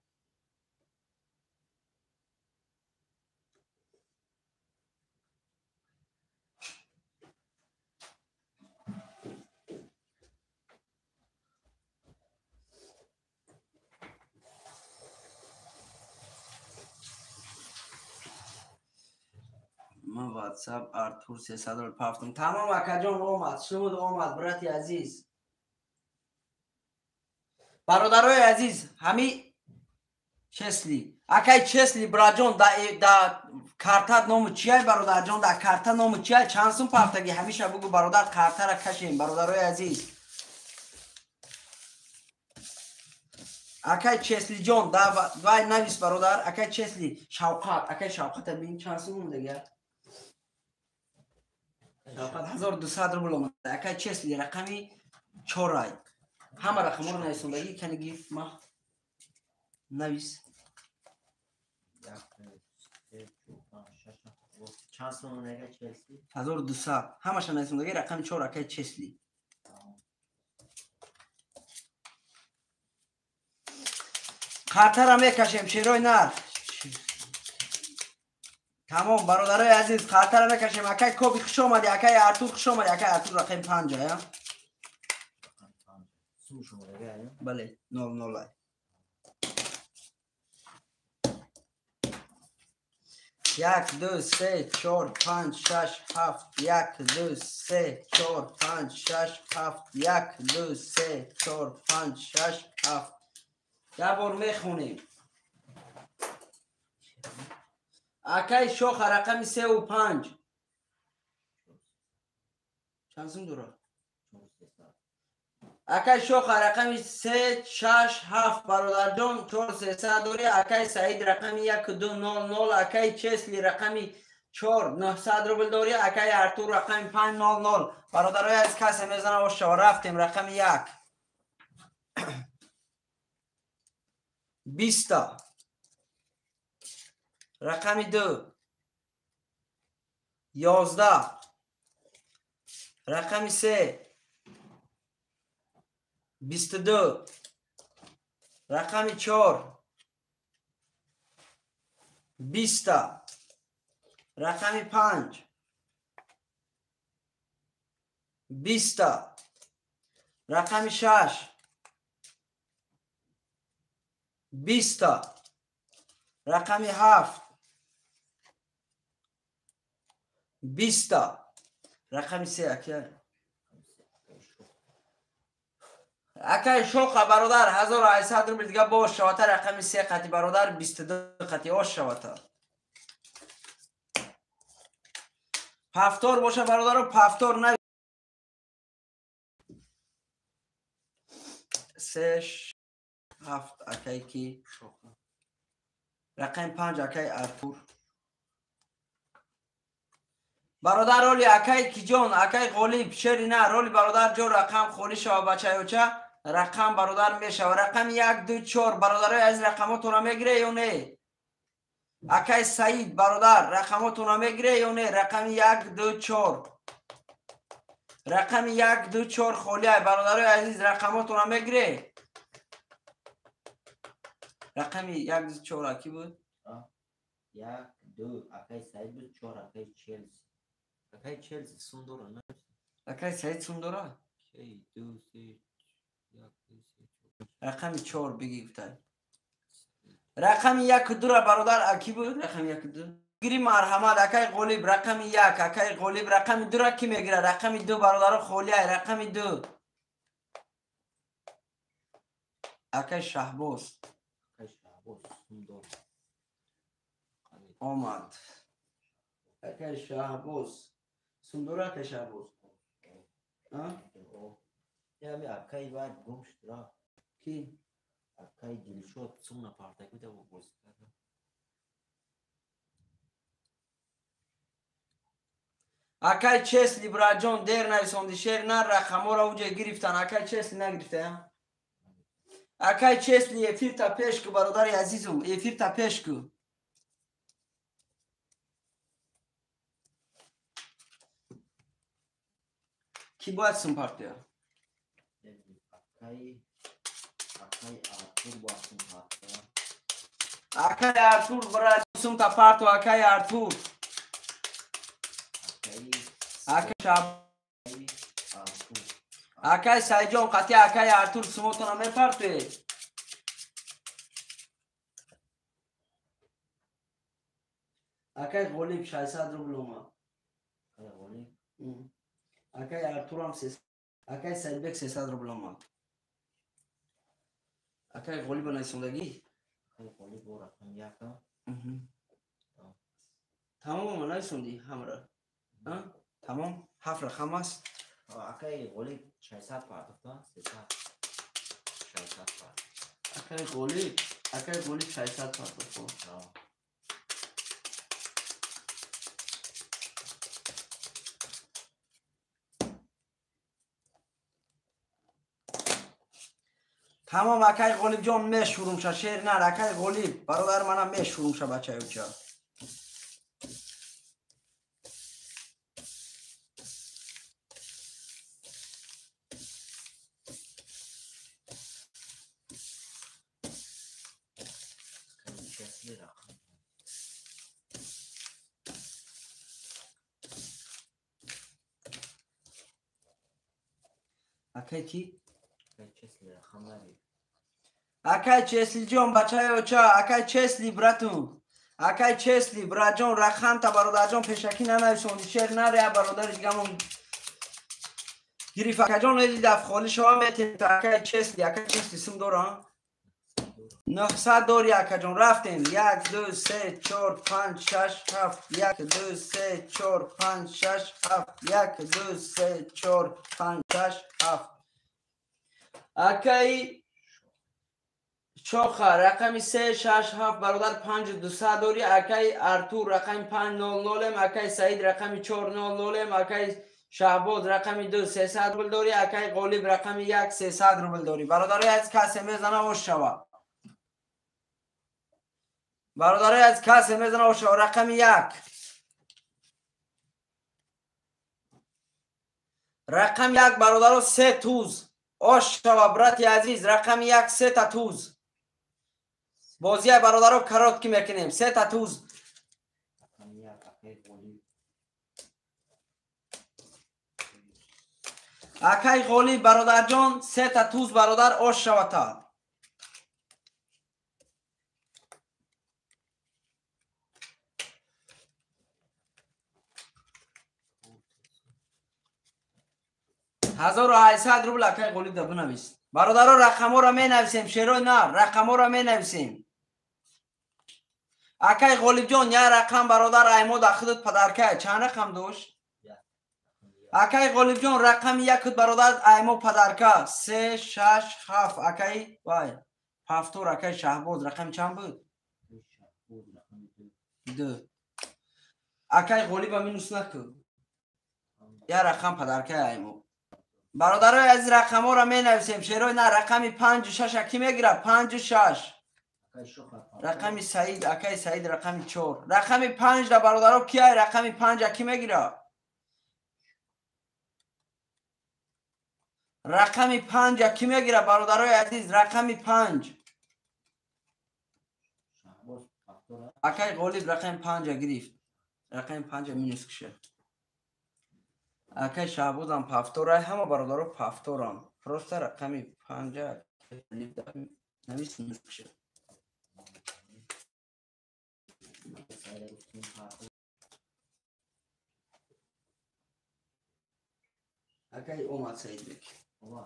من واتساپ ارتور 300 رو پافتم تمام اکا جان اومد شمود اومد براتی عزیز برادرای عزیز همی چسلی اکای چسلی براجان دا کارتات نام چیه برادر جان دا کارتا نام چیه چند سوم پافتگی همیشه بگو برادر کارتا را کشیم برادرای عزیز اکای چسلی جان دا وای نویس برادر اکای چسلی شوقات اکای شوقات ببین چند سوم دیگه شوقات 1200 روبل اومد اکای چسلی رقمی 4 ای همه رقم رو نویسون بگی کنگی ما نویس چند سوم نگه چلسی 1200 همه نویسون بگی رقم 4 اکای چسلی خاطر هم میکشیم شیروی نر تمام برادرای عزیز خاطر هم میکشیم اکای کوبی خوش اومدی اکای ارتور خوش اومدی اکای ارتور رقم 5 یا بله 00 یک دو سه چهار پنج شش هفت یک دو سه چهار پنج شش هفت یک دو سه چهار پنج شش هفت. یه بار میخونیم. اکای شاخ رقم 3 و 5 چند دوره؟ اکای شاخ رقم 3 6 7 برادر جان 4 300 دوری. اکای سعید رقم 1 2 0 0. اکای چسلی رقم 4 900 روبل دوری. اکای ارتور رقم 5 0 0. برادرای از کسی میزنه و شو رفتیم. رقم 1 20. رقم 2 11. رقم 3 22. رقم 4 20. رقم 5 20. رقم 6 20. رقم 7 20. رقم 3 اکای شوق برادر 1800 روبل دیگه باش شواتر. رقم 3 قطی برادر 22 قطی آش شواتر. پفتار باشه برادر و پفتار نه 3 7 اکای کی رقم 5 اکای ارتور برادر. رولی اکای کی جان اکای غالیب شری نه رولی برادر جو رقم خولی شو بچه اوچه رقم برادر میشه و رقم 1 2 4 برادرای از رقماتون رو میگیره یا نه؟ اکای سعید برادر رقماتون رو میگیره یا نه؟ رقم 1 2 4 رقم 1 2 4 خولی برادرای عزیز رقماتون رو میگیره. رقم 1 2 4 کی بود؟ 1 2 اکای سعید بود 4 اکای چلسی. اکای چلسی سوندورا نه اکای سعید سوندورا کی 2 3 1 2 3 رقم 4 بگی گفتن. رقم 1 2 را برادر اکی بود. رقم 1 2 گیری مرحمت اکای غالیب رقم 1 اکای غالیب رقم 2 را کی میگیره؟ رقم 2 برادر خولی رقم 2 اکای شهباز سوندورا آمد. اکای شهباز سوندورا اکای شهباز یعنی اکای باید گم شد را کی؟ اکای دلشد سونا پارتاکی ده و بوز کرده. اکای چسلی برا جان دیر نرسوندی شیر نه رقم را اوجه گرفتن. اکای چسلی نگرفته. اکای چسلی افیر تا پیش که برادر عزیزم افیر تا پیش که کی باید سم پارتیا اکای ارتور باید پارتیا اکای ارتور برا سم تا پارتو اکای ارتور اکای شاب اکای سایجان قطعی اکای ارتور سموتون همه پارتوی اکای غالیب 600 روبل اومد. اکای ارتور هم 300. اکای سایدبک 300 روبل اومد. اکای غالیب نایسوندگی اکای غالیب و رقم 1 تمام نایسوندی همراه تمام 7 رقم است. اکای غالیب 600 پارتوفتا 300 600 پارت اکای غالیب 600 پارتوفتا تمام. اکای غالیب جان میشورم شه شیر نه اکای غالیب برادر منم میشورم شه بچه اوچه اکای کی؟ اکای چسلی جان بچه اوچه اکای چسلی براتون اکای چسلی براجان رقم تا برادر جان پیشکی ننویسون شعر نره برادر دیگه همون گریف اکای جان لیدی دف خالی شما میتین تا اکای چسلی سم دارم 900 داری اکای جان رفتیم 1 2 3 4 5 6 7 1 2 3 4 5 6 7 1 2 3 4 5 6 7 اکای شاخه رقم 3 6 7 برادر 5 200 داری اکای ارتور رقم 5 00 اکای سعید رقم 4 00 اکای شهباز رقم 2 300 روبل داری اکای غالب رقم 1 300 روبل داری برادر از کسی میزنه و شوا برادر از کسی میزنه و شوا رقم 1 رقم 1 برادر 3 توز آش شوا براتی عزیز رقم 1 3 تا توز بازی برادر رو کرات کی میکنیم 3 تا توز اکای غالی برادر جان 3 تا توز برادر آش شوتا هزار و 800 روبل اکای غالی ده بنویس برادر رقم ها را می نویسیم شیرای نه رقم ها را می نویسیم اکای غالب جان یا رقم برادر ایمو در خودت پدرکه چند رقم داشت اکای غالب جان رقم 1 برادر ایمو پدرکه 3 6 7 اکای وای هفتور اکای شهباز رقم چند بود 2 اکای غالب مینوس نکو یا رقم پدرکه ایمو برادرای از رقم ها را می نویسیم شیرای نه رقم 5 و 6 اکی میگیره 5 و 6 رقم سعید اکای سعید رقم 4 رقم 5 در برادرها کیه رقم 5 اکی میگیره رقم 5 اکی میگیره برادرای عزیز رقم 5 اکای غالب رقم 5 گرفت رقم 5 مینوس کشه اکای شهباز هم پفتوره همه برادرها پفتورن پروسته رقم 5 نمیس مینوس کشه اکای اومد سعید بک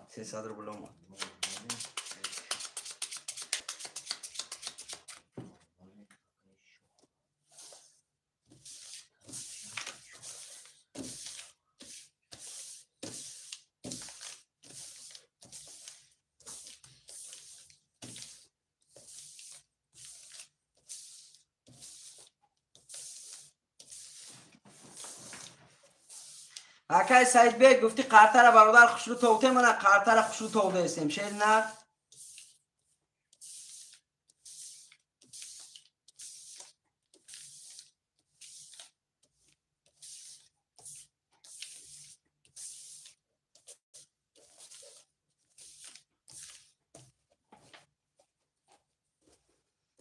300 روبل اومد اکای سعید بیگ گفتی قرطه برادر خوشلو توته منه قرطه خوشلو توته استیم شیر نه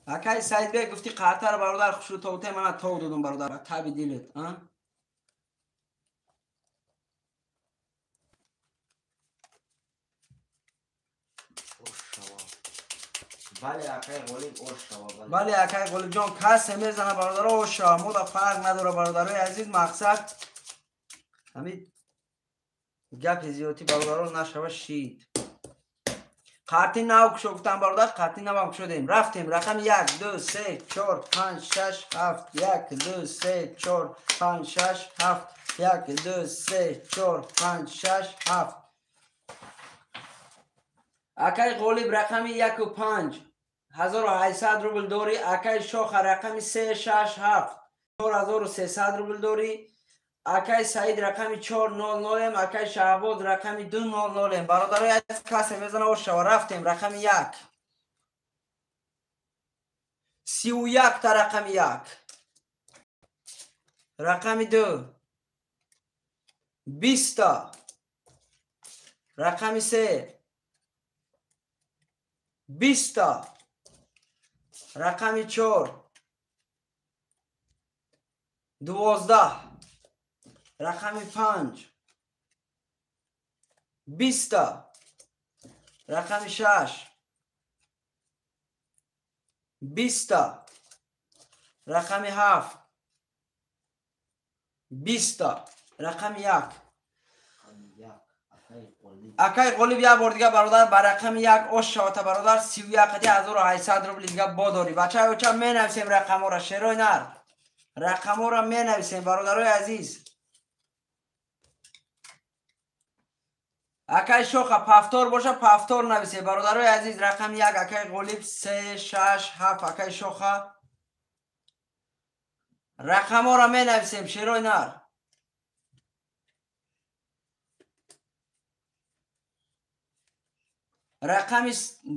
اکای سعید بیگ گفتی قرطه برادر خوشلو توته منه تو دادم برادر تابی دیلت ها بله اکای غالب اوشا بله اکای غالب جان کسی میزنه برادر اوشا مودا فرق نداره برادرای عزیز مقصد همین گپ زیادی برادران نشوه شید قرطی نو کشو گفتم برادر قرطی نو کشودیم رفتیم رقم 1 2 3 4 5 6 7 1 2 3 4 5 6 7 1 2 3 4 5 6 7 اکای غالب رقم 1 و 5 1800 روبل داری اکای شاخ رقم 3 6 7 4300 روبل داری اکای سعید رقم 400 اکای شهباز رقم 200 برادرای از کسی میزنه و شو رفتیم رقم 1 31 تا رقم 1 رقم 2 20 تا رقم 3 20 تا رقم 4 12 رقم 5 20 تا رقم 6 20 تا رقم 7 20 تا. رقم 1 اکای قلیب یک بار دیگه برادر بر رقم 1 آش شوته برادر 31800 روبل دیگه با داری. بچه می نویسیم رقم ها را شیرای نر. رقم ها را می نویسیم برادرای عزیز. اکای شوخ پفتار باشه پفتار نویسه برادرای عزیز. رقم 1 اکای قلیب 3 6 7 اکای شوخ. رقم ها را می نویسیم شیرای نر. رقم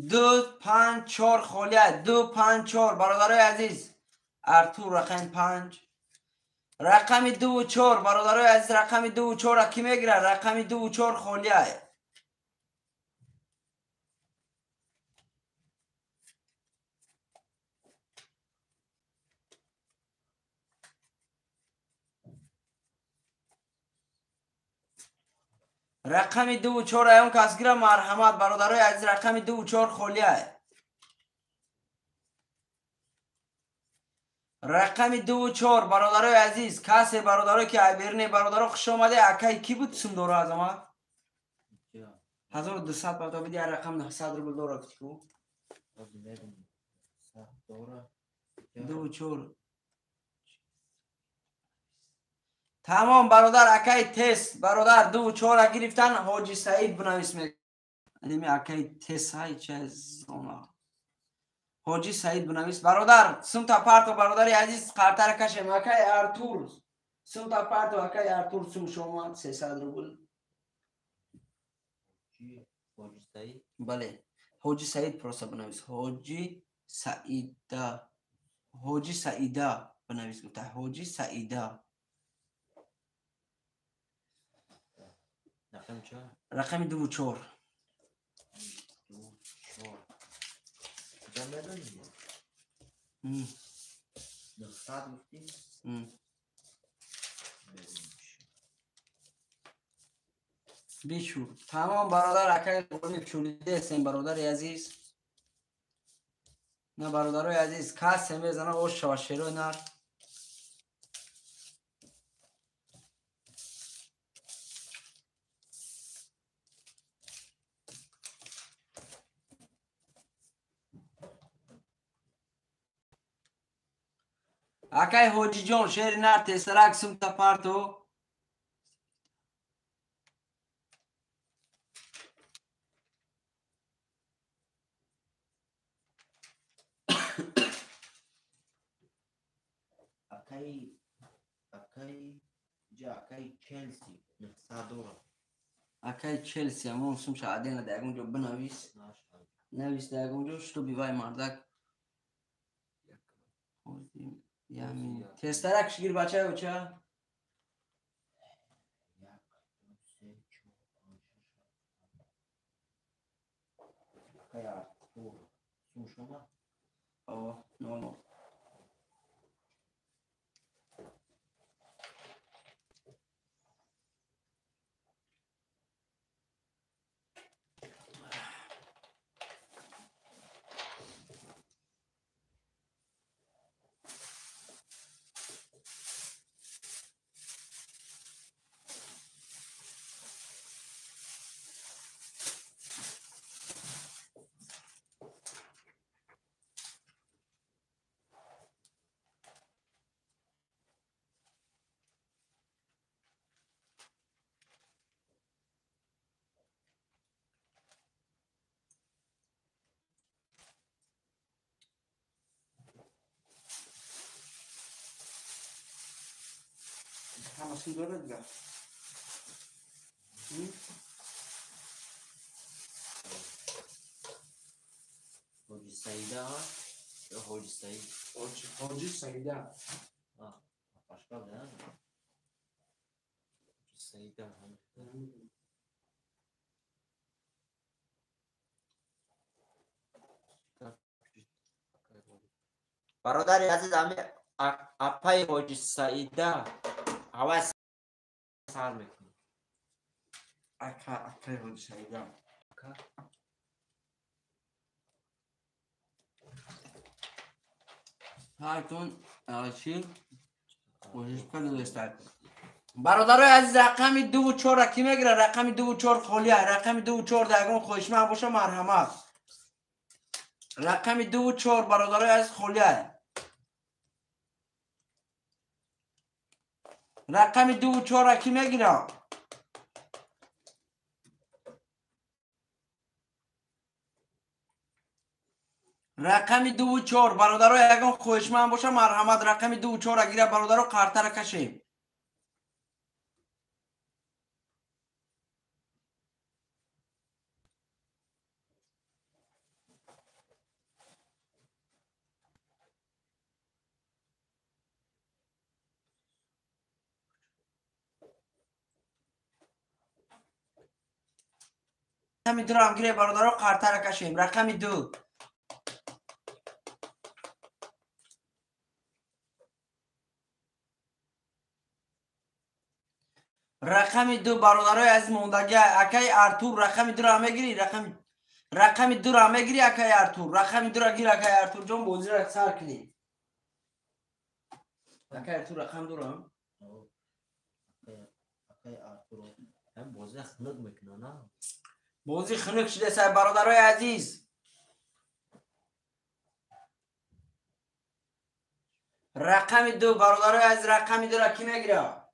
2 5 4 خالیه 2 5 4 برادرای عزیز. ارتور رقم 5. رقم 2 و 4 برادرای عزیز. رقم 2 و 4 کی میگیره؟ رقم 2 و 4 خالیه. رقم 2 و 4 ایون کس گیره مرحمت برادرای عزیز. رقم 2 و 4 خالیه. رقم 2 و 4 برادرای عزیز. کسی برادرای که بیرنی برادرای خوش آمده. اکای کی بود سم دوره از ما 1200 برادر بدی رقم 900 روبل دوره کتکو 2 و 4 تمام برادر اکای تست برادر 2 و 4 گرفتن. حاجی سعید بنویس می اینمی اکای تست های چه زونا حاجی سعید بنویس برادر. سم تا پارتو برادر عزیز قرطر کشم. اکای ارتور سم تا پارتو اکای ارتور سم شما 300 روبل. حاجی سعید بله حاجی سعید پروسه بنویس. حاجی سعیدا حاجی سعیدا بنویس. گفته حاجی سعیدا. رقم چه؟ رقم 2 و 4 جمع بدونیم 900 گفتیم بیشور. تمام برادر اکای قلیب چولیده هستیم برادر عزیز. نه برادرای عزیز کسی میزنه اوش و شیرو نر. اکای حاجی جان شیر نر تسرک سم تا پارتو اکای چلسی 900 دلار. اکای چلسی همون سم شعدین در اونجا بنویس. نویس در اونجا شتو بیوای مردک یعنی تسترک شگیر بچه ها بچه آه نو همه داره دیگه. حاجی سعیده ها یا حاجی سعید حاجی سعیده پاشقا نه حاجی سعیده هم برادر عزیز همه اپای حاجی سعیده حواس سر میکنه. اکای حاجی سعیده هایتون چی؟ کوشش کنید دوستان. برادرای عزیز رقم 2 و 4 را کی میگیره؟ رقم 2 و 4 خالیه. رقم 2 و 4 دگان خوشمن باشه مرحمت. رقم 2 و 4 برادرای عزیز خالیه. رقم 2 و 4 را کی میگیره؟ رقم 2 و 4 برادرای یگان خوشمن باشه مرحمت. رقم 2 و 4 اگه برادرها قرطه را کشیم. رقم 2 را هم گیره برادرها قرطه را کشیم. رقم 2 رقم 2 برادرای از موندگی اکای ارتور رقم 2 را میگیری. رقم 2 را میگیری اکای ارتور. رقم 2 را گیر اکای ارتور جان بازی را سر کنی. اکای ارتور رقم 2 را اکای ارتور هم بازی خنک میکنه نه. بازی خنک شده سر برادرای عزیز. رقم 2 برادرای از رقم 2 را کی میگیره؟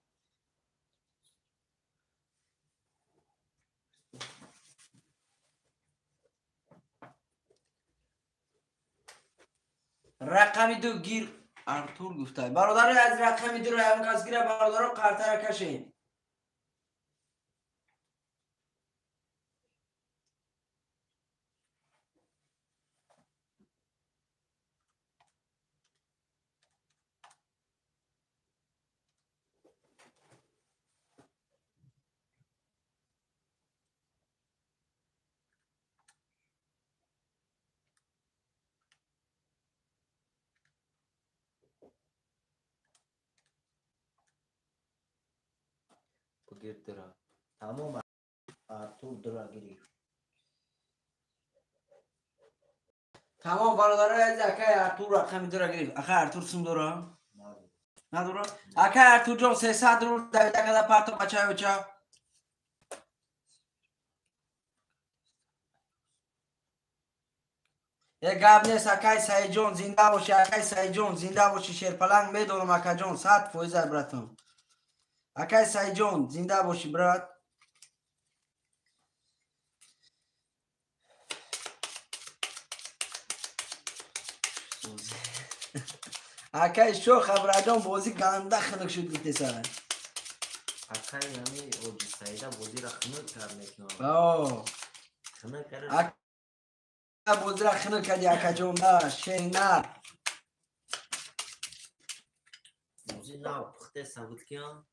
رقم 2 گیر ارتور گفته. برادرای از رقم 2 را هم کس گیره برادرها قرطه را کشین. بگیر درا تمام ارتور درا گیری. تمام برادرای عزیز اکای ارتور رقم 2 را گرفت. اکای ارتور سم دورا؟ ندورا؟ اکای ارتور جان 300 رو دویده کده پرتا بچه. یک گپ نیست. اکای سعید جان زنده باشی. اکای سعید جان زنده باشی. شیرپلنگ میدونم اکای جان 100% براتون. اکای سعید جان زنده باشی برات. اکای شو خبرجان بازی گنده خنک شد گفته سر. اکای یعنی اوجی سعیده بازی را خنک کرد میکنه. آه. خنک کرد. بازی را خنک کردی اکای جان نه شینر. بازی نه پخته ثابت کیان.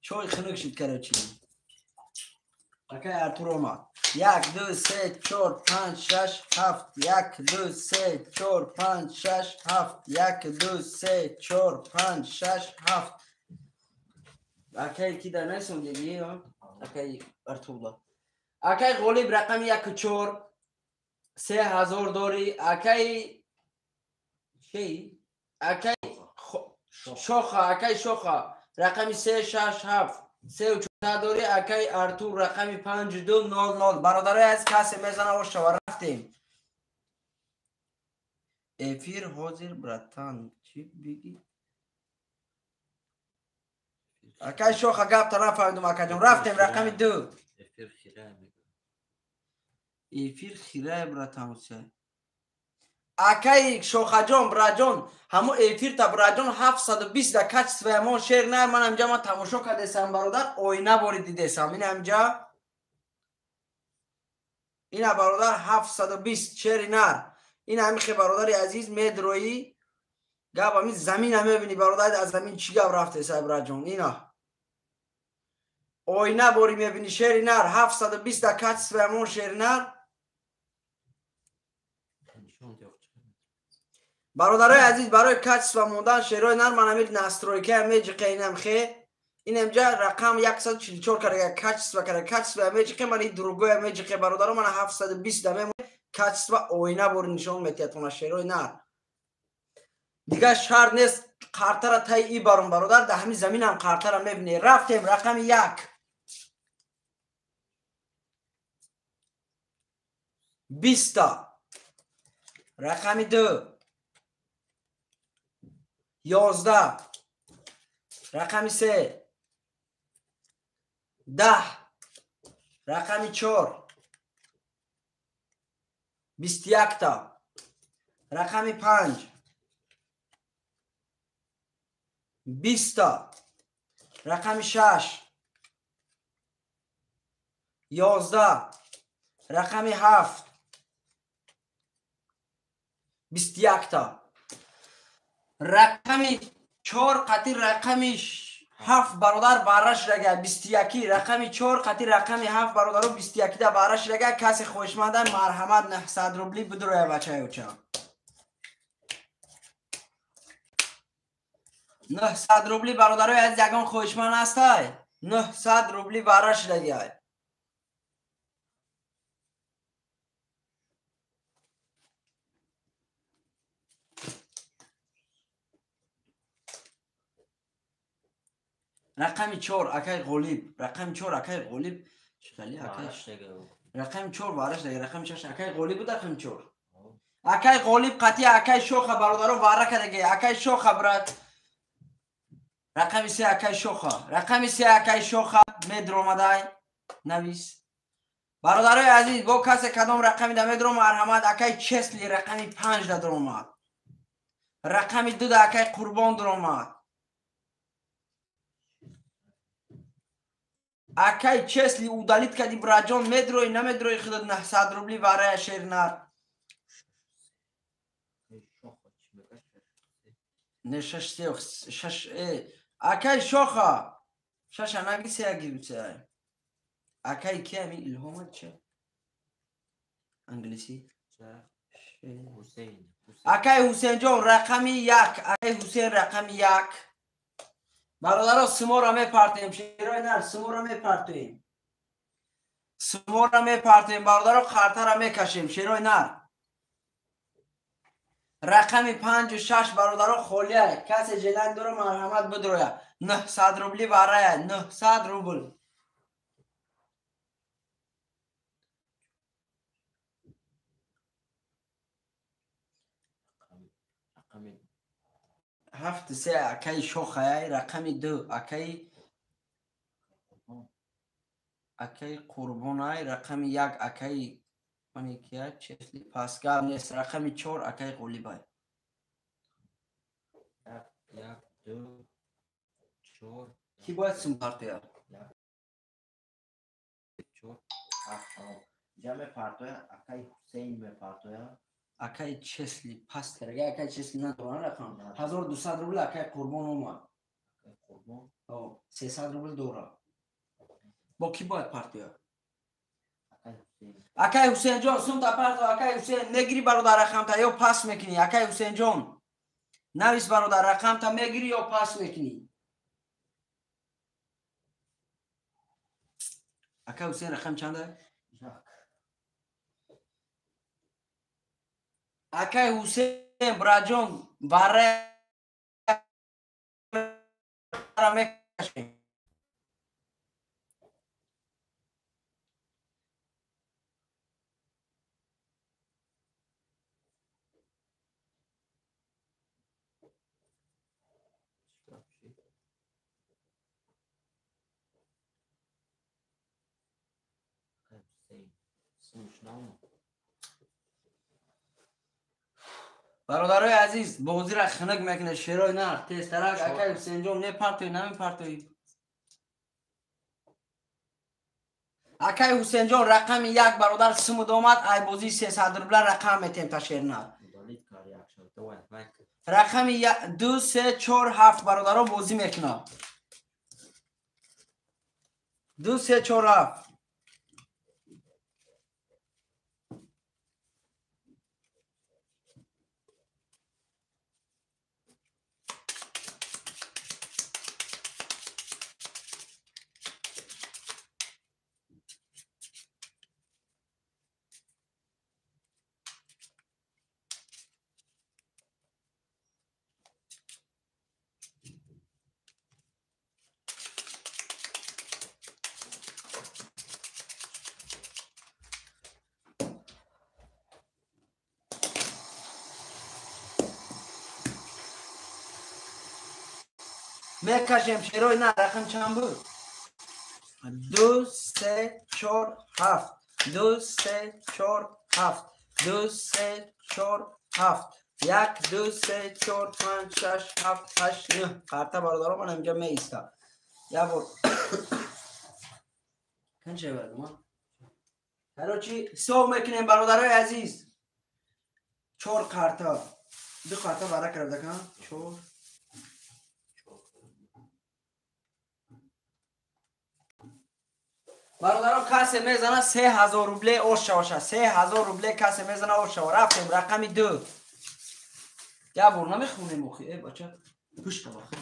چای خنک شد کرد چی؟ اکای ارتور اومد. 1 2 3 4 5 6 7 1 2 3 4 5 6 7 1 2 3 4 5 6 7 اکای کی در نیستم دیگه اکای ارتور اکای غالب رقم 1 و 4 3000 داری. اکای چی؟ اکای شوخه. اکای شوخه رقم 3 6 7 3 و 4 داری. اکای ارتور رقم 5200 برادرای از کسی میزنه و شما رفتیم. افیر حاضر براتان چی بگی؟ اکای شوخه گپ تا نفهمیدم اکای جان رفتیم. رقم 2 افیر خیره براتان چه اکای شوخه جان براجان همو افیر تا براجان 720 در کچ سویمان شیر نه من همجا ما تماشا کردیسم برادر آینه باری دیدیسم. این همجا این برادر 720 شیر نر. این همیخه برادر عزیز میدروی گاب همین زمین هم میبینی برادر از زمین چی گاب رفته سبرا جان. اینا آینه باری میبینی شیر نر 720 در کچ سویمان شیر نر. برادرای عزیز برای کچ و موندن شیرای نر من همین نسترویکه همیج قینم خی. این امجا رقم 144 کرده کچ و کرده کچ و همیج که من این دروگوی همیج که برادر من 720 دمه کچ و آینه بار نشان میتیتونه شیرای نر. دیگه شر نیست کارتا را تای ای برون برادر در همین زمین هم کارتا را میبینی. رفتیم رقم 1 20 رقم 2 11 رقم 3 10 رقم 4 21 رقم 5 20 رقم 6 11 رقم 7 21 رقم 4 قطی رقمش 7 برادر بارش رگه 21 رقم 4 قطی رقم 7 برادر 21 دا بارش رگه. کسی خوشمندن مرحمت 900 روبلی بدروه بچه اوچه 900 روبلی برادرای از یگان خوشمند است 900 روبلی بارش رگه. رقم 4 اکای غلیب رقم 4 اکای غلیب شغلی اکای رقم 4 بارش دیگه رقم 6 اکای غلیب بود. رقم 4 اکای غلیب قطعی اکای شوخ برادرو واره دیگه اکای شوخ برات. رقم 3 اکای شوخ رقم 3 اکای شوخ مدرومدای نویس برادرای عزیز. با کسی کدام رقمی دا مدروم مرحمت اکای چسلی رقم 5 دا درومد رقم 2 دا اکای قربان درومد اکای چسلی او دلیت کدی براجان مدروی نمدروی خود 900 روبلی برای شیرنر نشش شش اکای شوخا شش نگی سیاگی بچه اکای کمی الهامت چه انگلیسی اکای حسین جان رقمی 1 اکای حسین رقمی 1 برادر سمو را میپرتیم شیرای نر سمو را میپرتیم سمو را میپرتیم برادر خرطه را میکشیم شیرای نر. رقم 5 و 6 برادر خولیه کسی جلن داره مرحمت بدرویه 900 روبلی برای 900 روبل. هفت 3 اکای شوخه رقم 2 اکای قربانای رقم 1 اکای منیکیه چسلی پاسگاه نیست رقم 4 اکای غلیبای 1 2 4 کی باید سم پرتویا 4 جمع پرتویا اکای حسین به پرتویا اکای چسلی پاس کرده اکای چسلی ندارن رقم 1200 روبل اکای قربان اومد قربان 300 روبل دوره با کی باید پرتویا اکای حسین اکای حسین جان سم تا پرتو اکای حسین نگیری برادر رقم تا یا پاس میکنی اکای حسین جان نویس برادر رقم تا میگیری یا پاس میکنی اکای حسین رقم چنده اکای حسین براجون برای میکشیم برادرای عزیز بازی را خنک میکنه شیرای نه تیز ترک اکای حسین جان نه پرتوی نمی پرتوی اکای حسین جان رقم 1 برادر سمود آمد ای بازی 300 روبل رقم میتیم تا شیر نه رقم 2 3 4 7 برادرها بازی میکنه 2 3 4 7 میکشیم شیروی نه رقم چند بود 2 3 4 7 2 3 4 7 2 3 4 7 1 2 3 4 5 6 7 8 9 خارطه برادران من اینجا می ایستا یا بر کن چه برد ما هرو چی سو میکنیم برادرای عزیز 4 خارطه 2 خارطه برای کرده کن 4 برادران کسی میزنه 3000 روبله اوش شوشه 3000 روبله کسی میزنه اوش شو رفتیم رقمی 2 یا بر نمیخونیم اخی ای بچه پشت بخیر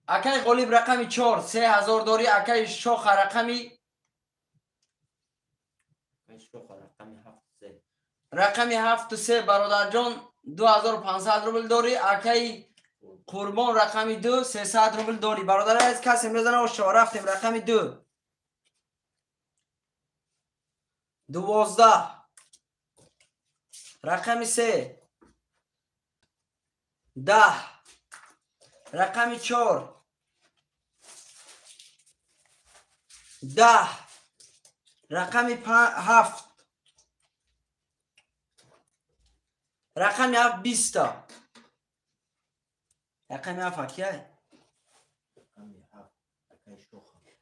اکای غلیب رقمی 4 3000 داری اکای شوخ رقمی رقمی 7 3 برادر جان 2500 روبل داری اکای قربان رقمی 2 300 روبل داری برادر از کسی میزنه و شو رفتیم رقمی 2 12 رقمی 3 10 رقمی 4 10 رقمی 7 رقمی 7 20 رقمی 7 کیه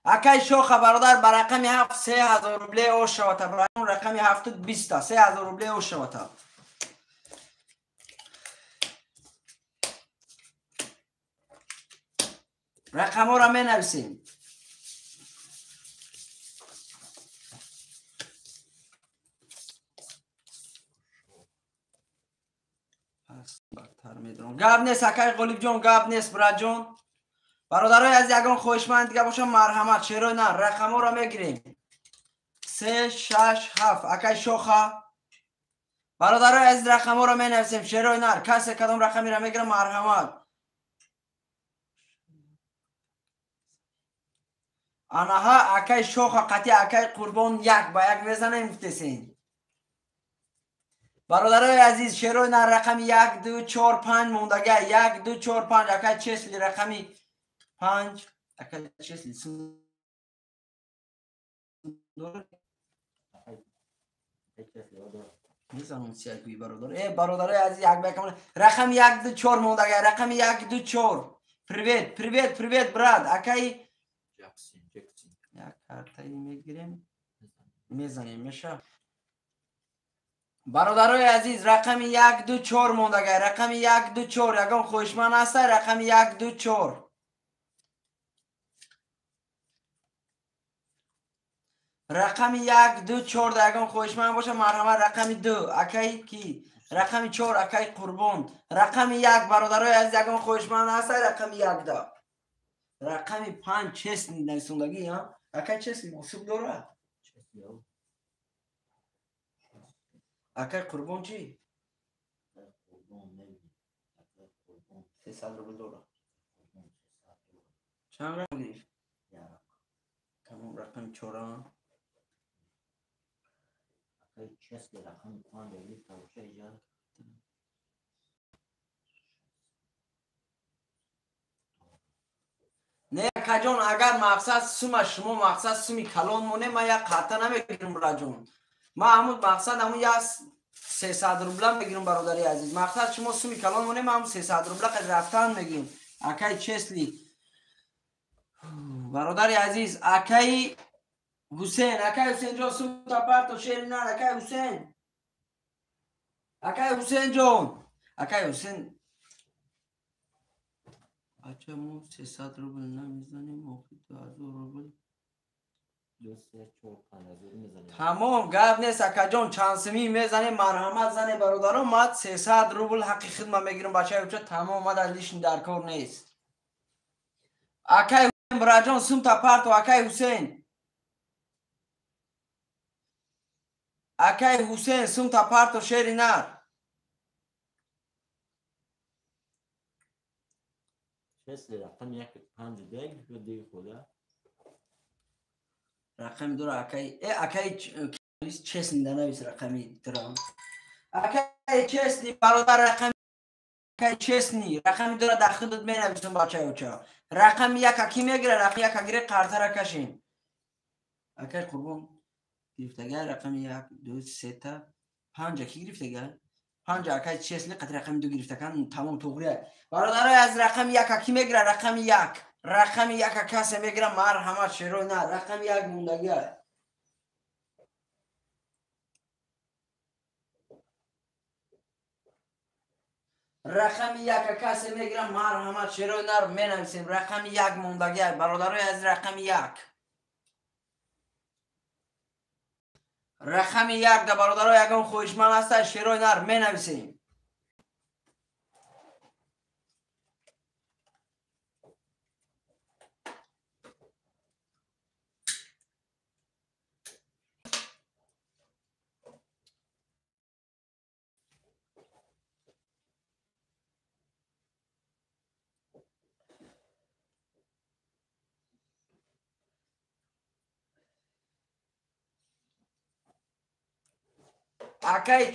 اکای شوخه برادر بر رقمی 7 3000 روبله او شوتا برای رقمی 7 20 3000 روبله او شوتا رقم ها را می نویسیم گاب نیست اکای قلیب جون گاب نیست براد جون برادرای از یگان خوشمند دیگه باشم مرحمت چرا نه رقم ها را میگیریم 3 6 7 اکای شوخه برادرای از رقم ها را می نویسیم چرا نه کسی کدام رقمی را میگیره مرحمت آنها اکای شوخه قطعی اکای قربان 1 با 1 میزنه مفتسین برادرای عزیز شروع نه رقمی 1 2 4 5 موندگه 1 2 4 5 اکای چسلی رقمی 5 اکای چسلی میزنم سیاقی برادرای عزیز یک بکمونه رقم 1 2 4 موندگه رقم 1 2 4 پریوت براد اکای یک کارتایی میگیریم میزنیم میشه برادرای عزیز رقم 1 2 4 موندگه رقم 1 2 4 یگان خوشمن هست رقم 1 2 4 رقم 1 2 4 یگان خوشمن باشه مرحمت رقم 2 اکای کی رقم 4 اکای قربان رقم 1 برادرای عزیز یگان خوشمن هست رقم 1 دا رقم 5 چست نویسندگی ها اکای چست محسوب داره اکای قربان چی 300 روبل داره چند رقم گرفت تمام رقم 4 اکای چست رقم 5 گرفت باشه اینجا نه کجان اگر مقصد سوم شما مقصد سومی کلان مونه ما یک قطعه نمیگیرم برای جون ما همون مقصد همون یک 300 روبله میگیرم برادری عزیز مقصد شما سومی کلان مونه ما همون 300 روبله قد رفتن میگیم اکای چسلی برادری عزیز اکای حسین جان سوم تا پرت و شیر نه اکای حسین جان اکای حسین اچھا مو 300 روبل نمیزنیم موقعی 2000 روبل 2 3 4 5 میزنیم تمام گرد نیست اکا جان چانسمی میزنیم مرحمت زنه برادران ما 300 روبل حقی خدمت میگیرم بچه های تمام ما در لیشن در کار نیست اکای حسین برای جان سوم تا پرت و اکای حسین سوم تا پرت و شیری نر چست رقم 1 5 دیگه خوده رقم دور اکای چست نده نویس رقمی درام اکای چست برادر رقم اکای چسنی رقم دو را در خودت می نویسم بچه اوچا. رقم یک اکی میگیره، رقم یک اگیره قرطه را کشیم. اکای قربون گرفتگاه رقم یک دو سه تا پنج اکی گرفتگاه پنج اکای چسنی قطع رقم دو گرفتگاه تمام توغریه. برادرای از رقم یک اکی میگیره، رقم یک کسی میگیره مرحمت شروع نه رقم یک موندگیه. رقم یک کسی میگیره مرحمت شروع نر می نویسیم. رقم یک موندگیه برادرای از رقم یک در برادرای یکم خویشمن هسته شروع نر می نویسیم. اکای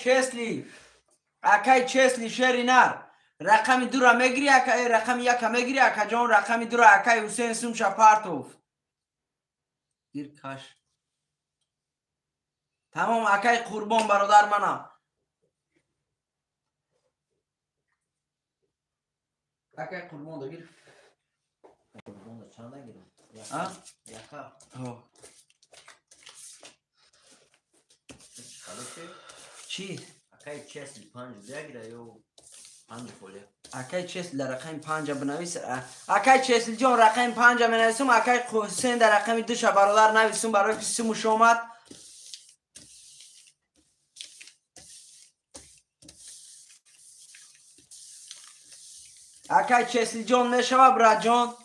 چسلی شری نر رقم دو را میگیری، اکای رقم یک میگیری، اکا جان رقم دو را اکای حسین سوم شپارتوف گیر کش تمام. اکای قربان برادر منم اکای قربان دو گیر چند نگیرم یکا چی؟ اکای چسل 5 بگیره یا 5 فوله اکای چسل در رقم 5 بنویس. اکای چسل جان رقم 5 بنویسم، اکای حسین در رقم 2 برادر نویسم برای که سموش اومد. اکای چسل جان میشوه براد جان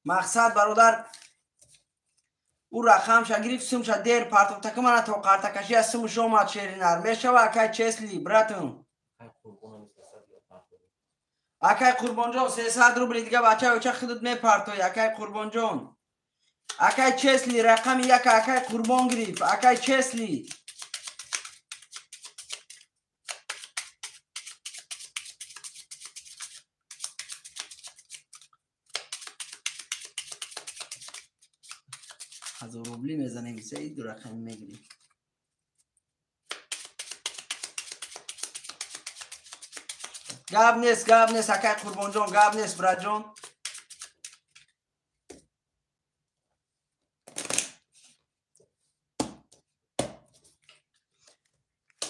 مقصد برادر او رقم شا گرفت سمش دیر پرتو تکمانه تو قرطکشی از سموش اومد شیرینر میشوه. اکای چسلی براتون اکای قربان جان 300 روبل دیگه بچه اوچه خودت میپرتوی. اکای قربان جان اکای چسلی رقم یک اکای قربان گرفت. اکای چسلی هزار روبلی میزنیم سه دو رقم میگیریم. گاب نیست اکای قربان جان گاب نیست براد جان.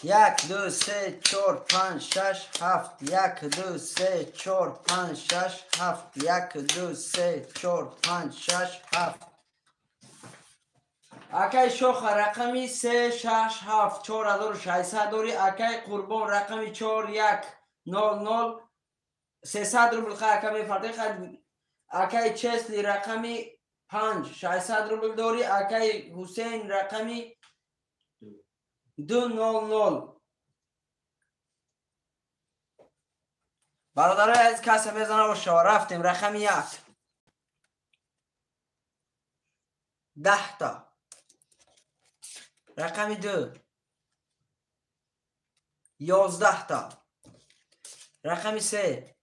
یک دو سه چهار پنج شش هفت یک دو سه چهار پنج شش هفت یک دو سه چهار پنج شش هفت. اکای شوخ رقمی 367 4600 داری. اکای قربان رقمی 4100 300 روبل خواهی کمی فرده خواهد. اکای چسلی رقمی 5600 روبل داری. اکای حسین رقمی 200. برادرای از کسی میزنه و شما رفتیم. رقمی 1 10 تا. رقمی 2 11 تا. رقمی 3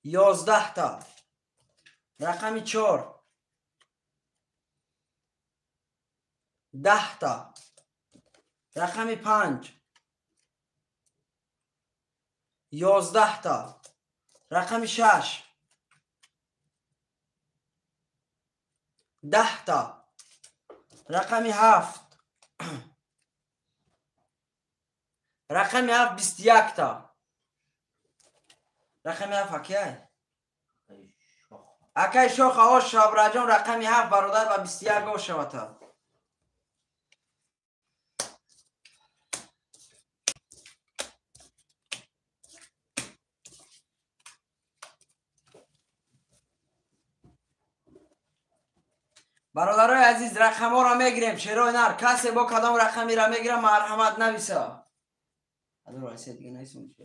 11 تا. رقمی 4 10 تا. رقمی 5 11 تا. رقمی 6 10 تا. رقمی 7 رقمی 7 21 تا. رقمی 7 اکیه اکای شوخ آش شابراجان رقمی 7 برادر و 21 آش شوتا. برادرای عزیز رقم ها را میگیریم. شیرای نر کسی با کدام رقمی را میگیرم مرحمت نویسه. ادو رایسه دیگه نیستم.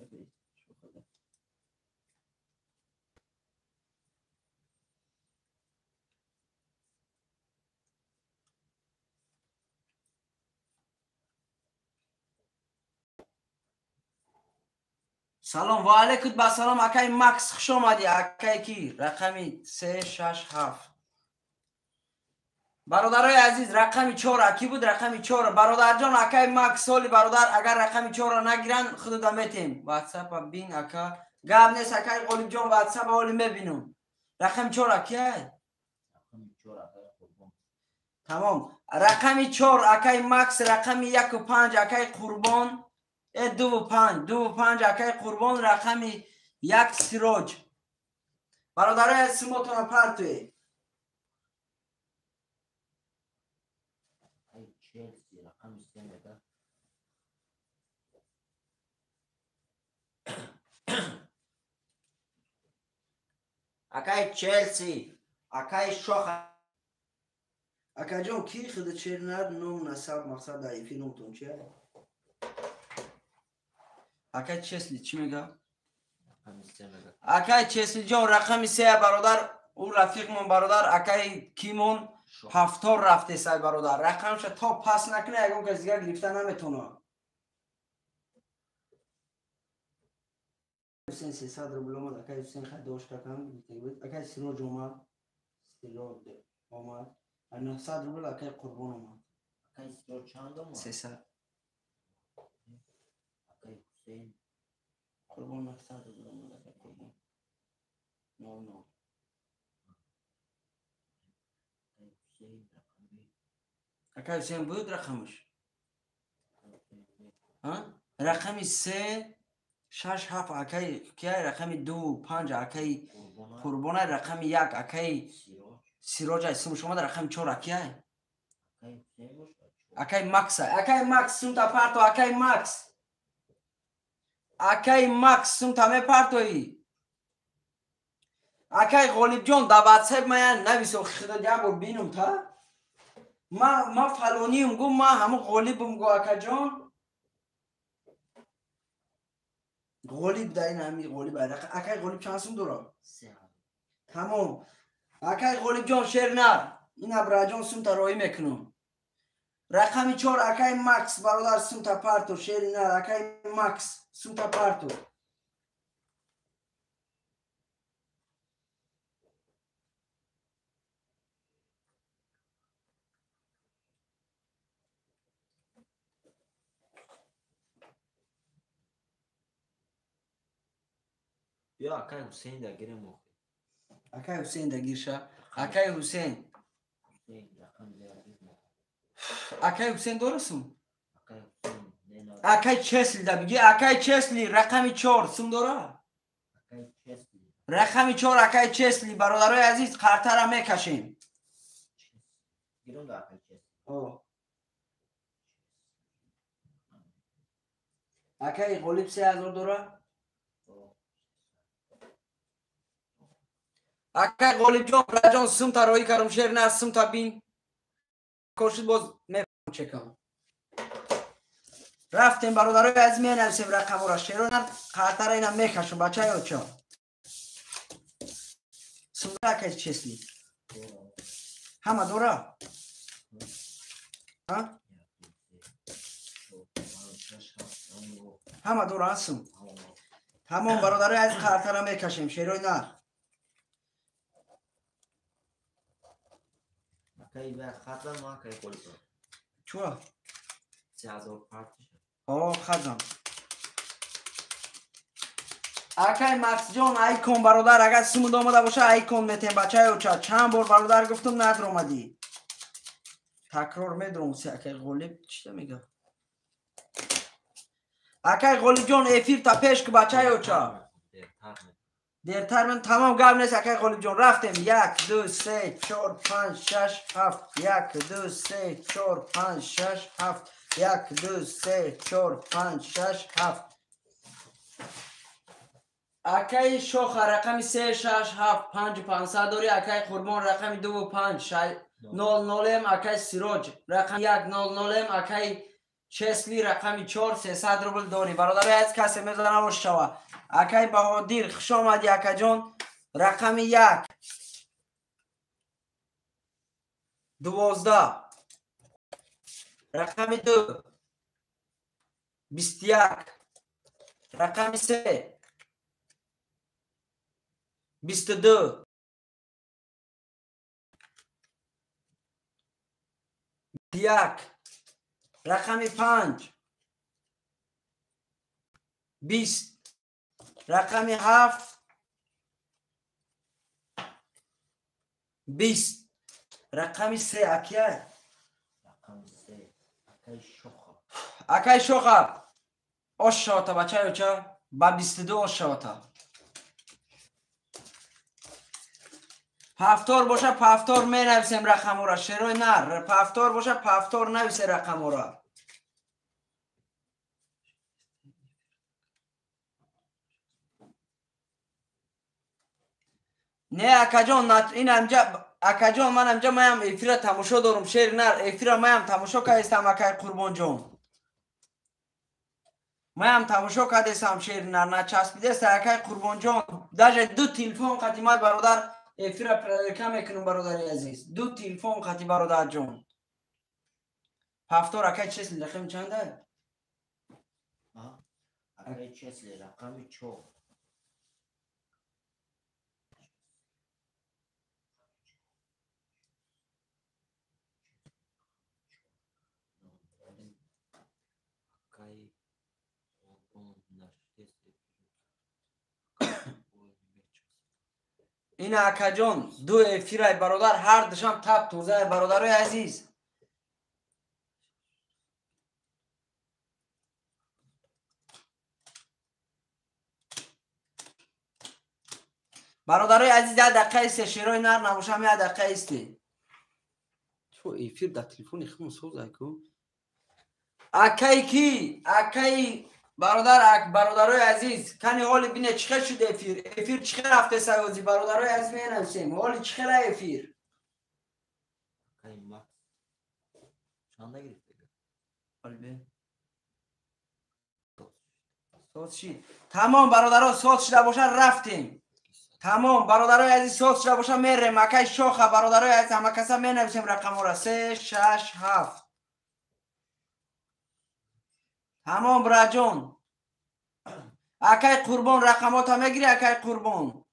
سلام و علیکم با سلام اکای مکس خوش آمدی اکای کی رقمی 367 برادرای عزیز رقمی 4 اکی بود رقمی 4 برادر جان اکای مکس سالی برادر اگر رقمی 4 را نگیرن خود میتیم واتساپ بین اکا گاب نیست اکای قلیب جان واتساپ حالی میبینم رقم 4 اکیه تمام رقمی 4 اکای مکس رقمی 1 و 5 اکای قربان 2 و 5 اکای قربان رقمی 1 سیروج برادرای سیموتون پرتوی اکای چلسی اکای شوخ اکا جان کی خود چرنر نوم نصب مقصد دایفی نومتون چیه؟ اکا چسلی چی میگه؟ اکای چسلی جان رقم 3 برادر او رفیق من برادر اکای کیمون 7 رفته سای برادر رقمش تا پس نکنه اگه کسی دیگه گرفته نمیتونه حسین 300 روبل اومد اکای حسین خیلی دوش کردم اکای سیروج اومد سیروج اومد 900 روبل اکای قربان اومد اکای سیروج چند اومد؟ 300 اکای حسین قربان 900 روبل اومد اکای قربان نه اکای حسین بود رقمش رقمی 3 6 7 اکای کی رقمی 2 5 اکای قربان رقمی 1 اکای سیروج اسم شما در رقم 4 اکای اکای مکس سونتا پارتو اکای مکس سونتا می پارتوی اکای غالب جان دا واتساپ میان نویسو خدا دیگه بینم تا ما فلانیم گم ما همه غالبم گو اکا جان غالب دا این همی غالب اکای غالب چند سون دورا تمام اکای غالب جان شرنر این ابرا جان سونتا روی میکنم رقمی 4 اکای مکس برادر سونتا پارتو شرنر اکای مکس سونتا پارتو بیا اکای حسین در گیرم اکای حسین در گیرشا اکای حسین اکای حسین درستم اکای چسلی دا بگی اکای چسلی رقمی 4 سم داره رقمی 4 اکای چسلی برادرای عزیز قرطه را میکشیم اکای غالب 3000 داره اکای غالب جان راجان سم تا روی کارم شیر نه سم تا بین کوشید باز میفهم چکم رفتیم برادرای عزیز می نویسیم رقم را شیر نه قرطه را اینا میکشم بچه ها چا سم داره اکای چسلی همه داره همه دور هستم تمام برادرای از قرطه را میکشیم شیروی نه اکای به خطر ما اکای قلب چوه 3000 پارتش خزم اکای مکس جان ایکون برادر اگر سیمود آمده باشه ایکون میتیم بچه ها چه چند بار برادر گفتم ندر اومدی تکرار میدرم سی اکای غالب چی میگه اکای غالب جان افیر تا پیش که بچه ها چه دیرتر من تمام گرم نیست اکای غالب جان رفتیم 1 2 3 4 5 6 7 1 2 3 4 5 6 7 1 2 3 4 5 6 7 اکای شوخ رقم 3 6 7 5 500 داری اکای قربان رقم 2 5 0 0 اکای سیروج رقم 1 0 0 اکای چسلی رقم 4 300 روبل داری برادر از کسی میزنه و شوا اکای بهادر خوش آمدی اکا جان رقم 1 12 رقم 2 21 رقم 3 22 یک رقم 5 20 رقم 7 20 رقم 3 اکیه رقم 3 اکای شوخه اکای شوخه آش شاتا بچه یوچه با 22 آش شاتا پفتار باشه پفتار می نویسیم رقم را شروع نر پفتار باشه پفتار نویسه رقم را نه اکا جان این امجا اکا جان من امجا مایم افیر تماشا دارم شیر نر افیر مایم تماشا که استم اکای قربان جان مایم تماشا که استم شیر نر نچسبیده است اکای قربان جان داشه دو تلفن قدیمت برادر افیر کم میکنم برادر عزیز دو تلفن قدیم برادر جان پفتار اکای چیز رقم چنده اکای چیزی رقم 4 این اکا جان دو افیر برادر هر دشم تب توزه برادر عزیز برادرای عزیز یک دقیقه است شیرای نر نباشم یک دقیقه استی تو افیر در تلفن خمون سوزه کو اکای کی اکای برادرای عزیز کنی حالی بینه چخه شده افیر چخه رفته سیازی برادرای عزیز مینوسیم حالی چخه را افیر اکای مکس چنده گرفته حالی سوز شید تمام برادرها سوز شده باشه رفتیم تمام برادرای عزیز سوز شده باشه میریم اکای شوخه برادرای عزیز همه کسا مینوسیم رقم را 3 6 7 تمام براجون اکای قربان رقمات ها میگیری اکای قربان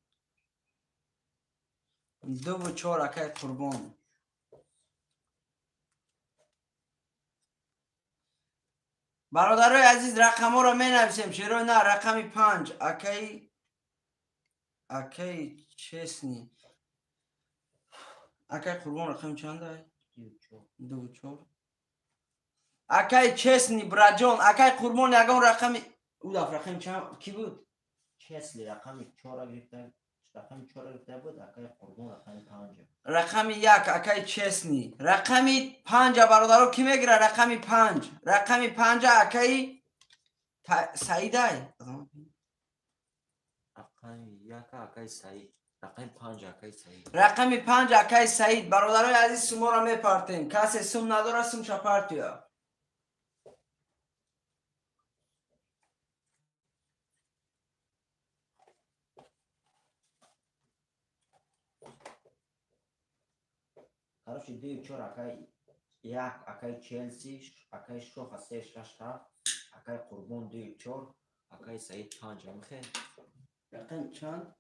2 و 4 اکای قربان برادرای عزیز رقم ها را می نویسیم شیرای نه رقم 5 اکای چسنی اکای قربان رقم چنده 2 و 4 اکای چسنی براجون اکای قربان یکان رقم او دفت رقم چند کی بود چیزی رقم 4 گرفته رقم 4 گرفته بود اکای قربان رقم 5 رقم 1 اکای چسنی رقم 5 برادرها کی میگیره رقم 5 رقم 5 اکای سعیده رقم 1 اکای سعید رقم 5 اکای سعید رقم 5 اکای سعید برادرای عزیز سوما را میپرتیم کسی سوم نداره سوم شپرتیا خرافش 2 و 4 اکای 1 اکای چلسی اکای شوخ 3 6 7 اکای قربان 2 و 4 اکای سعید 5 میخه رقم چند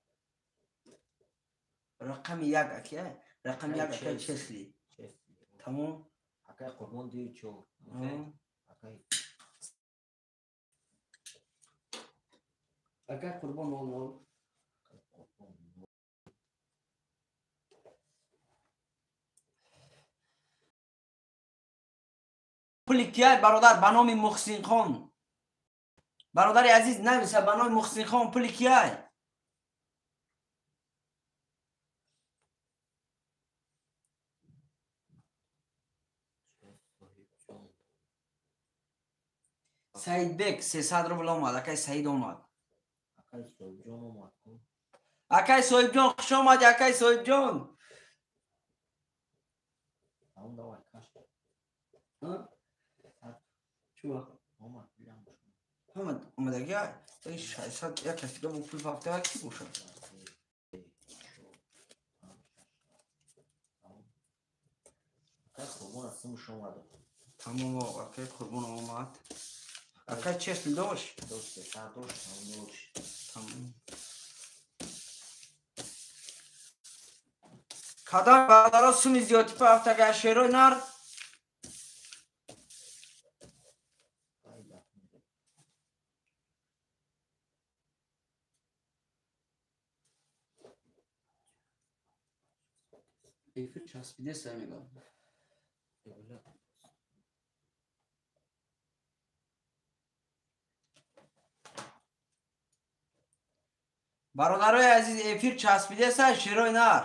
رقم 1 اکیه رقم 1 اکای چسلی تمام اکای قربان 2 و 4 میخه اکای قربان مال پلیکیای برادر به نام محسن خان برادر عزیز نویسه به نام محسن خان پلیکیای سعید بک 300 روبل اومد اکای سعید اومد اکای صاحب جان اومد اکای صاحب جان خوش اومدی اکای صاحب جان اون دوای کاش چوا اومد بیام اومدگی ای 600 یک کسی که با پول فاکته کی باشه اکای قربان از سمش اومد تمام اکای قربان اومد Акай чесли дош? Дош 300 дош дош. Тамом. Кадом бародаро суми зиёди па ҳафтага шерои нар? Эфир часпиде самигам. бародарои азиз, эфир часпидеса шерои нар?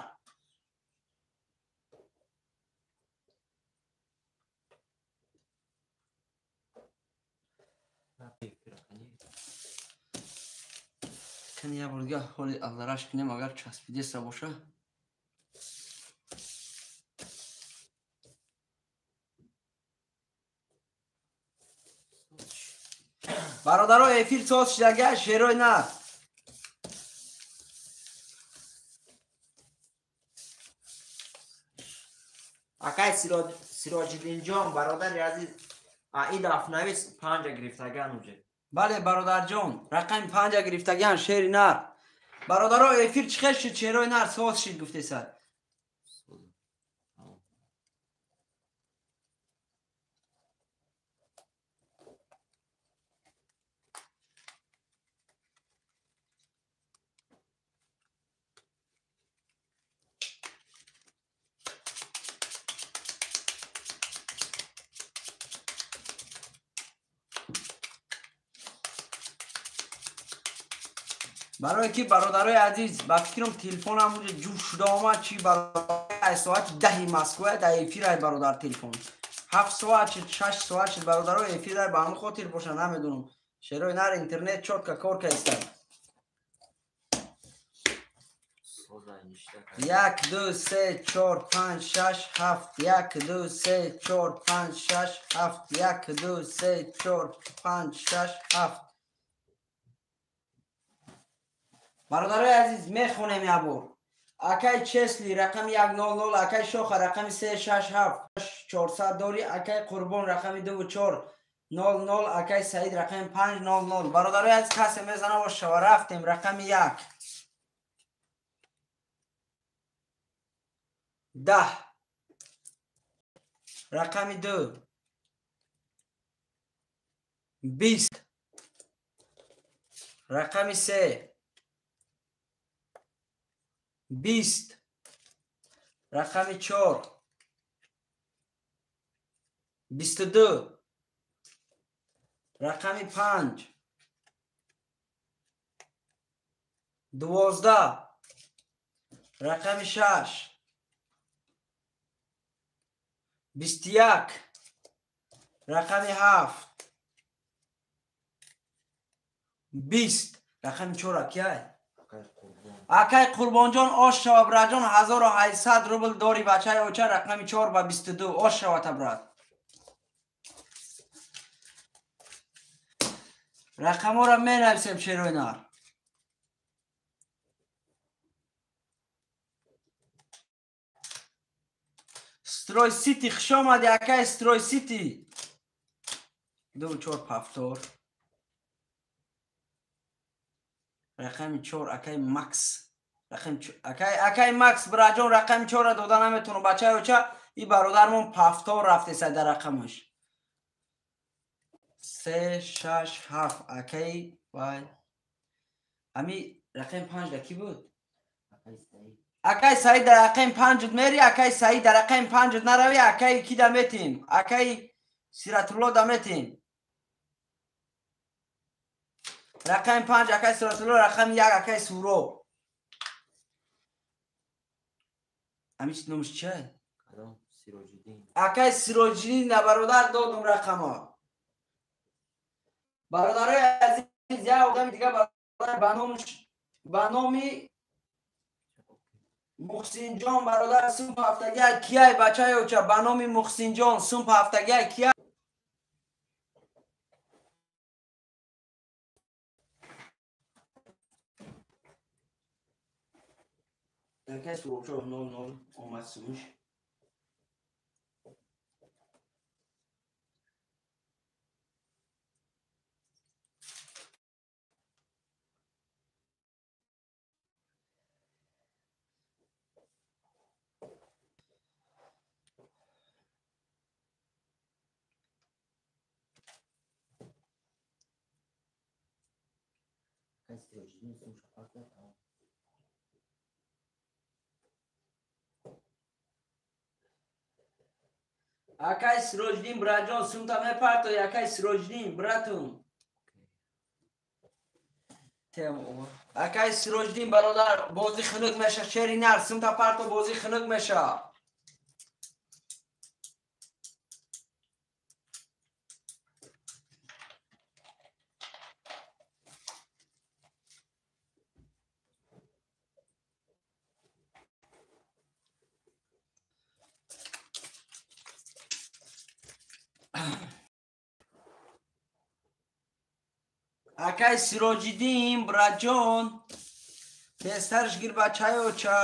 кани як бор дига ҳоли аллараш кинем агар часпидеса боша. бародаро эфир соз шидага шерои нар? Акай Сироҷиддинҷон бародари азиз Аид Афнавис 5 гирифтаган уҷе. бале бародарҷон, рақами 5 гирифтаган шери нар. бародаро эфир чӣ хел шуд шерои нар соз шид гуфтесад? барое ки бародарои азиз ба фикрам телефонам ҷуфт шуда омад чи бародар соати 10 Москва дар эфир ай бародар телефон 7 соат шид 6 соат шид бародарои эфир ай ба ҳамин хотир боша намедонам шерои нар интернет чотка кор кайстад 1 2 3 4 5 6 7 1 2 3 4 5 6 7 1 2 3 4 5 6 7 бародарои азиз мехонем як бор. Акай чесли рақами 100 акай шоха рақами 367 400 дори акай қурбон рақами 2400 акай саид рақами 500 бародарои азиз касе мезана боша ва рафтем рақами 1 10 рақами 2 20 рақами 3 20 рақами 4 22 рақами 5 12 рақами 6 21 рақами 7 20 рақами 4 кияй акай қурбонҷон ош шава браҷон 1800 рубл дори бачаи оча рақами 4 ба 22 ош шавата брат рақаморо менависем шерои нар строй сити хуш омади акай строй сити 24 пафтор рақами 4 акай макс акай макс браҷон рақами 4 дода наметонам бачаи оча и бародармон пафтор рафтеса дар рақамаш 3 6 7 акай вай ами рақами 5 да ки буд акай саид дар рақами 5 мери акай саид дар рақами 5 нарави акай ки да метем акай сиратулло да метем рақами 5 акай сиратулло рақами 1 акай суроб амич номиш чай акай Сироҷиддин да бародар додум рақама бародарои азиз як одами дига ба номи Мухсинҷон бародар сумп ҳафтагиак кияй бачаи оча ба номи Мухсинҷон сумп ҳафтагиак кияй акай суробчо 00 омад сумуш Акай сроjdin браҷон сумта мепарто якай сроjdin братун акай сроjdin бародар бозӣ хунук меша шери нар сумта парто бозӣ хунук меша акай сироҷиддин браҷон тезтарш гир ба чайоча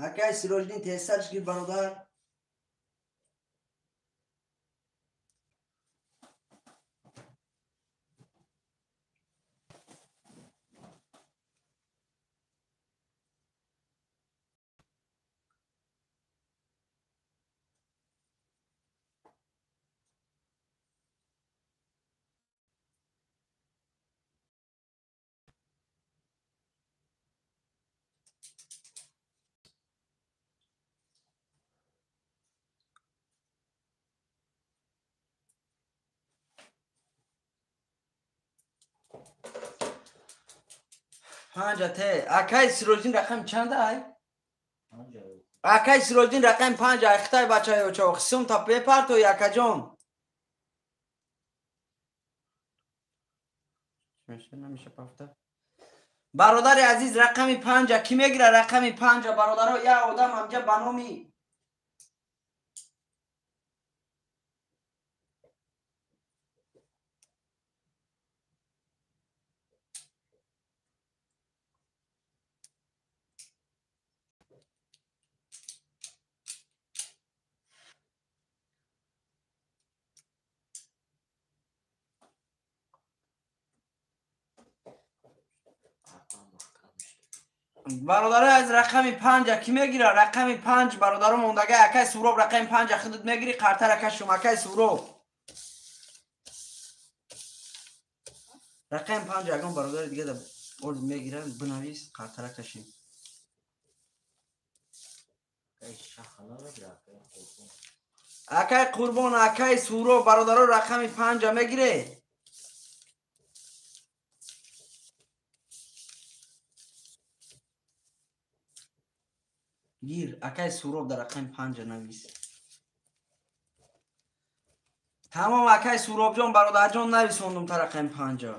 акай сироҷиддин тезтарш гир бародар панҷа те акай сироҷиддин рақами чандай акай сироҷиддин рақами панҷа ахтай бачаёча сумта пепарто якаҷон бародари азиз рақами панҷа ки мегира рақами панҷа бародаро як одам амҷа ба номи бародаро аз рақами панҷа ки мегира рақами панҷ бародаро мондага акай суроб рақами панҷа худут мегири қартарака шум акай суроб рақами панҷа ягон бародари дига да орд мегира бинавис қартарака шим акай қурбон акай суроб бародаро рақами панҷа мегире гир акай суроб дар рақами панҷа навис тамом акай суробҷон бародарҷон нависондум та рақами панҷа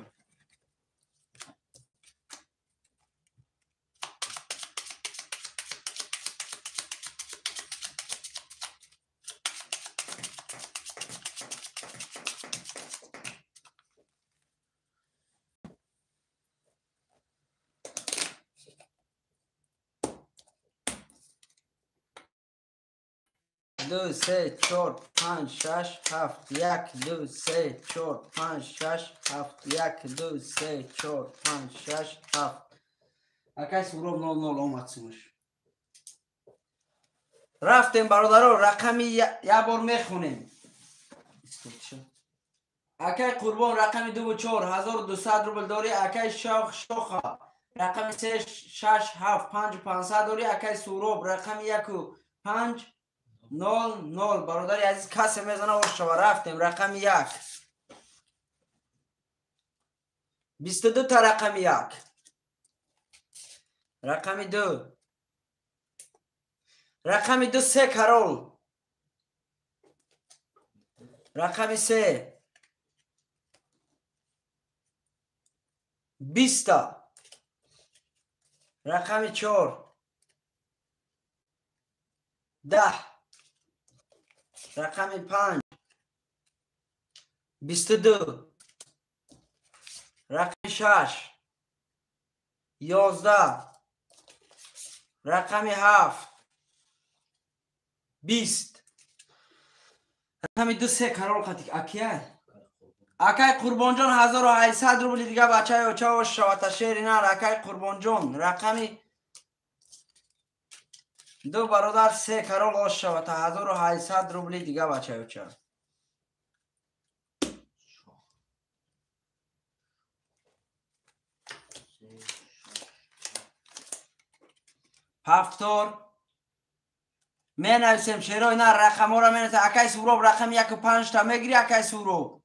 دو سه چهار پنج شش هفت یک دو سه چهار پنج شش هفت یک دو سه چهار پنج شش هفت акай суроб 00 омад сумаш рафтем бародаро рақами як бор мехонем акай қурбон рақами 2400 рубл дори акай шоха рақами 3675500 дори акай суроб рақами 1500 бародари азиз касе мезана ошава рафтем рақами 1 22 та рақами 1 рақами 2 рақами 2 се карол рақами 3 20 рақами 4 10 рақами 5 22 рақами 6 11 рақами 7 20 рақами 2 се карол қатик акия акай Қурбонҷон 1800 рубли дига бачаи оча ош шавата шери нар акай Қурбонҷон рақами ду бародар 3 карол ош шавата 1800 рубли дига бачаи оча ҳафтор менависем шерои нар рақамора менависем акай Суроб рақами 1.5 та мегири акай Суроб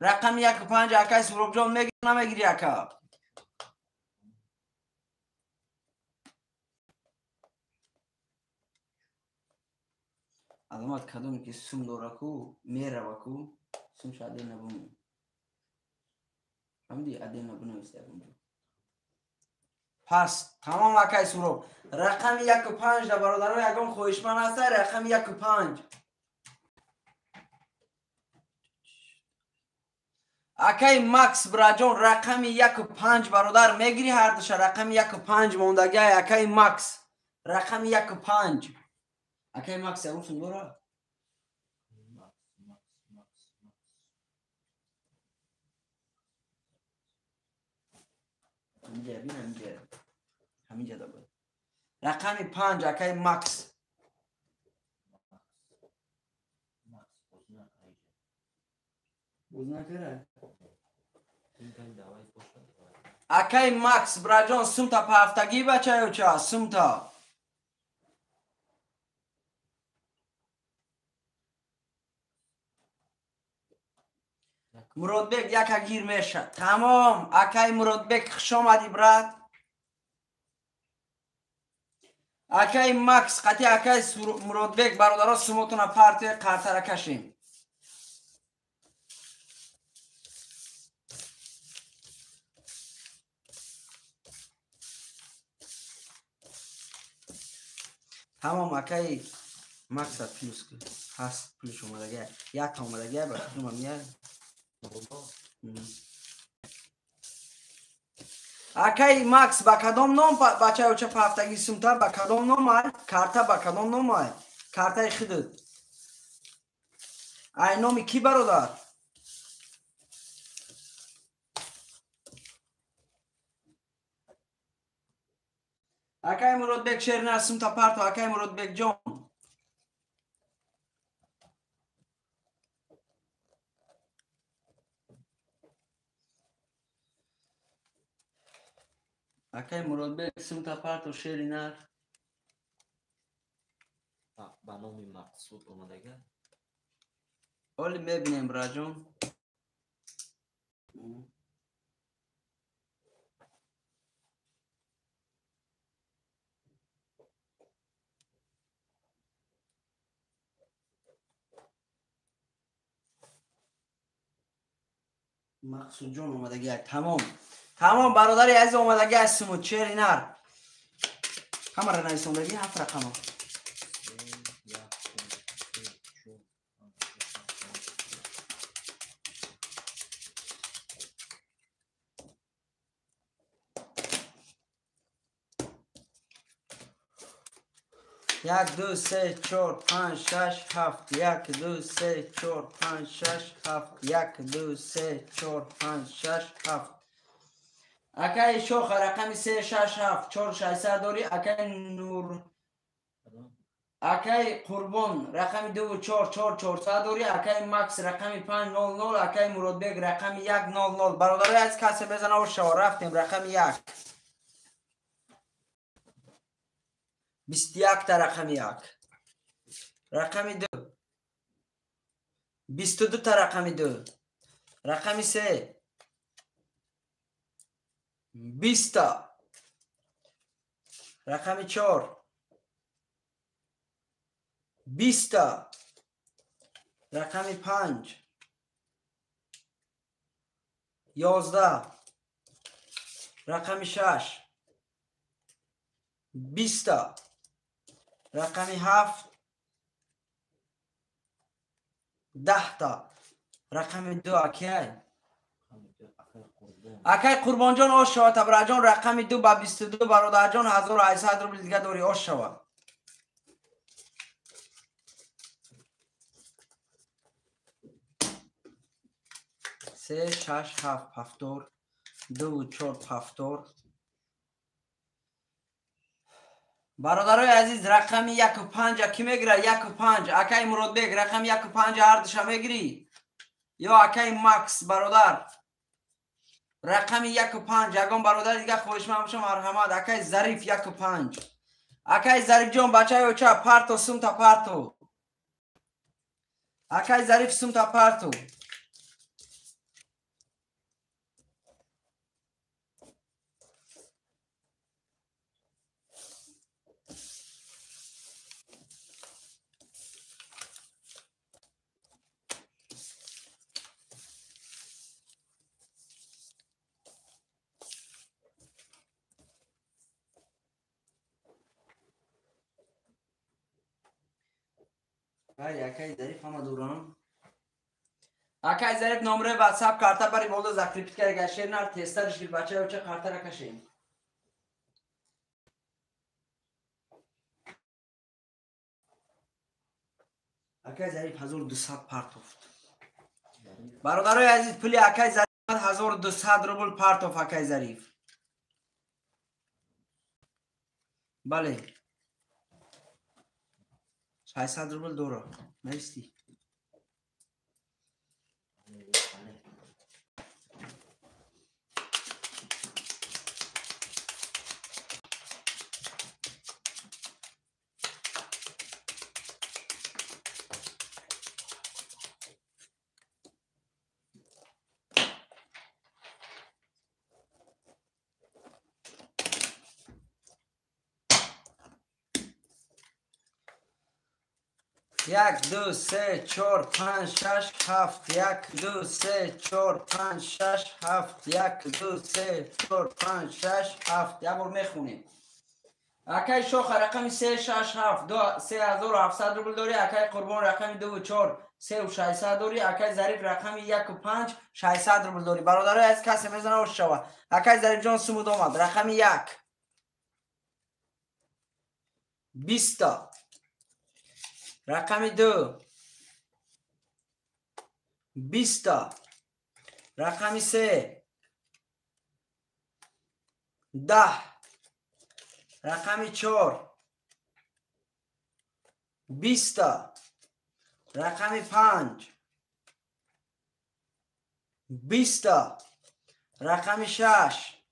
рақами 1.5 акай Суробҷон мегири намегири ака аламат кадоме ки сум дораку мераваку сумш адена бум ҳамди адена бунависем пас тамом акай Суроб рақами 1.5 да бародаро ягон хоҳишманд ҳаста рақами 1.5 акай Макс браҷон рақами 1.5 бародар мегири ҳардуша рақами 1.5 мондагиай акай Макс рақами 1.5 акай Макс ягон сум дора ҳаминҷа да буд рақами 5 акай Макс акай Макс браҷон сумта паҳафтагӣ бачаёча сумта Муродбек яка гир мешад тамом акай Муродбек хуш омадӣ брат акай Макс қати акай Муродбек бародаро сумотуна партия қартара кашем тамом акай Максат плюс ҳаст плюс омадагия як омадагия ба худумам я акай Макс ба кадом ном бачаёча паҳафтагӣ сумта ба кадом номай карта ба кадом номай картаи худут ай номи кӣ бародар акай Муродбек шерина сумта парто акай Муродбекҷон акай Муродбек сумта парто шери нар ба номи Мақсуд омадага оли мебинем браҷон Мақсудҷон омадагиак тамом бародари азиз омадагиак сумуд шери нар ҳамаро нависондаги 7 рақамо як ду се чор панҷ шаш ҳафт як ду се чор панҷ шаш ҳафт як ду се чор панҷ шаш ҳафт акай Шоха рақами 367 4600 дори акай Нур акай Қурбон рақами 24400 дори акай Макс рақами 500 акай Муродбек рақами 100 бародарои аз касе безана ошава рафтем рақами 1 21 та рақами 1 рақами 2 22 та рақами 2 рақами 3 20 та рақами 4 20 та рақами 5 11 рақами 6 20 та рақами 7 10 та рақами 2 акай Қурбонҷон ош шавад абраҷон рақами 2 ба 22 бародарҷон 1800 рубли дига дори ош шавад 3 6 7 پافتور 2 4 پافتور. برادرای عزیز رقم 1 و 5 کی میگیره؟ 1 و 5 اکای مراد بگ رقم 1 و 5 هردش میگیری یا اکای ماکس برادر رقم 1 و 5 یگان برادر دیگه خوش مامشم مرحمت اکای ظریف 1 و 5 اکای ظریف جون بچه اوچا پارتو سوم تا پارتو اکای ظریف سوم تا پارتو اکای ظریف همه دوران اکای ظریف نمره واتساپ کارتا بری بولد زکریپت که گشیر نار تسترش گیر بچه اوچا کارتا را کشیم اکای ظریف 1200 پارتوفت برادرای عزیز پلی اکای ظریف 1200 روبل پارتوف اکای ظریف بله 600 روبل دورا مرسی یک دو سه چهار پنج شش هفت یک دو سه چهار پنج شش هفت یک دو سه چهار پنج شش هفت یک بار میخونیم اکای شوخ رقم 3 6 7 2 3700 روبل داری اکای قربان رقم 2 4 3 و 600 داری اکای ظریف رقم 1 و 5 600 روبل داری برادرای از کسی میزنه و شوا اکای ظریف جان سمود آمد رقم 1 20 رقم 2 20 رقم 3 10 رقم 4 20 رقم 5 20 رقم 6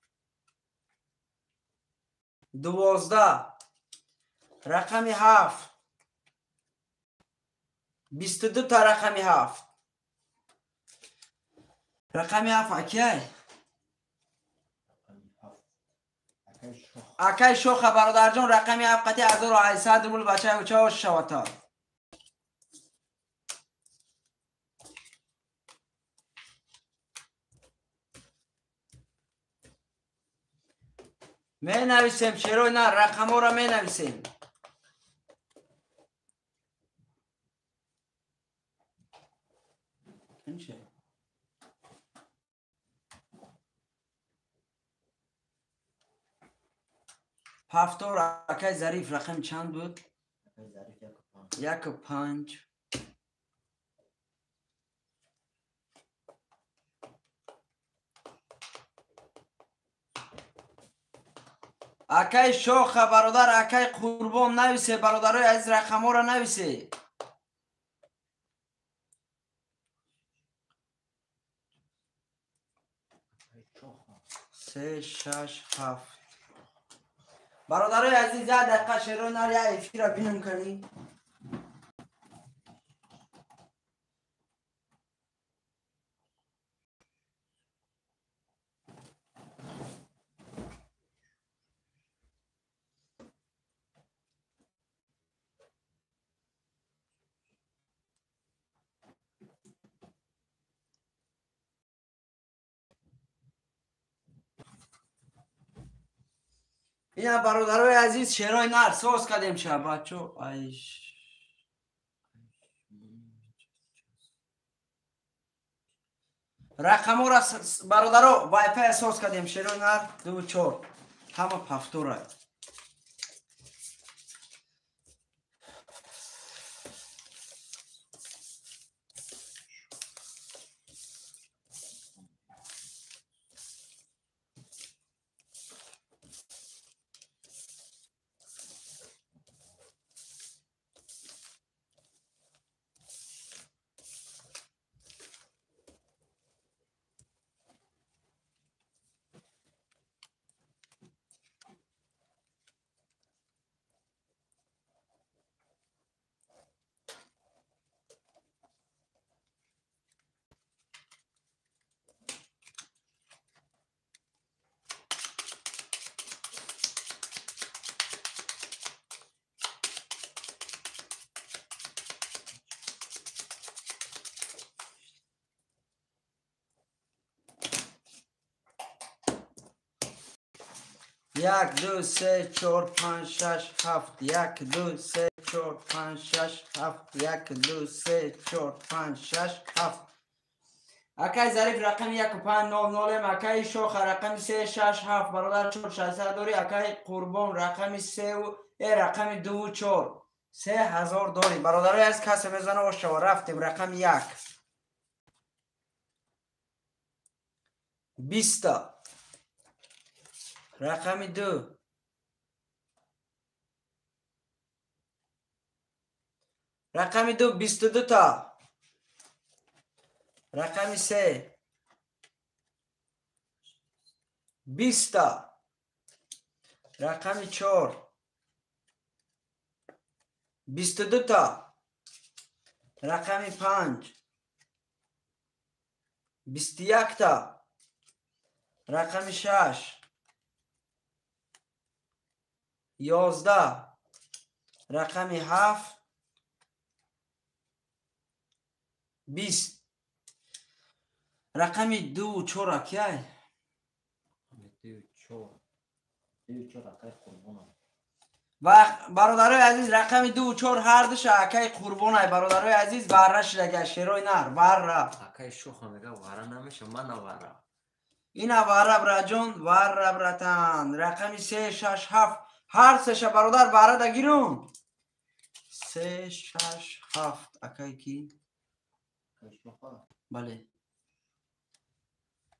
12 رقم 7 22 تا رقم 7 رقم 7 اکیه اکای شوخ برادر جان رقم 7 قطعه 1800 روبل بچه و چه شواتا می نویسیم چرا نه رقم ها را می نویسیم پافتور اکای ظریف رقم چند بود؟ 1 و 5 اکای شوخ برادر اکای قربان نویسه برادرای از رقم ها را نویسه 3 6 7 برادرای عزیز یه دقیقه شروع نار یه ایفی را بینم کنی اینا برادرای عزیز شیرای نر سوز کردیم شب بچو ایش رقم را برادرو وای فای سوز کردیم شیرای نر 2 4 همه پافتوره یک دو سه چهار پنج شش هفت یک دو سه چهار پنج شش هفت یک دو سه چهار پنج شش هفت اکای ظریف رقم 1500 اکای شوخ رقم 367 برادر 4600 داری اکای قربان رقم 3 و رقم 2 و 4 3000 داری برادرای از کسی میزنه و شو رفتیم رقم 1 20 رقم 2 رقم 2 22 تا رقم 3 20 تا رقم 4 22 تا رقم 5 21 تا رقم 6 11 رقم 7 20 رقم 2 و 4 کیای؟ 2 4 اکای قربان و برادرای عزیز رقم 2 و 4 هر دوش اکای قربان های برادرای عزیز برش لگه شیروی نر بر اکای شوخ میگه واره نمیشه من واره اینا واره برجون واره برتن رقم 3 6 7 هر سه برادر بره دگیرون 3 6 7 اکای کی؟ بله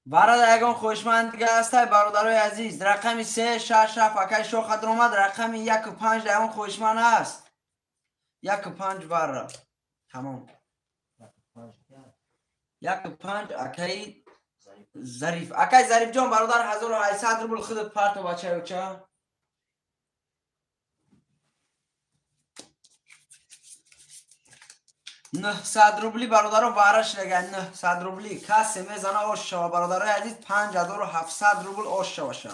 برادر یگان خوشمند دیگه هسته برادرای عزیز رقم 3 6 7 اکای شوخ درآمد رقم 1 و 5 دیگه خوشمند هست 1 و 5 بره تمام 1 و 5 اکای ظریف اکای ظریف جان برادر 1800 روبل خودت پرت و بچه چه 900 روبلی برادر وارش لگه 900 روبلی کسی میزنه آش شوا برادرای عزیز 5700 روبل آش شوا شوا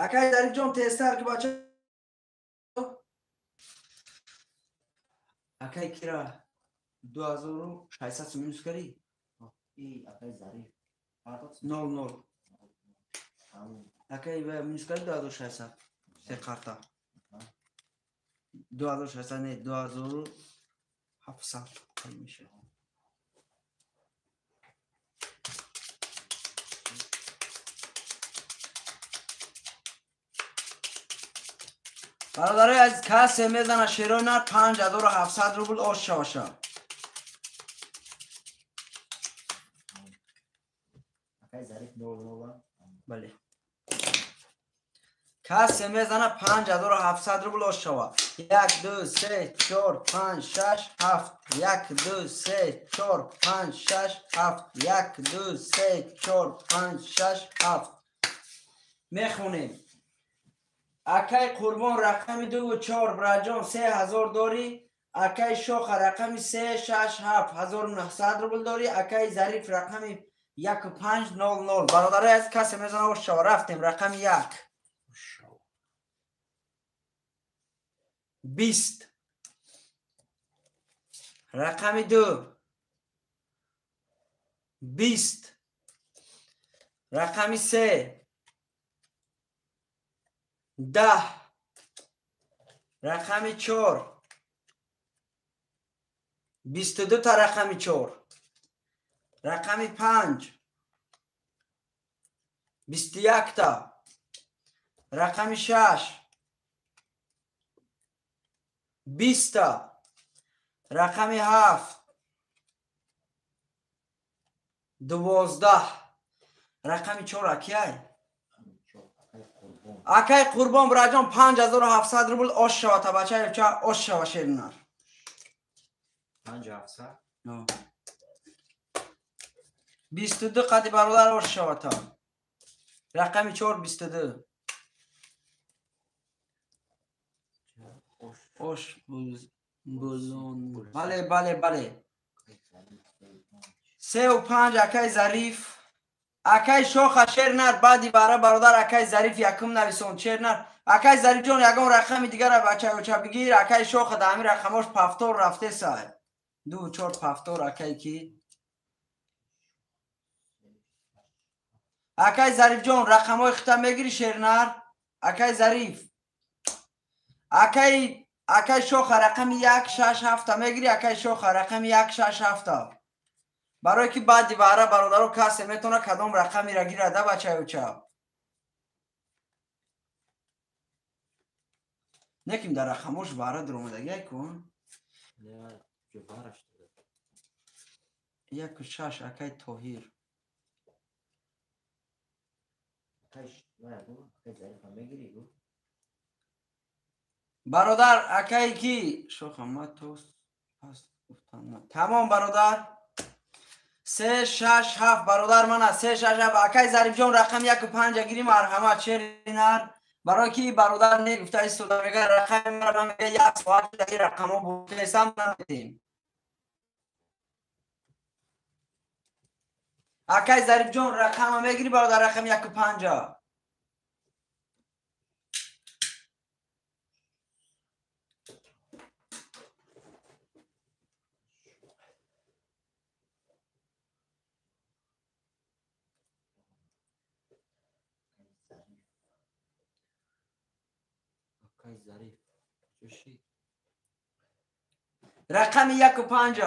اکای ظریف جان تستر که بچه اکای کرا 2600 مینوس کری ای اکای ظریف 00 اکای مینوس کری 2600 سه کارتا 2600 نه 2700 میشه برادرای از کسی میزنه شیرون نر 5700 روبل آش شواشا اکای ظریف 00 بله کسی میزنه 5700 روبل آش شوا 1 2 3 4 5 6 7 1 2 3 4 5 6 7 1 2 3 4 5 6 7 میخونیم اکای قربان رقم 2 و 4 براجان 3000 داری اکای شوخ رقم 3 6 7 1900 روبل داری اکای ظریف رقم 1500 برادرای از کسی میزنه و شو رفتیم رقم 1 20 رقم 2 20 رقم 3 10 رقم 4 22 تا رقم 4 رقم 5 21 تا رقم 6 20 تا رقم 7 12 رقم 4 کیای اکای قربان براجان 5700 روبل آش شوا تا بچه چه آش شوا شیرنر 5700 22 قدی برادر آش شوا تا رقم 4 22 آش بلون بله بله بله 3 و 5 اکای ظریف اکای شوخ شیر نر بعدی برادر اکای ظریف یکم نویسون شیر نر اکای ظریف جون یکم رقم دیگر را بچه و چه بگیر اکای شوخ دامی رقمش پفتور رفته سای 2 4 پفتور اکای کی اکای ظریف جون رقمای خطا میگیری شیر نر اکای ظریف اکای شوخ رقم 1 6 7 میگیری اکای شوخ رقم 1 6 7 برای که بعد دیواره برادرو کسی میتونه کدام رقمی را گیره ده بچه و چه نکیم در رقمش باره درومدگی کن 1 و 6 اکای توهیر برادر اکای کی شوخ ما توست تمام برادر 3 6 7 برادر من 3 6 7 اکای ظریف جان رقم 1 و 5 گیری مرحمت چرینر برای کی برادر نگفته است میگه رقم مرا میگه 1 ساعت دیگه رقمو بوکسم ندیم اکای ظریف جان رقم میگیری برادر رقم 1 و 5 رقم 1 و 5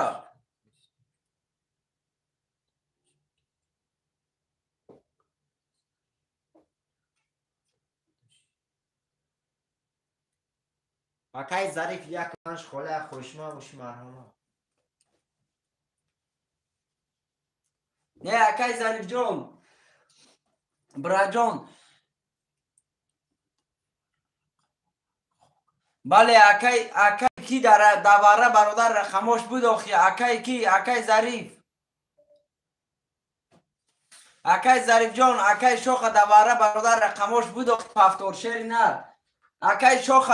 اکای ظریف 1 5 خوله خوشما باش مرحمت نه اکای ظریف جان برا جان بله اکای کی در دواره برادر رقمش بود آخی اکای کی اکای ظریف اکای ظریف جان اکای شوخ دواره برادر رقمش بود آخی پفتور شیر نه اکای شوخ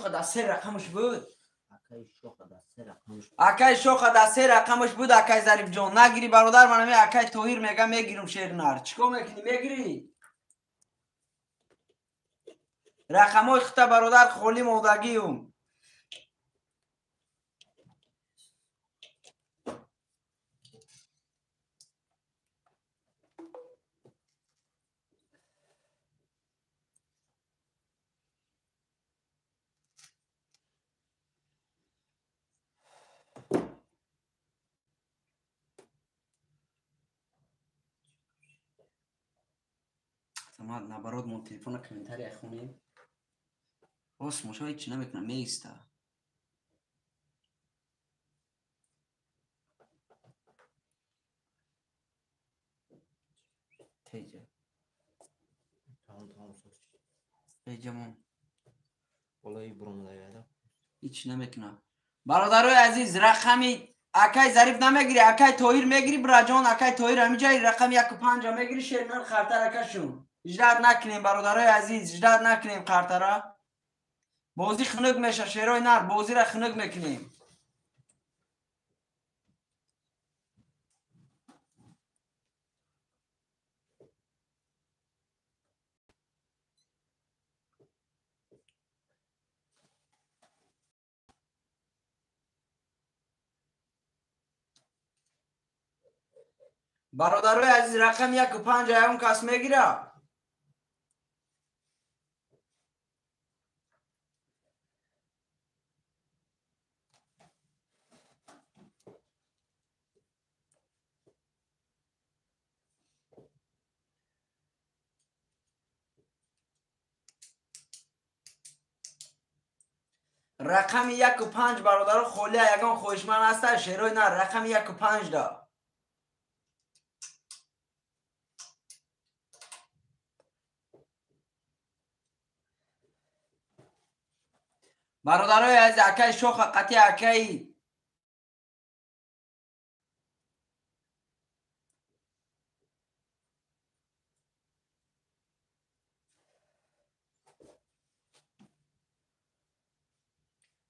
ده 3 رقمش بود اکای شوخ ده 3 رقمش بود اکای ظریف جان نگیری برادر من اکای توهیر میگه میگیرم شیر نر چیکار میکنی میگیری رقمای خطا برادر خولی مودگیم سماعت نبراد من تلفن کمنتری خونیم باس مشا هیچ نمیکنم میسته تیجه تیجه والله برون دیگه هیچ نمیکنم برادرای عزیز رقمی اکای ظریف نمیگیری اکای توهیر میگیری برا جان اکای توهیر همیجای رقم 1 و 5 میگیری شیرنر خرطر اکشون اجداد نکنیم برادرای عزیز اجداد نکنیم خرطره بازی خنک میشه شیرای نر بازی را خنک میکنیم برادرای عزیز رقم 1 و 5 اون کس میگیره رقم 1 و 5 برادر خولی یگان خوشمن هست شیرای نه رقم 1 و 5 دا برادرای عزیز اکای شوخ قطعی اکای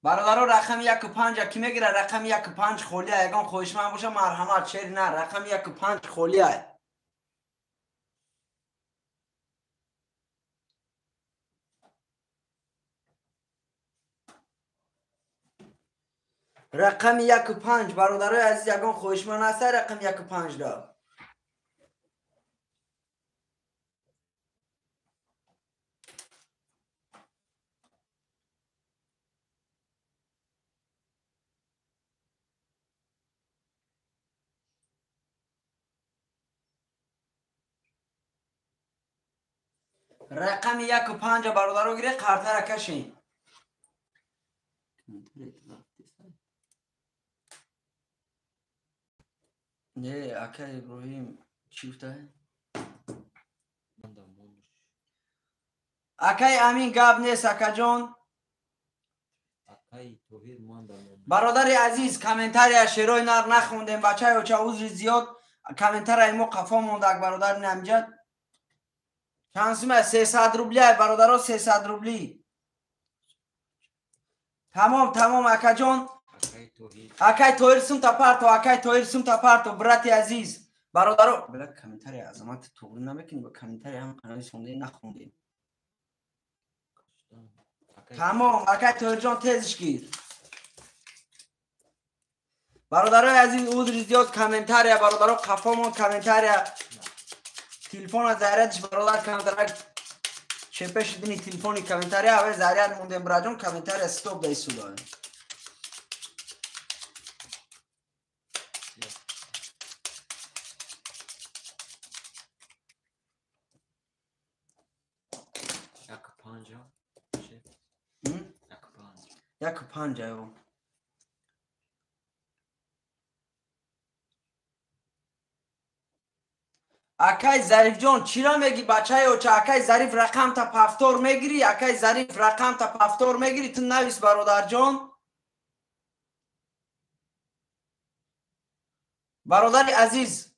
برادرها رقم 1 و 5 کی میگیره؟ رقم 1 و 5 خولیه. یگان خوشمن باشه مرحمت شیر نه. رقم 1 و 5 خولیه. رقم 1 و 5 برادرای عزیز یگان خوشمن است. رقم 1 و 5 دا رقم 1 و 5 برادرها گیره قرطه را کشین. نه اکا ابراهیم چیفته اکای امین گاب نیست. اکا جان برادر عزیز کامنتاری شیروی نر نخوندیم بچه های اوچه عذر زیاد کامنتار ایمو قفا مونده اک برادر نمجد چانسیمه 300 روبلی برادر 300 روبلی تمام اکا جان اکای تویر سوم تا پارتو اکای تویر سوم تا پارتو براتی عزیز برادر بلا کامنتاری عظمت توغل نمیکنی با کامنتاری هم قناوی سونده نخوندیم تمام اکای تویر جان تیزش گیر برادرای عزیز عذر زیاد کامنتاری برادر قفامون کامنتاری تلفن زهرتش برادر کامنتاری چه پیش دینی تلفنی کامنتاری اوه زهرت موندیم براجون کامنتاری استوب دای سودا یک و 5 او اکای ظریف جان چرا میگی بچه اوچه اکای ظریف رقم تا پفتور میگیری اکای ظریف رقم تا پفتور میگیری تو نویس برادر جان برادر عزیز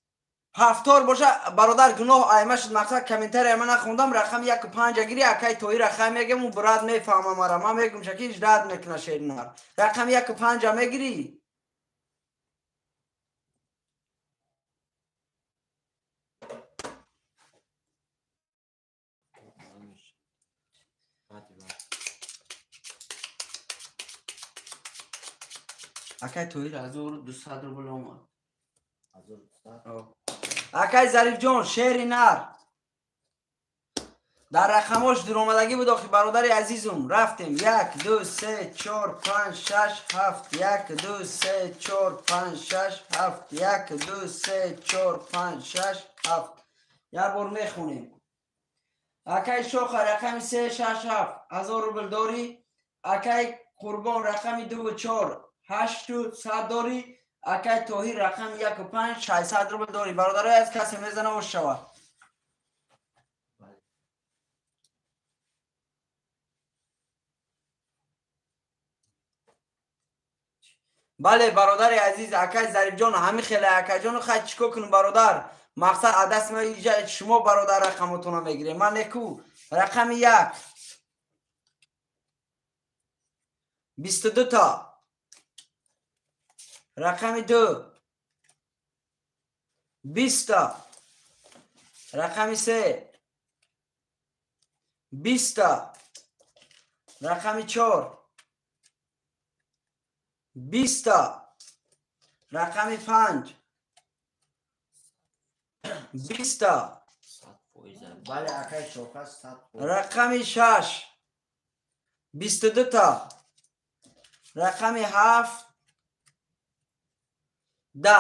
پفتور باشه برادر گناه ایمه شد مقصد کامنتر ایمه نخوندم رقم 1 و 5 گیری اکای توی رقم میگم و براد میفهمم مرا من میگم شکیش رد میکنه شیر نار رقم 1 و 5 میگیری اکای توی را از او 200 روبل اومد اکای ظریف جان شیر نار در رقماش در آمدگی بود آخی برادر عزیزم رفتیم 1 2 3 4 5 6 7 1 2 3 4 5 6 7 1 2 3 4 5 6 7 یک بار میخونیم اکای شوخ رقم 3 6 7 1000 روبل داری اکای قربان رقم 2 و 4 8 و 100 داری اکای توهی رقم 1 و 5 600 روبل داری برادرای از کسی میزنه و شود بله برادر عزیز اکای ظریف جان همین خیلی اکای جان خواهد چیکو کنم برادر مقصد عدس ما شما برادر رقمتون میگیره من نکو رقم 1 22 تا رقم 2 20 تا رقم 3 20 تا رقم 4 20 تا رقم 5 20 تا بله اکای شوخه 100 رقم 6 22 تا رقم 7 10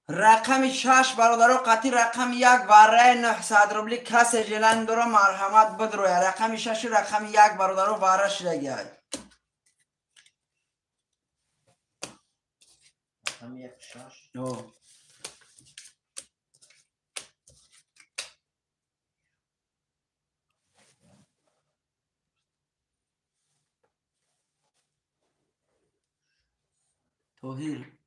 رقم 6 برادرها قطعی رقم 1 برای 900 روبلی کسی جلن داره مرحمت بدروی رقم 6 رقم 1 برادرها برای شدگی های رقم 1 6 توهیر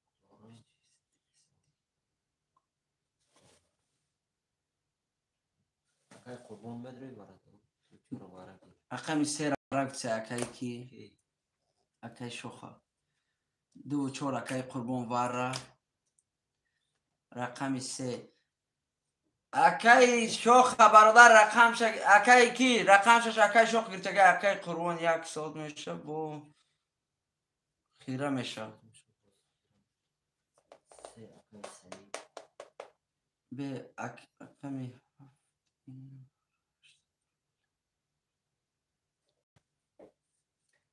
اکای قربان بدروی برادر رقم 3 رقم 3 اکایی کی اکای شوخه 2 و 4 اکای قربان واره رقم 3 اکای شوخه برادر رقم اکای کی رقم 6 اکای شوخ گرچه اکای قربان 1 ساعت میشه با خیره میشه به اکمی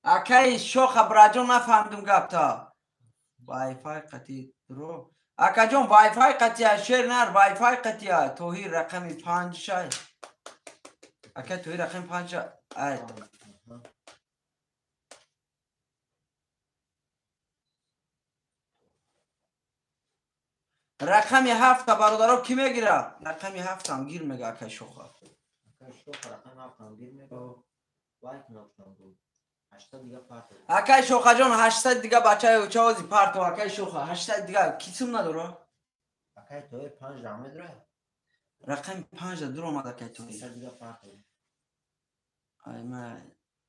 اکای شوخه براجون نفهمدم گپ تا وای فای قطی درو اکا جون وای فای قطیه شیر نر وای فای قطیه توهی رقم 5 شای اکا توهی رقم 5 رقم 7 برادرها کی میگیره رقم 7 هم گیر میگه اکا شوخه اکای شوخه جون 800 دیگه بچه چوزی پارتو اکای شوخه 800 دیگه کیسم نداره اکای توی 5 رقم داره رقم 5 در اومد اکای توی 300 دیگه پارتو ای ما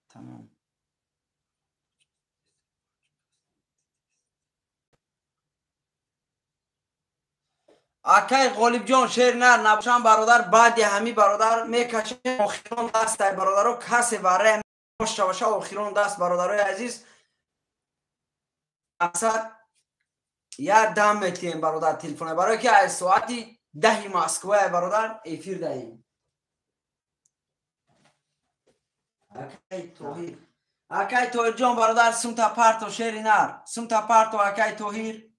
تمام اکای غالب جان شیر نر نباشم برادر بعد همی برادر میکشه آخران دست برادرو کسی برای مشته باشه آخران دست برادرای عزیز اصلا یا دم میتیم برادر تلفن برای که از ساعتی 10 مسکو برادر افیر دهیم اکای توهیر جان برادر سمتا پارتو شیر نر سمتا پارتو اکای توهیر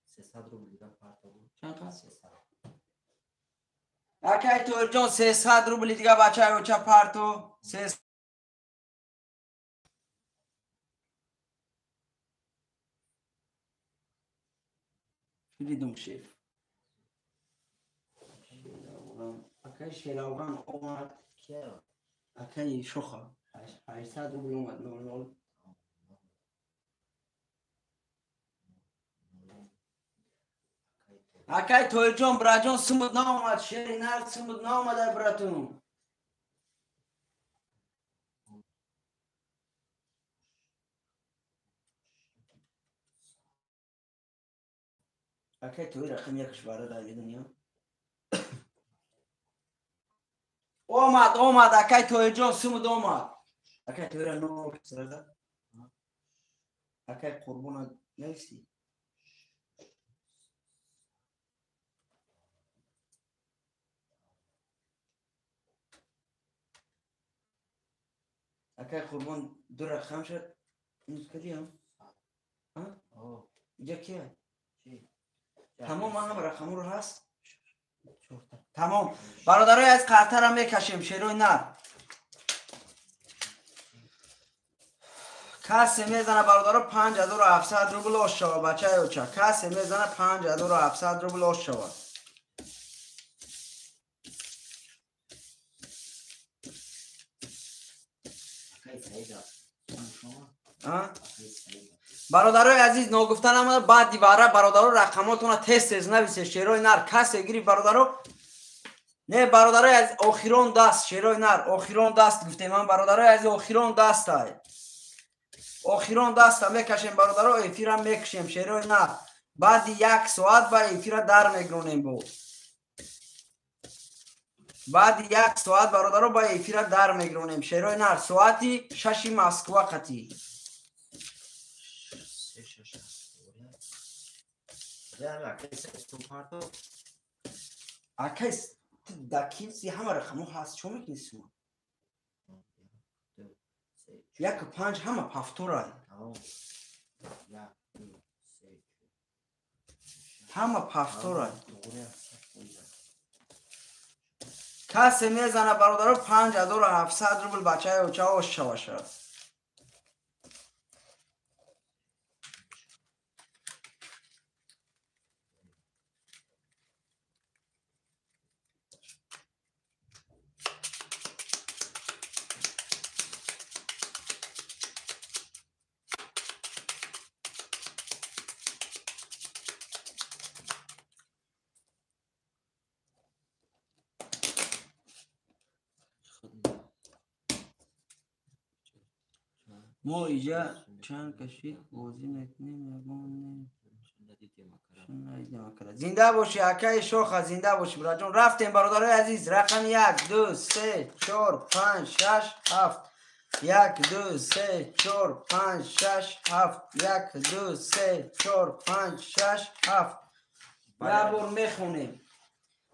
300 روبل دیگه پارتو اکای توهیر جان 300 روبل دیگه بچه و چه پارتو 300 دیدم شیف اکای شیراوغان اومد کیا اکای شوخه 800 روبل اومد نول اکای توهیر جان براجان سمت نامد شیر نر سمت نامد براتون اکای توهیر رقم یکش باره در دنیا اومد اکای توهیر جان سمت اومد اکای توهیر نو کسرده اکای قربون نیستی اکای قربون 2 رقم شد نیز کدیم اینجا کیه تمام هم رقم رو هست تمام برادرای از قطر هم میکشیم شیروی نر کسی میزنه برادرها 5700 روبل آش شود بچه اوچه کسی میزنه 5700 روبل آش شود برادرای عزیز نگفتن آمده بعد دیواره برادرها رقماتون تست نویسه شیروی نر کسی گیری برادرها نه برادرای از آخران دست شیروی نر آخران دست گفتیم من برادرای از آخران دست های آخران دست هم میکشیم برادرها افیر هم میکشیم شیروی نر بعد 1 ساعت با افیر در میگرونیم بود بعد 1 ساعت برادرها با افیر در میگرونیم شیروی نر ساعتی 6 مسکو قطی اکیس دکیسی همه رقمو هست چون میکنیسیم 1 و 5 همه پفتور های همه پفتور های کسی میزنه برادرها 5700 روبل بچه های اوچه ها شوه شد ما اینجا چند کشید بازی نکنیم زنده باشی اکای شوخ زنده باشی برای جون رفتیم برادرای عزیز رقم 1 2 3 4 5 6 7 1 2 3 4 5 6 7 1 2 3 4 5 6 7 یه بار میخونیم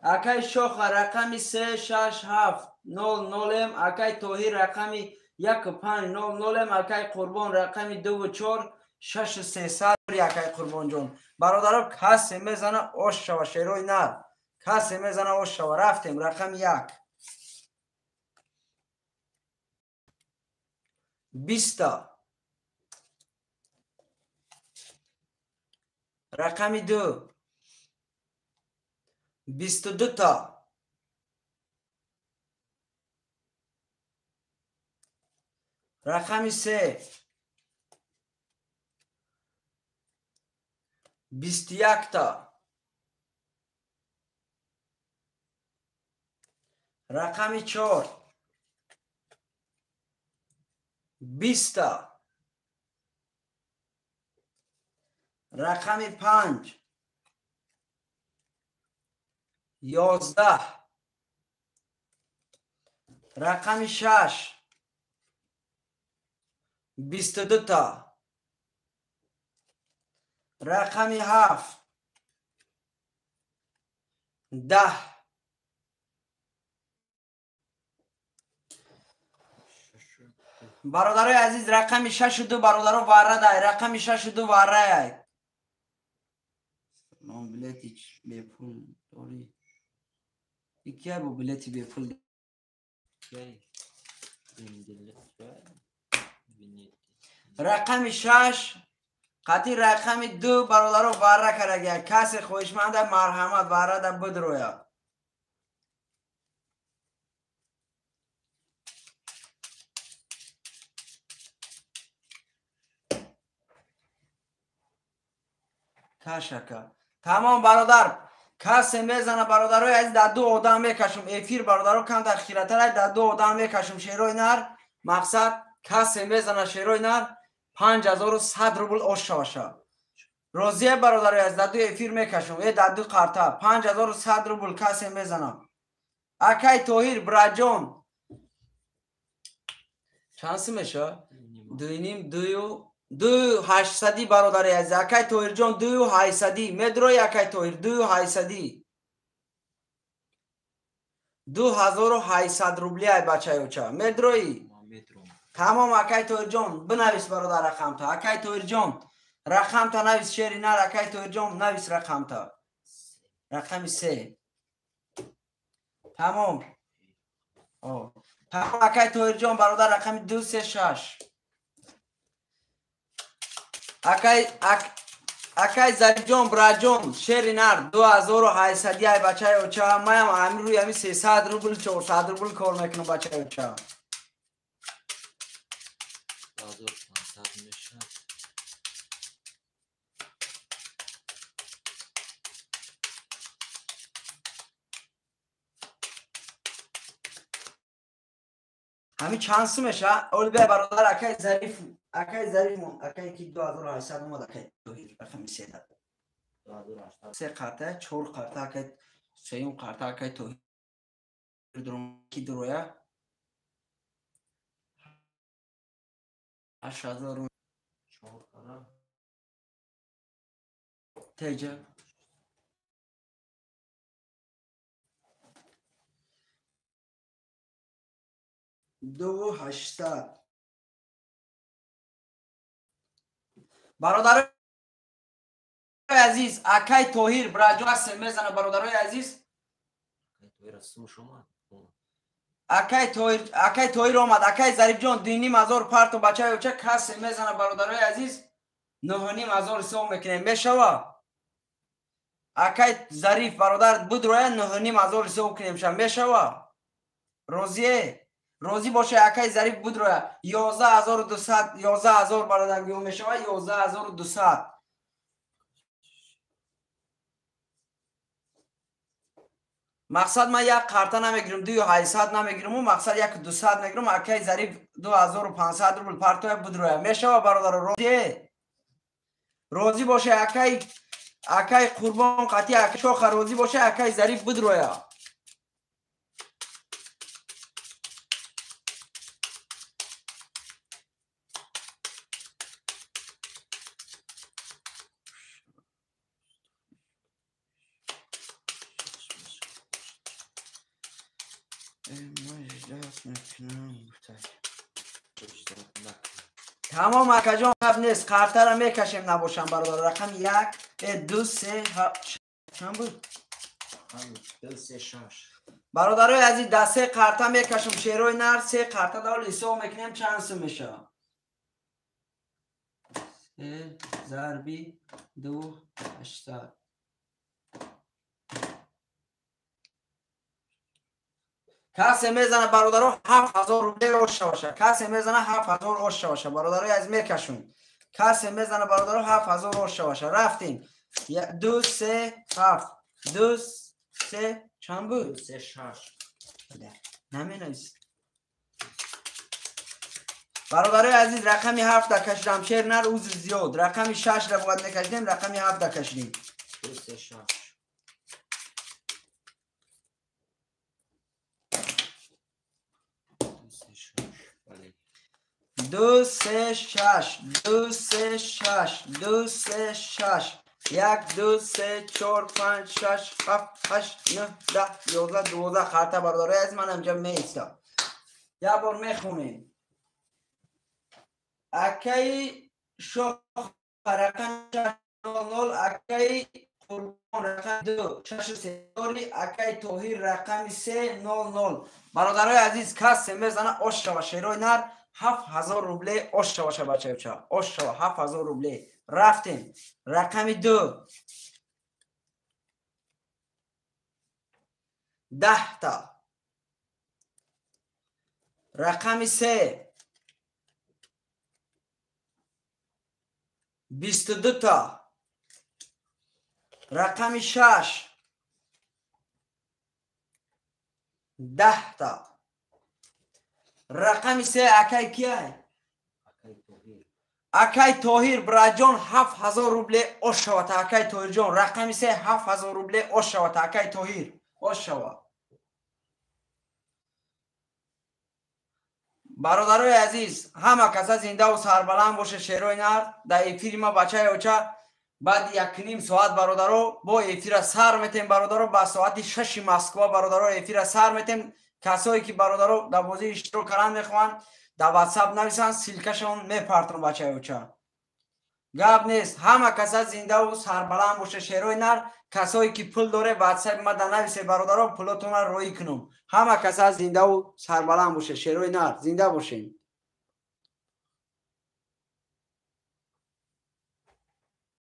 اکای شوخ رقم 3 6 7 0 0 اکای توهیر رقم 1 5 0 0 اکای قربان رقم 2 4 6 300 اکای قربان جون برادرها کسی میزنه اوش شوا شیروی نر کسی میزنه اوش شوا رفتیم رقم 1 20 رقم 2 22 تا رقم 3 21 تا رقم 4 20 تا رقم 5 11 رقم 6 22 تا رقم 7 10 برادرای عزیز رقم 62 برادرها واره دای رقم 62 واره نام بلیتی به پول داری یکی با بلیتی به پول رقم 6 قطعی رقم 2 برادرها واره کرده کسی خوشمند مرحمت واره ده بدرویا کشکه تمام برادر کسی میزنه برادرای از در 2 آدم میکشم افیر برادرها کم در خیرتر در 2 آدم میکشم شیروی نر مقصد کسی میزنه شیروی نر 5100 روبل اوشاشه روزیه برادرای از در 2 افیر میکشم ای در 2 قرطه 5100 روبل کسی میزنه اکای توهیر براجون چانس میشه 2.5 برادر عزیز اکای توهیر جان 2.8 مدروی اکای توهیر 2.8 2800 روبلی ای بچه اوچه مدروی تمام اکای توهیر جان بنویس برادر رقم تا اکای توهیر جان رقم تا نویس شیری نر اکای توهیر جان نویس رقم تا رقم 3 تمام تمام اکای توهیر جان برادر رقم 236 اکای زریجون براجون شیری نر 2800 ای بچه اوچه مایم همین روی همین 300 روبل 400 روبل کار میکنم بچه اوچه همین چانس میشه اول به برادر اکای ظریف اکای کی 2800 اومد اکای توهیر رقم 3 3 قرطه 4 قرطه اکای سیوم قرطه اکای توهیر درم کی درویا 8000 تیجا دو 800 برادر عزیز اکای توهیر براجو هست میزنه برادرای عزیز اکای توهیر اومد اکای ظریف جان 2500 پارتو بچه اوچه کسی میزنه برادرای عزیز 9500 سو میکنه میشوه اکای ظریف برادر بود روی 9500 سو کنیم میشوه روزی باشه اکای ظریف بود روی 11200 11000 برادر بیو میشوه 11200 مقصد من یک کارتا نمیگیرم 2800 نمیگیرم و مقصد یک 200 میگیرم اکی ظریف 2500 روبل پارتو بدروه میشه برادر روزی باشه اکی قربان قطعی اکی شوخ روزی باشه اکی ظریف بدروه تمام اکجان قبل نیست کارتا را میکشیم نباشم برادر رقم 1 2 3 چند بود 2 3 6 برادرای عزیز دسته کارتا میکشم شیروی نر 3 کارتا دال حساب میکنیم چند سو میشه 3 ضربی 2 800 کسی میزنه برادرها 7000 روبل اوشه باشه کسی میزنه 7000 اوشه باشه برادرای از میکشون کسی میزنه برادرها 7000 اوشه باشه رفتیم 2 3 7 2 3 چند بود 2 3 6 نمینویس برادرای عزیز رقمی 7 کشیدم شیر نر اوز زیاد رقمی 6 را باید میکشیدیم رقمی 7 کشیدیم 2 3 6 2 3 6 2 3 6 2 3 6 1 2 3 4 5 6 7 8 9 10 11 12 خارطه برادرای از من امجا میستا یا بار میخونیم اکی شخ رقم 00 اکی قربان رقم 2 6 3 اکی توهیر رقم 300 برادرای عزیز کسی میزنه آش و شیروی نر 7000 روبل آش باشه بچه بچه آش 7000 روبل رفتیم رقم 2 10 تا رقم 3 22 تا رقم 6 10 تا رقم 3 اکی کیه اکی توهیر براجان 7000 روبل اوشوات اکی توهیر جان رقم 3 7000 روبل اوشوات اکی توهیر اوشوا برادرای عزیز همه کسا زنده و سربلند باشه شیروی نر در افیر ما بچه اوچه بعد 1.5 ساعت برادرو با افیر سر میتیم برادرو با ساعت 6 مسکو برادرو افیر سر میتیم کسایی که برادرو در بازی اشتراک کردن میخوان در واتساپ نویسن سیلکشون میپرتون بچه اوچه گپ نیست همه کسا زنده و سربلند باشه شیروی نر کسایی که پول داره واتساپ ما در نویسه برادرو پولتون رو روی کنم همه کسا زنده و سربلند باشه شیروی نر زنده باشین